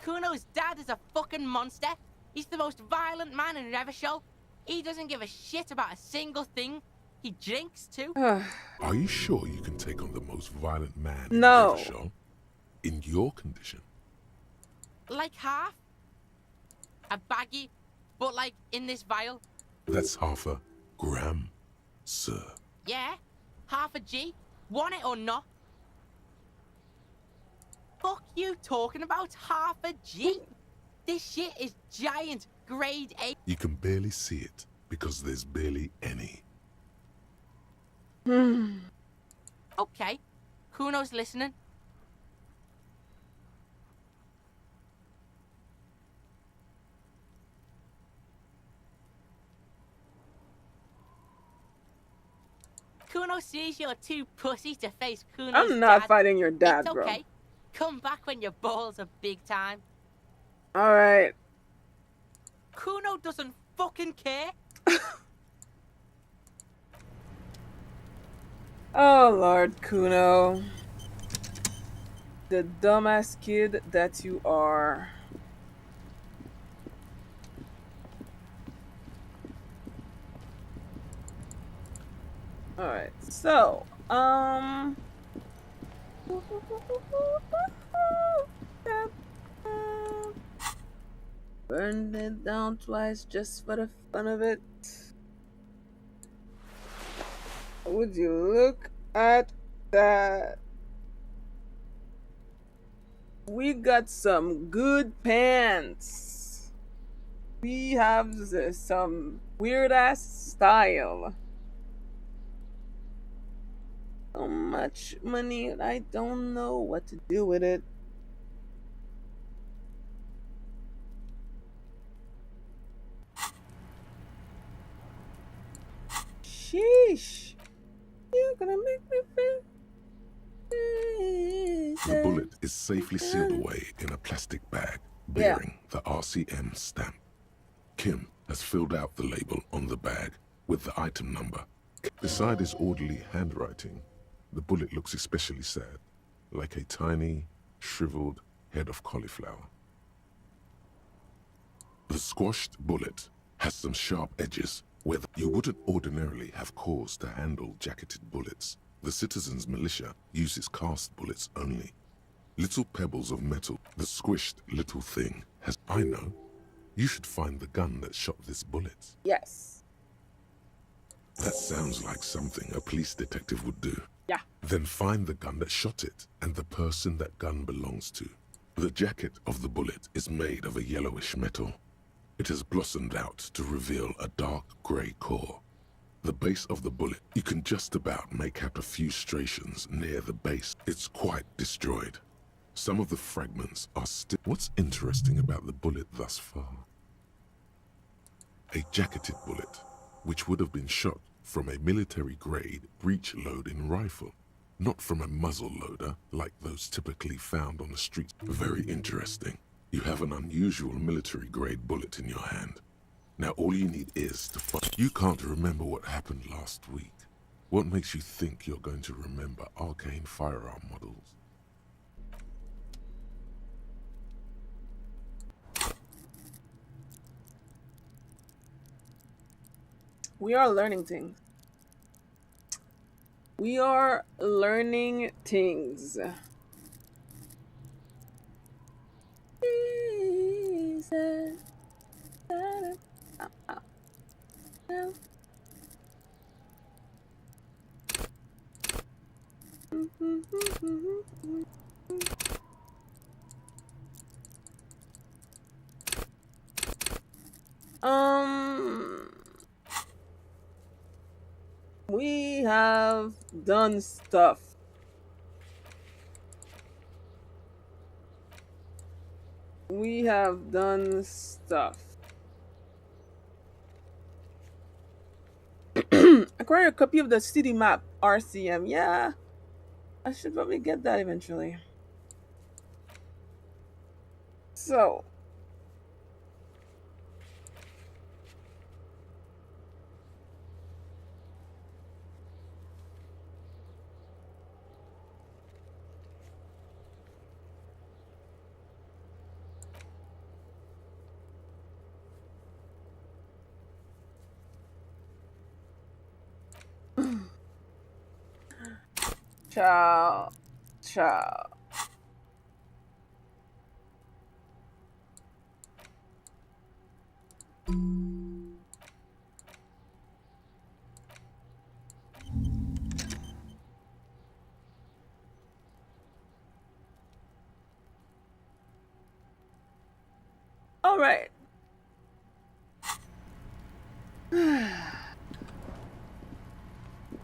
Kuno's dad is a fucking monster. He's the most violent man in Revachol. He doesn't give a shit about a single thing. He drinks too. Are you sure you can take on the most violent man in No. Revachol? In your condition? Like half. A baggie, but like in this vial. That's half a gram, sir. Yeah, half a G. Want it or not? Fuck you talking about half a G? This shit is giant, grade A. You can barely see it because there's barely any. Okay, Kuno's listening. Kuno sees you're too pussy to face Kuno's I'm not dad. fighting your dad, It's bro. okay. Come back when your balls are big time. Alright. Kuno doesn't fucking care. Oh, Lord Kuno. The dumbass kid that you are. Alright, so, burned it down twice just for the fun of it. Would you look at that? We got some good pants. We have some weird ass style. So much money, I don't know what to do with it. Sheesh. You're gonna make me feel. The bullet is safely sealed away in a plastic bag bearing the RCM stamp. Kim has filled out the label on the bag with the item number. Beside his orderly handwriting, the bullet looks especially sad, like a tiny, shriveled head of cauliflower. The squashed bullet has some sharp edges where you wouldn't ordinarily have cause to handle jacketed bullets. The citizens' militia uses cast bullets only. Little pebbles of metal, the squished little thing has... I know. You should find the gun that shot this bullet. Yes. That sounds like something a police detective would do. Yeah. Then find the gun that shot it and the person that gun belongs to. The jacket of the bullet is made of a yellowish metal. It has blossomed out to reveal a dark grey core. The base of the bullet, you can just about make out a few striations near the base. It's quite destroyed. Some of the fragments are still... What's interesting about the bullet thus far? A jacketed bullet, which would have been shot from a military-grade breech-loading rifle, not from a muzzle loader like those typically found on the streets. Very interesting. You have an unusual military-grade bullet in your hand. Now all you need is to find. You can't remember what happened last week. What makes you think you're going to remember arcane firearm models? We are learning things. We are learning things. We have done stuff. We have done stuff. Acquire a copy of the city map, RCM. Yeah, I should probably get that eventually. So, ciao, ciao. All right.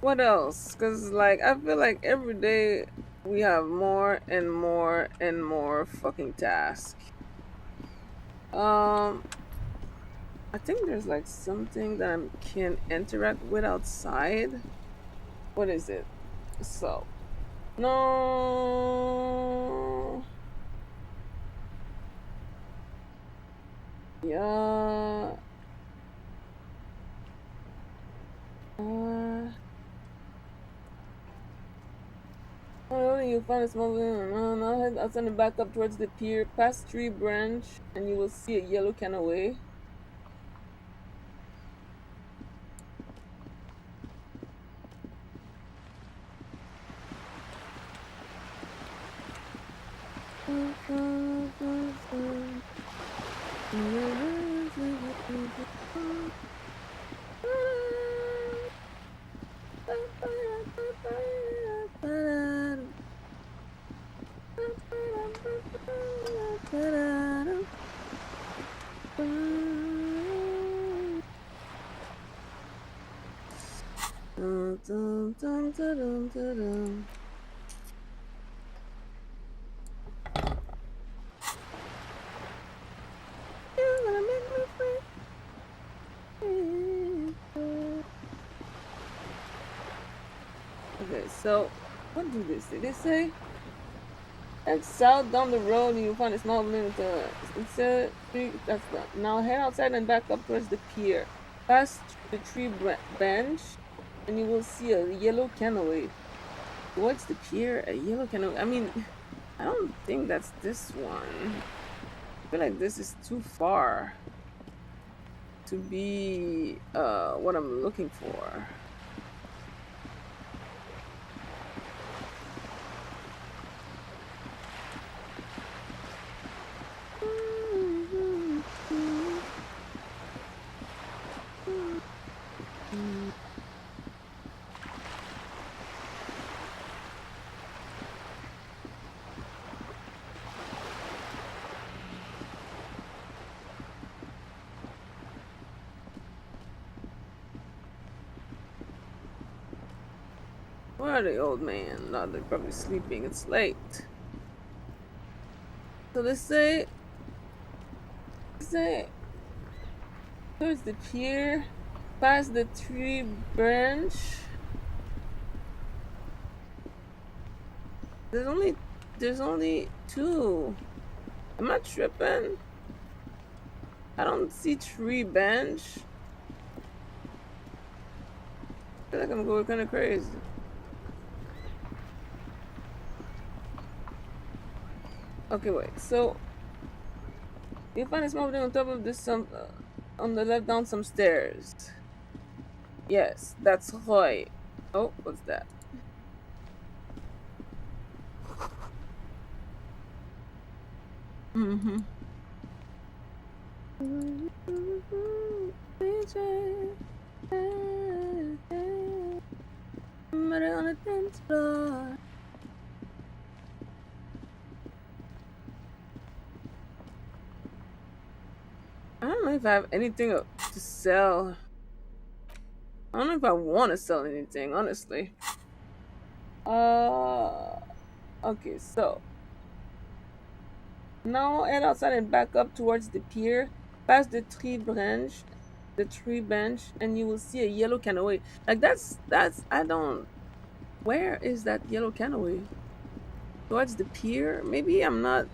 What else? Because, like, I feel like every day we have more and more and more fucking tasks. I think there's, like, something that I can interact with outside. What is it? So, no. Yeah. Oh, you find a small now head outside and back up towards the pier, past tree branch, and you will see a yellow canoe. Okay, so what do they say? They say head south down the road and you'll find a small building with a street. That's done. Now head outside and back up towards the pier, past the tree bench, and you will see a yellow canoe. Towards the pier, a yellow canoe. I mean, I don't think that's this one. I feel like this is too far to be what I'm looking for. Where are the old man? No, they're probably sleeping. It's late. So they say towards the pier, past the tree branch. There's only two. Am I tripping? I don't see tree bench. I feel like I'm going kind of crazy. Okay, wait. So you find a small building on top of this on the left down some stairs. Yes, that's right. Oh, what's that? Mm-hmm. Murder on the dance floor. I don't know if I have anything to sell. I don't know if I want to sell anything, honestly. Okay, so now head outside and back up towards the pier, past the tree bench, and you will see a yellow canoe. Like that's I don't. Where is that yellow canoe? Towards the pier? Maybe I'm not.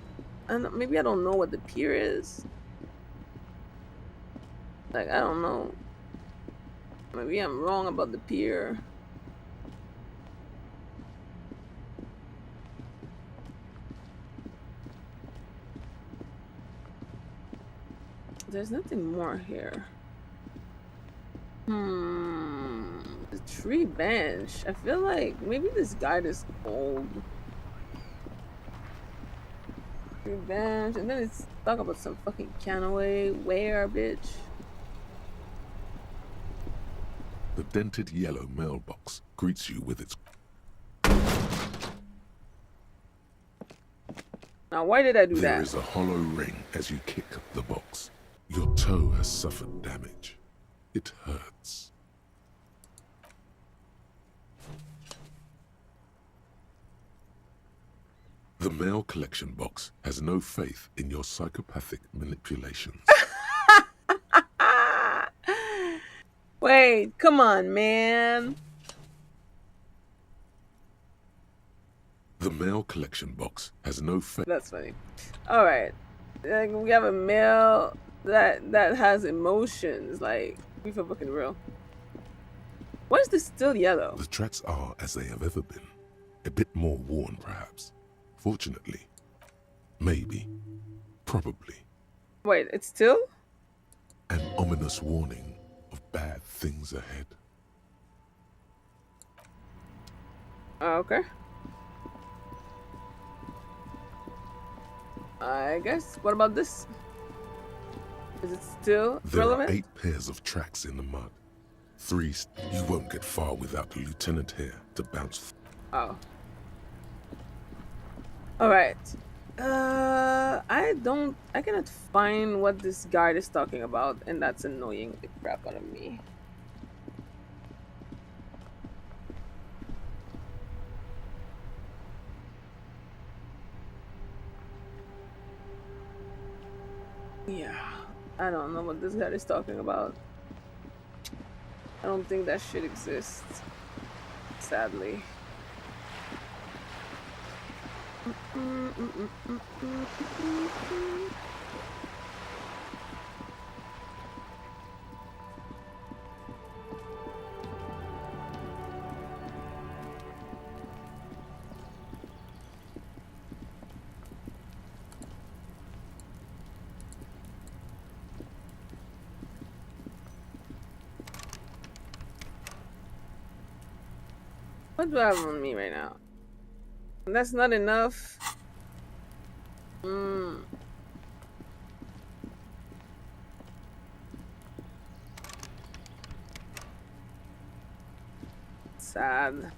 Maybe I don't know what the pier is. Like I don't know. Maybe I'm wrong about the pier. There's nothing more here. The tree bench. I feel like maybe this guide is old. Tree bench, and then it's talk about some fucking canoe. Where, bitch? The dented yellow mailbox greets you with its... Now, why did I do that? There is a hollow ring as you kick the box. Your toe has suffered damage. It hurts. The mail collection box has no faith in your psychopathic manipulations. Wait, come on, man. The mail collection box has no faith. That's funny. All right, like, we have a mail that has emotions. Like, be for fucking real. Why is this still yellow? The tracks are as they have ever been. A bit more worn, perhaps. Fortunately. Maybe. Probably. Wait, it's still? An ominous warning of bad things ahead. Okay. I guess. What about this? Is it still relevant? There are 8 pairs of tracks in the mud. 3. You won't get far without a lieutenant here to bounce. Oh. Alright. I cannot find what this guide is talking about, and that's annoying the crap out of me. Yeah, I don't know what this guy is talking about. I don't think that shit exists, sadly. What do I have on me right now? That's not enough. Sad.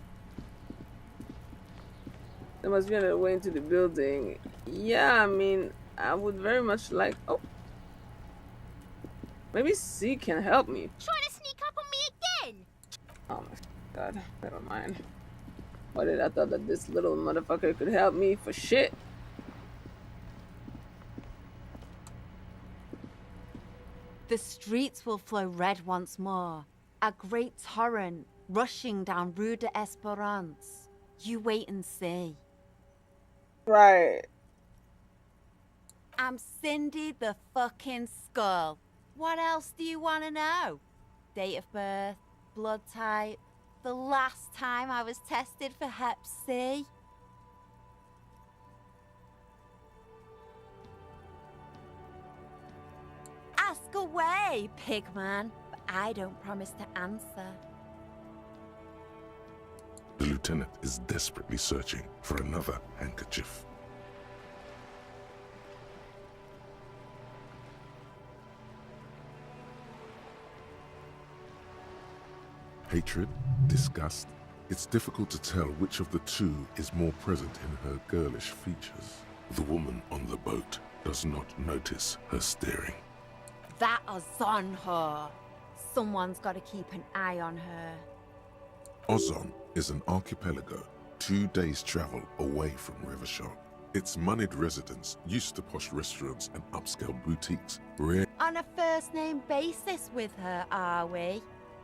There must be another way into the building. Yeah, I mean, I would very much like... Oh. Maybe C can help me. Trying to sneak up on me again? Oh my god, never mind. Why did I thought that this little motherfucker could help me for shit? The streets will flow red once more, a great torrent rushing down Rue de Esperance. You wait and see. Right. I'm Cindy the fucking Skull. What else do you want to know? Date of birth, blood type, the last time I was tested for Hep C. Ask away, pigman, but I don't promise to answer. The lieutenant is desperately searching for another handkerchief. Hatred, disgust. It's difficult to tell which of the two is more present in her girlish features. The woman on the boat does not notice her staring. That is on her. Someone's got to keep an eye on her. Ozon is an archipelago 2 days' travel away from Rivershark. Its moneyed residents, used to posh restaurants and upscale boutiques, On a first-name basis with her, are we?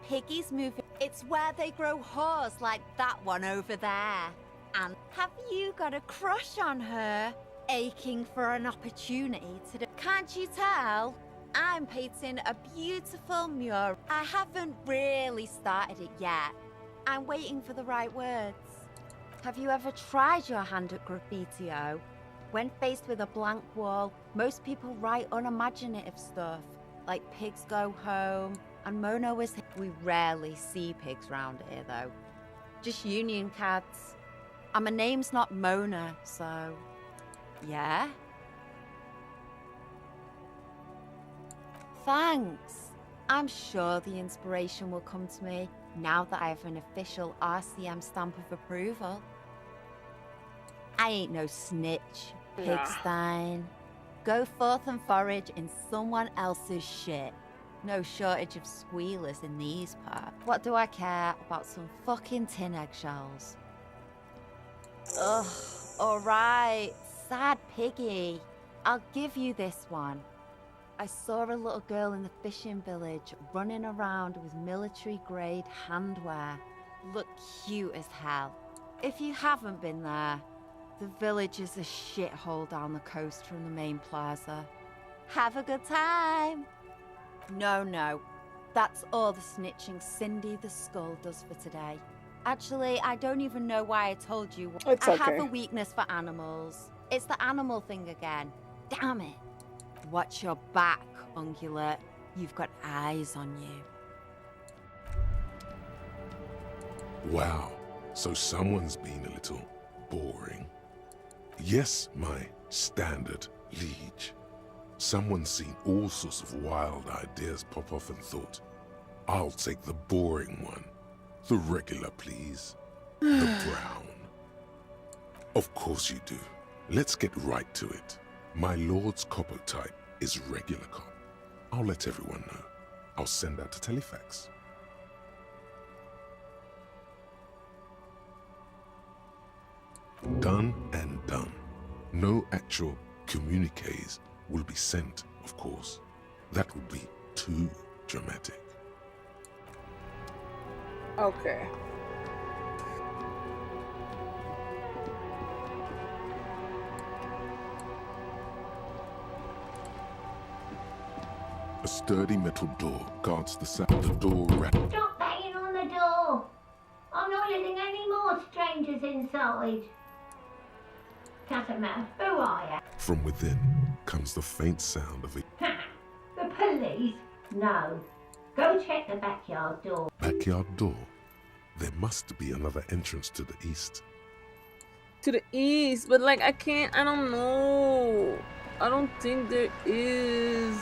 Piggy's moving. It's where they grow whores like that one over there. And have you got a crush on her? Aching for an opportunity to... Can't you tell? I'm painting a beautiful mural. I haven't really started it yet. I'm waiting for the right words. Have you ever tried your hand at graffiti-o? When faced with a blank wall, most people write unimaginative stuff, like pigs go home, and Mona was... We rarely see pigs round here, though. Just union cats. And my name's not Mona, so... Yeah? Thanks. I'm sure the inspiration will come to me now that I have an official RCM stamp of approval. I ain't no snitch, Pigstein. Go forth and forage in someone else's shit. No shortage of squealers in these parts. What do I care about some fucking tin eggshells? Ugh, alright, sad piggy. I'll give you this one. I saw a little girl in the fishing village running around with military-grade handwear. Looked cute as hell. If you haven't been there, the village is a shithole down the coast from the main plaza. Have a good time! No. That's all the snitching Cindy the Skull does for today. Actually, I don't even know why I told you. It's I okay. have a weakness for animals. It's the animal thing again. Damn it. Watch your back, Ungulate. You've got eyes on you. Wow, so someone's been a little boring. Yes, my standard liege. Someone's seen all sorts of wild ideas pop off and thought, I'll take the boring one. The regular, please. The brown. Of course you do. Let's get right to it. My lord's copper type is regular cop. I'll let everyone know. I'll send out a telefax. Done and done. No actual communiques will be sent, of course. That would be too dramatic. Okay. A sturdy metal door guards the side of the door rattling. Stop banging on the door! I'm not letting any more strangers inside. Doesn't matter who I am. From within comes the faint sound of a Ha! The police? No. Go check the backyard door. backyard door. There must be another entrance to the east. To the east, but like I don't know. I don't think there is.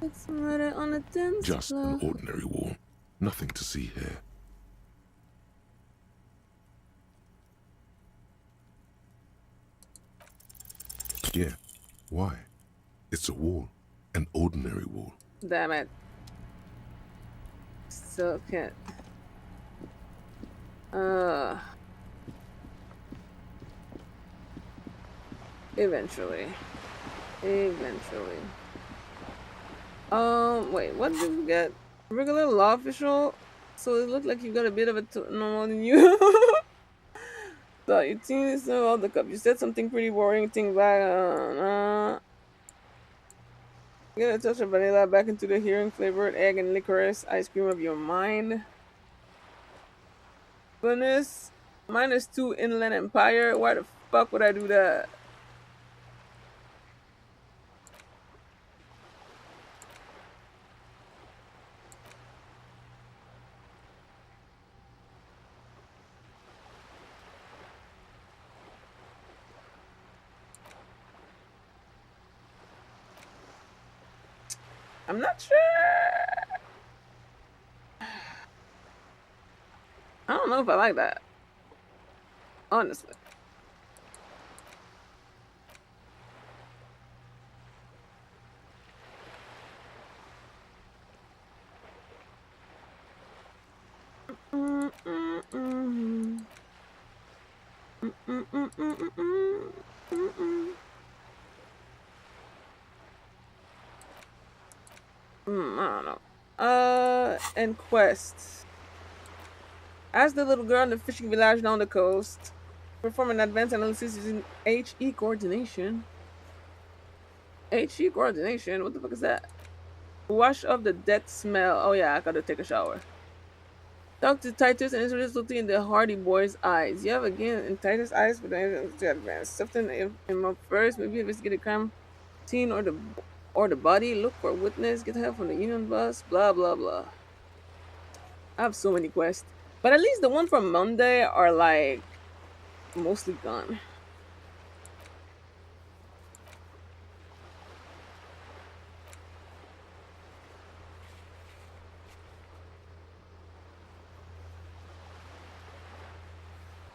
It's murder on a dance Just floor. an ordinary wall. Nothing to see here. Yeah. Why? It's a wall. An ordinary wall. Damn it. Still can't. Eventually. Wait, what did we get? Regular law official. So it looked like you got a bit of a normal than you. So your team is all the cup. You said something pretty boring. Think back. You're gonna touch a vanilla back into the hearing flavored egg and licorice ice cream of your mind. Bonus -2 Inland Empire. Why the fuck would I do that? I'm not sure. I don't know if I like that. Honestly. I don't know. And quests. Ask the little girl in the fishing village down the coast. Perform an advanced analysis using HE coordination. HE coordination? What the fuck is that? Wash off the death smell. Oh yeah, I gotta take a shower. Talk to Titus and introduce Lucy in the Hardy Boy's eyes. You have again in Titus' eyes, but then to advance. Something him up first. Maybe investigate a crime scene or the body. Look for a witness. Get help from the Union bus. Blah blah blah. I have so many quests, but at least the one from Monday are like mostly gone.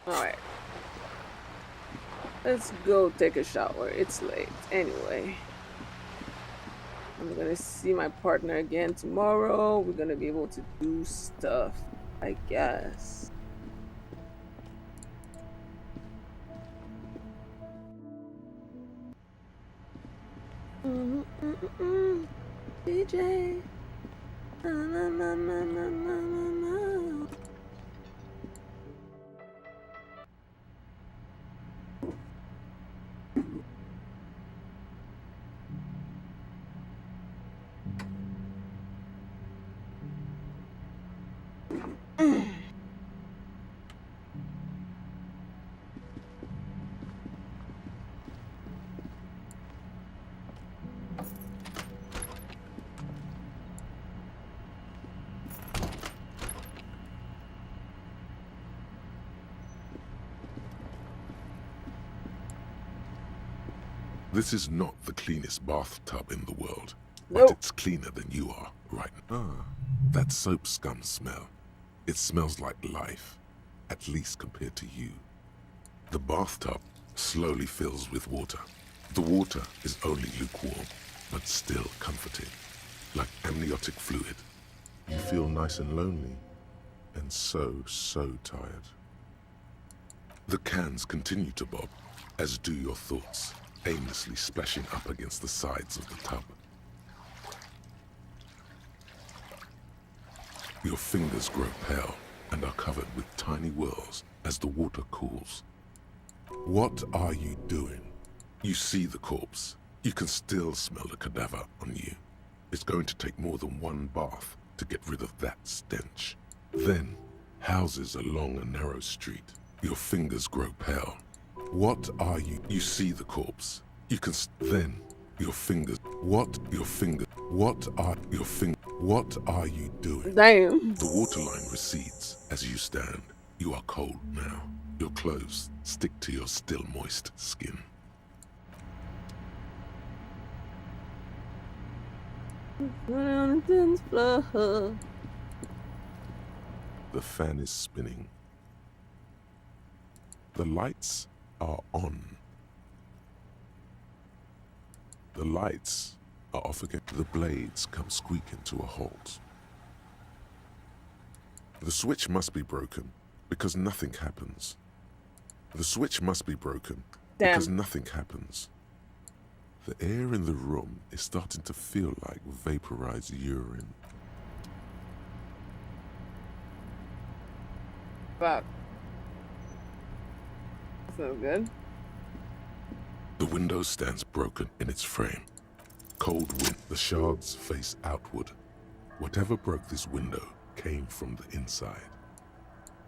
Alright. Let's go take a shower. It's late anyway. I'm gonna see my partner again tomorrow. We're gonna be able to do stuff, I guess. DJ. Na, na, na, na, na, na, na. This is not the cleanest bathtub in the world, but it's cleaner than you are, right? That soap scum smell. It smells like life, at least compared to you. The bathtub slowly fills with water. The water is only lukewarm, but still comforting, like amniotic fluid. You feel nice and lonely, and so tired. The cans continue to bob, as do your thoughts, aimlessly splashing up against the sides of the tub. Your fingers grow pale and are covered with tiny whirls as the water cools. What are you doing? You see the corpse. You can still smell the cadaver on you. It's going to take more than one bath to get rid of that stench. Then, houses along a narrow street. Your fingers grow pale. What are you? You see the corpse. You can then your fingers. What are you doing? Damn. The waterline recedes as you stand. You are cold now. Your clothes stick to your still moist skin. The fan is spinning. The lights are on. The lights are off again. The blades come squeaking to a halt. The switch must be broken because nothing happens. The switch must be broken because nothing happens. The air in the room is starting to feel like vaporized urine. Fuck. That's not good. The window stands broken in its frame. Cold wind, the shards face outward. Whatever broke this window came from the inside.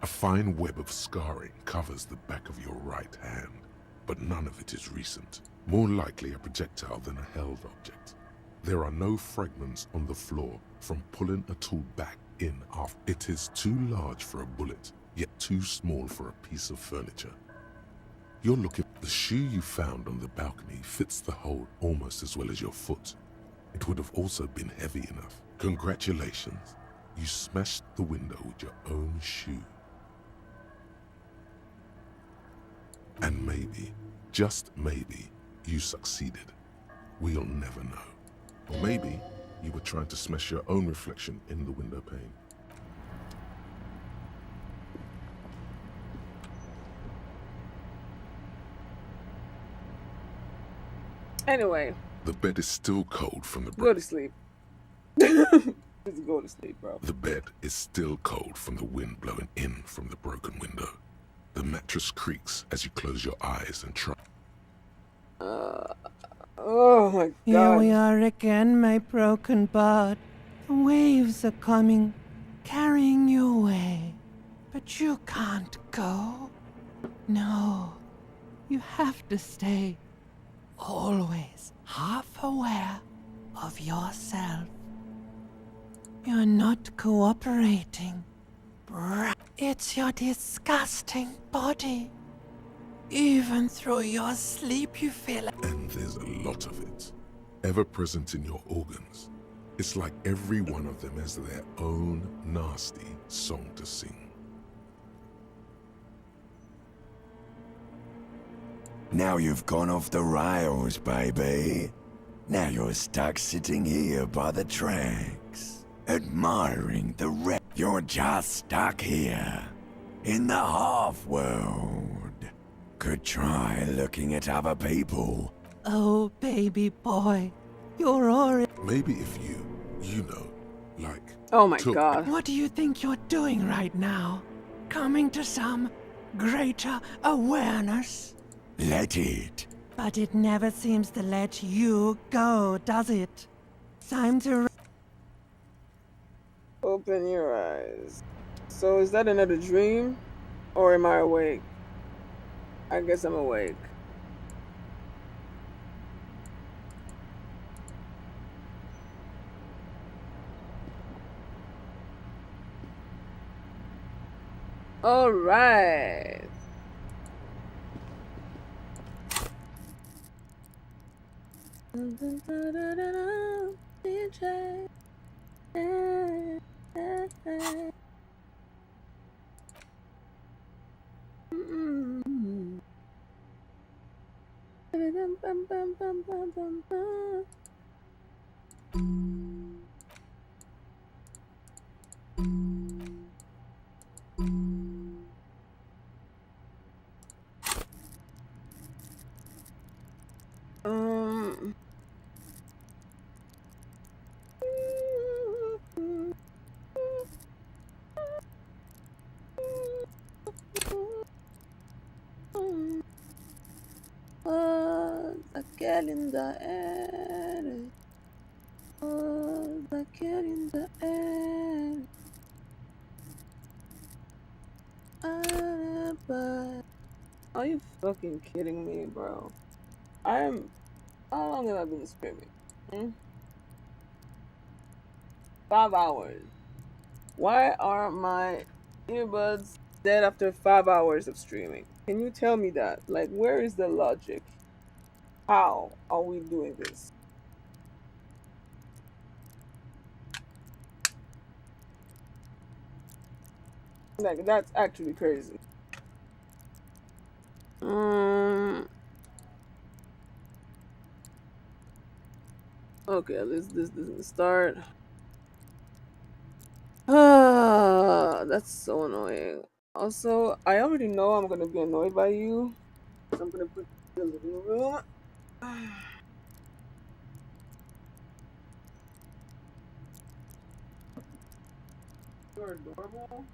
A fine web of scarring covers the back of your right hand, but none of it is recent. More likely a projectile than a held object. There are no fragments on the floor from pulling a tool back in after. It is too large for a bullet, yet too small for a piece of furniture. You're looking. The shoe you found on the balcony fits the hole almost as well as your foot. It would have also been heavy enough. Congratulations. You smashed the window with your own shoe. And maybe, just maybe, you succeeded. We'll never know. Or maybe you were trying to smash your own reflection in the window pane. Anyway. The bed is still cold from the... Go to sleep. Just go to sleep, bro. The bed is still cold from the wind blowing in from the broken window. The mattress creaks as you close your eyes and try. Oh my god. Here we are again, my broken bud. The waves are coming, carrying you away. But you can't go. No, you have to stay. Always half aware of yourself. You're not cooperating. It's your disgusting body. Even through your sleep you feel it. And there's a lot of it. Ever present in your organs. It's like every one of them has their own nasty song to sing. Now you've gone off the rails, baby. Now you're stuck sitting here by the tracks, admiring the wreck. You're just stuck here, in the half-world. Could try looking at other people. Oh, baby boy, you're already... Maybe if you know, like... Oh my god. What do you think you're doing right now? Coming to some greater awareness? Let it. But it never seems to let you go, does it? Time to... Open your eyes. So is that another dream? Or am I awake? I guess I'm awake. All right. DJ. Girl in the air. Oh, the girl in the air. Are you fucking kidding me, bro? How long have I been streaming? 5 hours. Why are my earbuds dead after 5 hours of streaming? Can you tell me that? Like, where is the logic? How are we doing this? Like, that's actually crazy. Okay, this doesn't start. That's so annoying. Also, I already know I'm gonna be annoyed by you, so I'm gonna put you in the living room. You're adorable.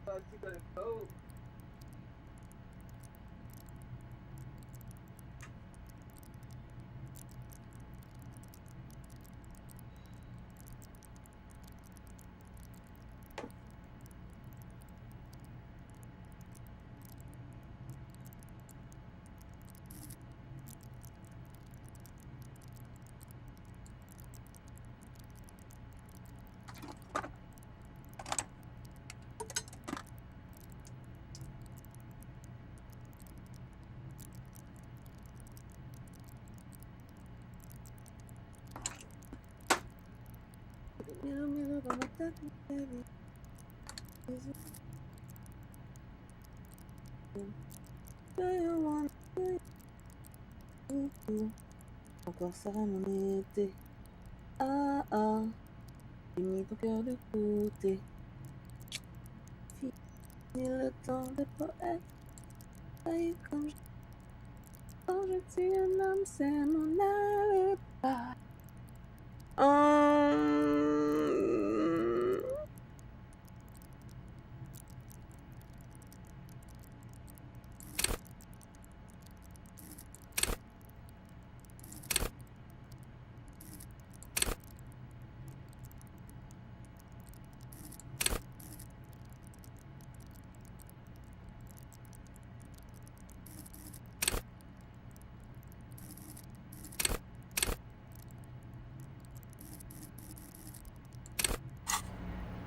But you gotta go. Encore ça va m'embêter. Ah ah, j'ai mis ton cœur de côté. Fini le temps de poète. Et comme je... Quand je tue un homme, c'est mon alibi.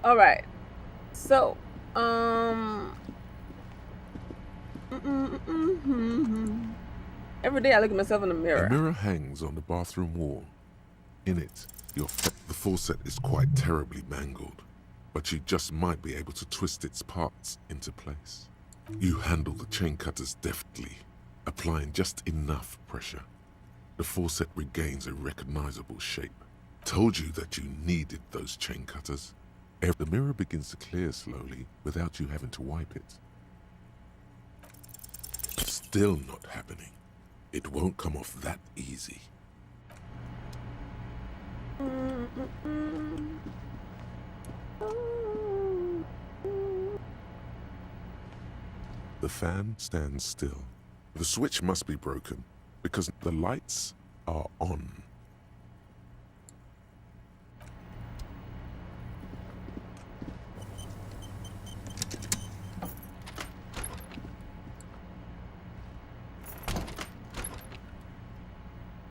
All right. So, every day I look at myself in the mirror. A mirror hangs on the bathroom wall. In it, the faucet is quite terribly mangled, but you just might be able to twist its parts into place. You handle the chain cutters deftly, applying just enough pressure. The faucet regains a recognizable shape. Told you that you needed those chain cutters. The mirror begins to clear slowly without you having to wipe it. Still not happening. It won't come off that easy. The fan stands still. The switch must be broken because the lights are on.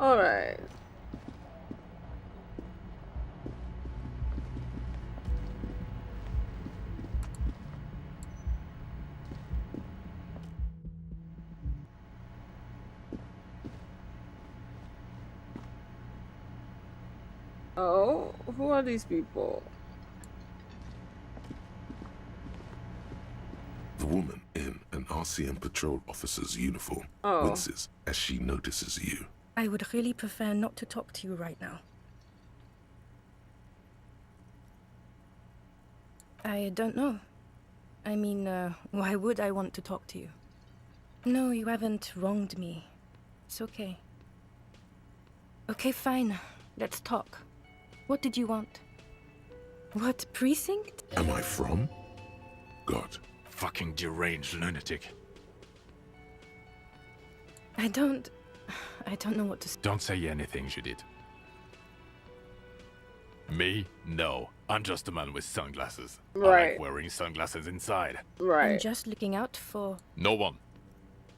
All right. Oh, who are these people? The woman in an RCM patrol officer's uniform Oh. winces as she notices you. I would really prefer not to talk to you right now. I don't know. I mean, why would I want to talk to you? No, you haven't wronged me. It's okay. Okay, fine. Let's talk. What did you want? What precinct? Am I from? God. Fucking deranged lunatic. I don't know what to say. Don't say anything, Judith. Me? No. I'm just a man with sunglasses. I Right. like wearing sunglasses inside. I'm just looking out for... No one.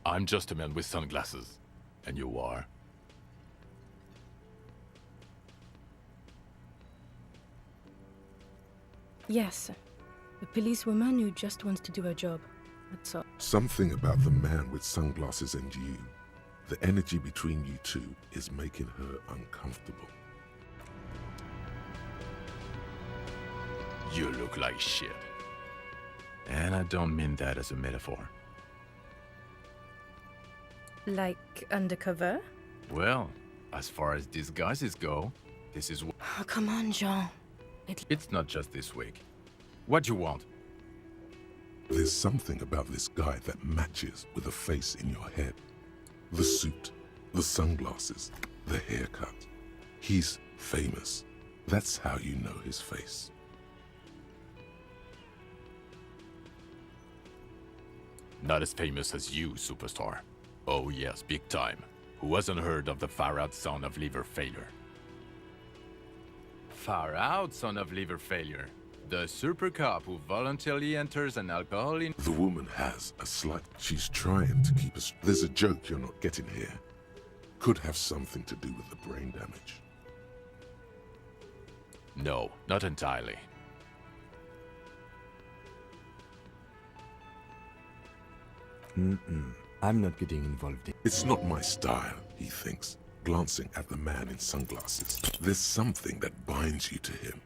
I'm just a man with sunglasses. And you are? Yes. A policewoman who just wants to do her job. That's all. Something about the man with sunglasses and you, the energy between you two is making her uncomfortable. You look like shit. And I don't mean that as a metaphor. Like undercover? Well, as far as disguises go, this is... Oh, come on, Jean. It's not just this week. What do you want? There's something about this guy that matches with the face in your head. The suit, the sunglasses, the haircut. He's famous. That's how you know his face. Not as famous as you, superstar. Oh yes, big time. Who hasn't heard of the far-out son of liver failure? Far-out son of liver failure? The super cop who voluntarily enters an alcohol in... The woman has a slight... She's trying to keep us... There's a joke you're not getting here. Could have something to do with the brain damage. No, not entirely. I'm not getting involved in... It's not my style, he thinks, glancing at the man in sunglasses. There's something that binds you to him.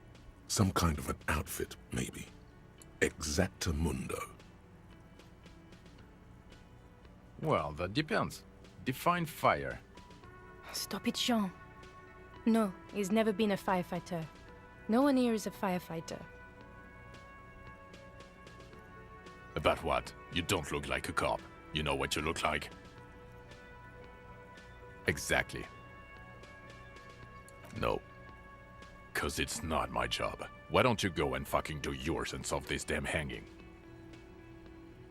Some kind of an outfit, maybe. Exactamundo. Well, that depends. Define fire. Stop it, Jean. No, he's never been a firefighter. No one here is a firefighter. About what? You don't look like a cop. You know what you look like? Exactly. No. 'Cause it's not my job. Why don't you go and fucking do yours and solve this damn hanging?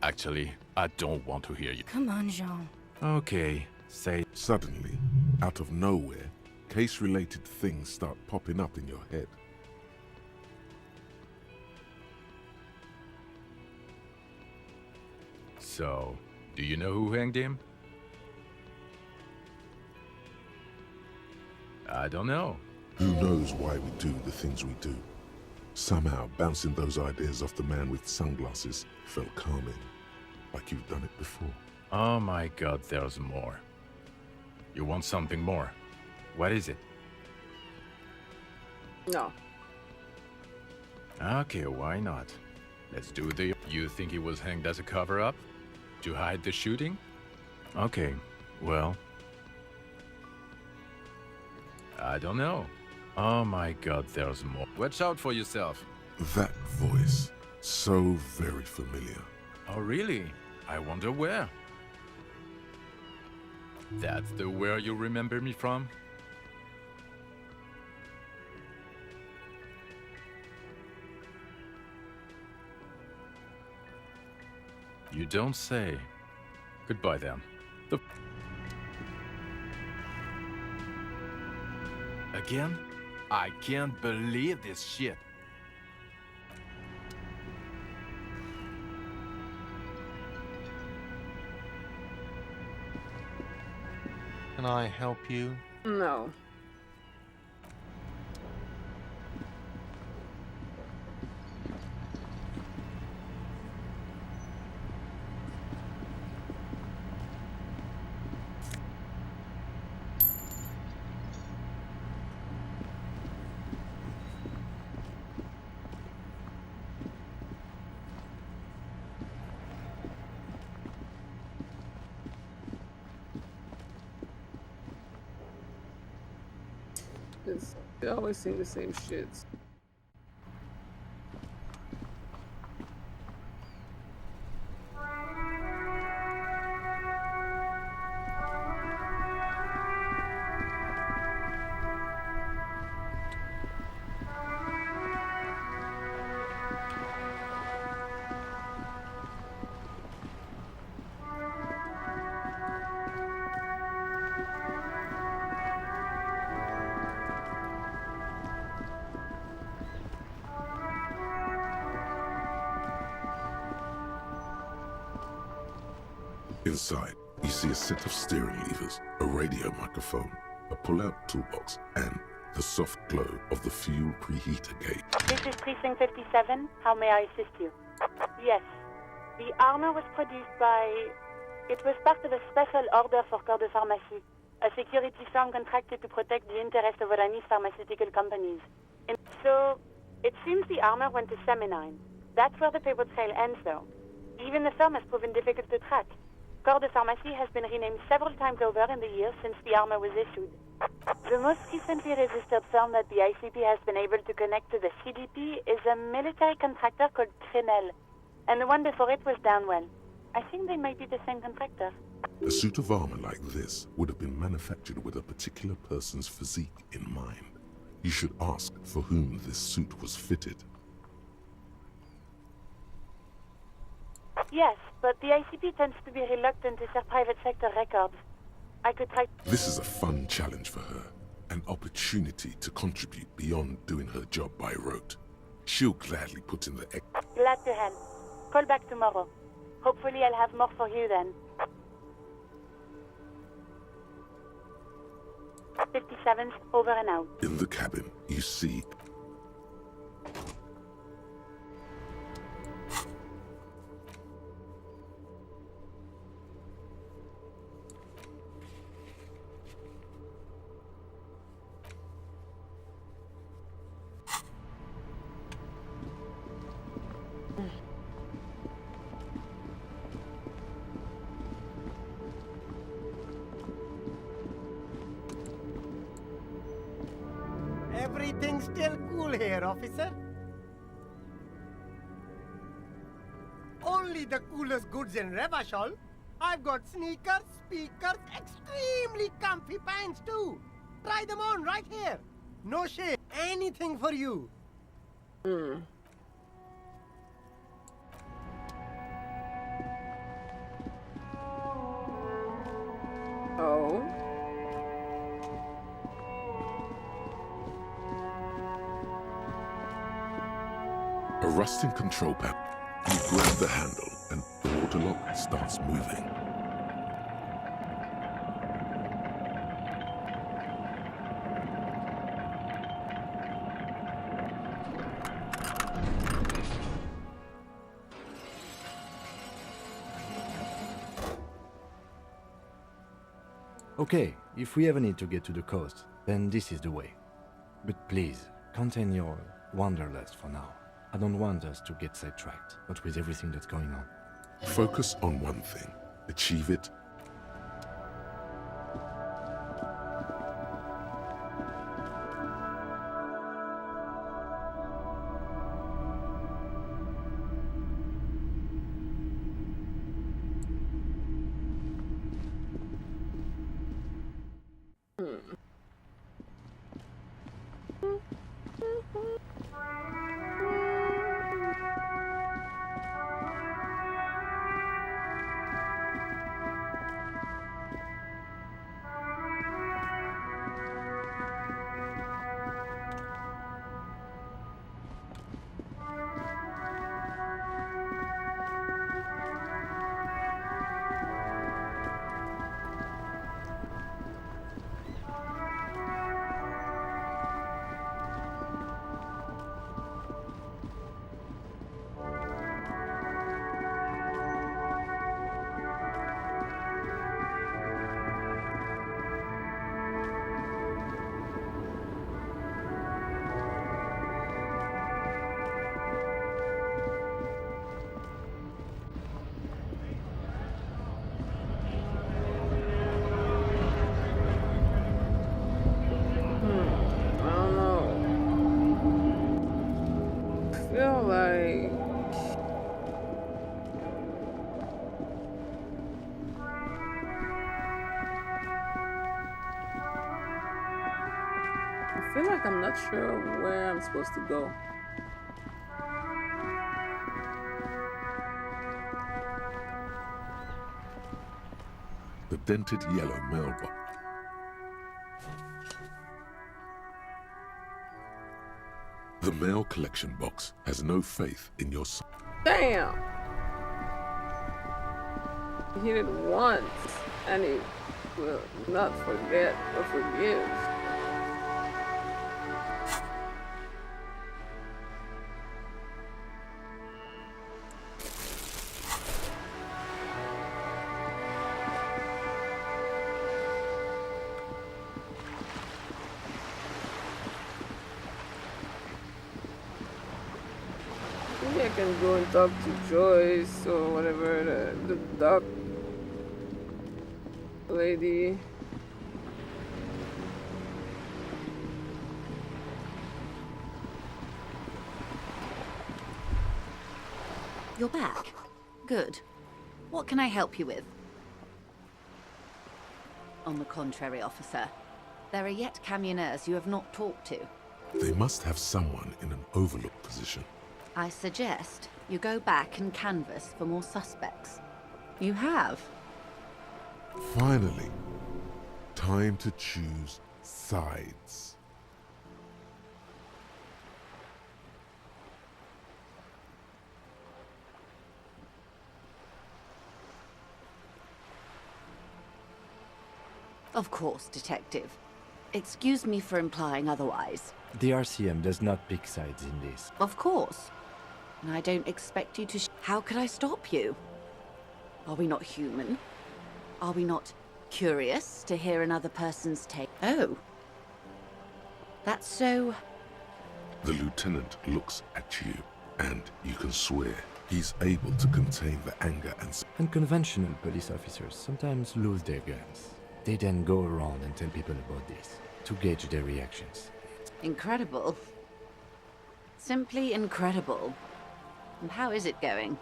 Actually, I don't want to hear you. Come on, Jean. Okay, say... Suddenly, out of nowhere, case-related things start popping up in your head. So, do you know who hanged him? I don't know. Who knows why we do the things we do? Somehow, bouncing those ideas off the man with sunglasses felt calming, like you've done it before. Oh my god, there's more. You want something more? What is it? No. Okay, why not? Let's do the... You think he was hanged as a cover-up? To hide the shooting? Okay, well... I don't know. Oh my god, there's more. Watch out for yourself. That voice, so very familiar. Oh really? I wonder where. That's the where you remember me from? You don't say. Goodbye then. Again? I can't believe this shit. Can I help you? No. They always sing the same shits. Inside, you see a set of steering levers, a radio microphone, a pull-out toolbox, and the soft glow of the fuel preheater gate. This is Precinct 57. How may I assist you? Yes. The armor was produced by... It was part of a special order for Corps de Pharmacie, a security firm contracted to protect the interests of Oranese pharmaceutical companies. And so, it seems the armor went to Seminine. That's where the paper trail ends, though. Even the firm has proven difficult to track. Corps de Pharmacie has been renamed several times over in the years since the armor was issued. The most recently registered firm that the ICP has been able to connect to the CDP is a military contractor called Trinell, and the one before it was Downwell. I think they might be the same contractor. A suit of armor like this would have been manufactured with a particular person's physique in mind. You should ask for whom this suit was fitted. Yes, but the ICP tends to be reluctant to share private sector records. I could try... This is a fun challenge for her. An opportunity to contribute beyond doing her job by rote. She'll gladly put in the... Glad to help. Call back tomorrow. Hopefully I'll have more for you then. 57's over and out. In the cabin, you see... Everything's still cool here, officer. Only the coolest goods in Revachol. I've got sneakers, speakers, extremely comfy pants too. Try them on right here. No shame. Anything for you. Oh. A rusting control panel. You grab the handle and the water lock starts moving. Okay, if we ever need to get to the coast, then this is the way. But please, contain your wanderlust for now. I don't want us to get sidetracked, not with everything that's going on. Focus on one thing. Achieve it. I feel like I'm not sure where I'm supposed to go. The dented yellow mailbox. The mail collection box has no faith in your son. Damn! He hit it once, and he will not forget or forgive. Maybe I can go and talk to Joyce or whatever, the duck lady. You're back. Good. What can I help you with? On the contrary, officer. There are yet camioners you have not talked to. They must have someone in an overlooked position. I suggest You go back and canvass for more suspects. You have. Finally, time to choose sides. Of course, Detective. Excuse me for implying otherwise. The RCM does not pick sides in this. Of course. And I don't expect you to How could I stop you? Are we not human? Are we not curious to hear another person's take? Oh. That's so... The lieutenant looks at you, and you can swear he's able to contain the anger and... Unconventional police officers sometimes lose their guns. They then go around and tell people about this, to gauge their reactions. Incredible. Simply incredible. And how is it going?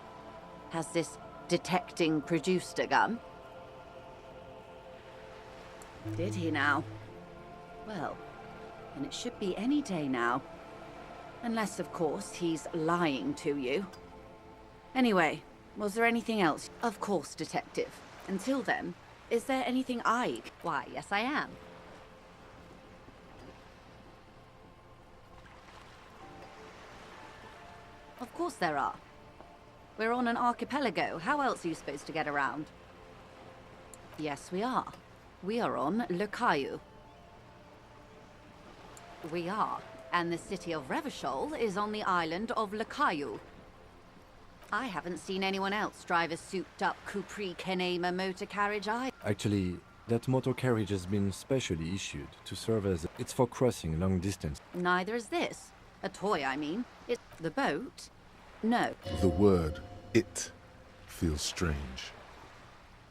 Has this detecting produced a gun? Did he now? Well, then it should be any day now. Unless, of course, he's lying to you. Anyway, was there anything else? Of course, Detective. Until then, is there anything I... Why, yes I am. Of course there are. We're on an archipelago. How else are you supposed to get around? Yes, we are. We are on Le Caillou. We are. And the city of Revachol is on the island of Le Caillou. I haven't seen anyone else drive a souped-up Capri Kenema motor carriage either. Actually, that motor carriage has been specially issued to serve as... It's for crossing long distance. Neither is this. A toy, I mean. It's the boat. No. The word, it, feels strange.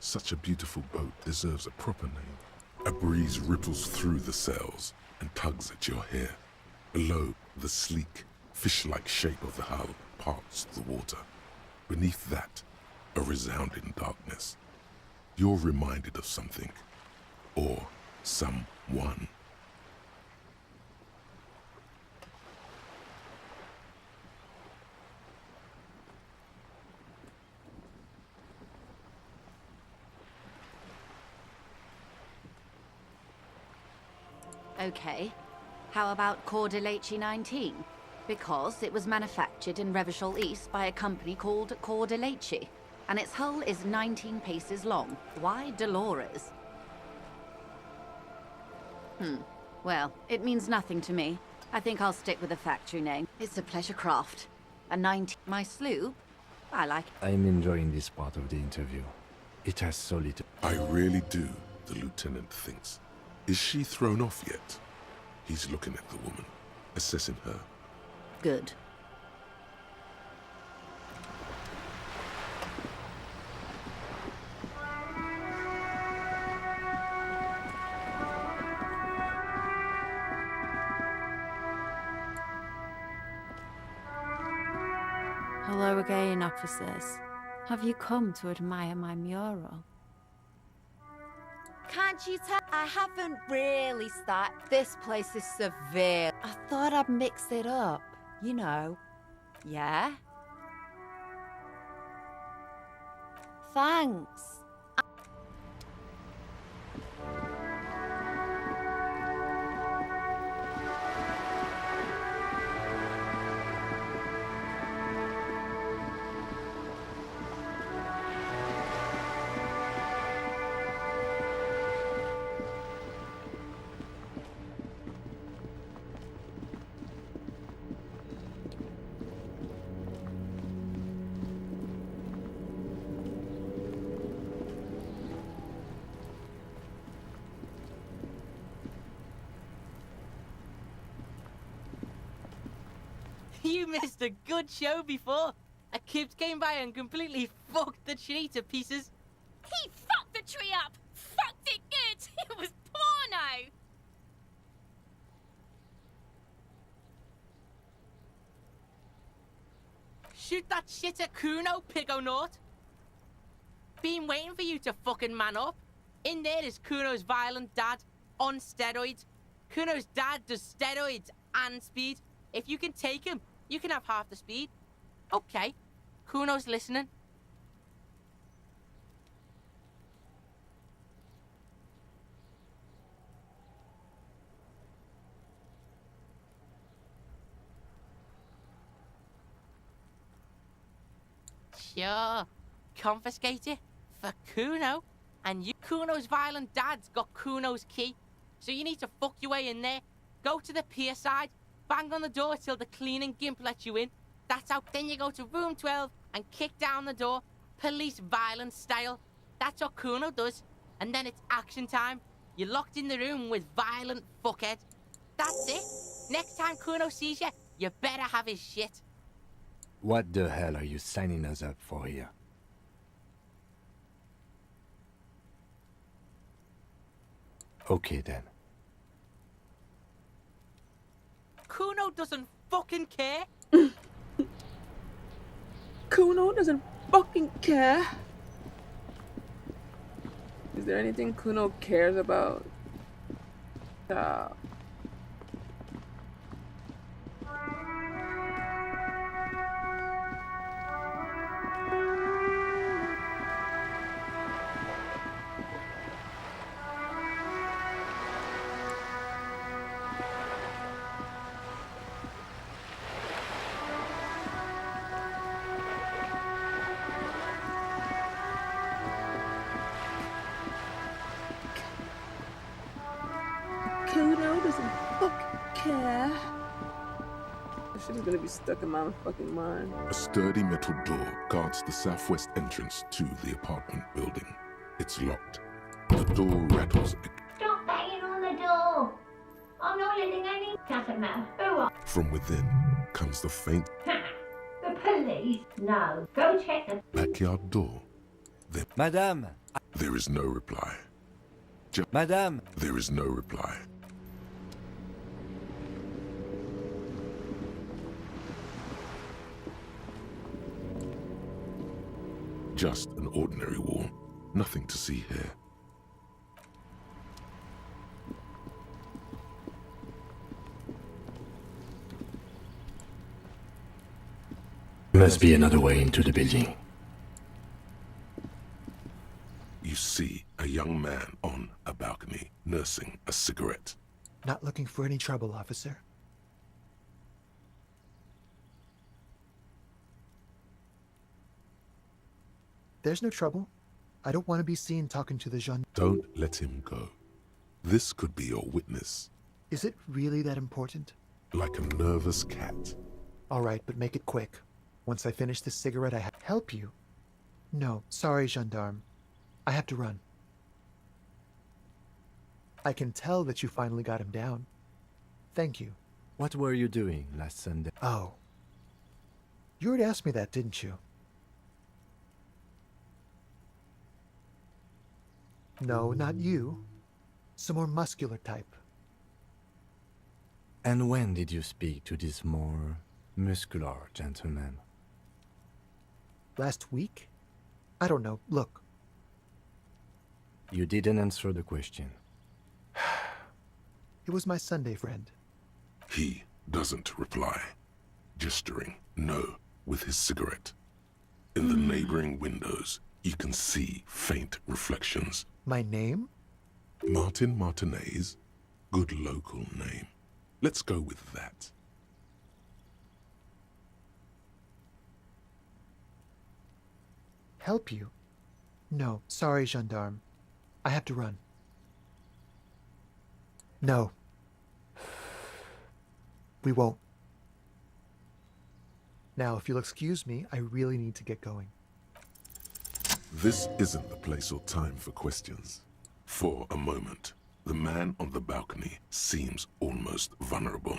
Such a beautiful boat deserves a proper name. A breeze ripples through the sails and tugs at your hair. Below, the sleek, fish-like shape of the hull parts the water. Beneath that, a resounding darkness. You're reminded of something. Or someone. Okay. How about Cordeleche 19? Because it was manufactured in Revachol East by a company called Cordeleche, and its hull is 19 paces long. Why Dolores? Well, it means nothing to me. I think I'll stick with the factory name. It's a pleasure craft. A 19... My sloop? I like it. I'm enjoying this part of the interview. It has so little... I really do, the lieutenant thinks. Is she thrown off yet? He's looking at the woman, assessing her. Good. Hello again, officers. Have you come to admire my mural? Can't you tell? I haven't really started. This place is severe. I thought I'd mix it up, you know. Yeah? Thanks. You missed a good show before. A kid came by and completely fucked the tree to pieces. He fucked the tree up! Fucked it good! It was porno! Shoot that shit at Kuno, Pigonaut. Been waiting for you to fucking man up. In there is Kuno's violent dad, on steroids. Kuno's dad does steroids and speed. If you can take him, you can have half the speed. Okay, Kuno's listening. Sure. Confiscate it for Kuno. And you, Kuno's violent dad's got Kuno's key. So you need to fuck your way in there. Go to the pier side. Bang on the door till the cleaning gimp lets you in. That's how. Then you go to room 12 and kick down the door. Police violence style. That's what Kuno does. And then it's action time. You're locked in the room with violent fuckhead. That's it. Next time Kuno sees you, you better have his shit. What the hell are you signing us up for here? Okay then. Kuno doesn't fucking care. Kuno doesn't fucking care. Is there anything Kuno cares about? Kuno doesn't fucking care. This shit is gonna be stuck in my fucking mind. A sturdy metal door guards the southwest entrance to the apartment building. It's locked. The door rattles. Stop banging on the door. I'm not letting any customer. Who are? From within comes the faint The police? No. Go check the backyard door. Madame! There is no reply. Madame! There is no reply. Just an ordinary wall. Nothing to see here. Must be another way into the building. You see a young man on a balcony nursing a cigarette. Not looking for any trouble, officer. There's no trouble. I don't want to be seen talking to the gendarme. Don't let him go. This could be your witness. Is it really that important? Like a nervous cat. All right, but make it quick. Once I finish this cigarette, I help you. No, sorry, gendarme. I have to run. I can tell that you finally got him down. Thank you. What were you doing last Sunday? Oh. You already asked me that, didn't you? No, not you. Some more muscular type. And when did you speak to this more muscular gentleman? Last week? I don't know. Look. You didn't answer the question. It was my Sunday friend. He doesn't reply, gesturing no with his cigarette. In the neighboring windows, you can see faint reflections. My name? Martin Martinez. Good local name. Let's go with that. Help you? No, sorry, gendarme. I have to run. No. We won't. Now, if you'll excuse me, I really need to get going. This isn't the place or time for questions. For a moment, the man on the balcony seems almost vulnerable.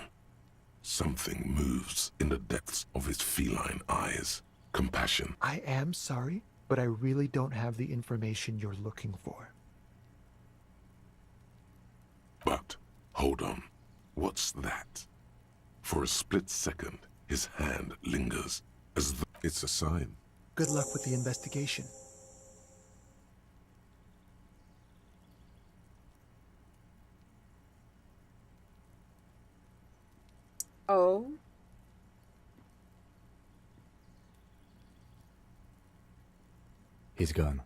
Something moves in the depths of his feline eyes. Compassion. I am sorry, but I really don't have the information you're looking for. But, hold on. What's that? For a split second, his hand lingers, as though it's a sign. Good luck with the investigation. Oh. He's gone.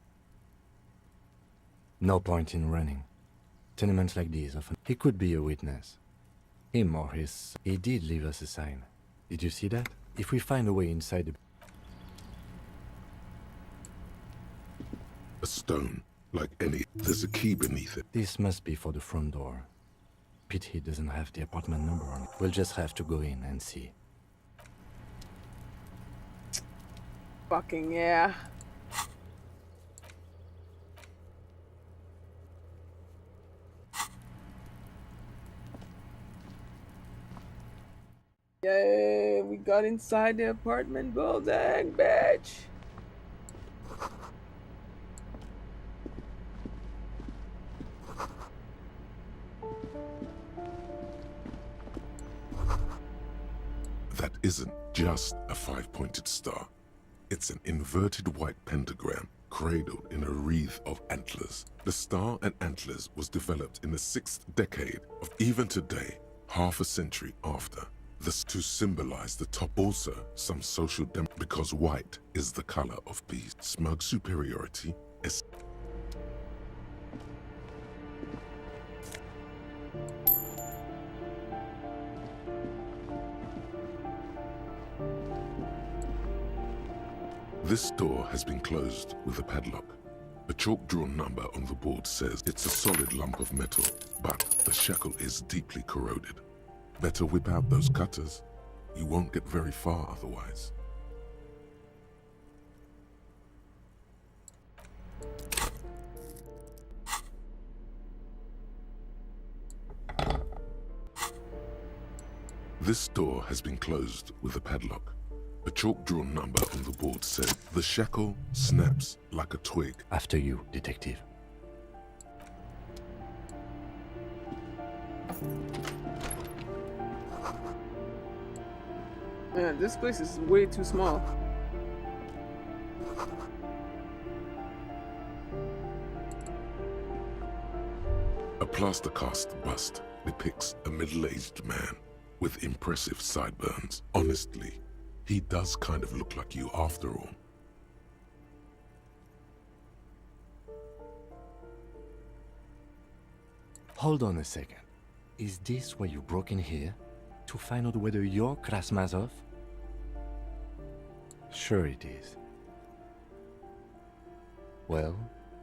No point in running. Tenements like these often... He could be a witness. Him or his... He did leave us a sign. Did you see that? If we find a way inside the... A stone, like any. There's a key beneath it. This must be for the front door. Pity doesn't have the apartment number on it. We'll just have to go in and see. Fucking yeah. Yay, we got inside the apartment building, bitch. That isn't just a five-pointed star. It's an inverted white pentagram cradled in a wreath of antlers. The star and antlers was developed in the 6th decade of even today, half a century after. This to symbolize the top. Also, some social because white is the color of peace. Smug superiority is... This door has been closed with a padlock. A chalk-drawn number on the board says it's a solid lump of metal, but the shackle is deeply corroded. Better whip out those cutters. You won't get very far otherwise. This door has been closed with a padlock. A chalk-drawn number on the board said, the shackle snaps like a twig. After you, detective. Man, this place is way too small. A plaster cast bust depicts a middle-aged man with impressive sideburns. Honestly, he does kind of look like you after all. Hold on a second. Is this why you broke in here? To find out whether you're Krasmazov? Sure it is. Well,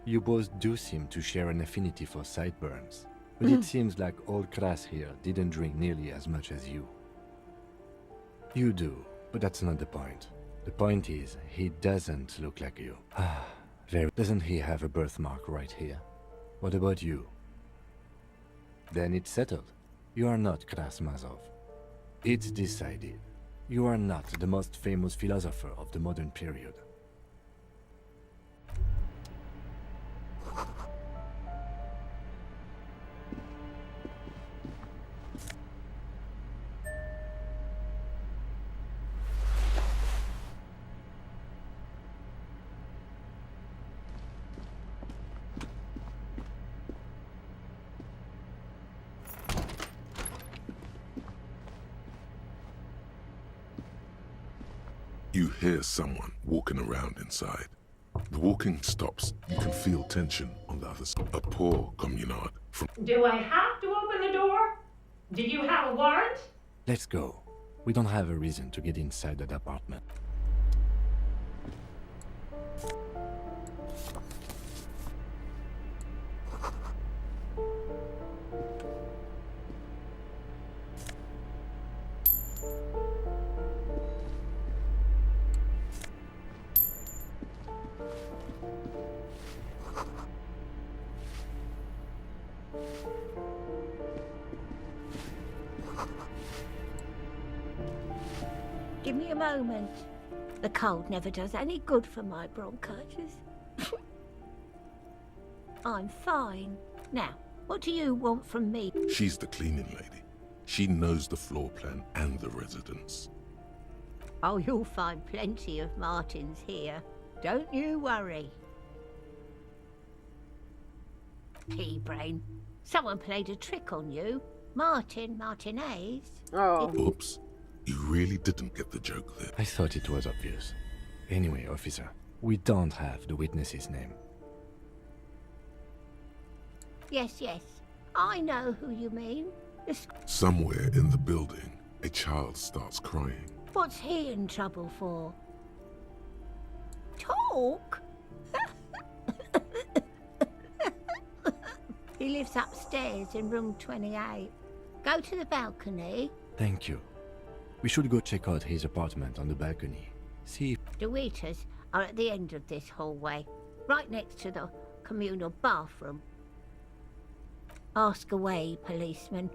you both do seem to share an affinity for sideburns. But it seems like old Kras here didn't drink nearly as much as you. You do, but that's not the point. The point is, he doesn't look like you. Very. Doesn't he have a birthmark right here? What about you? Then it's settled. You are not Krasmazov. It's decided. You are not the most famous philosopher of the modern period. You hear someone walking around inside. The walking stops. You can feel tension on the other side. A poor communard from... Do I have to open the door? Do you have a warrant? Let's go. We don't have a reason to get inside that apartment. Give me a moment. The cold never does any good for my bronchitis. I'm fine. Now, what do you want from me? She's the cleaning lady. She knows the floor plan and the residence. Oh, you'll find plenty of Martins here. Don't you worry. Pea-brain. Someone played a trick on you. Martinez. Oh. Oops. You really didn't get the joke there. I thought it was obvious. Anyway, officer, We don't have the witness's name. Yes, yes. I know who you mean. Somewhere in the building, a child starts crying. What's he in trouble for? Talk? He lives upstairs in room 28. Go to the balcony. Thank you. We should go check out his apartment on the balcony. See if... The waiters are at the end of this hallway, right next to the communal bathroom. Ask away, policeman.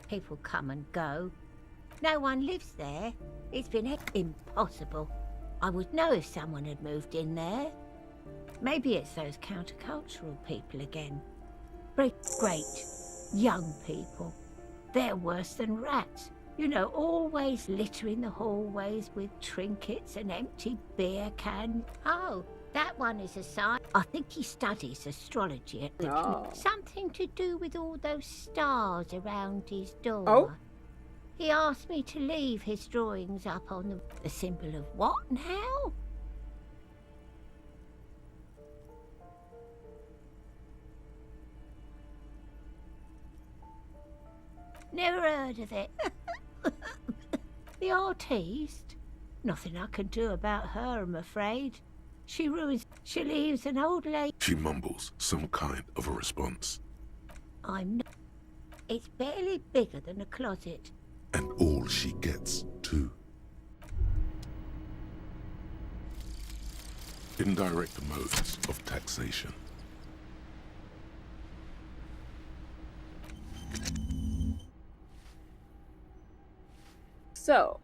People come and go. No one lives there. It's been impossible. I would know if someone had moved in there. Maybe it's those countercultural people again. Great young people. They're worse than rats. You know, always littering the hallways with trinkets and empty beer cans. Oh, that one is a sign. I think he studies astrology at the Something to do with all those stars around his door. Oh? He asked me to leave his drawings up on the symbol of what now? Never heard of it. The artiste? Nothing I can do about her, I'm afraid. She leaves an old lady. She mumbles some kind of a response. I'm not. It's barely bigger than a closet. And all she gets, too. Indirect modes of taxation. So.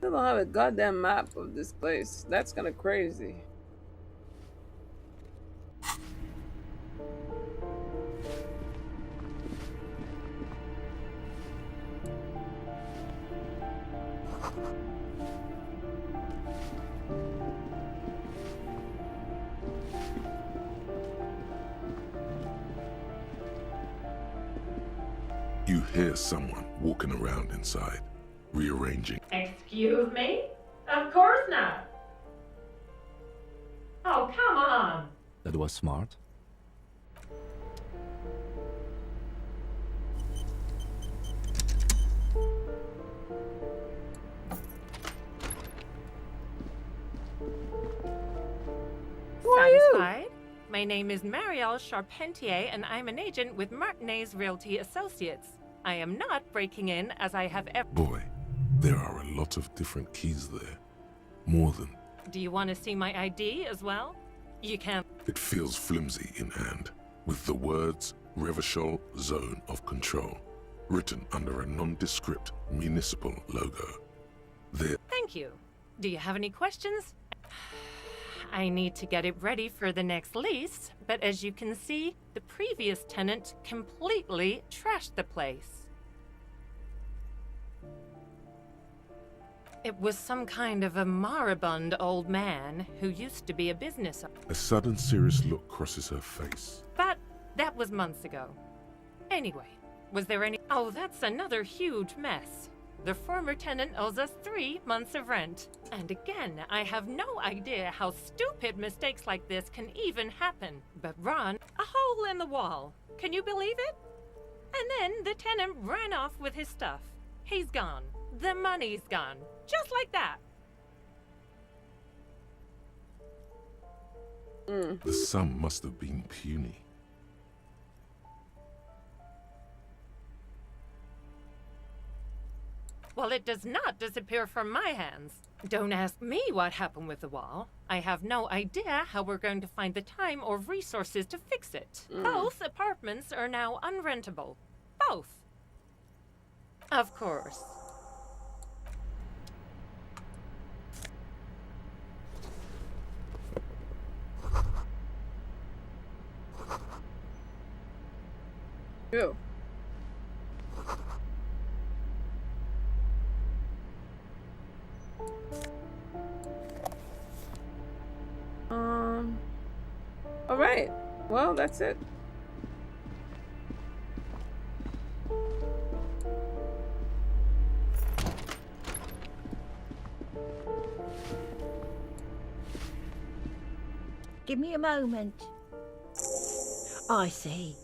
They don't have a goddamn map of this place. That's kind of crazy. You hear someone walking around inside, rearranging. Excuse me? Of course not. Oh, come on. That was smart. Who are you? Satisfied? My name is Marielle Charpentier, and I'm an agent with Martinez Realty Associates. I am not breaking in, as I have ever... Boy, there are a lot of different keys there. More than... Do you want to see my ID as well? You can... It feels flimsy in hand, with the words Revachol Zone of Control written under a nondescript municipal logo. There... Thank you. Do you have any questions? I need to get it ready for the next lease, but as you can see, the previous tenant completely trashed the place. It was some kind of a moribund old man who used to be a business owner. A sudden serious look crosses her face. But that was months ago. Anyway, was there any... Oh, that's another huge mess. The former tenant owes us 3 months of rent. And again, I have no idea how stupid mistakes like this can even happen. But Ron, a hole in the wall. Can you believe it? And then the tenant ran off with his stuff. He's gone. The money's gone. Just like that. The sum must have been puny. Well, it does not disappear from my hands. Don't ask me what happened with the wall. I have no idea how we're going to find the time or resources to fix it. Both apartments are now unrentable. Both. Of course. Ew. All right. Well, that's it. Give me a moment. I see.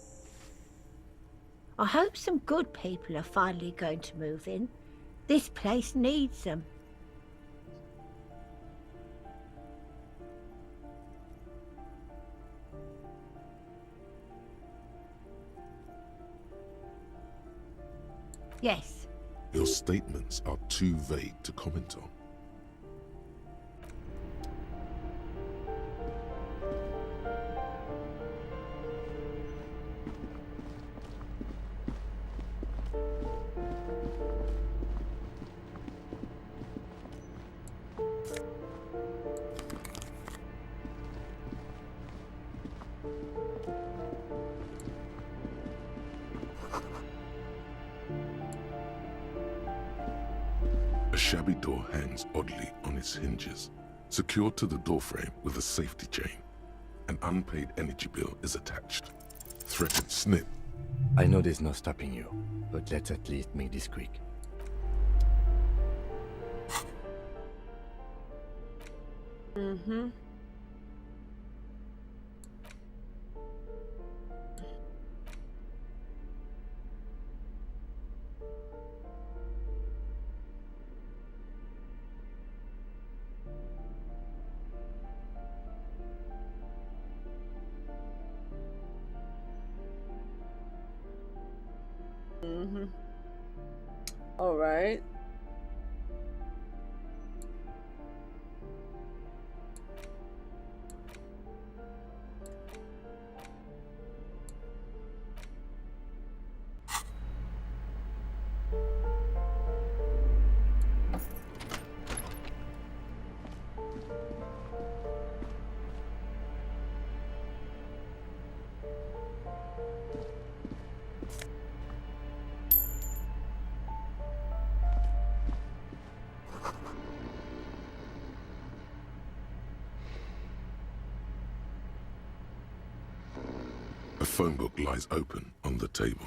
I hope some good people are finally going to move in. This place needs them. Yes. Your statements are too vague to comment on. A shabby door hangs oddly on its hinges, secured to the doorframe with a safety chain. An unpaid energy bill is attached. Threatened snip. I know there's no stopping you, but let's at least make this quick. Mm-hmm. Mm-hmm. All right. A phone book lies open on the table,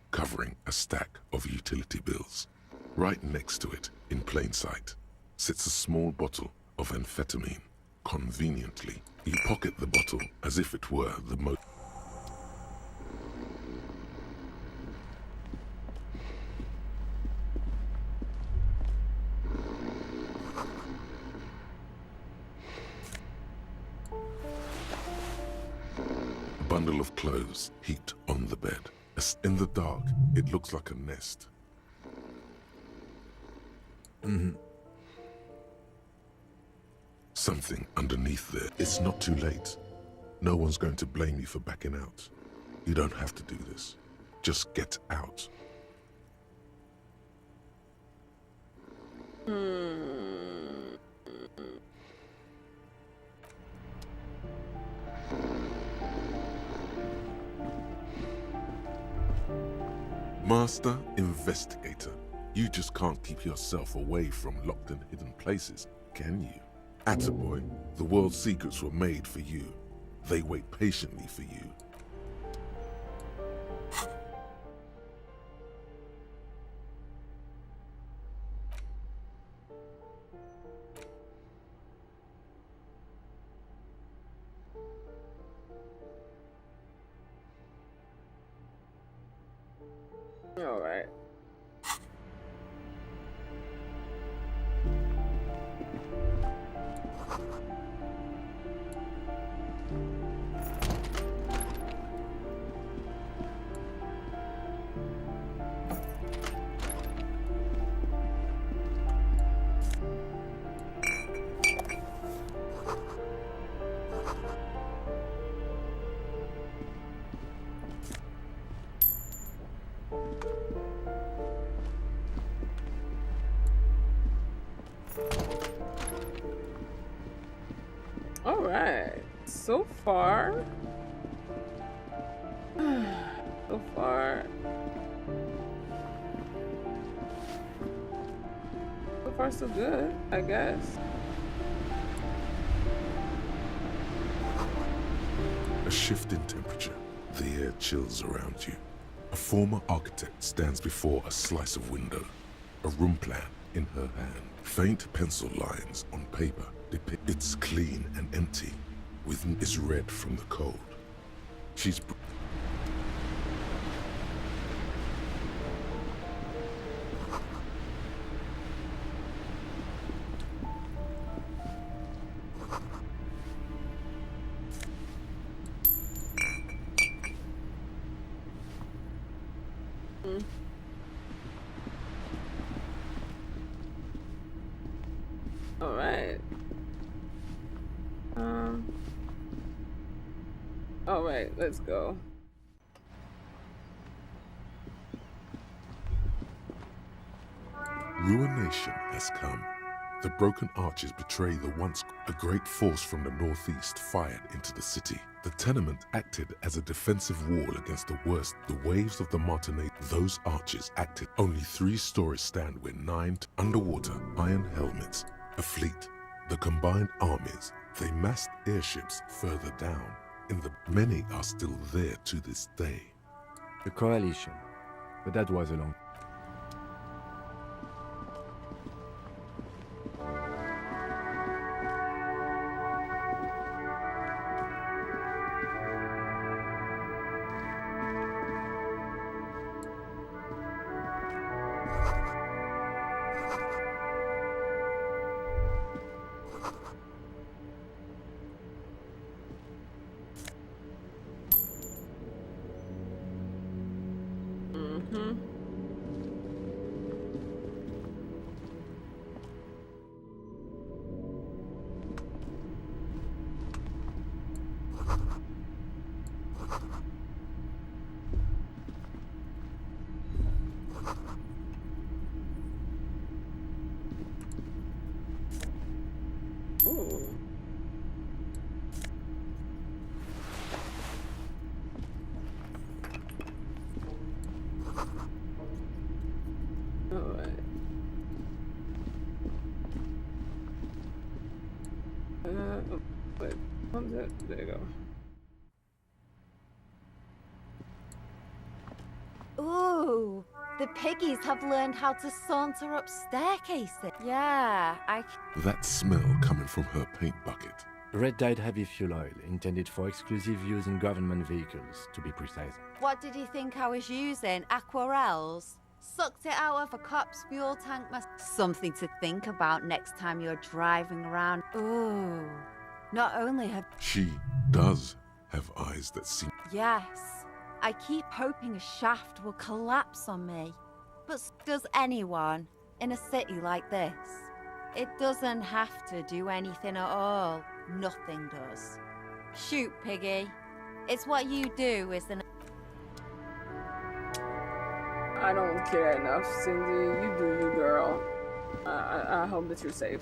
covering a stack of utility bills. Right next to it, in plain sight, sits a small bottle of amphetamine. Conveniently, you pocket the bottle as if it were the most... Bundle of clothes heaped on the bed. In the dark, it looks like a nest. Something underneath there. It's not too late. No one's going to blame you for backing out. You don't have to do this. Just get out. Master Investigator, you just can't keep yourself away from locked and hidden places, can you? Attaboy, the world's secrets were made for you. They wait patiently for you. All right. All right. So far, so far, so good, I guess. A A shift in temperature. The air chills around you. A former architect stands before a slice of window. A room plan in her hand. Faint pencil lines on paper depict it's clean and empty. Within is red from the cold. She's All right. All right, let's go. Ruination has come. The broken arches betray the once a great force from the northeast fired into the city. The tenement acted as a defensive wall against the worst. The waves of the Martinez. Those arches acted. Only 3 stories stand where 9 underwater iron helmets. A fleet. The combined armies. They massed airships further down. Many are still there to this day. The coalition. But that was a long... Ooh. All right. Wait, what was that? There you go. Ooh, the piggies have learned how to saunter up staircases. Yeah, That smell coming from her paint bucket. Red-dyed heavy fuel oil, intended for exclusive use in government vehicles, to be precise. What did you think I was using? Aquarels? Sucked it out of a cop's fuel tank. Something to think about next time you're driving around. Ooh, not only have... She does have eyes that see. Yes, I keep hoping a shaft will collapse on me. But does anyone in a city like this? It doesn't have to do anything at all. Nothing does. Shoot, Piggy. It's what you do, isn't it? I don't care enough, Cindy. You do you, girl. I hope that you're safe.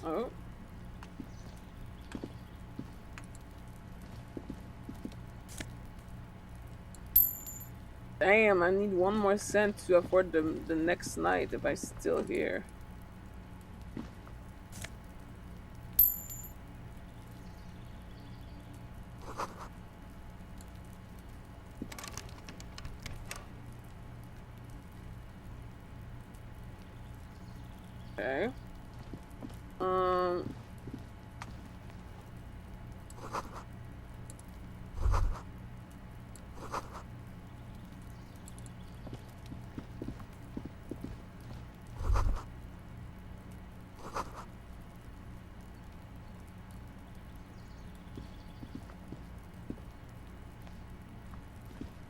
Oh. Damn, I need 1 more cent to afford the next night if I'm still here. Okay.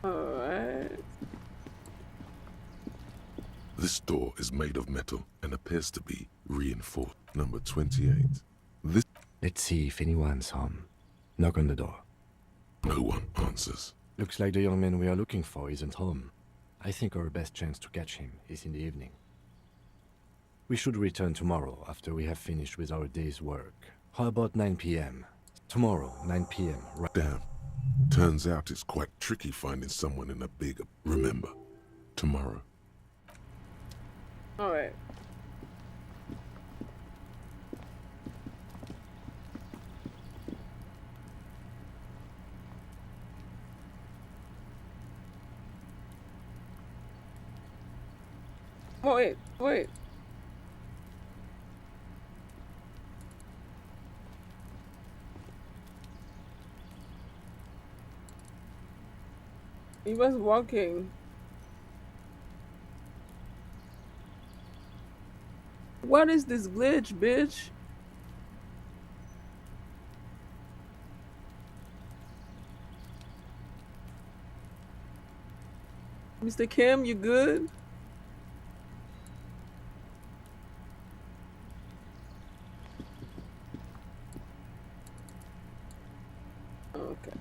Alright. This door is made of metal and appears to be reinforced. Number 28. Let's see if anyone's home. Knock on the door. No one answers. Looks like the young man we are looking for isn't home. I think our best chance to catch him is in the evening. We should return tomorrow after we have finished with our day's work. How about 9 p.m.? Tomorrow, 9 p.m. Right. Damn. Turns out it's quite tricky finding someone in a big... Remember, tomorrow. Alright. Wait, wait. He was walking. What is this glitch, bitch? Mr. Kim, you good? Okay.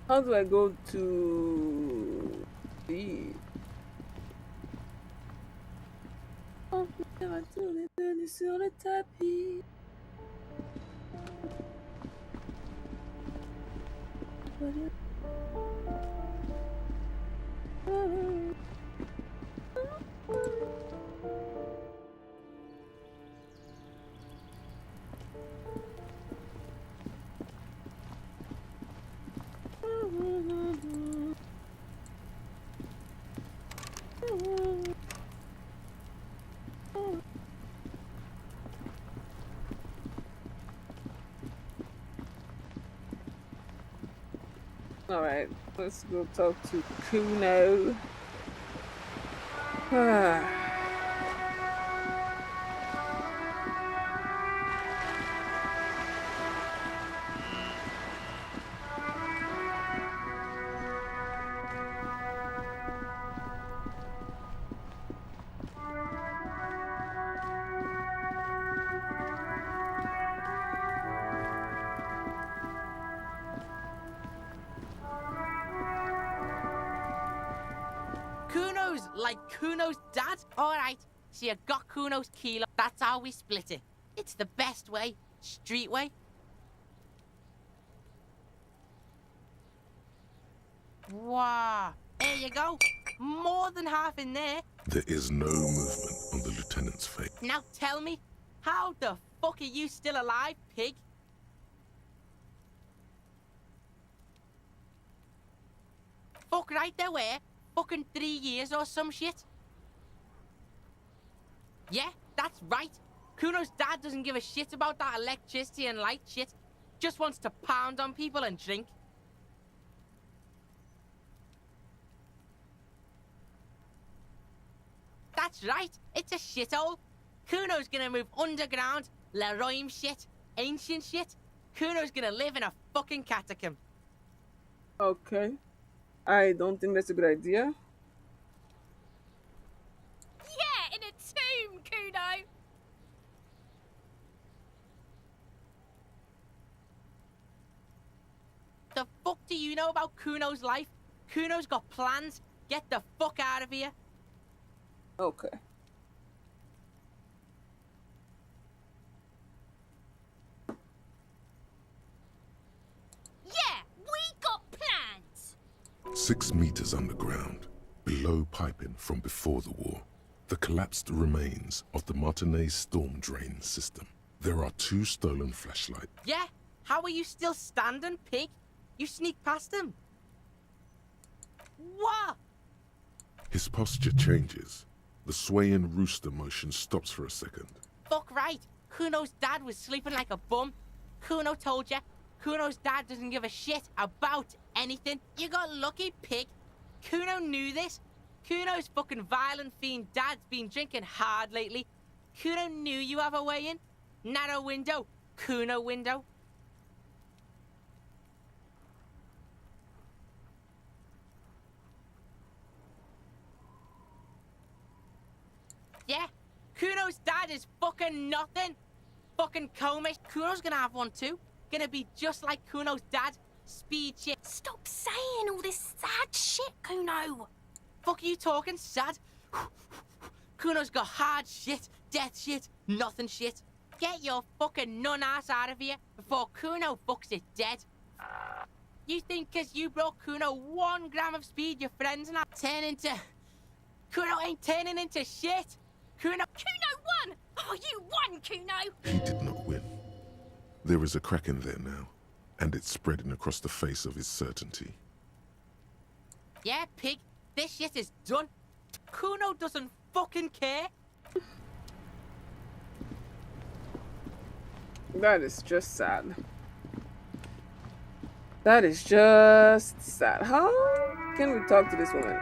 How do I go to the? Oh, sur le tapis. Alright, let's go talk to Kuno. Kuno's like Kuno's dad? Alright, so you got Kuno's kilo. That's how we split it. It's the best way. Street way. Wow. There you go. More than half in there. There is no movement on the lieutenant's face. Now tell me, how the fuck are you still alive, pig? Fuck right there, where? Fucking 3 years or some shit? Yeah, that's right. Kuno's dad doesn't give a shit about that electricity and light shit. Just wants to pound on people and drink. That's right, it's a shithole. Kuno's gonna move underground, Leroy shit, ancient shit. Kuno's gonna live in a fucking catacomb. Okay. I don't think that's a good idea. Yeah, in a tomb, Kuno. The fuck do you know about Kuno's life? Kuno's got plans. Get the fuck out of here. Okay. Yeah, we got plans. 6 meters underground, below piping from before the war, the collapsed remains of the Martinez storm drain system. There are 2 stolen flashlights. Yeah? How are you still standing, pig? You sneak past him. What? His posture changes. The swaying rooster motion stops for a second. Fuck right. Kuno's dad was sleeping like a bum. Kuno told you. Kuno's dad doesn't give a shit about anything. You got lucky, pig. Kuno knew this. Kuno's fucking violent fiend dad's been drinking hard lately. Kuno knew you have a way in. Narrow window. Kuno window. Yeah, Kuno's dad is fucking nothing. Fucking komish. Kuno's gonna have one too. Gonna be just like Kuno's dad. Speed shit. Stop saying all this sad shit, Kuno. Fuck you talking sad? Kuno's got hard shit, death shit, nothing shit. Get your fucking nun ass out of here before Kuno fucks it dead. You think 'cause you brought Kuno 1 gram of speed, your friends and I turn into... Kuno ain't turning into shit. Kuno won! Oh, you won, Kuno! He did not win. There is a crack in there now, and it's spreading across the face of his certainty. Yeah, pig, this shit is done. Kuno doesn't fucking care. That is just sad. That is just sad. How can we talk to this woman?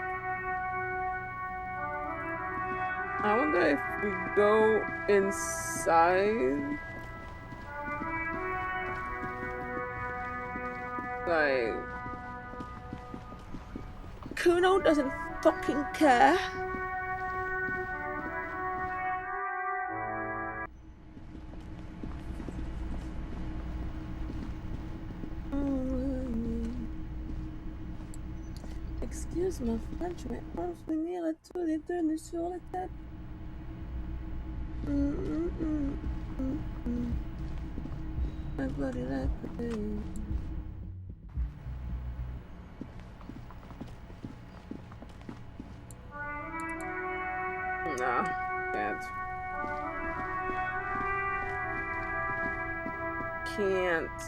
I wonder if we go inside. Like, Kuno doesn't fucking care. Excuse my French, mais on finir à tous les deux nus sur la tête. My body like a baby. Nah, can't. Can't.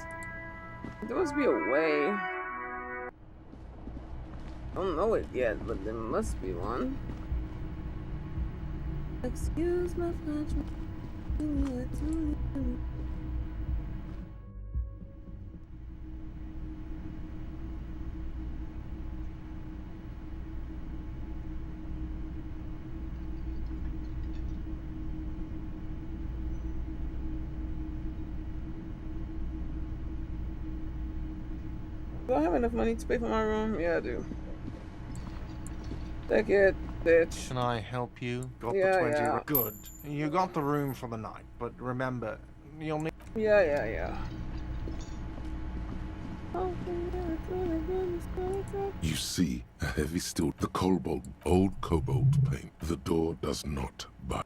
There must be a way. I don't know it yet, but there must be one. Excuse my French. Do I have enough money to pay for my room? Yeah, I do. Take it, bitch. Can I help you? Got Yeah, the 20. yeah. Good. You got the room for the night, but remember, you'll need... Yeah. You see a heavy steel, the old cobalt paint. The door does not budge.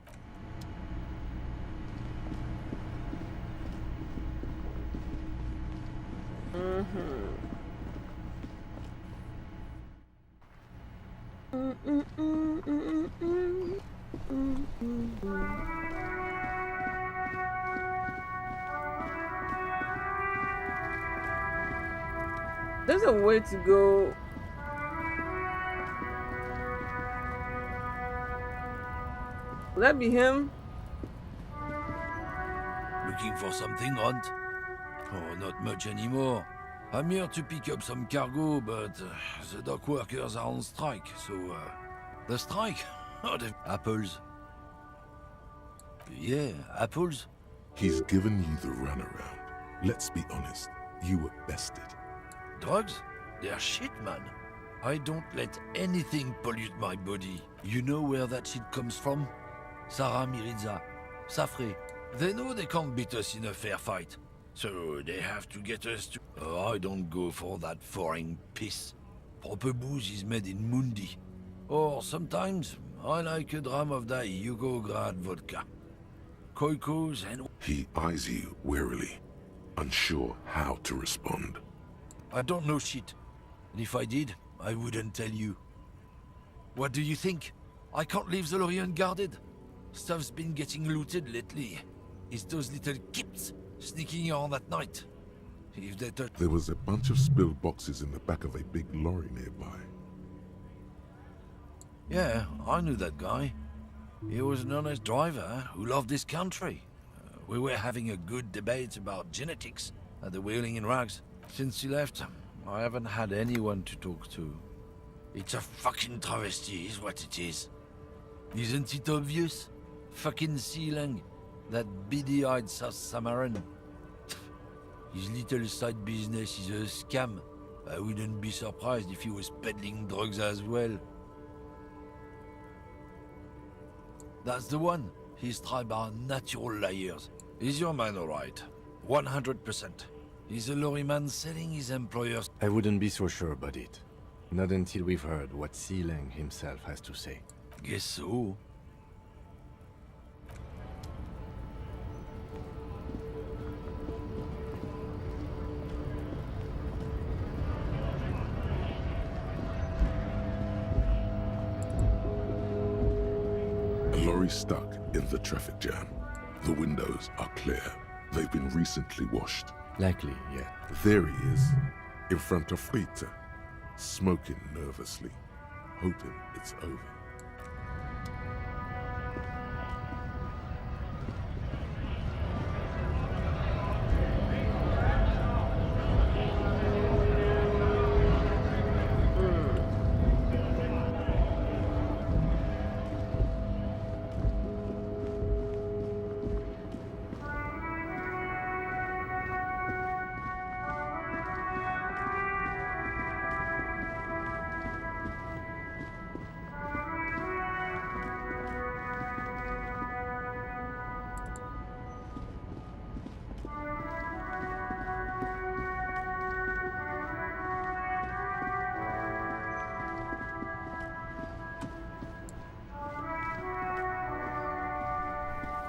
There's a way to go. Will that be him? Looking for something, Runt? Oh, not much anymore. I'm here to pick up some cargo, but the dock workers are on strike, so... The strike? Oh, the apples. Yeah, apples. He's given you the runaround. Let's be honest, you were bested. Drugs? They're shit, man. I don't let anything pollute my body. You know where that shit comes from? Sarah Miriza, Safre. They know they can't beat us in a fair fight. So they have to get us to... Oh, I don't go for that foreign piss. Proper booze is made in Mundi. Or sometimes, I like a dram of that Yugograd vodka. Koikos and... He eyes you warily, unsure how to respond. I don't know shit. And if I did, I wouldn't tell you. What do you think? I can't leave the lorry unguarded. Stuff's been getting looted lately. It's those little kips sneaking around at night. If they touch... There was a bunch of spilled boxes in the back of a big lorry nearby. Yeah, I knew that guy. He was an honest driver who loved this country. We were having a good debate about genetics at the Wheeling in Rags. Since he left, I haven't had anyone to talk to. It's a fucking travesty, is what it is. Isn't it obvious? Fucking Sealang, that beady-eyed South Samaran. His little side business is a scam. I wouldn't be surprised if he was peddling drugs as well. That's the one. His tribe are natural liars. Is your man alright? 100%. He's a lorryman selling his employers. I wouldn't be so sure about it. Not until we've heard what Sealang himself has to say. Guess so. A lorry stuck in the traffic jam. The windows are clear. They've been recently washed. Likely, yeah. There he is, in front of Rita, smoking nervously, hoping it's over.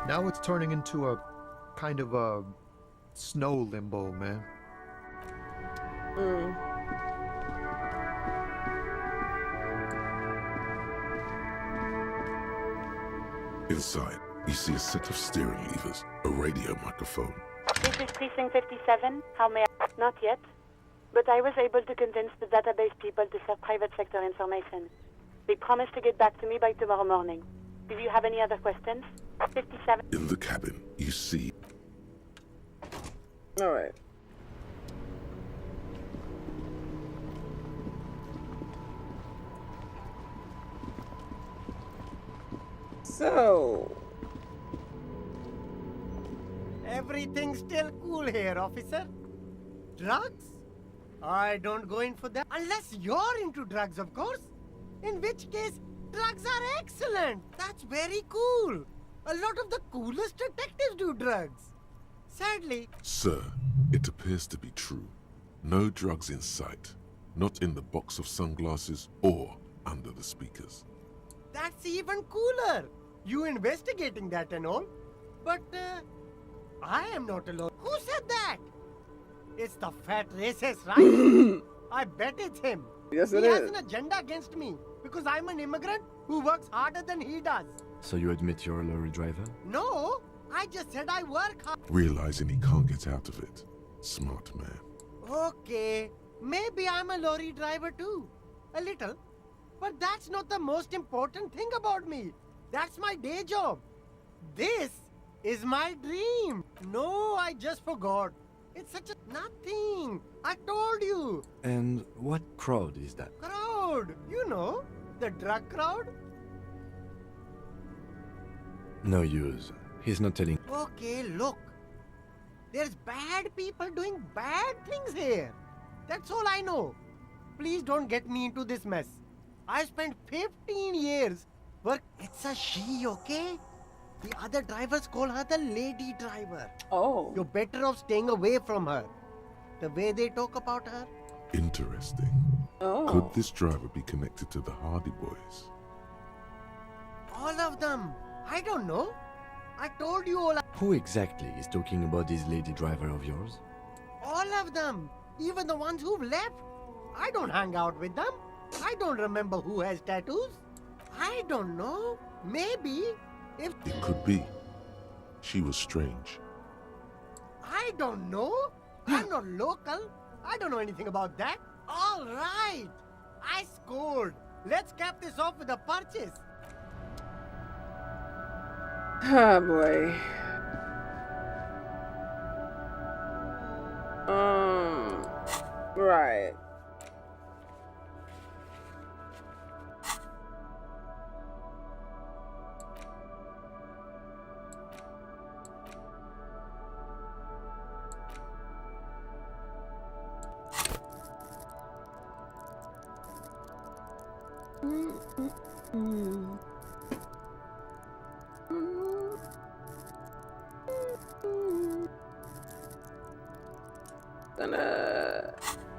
Now it's turning into a kind of a snow limbo, man. Inside, you see a set of steering levers, a radio microphone. This is Precinct 57. How may I? Not yet. But I was able to convince the database people to share private sector information. They promised to get back to me by tomorrow morning. Do you have any other questions? 57. In the cabin, you see... Alright. So... Everything's still cool here, officer. Drugs? I don't go in for that. Unless you're into drugs, of course. In which case, drugs are excellent. That's very cool. A lot of the coolest detectives do drugs. Sadly... Sir, it appears to be true. No drugs in sight. Not in the box of sunglasses or under the speakers. That's even cooler. You investigating that and all. But, I am not alone. Who said that? It's the fat racist, right? I bet it's him. Yes, he it has is. an agenda against me because I'm an immigrant who works harder than he does. So you admit you're a lorry driver? No, I just said I work hard. Realizing he can't get out of it. Smart man. Okay, maybe I'm a lorry driver too. A little. But that's not the most important thing about me. That's my day job. This is my dream. No, I just forgot. It's such a nothing. I told you. And what crowd is that? Crowd. You know, the drug crowd. No use. He's not telling. Okay, look. There's bad people doing bad things here. That's all I know. Please don't get me into this mess. I spent 15 years work. It's a she, okay? The other drivers call her the lady driver. Oh. You're better off staying away from her. The way they talk about her. Interesting. Oh. Could this driver be connected to the Hardy Boys? All of them. I don't know. I told you all. Who exactly is talking about this lady driver of yours? All of them. Even the ones who've left. I don't hang out with them. I don't remember who has tattoos. I don't know. Maybe if... It could be. She was strange. I don't know. I'm not local. I don't know anything about that. All right. I scored. Let's cap this off with a purchase. Ah, boy. Right. Gonna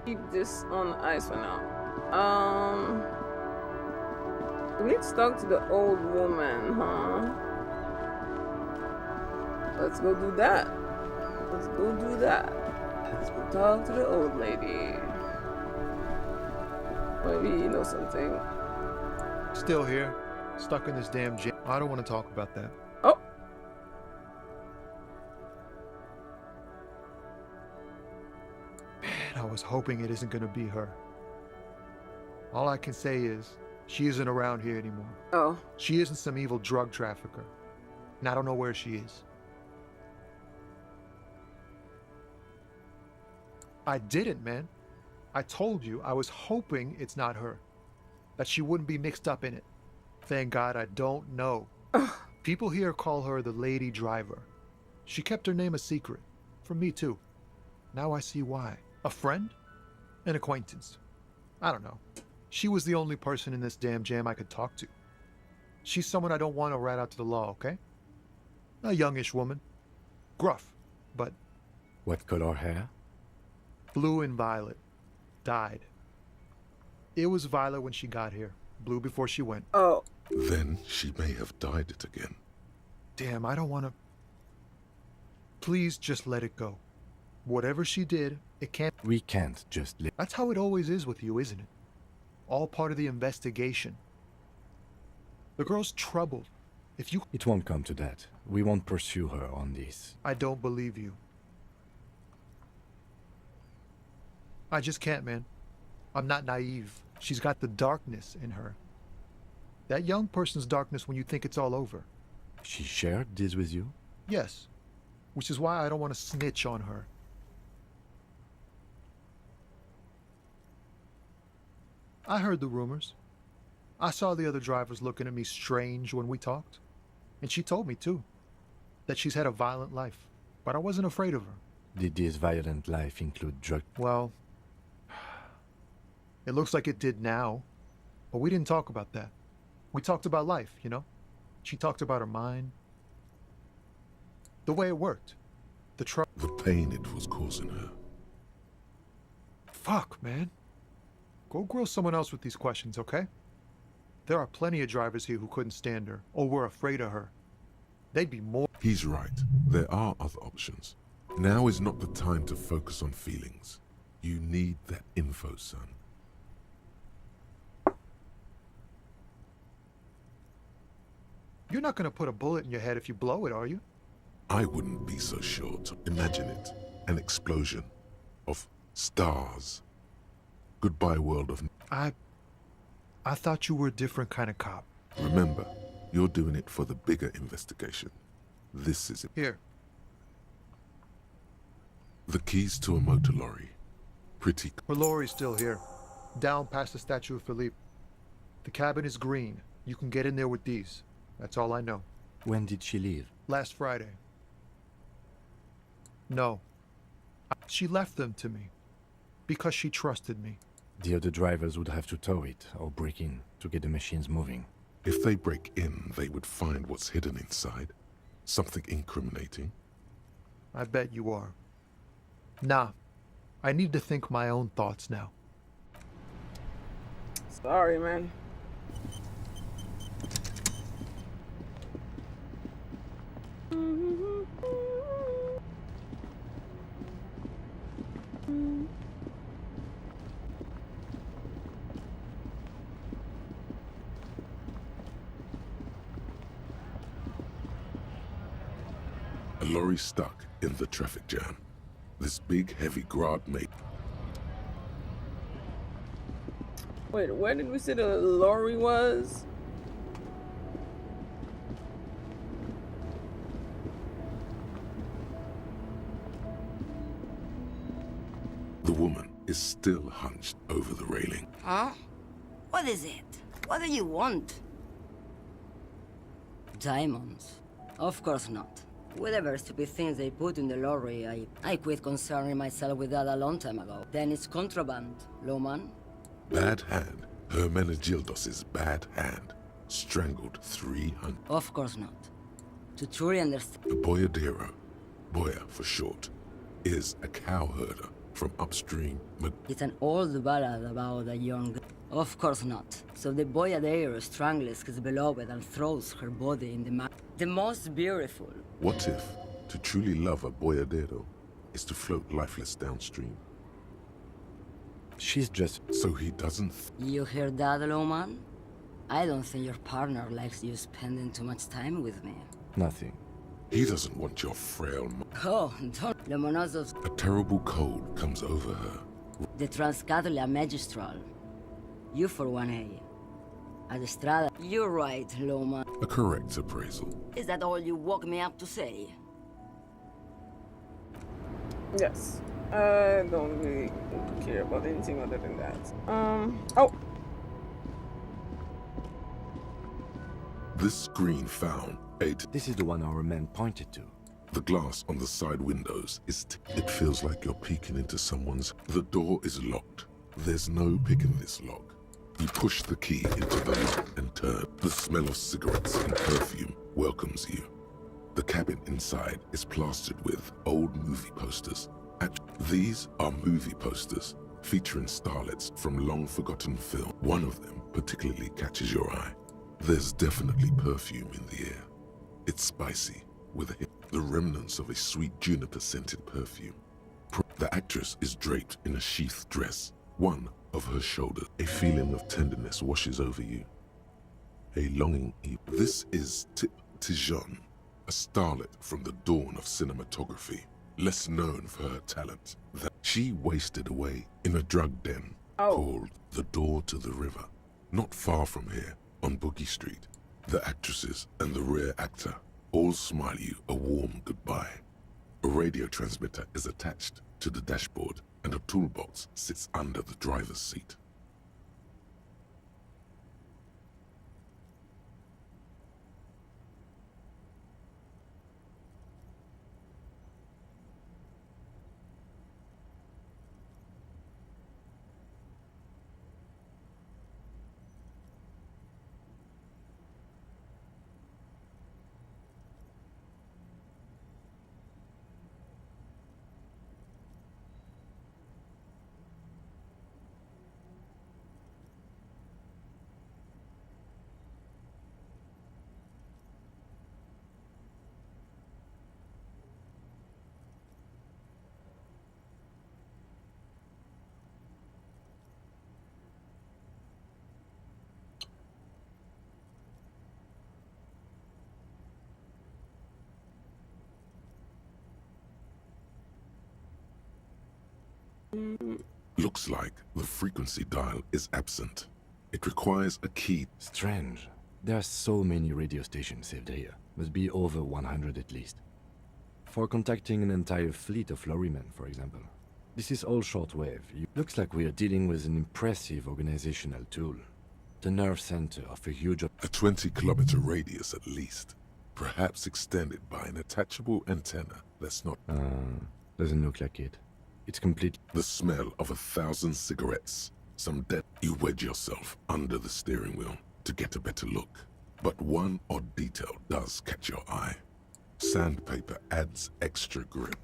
keep this on ice for now. We need to talk to the old woman, huh? Let's go do that. Let's go do that. Let's go talk to the old lady. Maybe you know something. Still here, stuck in this damn jam. I don't want to talk about that. Oh. Man, I was hoping it isn't going to be her. All I can say is, she isn't around here anymore. Oh. She isn't some evil drug trafficker. And I don't know where she is. I didn't, man. I told you I was hoping it's not her. That she wouldn't be mixed up in it. Thank God I don't know. People here call her the lady driver. She kept her name a secret. From me too. Now I see why. A friend? An acquaintance. I don't know. She was the only person in this damn jam I could talk to. She's someone I don't want to rat out to the law, okay? A youngish woman. Gruff, but... What color hair? Blue and violet. Died. It was violet when she got here. Blue before she went. Oh. Then she may have dyed it again. Damn, I don't want to... Please just let it go. Whatever she did, it can't... We can't just let... That's how it always is with you, isn't it? All part of the investigation. The girl's troubled. If you... It won't come to that. We won't pursue her on this. I don't believe you. I just can't, man. I'm not naive. She's got the darkness in her. That young person's darkness when you think it's all over. She shared this with you? Yes. Which is why I don't want to snitch on her. I heard the rumors. I saw the other drivers looking at me strange when we talked. And she told me, too, that she's had a violent life. But I wasn't afraid of her. Did this violent life include drug... Well, it looks like it did now. But we didn't talk about that. We talked about life, you know? She talked about her mind. The way it worked. The pain it was causing her. Fuck, man. Go grill someone else with these questions, okay? There are plenty of drivers here who couldn't stand her, or were afraid of her. They'd be more... He's right. There are other options. Now is not the time to focus on feelings. You need that info, son. You're not gonna put a bullet in your head if you blow it, are you? I wouldn't be so sure to imagine it. An explosion of stars. Goodbye, world of... I thought you were a different kind of cop. Remember, you're doing it for the bigger investigation. This is it. Here. The keys to a motor lorry. Pretty... Her lorry's still here. Down past the statue of Philippe. The cabin is green. You can get in there with these. That's all I know. When did she leave? Last Friday. No. She left them to me. Because she trusted me. The other drivers would have to tow it or break in to get the machines moving. If they break in, they would find what's hidden inside. Something incriminating. I bet you are. Nah. I need to think my own thoughts now. Sorry, man. A lorry stuck in the traffic jam. This big, heavy grad made... Wait, where did we say the lorry was? The woman is still hunched over the railing. Huh? What is it? What do you want? Diamonds? Of course not. Whatever stupid things they put in the lorry, I quit concerning myself with that a long time ago. Then it's contraband, Loman. Bad hand. Hermenegildos's bad hand. Strangled 300. Of course not. To truly understand... The boyadero, boya for short, is a cowherder from upstream. It's an old ballad about a young... Of course not. So the boyadero strangles his beloved and throws her body in the mud. The most beautiful. What if to truly love a boyadero is to float lifeless downstream? She's just... So he doesn't... You hear that, Loman? I don't think your partner likes you spending too much time with me. Nothing. He doesn't want your frail... Oh, don't... Lomonosov's... A terrible cold comes over her. The Transcatolia Magistral. You for 1A. Adestrada. You're right, Loman. A correct appraisal. Is that all you woke me up to say? Yes. I don't really care about anything other than that. Oh! This screen found This is the one our men pointed to. The glass on the side windows is... It feels like you're peeking into someone's... The door is locked. There's no picking this lock. You push the key into the lock and turn. The smell of cigarettes and perfume welcomes you. The cabin inside is plastered with old movie posters. These are movie posters featuring starlets from long-forgotten film. One of them particularly catches your eye. There's definitely perfume in the air. It's spicy, with the remnants of a sweet juniper-scented perfume. The actress is draped in a sheathed dress. One of her shoulders. A feeling of tenderness washes over you. A longing. This is Tijon, a starlet from the dawn of cinematography, less known for her talent. That she wasted away in a drug den called The Door to the River, not far from here on Boogie Street. The actresses and the rear actor all smile you a warm goodbye. A radio transmitter is attached to the dashboard, and a toolbox sits under the driver's seat. Looks like the frequency dial is absent. It requires a key. Strange. There are so many radio stations saved here. Must be over 100 at least. For contacting an entire fleet of lorrymen, for example. This is all shortwave. Looks like we are dealing with an impressive organizational tool. The nerve center of a huge... A 20-kilometer radius at least. Perhaps extended by an attachable antenna. That's not... Doesn't look like it. It's complete. The smell of 1,000 cigarettes. Some dead. You wedge yourself under the steering wheel to get a better look. But one odd detail does catch your eye. Sandpaper adds extra grip.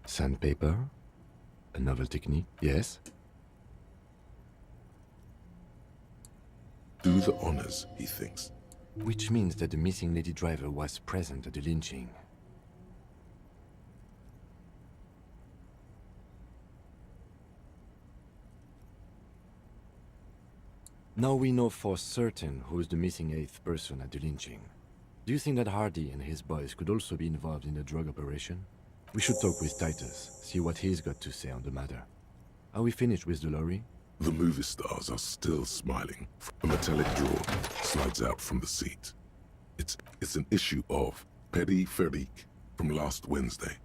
Sandpaper? A novel technique, yes? Do the honors, he thinks. Which means that the missing lady driver was present at the lynching. Now we know for certain who's the missing 8th person at the lynching. Do you think that Hardy and his boys could also be involved in the drug operation? We should talk with Titus, see what he's got to say on the matter. Are we finished with the lorry? The movie stars are still smiling. A metallic drawer slides out from the seat. It's an issue of Petit Ferique from last Wednesday.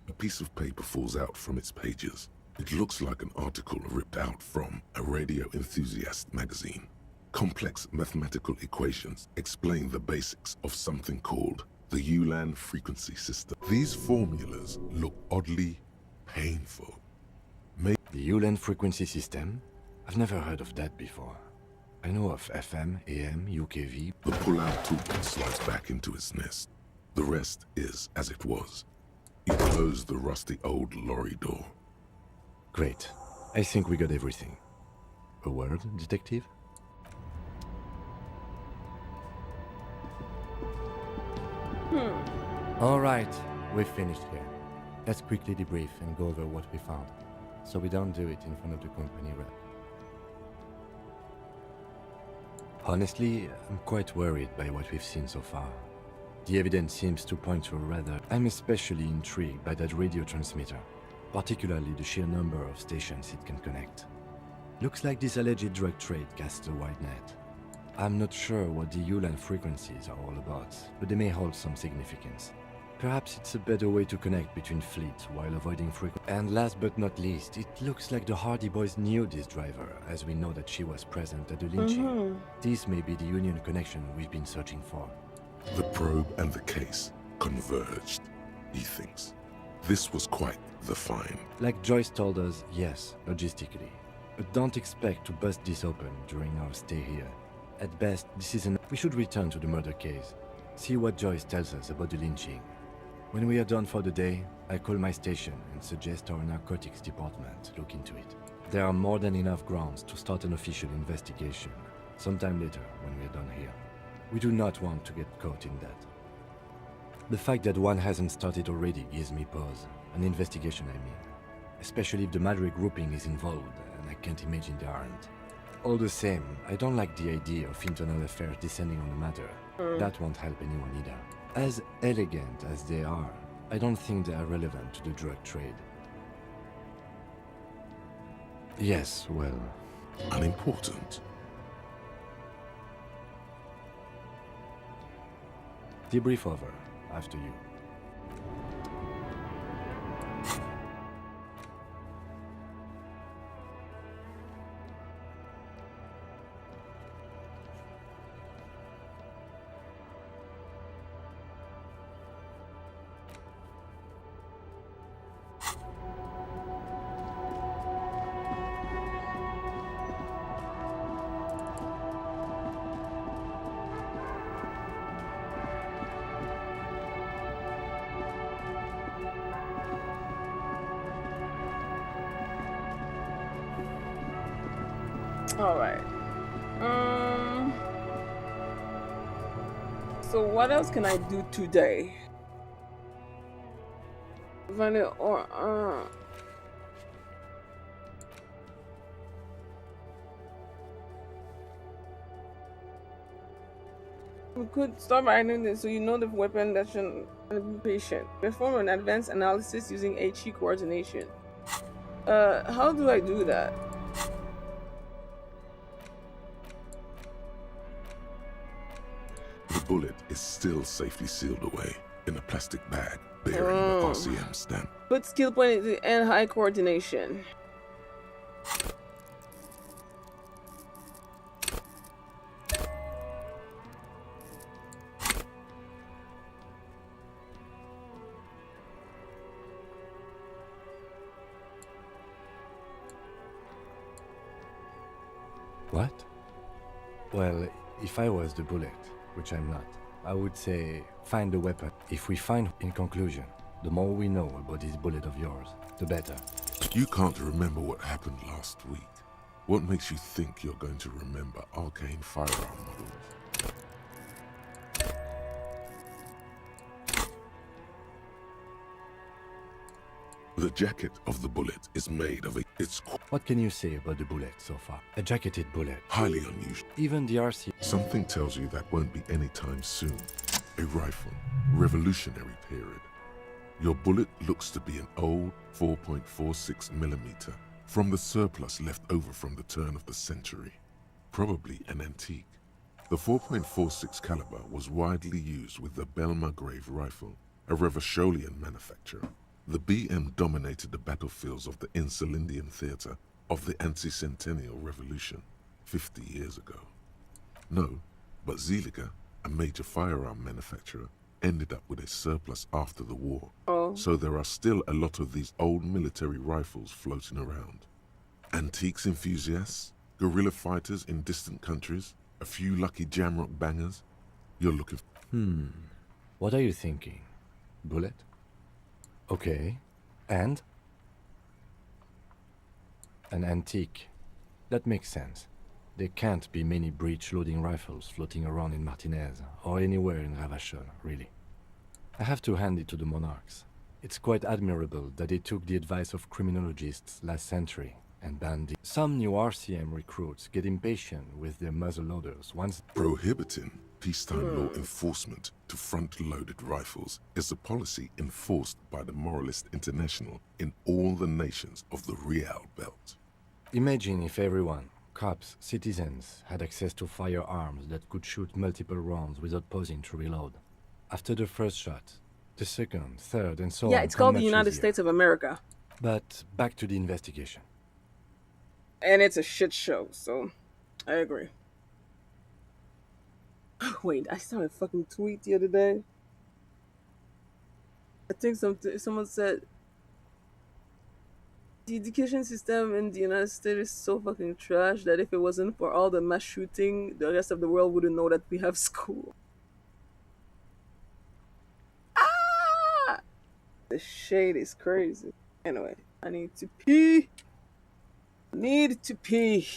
A piece of paper falls out from its pages. It looks like an article ripped out from a radio enthusiast magazine. Complex mathematical equations explain the basics of something called the ELYSIUM frequency system. These formulas look oddly painful. The ELYSIUM frequency system? I've never heard of that before. I know of FM, AM, UKV. The pull-out tool slides back into its nest. The rest is as it was. You close the rusty old lorry door. Great. I think we got everything. A word, detective? All right, we've finished here. Let's quickly debrief and go over what we found, so we don't do it in front of the company rep. Honestly, I'm quite worried by what we've seen so far. The evidence seems to point to a rather... I'm especially intrigued by that radio transmitter, particularly the sheer number of stations it can connect. Looks like this alleged drug trade casts a wide net. I'm not sure what the ELYSIUM frequencies are all about, but they may hold some significance. Perhaps it's a better way to connect between fleets while avoiding frequency. And last but not least, it looks like the Hardy Boys knew this driver, as we know that she was present at the lynching. This may be the Union connection we've been searching for. The probe and the case converged, he thinks. This was quite the find. Like Joyce told us, yes, logistically. But don't expect to bust this open during our stay here. At best, this is we should return to the murder case. See what Joyce tells us about the lynching. When we are done for the day, I call my station and suggest our narcotics department look into it. There are more than enough grounds to start an official investigation, sometime later when we are done here. We do not want to get caught in that. The fact that one hasn't started already gives me pause. An investigation, I mean. Especially if the Madrid grouping is involved, and I can't imagine they aren't. All the same, I don't like the idea of internal affairs descending on the matter. That won't help anyone either. As elegant as they are, I don't think they are relevant to the drug trade. Yes, well... Unimportant. Debrief over, after you. All right. So what else can I do today? Find it or we could start by doing this so you know the weapon that should be patient. Perform an advanced analysis using HE coordination. How do I do that? The bullet is still safely sealed away in a plastic bag bearing the RCM stamp. Put skill point and high coordination. What? Well, if I was the bullet, which I'm not, I would say find the weapon. If we find, in conclusion, the more we know about this bullet of yours, the better. You can't remember what happened last week. What makes you think you're going to remember arcane firearm models? The jacket of the bullet is made of What can you say about the bullet so far? A jacketed bullet. Highly unusual. Even the RC... Something tells you that won't be anytime soon. A rifle. Revolutionary period. Your bullet looks to be an old 4.46mm from the surplus left over from the turn of the century. Probably an antique. The 4.46 caliber was widely used with the Belma Grave rifle, a Revacholian manufacture. The BM dominated the battlefields of the Insulindian theater of the anti-centennial revolution 50 years ago. No, but Zelica, a major firearm manufacturer, ended up with a surplus after the war. Oh. So there are still a lot of these old military rifles floating around. Antiques enthusiasts, guerrilla fighters in distant countries, a few lucky jamrock bangers. You're looking What are you thinking? Bullet? Okay. And? An antique. That makes sense. There can't be many breech-loading rifles floating around in Martinez, or anywhere in Ravachol, really. I have to hand it to the monarchs. It's quite admirable that they took the advice of criminologists last century and banned it. Some new RCM recruits get impatient with their muzzleloaders once... Prohibiting peacetime law enforcement to front-loaded rifles is a policy enforced by the Moralist International in all the nations of the Real Belt. Imagine if everyone, cops, citizens, had access to firearms that could shoot multiple rounds without pausing to reload. After the first shot, the second, third, and so on. Yeah, it's called the much United easier. States of America. But back to the investigation. And it's a shit show, so I agree. Wait, I saw a fucking tweet the other day. I think someone said the education system in the United States is so fucking trash that if it wasn't for all the mass shooting, the rest of the world wouldn't know that we have school. Ah! The shade is crazy. Anyway, I need to pee. Need to pee.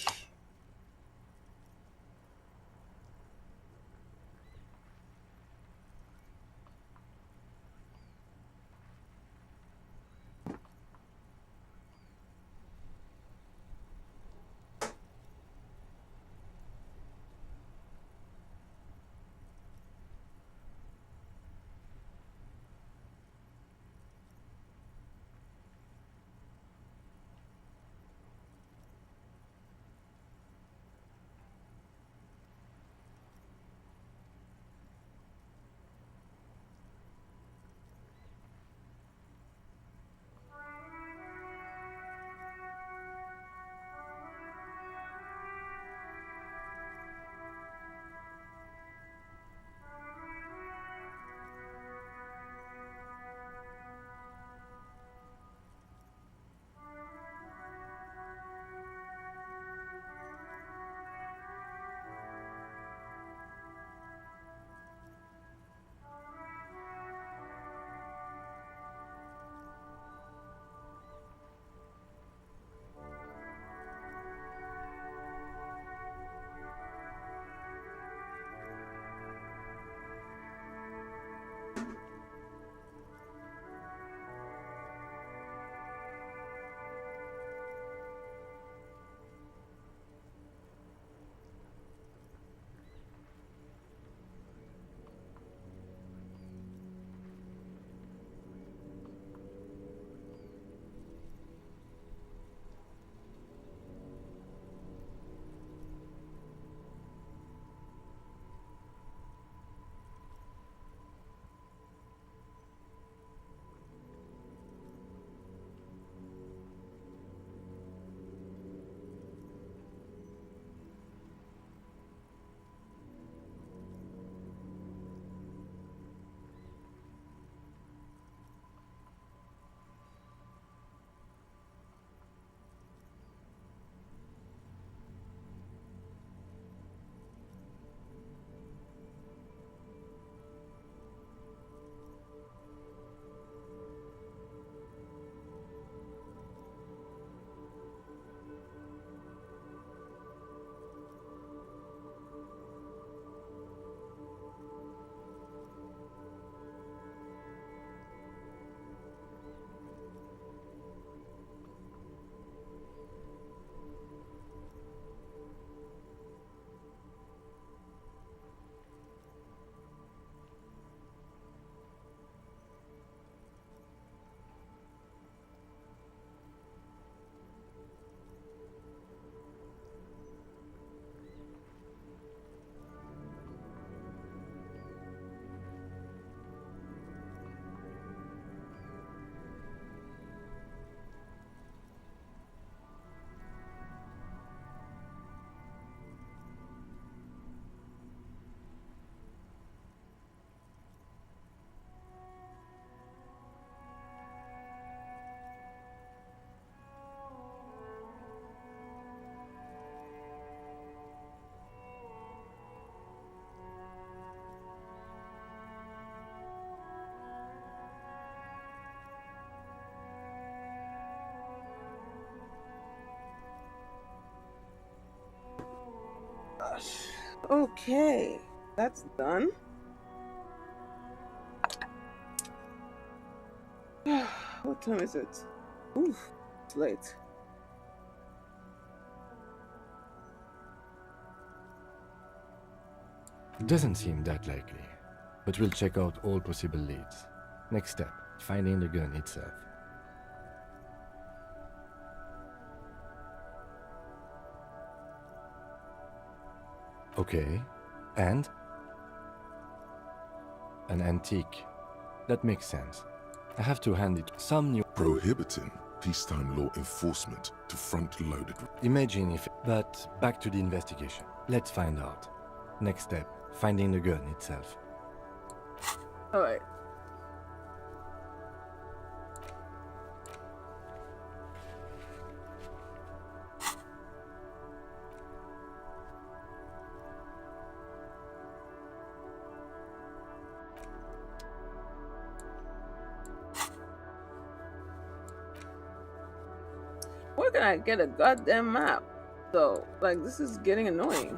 gosh. Okay, that's done. What time is it? Oof, it's late. Doesn't seem that likely, but we'll check out all possible leads. Next step, finding the gun itself. Okay, and? An antique. That makes sense. I have to hand it some new... Prohibiting peacetime law enforcement to front-loaded... Imagine if... But back to the investigation. Let's find out. Next step, finding the gun itself. Alright. Where can I get a goddamn map? So, like, this is getting annoying.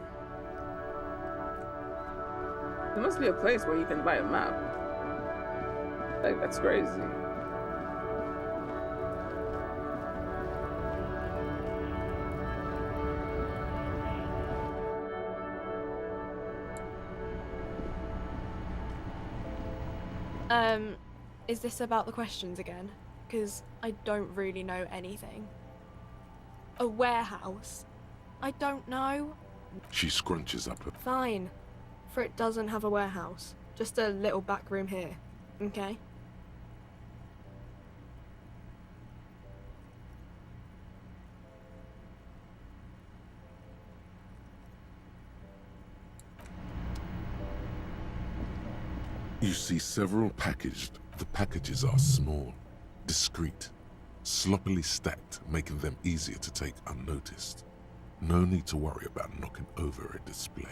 There must be a place where you can buy a map. Like, that's crazy. Is this about the questions again? Because I don't really know anything. A warehouse? I don't know. She scrunches up her... Fine. For it doesn't have a warehouse. Just a little back room here. Okay? You see several packaged. The packages are small, discreet, sloppily stacked, making them easier to take unnoticed. No need to worry about knocking over a display.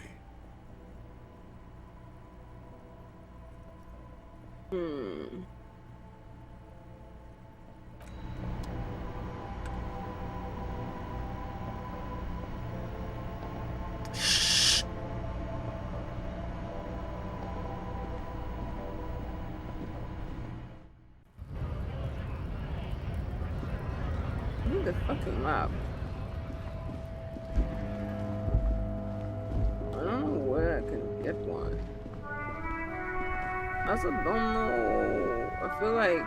I need the fucking map. I don't know where I can get one. I also don't know. I feel like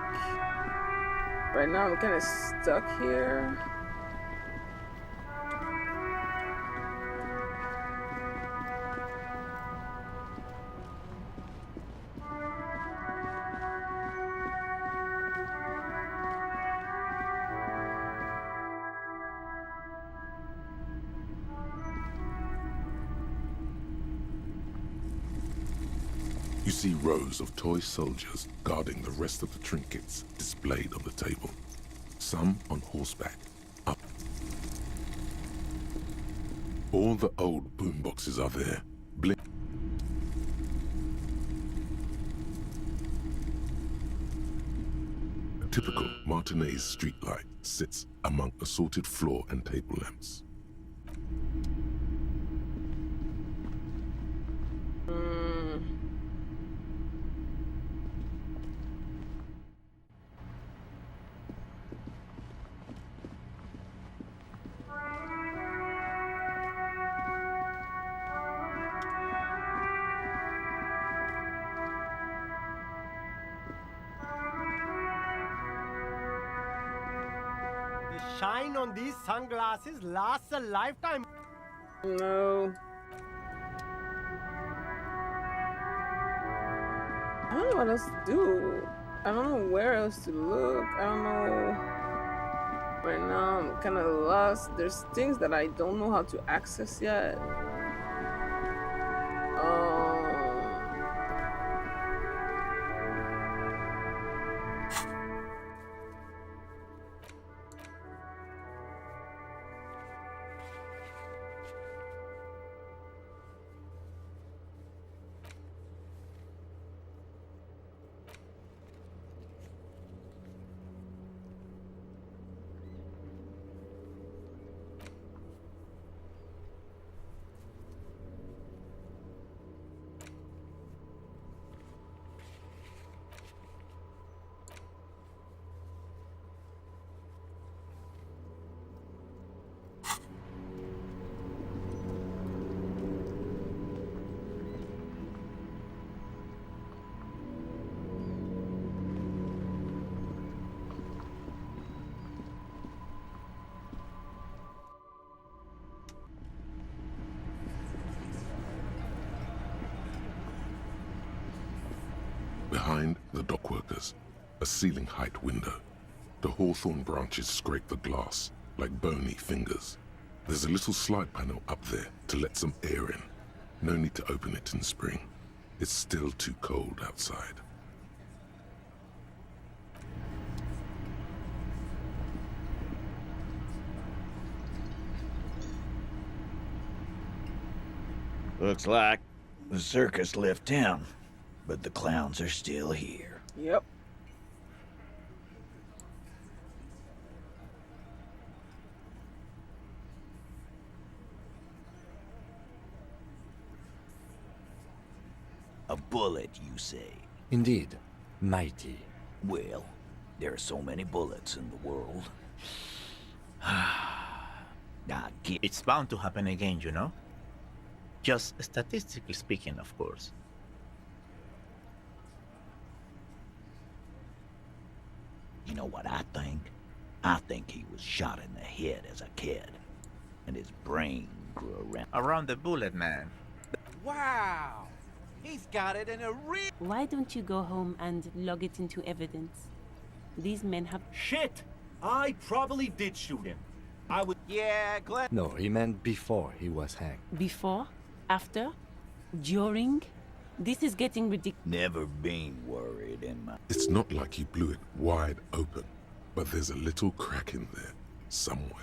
right now I'm kind of stuck here. You see rows of toy soldiers guarding the rest of the trinkets displayed on the table. Some on horseback, up. All the old boomboxes are there. A typical Martinez streetlight sits among assorted floor and table lamps. The shine on these sunglasses lasts a lifetime. No. I don't know what else to do. I don't know where else to look. I don't know. Right now I'm kind of lost. There's things that I don't know how to access yet. Behind the dockworkers, a ceiling-height window. The hawthorn branches scrape the glass like bony fingers. There's a little slide panel up there to let some air in. No need to open it in spring. It's still too cold outside. Looks like the circus left town, but the clowns are still here. Yep. A bullet, you say? Indeed. Mighty. Well, there are so many bullets in the world. It's bound to happen again, you know? Just statistically speaking, of course. You know what I think? I think he was shot in the head as a kid, and his brain grew around the bullet, man. Wow! He's got it in a real... Why don't you go home and log it into evidence? These men have... Shit! I probably did shoot him. I would... Yeah, Glenn... No, he meant before he was hanged. Before? After? During? This is getting ridiculous. Never been worried in my... It's not like he blew it wide open, but there's a little crack in there, somewhere.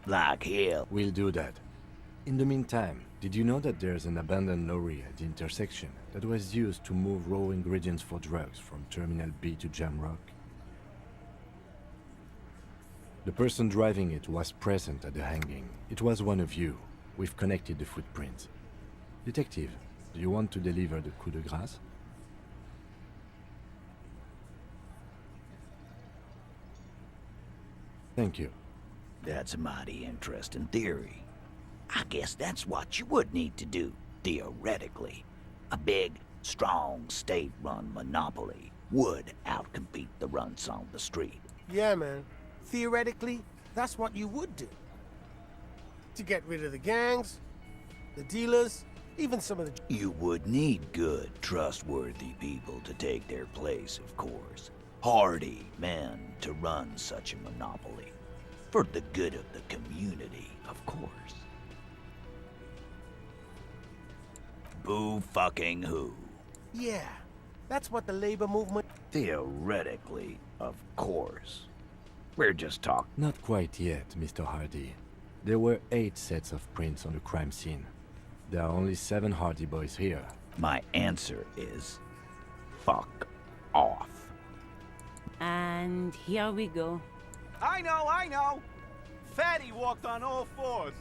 Like hell. We'll do that. In the meantime, did you know that there's an abandoned lorry at the intersection that was used to move raw ingredients for drugs from Terminal B to Jamrock? The person driving it was present at the hanging. It was one of you. We've connected the footprints. Detective, do you want to deliver the coup de grâce? Thank you. That's a mighty interesting theory. I guess that's what you would need to do, theoretically. A big, strong, state-run monopoly would outcompete the runts on the street. Yeah, man. Theoretically, that's what you would do. To get rid of the gangs, the dealers, even some of the... You would need good, trustworthy people to take their place, of course. Hardy men to run such a monopoly. For the good of the community, of course. Boo fucking who? Yeah, that's what the labor movement... Theoretically, of course. We're just talking. Not quite yet, Mr. Hardy. There were 8 sets of prints on the crime scene. There are only 7 Hardy boys here. My answer is... fuck off. And here we go. I know! Fatty walked on all 4s.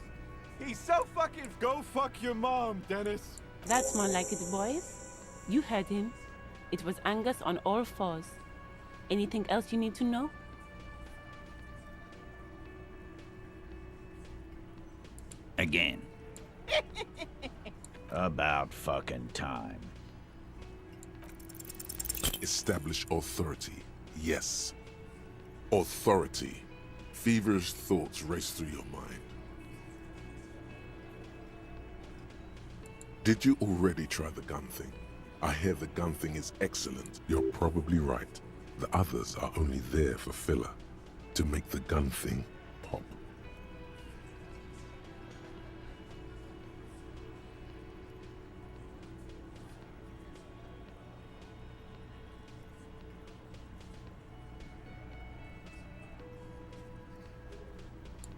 He's so fucking... Go fuck your mom, Dennis. That's more like it, boys. You heard him. It was Angus on all 4s. Anything else you need to know? Again. About fucking time. Establish authority. Yes. Authority. Feverish thoughts race through your mind. Did you already try the gun thing? I hear the gun thing is excellent. You're probably right. The others are only there for filler. To make the gun thing pop.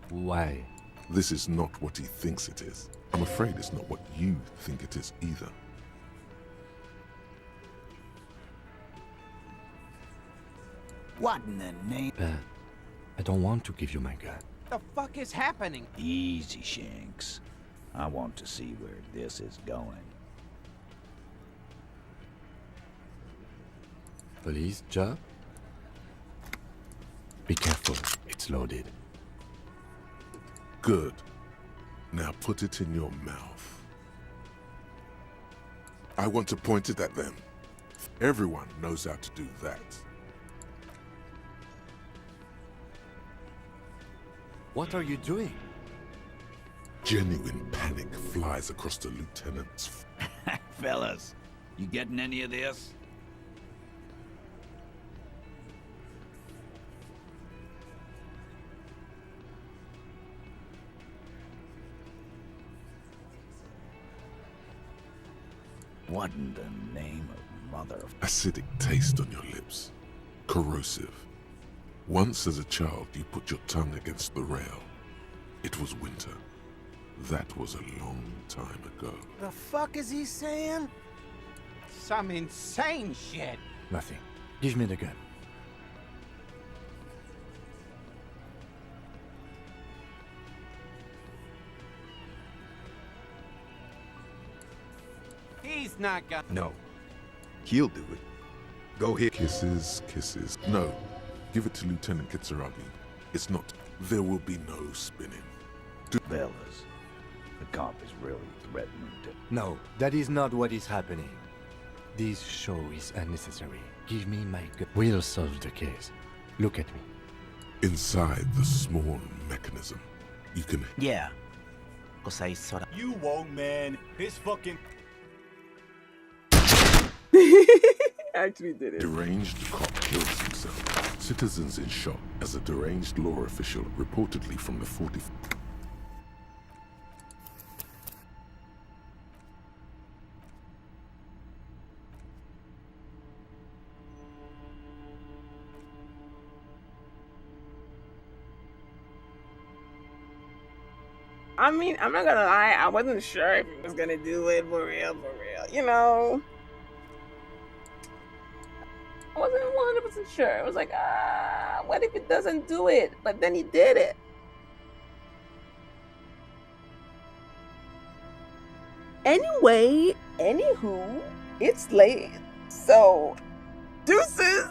Why? This is not what he thinks it is. I'm afraid it's not what you think it is either. What in the name? I don't want to give you my gun. What the fuck is happening? Easy, Shanks. I want to see where this is going. Police job? Be careful, it's loaded. Good. Now put it in your mouth. I want to point it at them. Everyone knows how to do that. What are you doing? Genuine panic flies across the lieutenant's. Fellas, you getting any of this? What in the name of mother... Acidic taste on your lips. Corrosive. Once as a child, you put your tongue against the rail. It was winter. That was a long time ago. The fuck is he saying? Some insane shit. Nothing. Give me the gun. He's not gonna. No. He'll do it. Go ahead. Kisses, kisses. No. Give it to Lieutenant Kitsuragi. It's not. There will be no spinning. Fellas, the cop is really threatening to... No, that is not what is happening. This show is unnecessary. Give me my gun. We'll solve the case. Look at me. Inside the small mechanism, you can... Yeah. Cause I saw that. You won't, man. His fucking... Actually did it. Deranged cop kills himself. Citizens in shock as a deranged law official, reportedly from the 40... I mean, I'm not gonna lie, I wasn't sure if he was gonna do it for real, you know? I wasn't 100% sure. It was like, what if he doesn't do it? But then he did it. Anyway, anywho, it's late. So, deuces!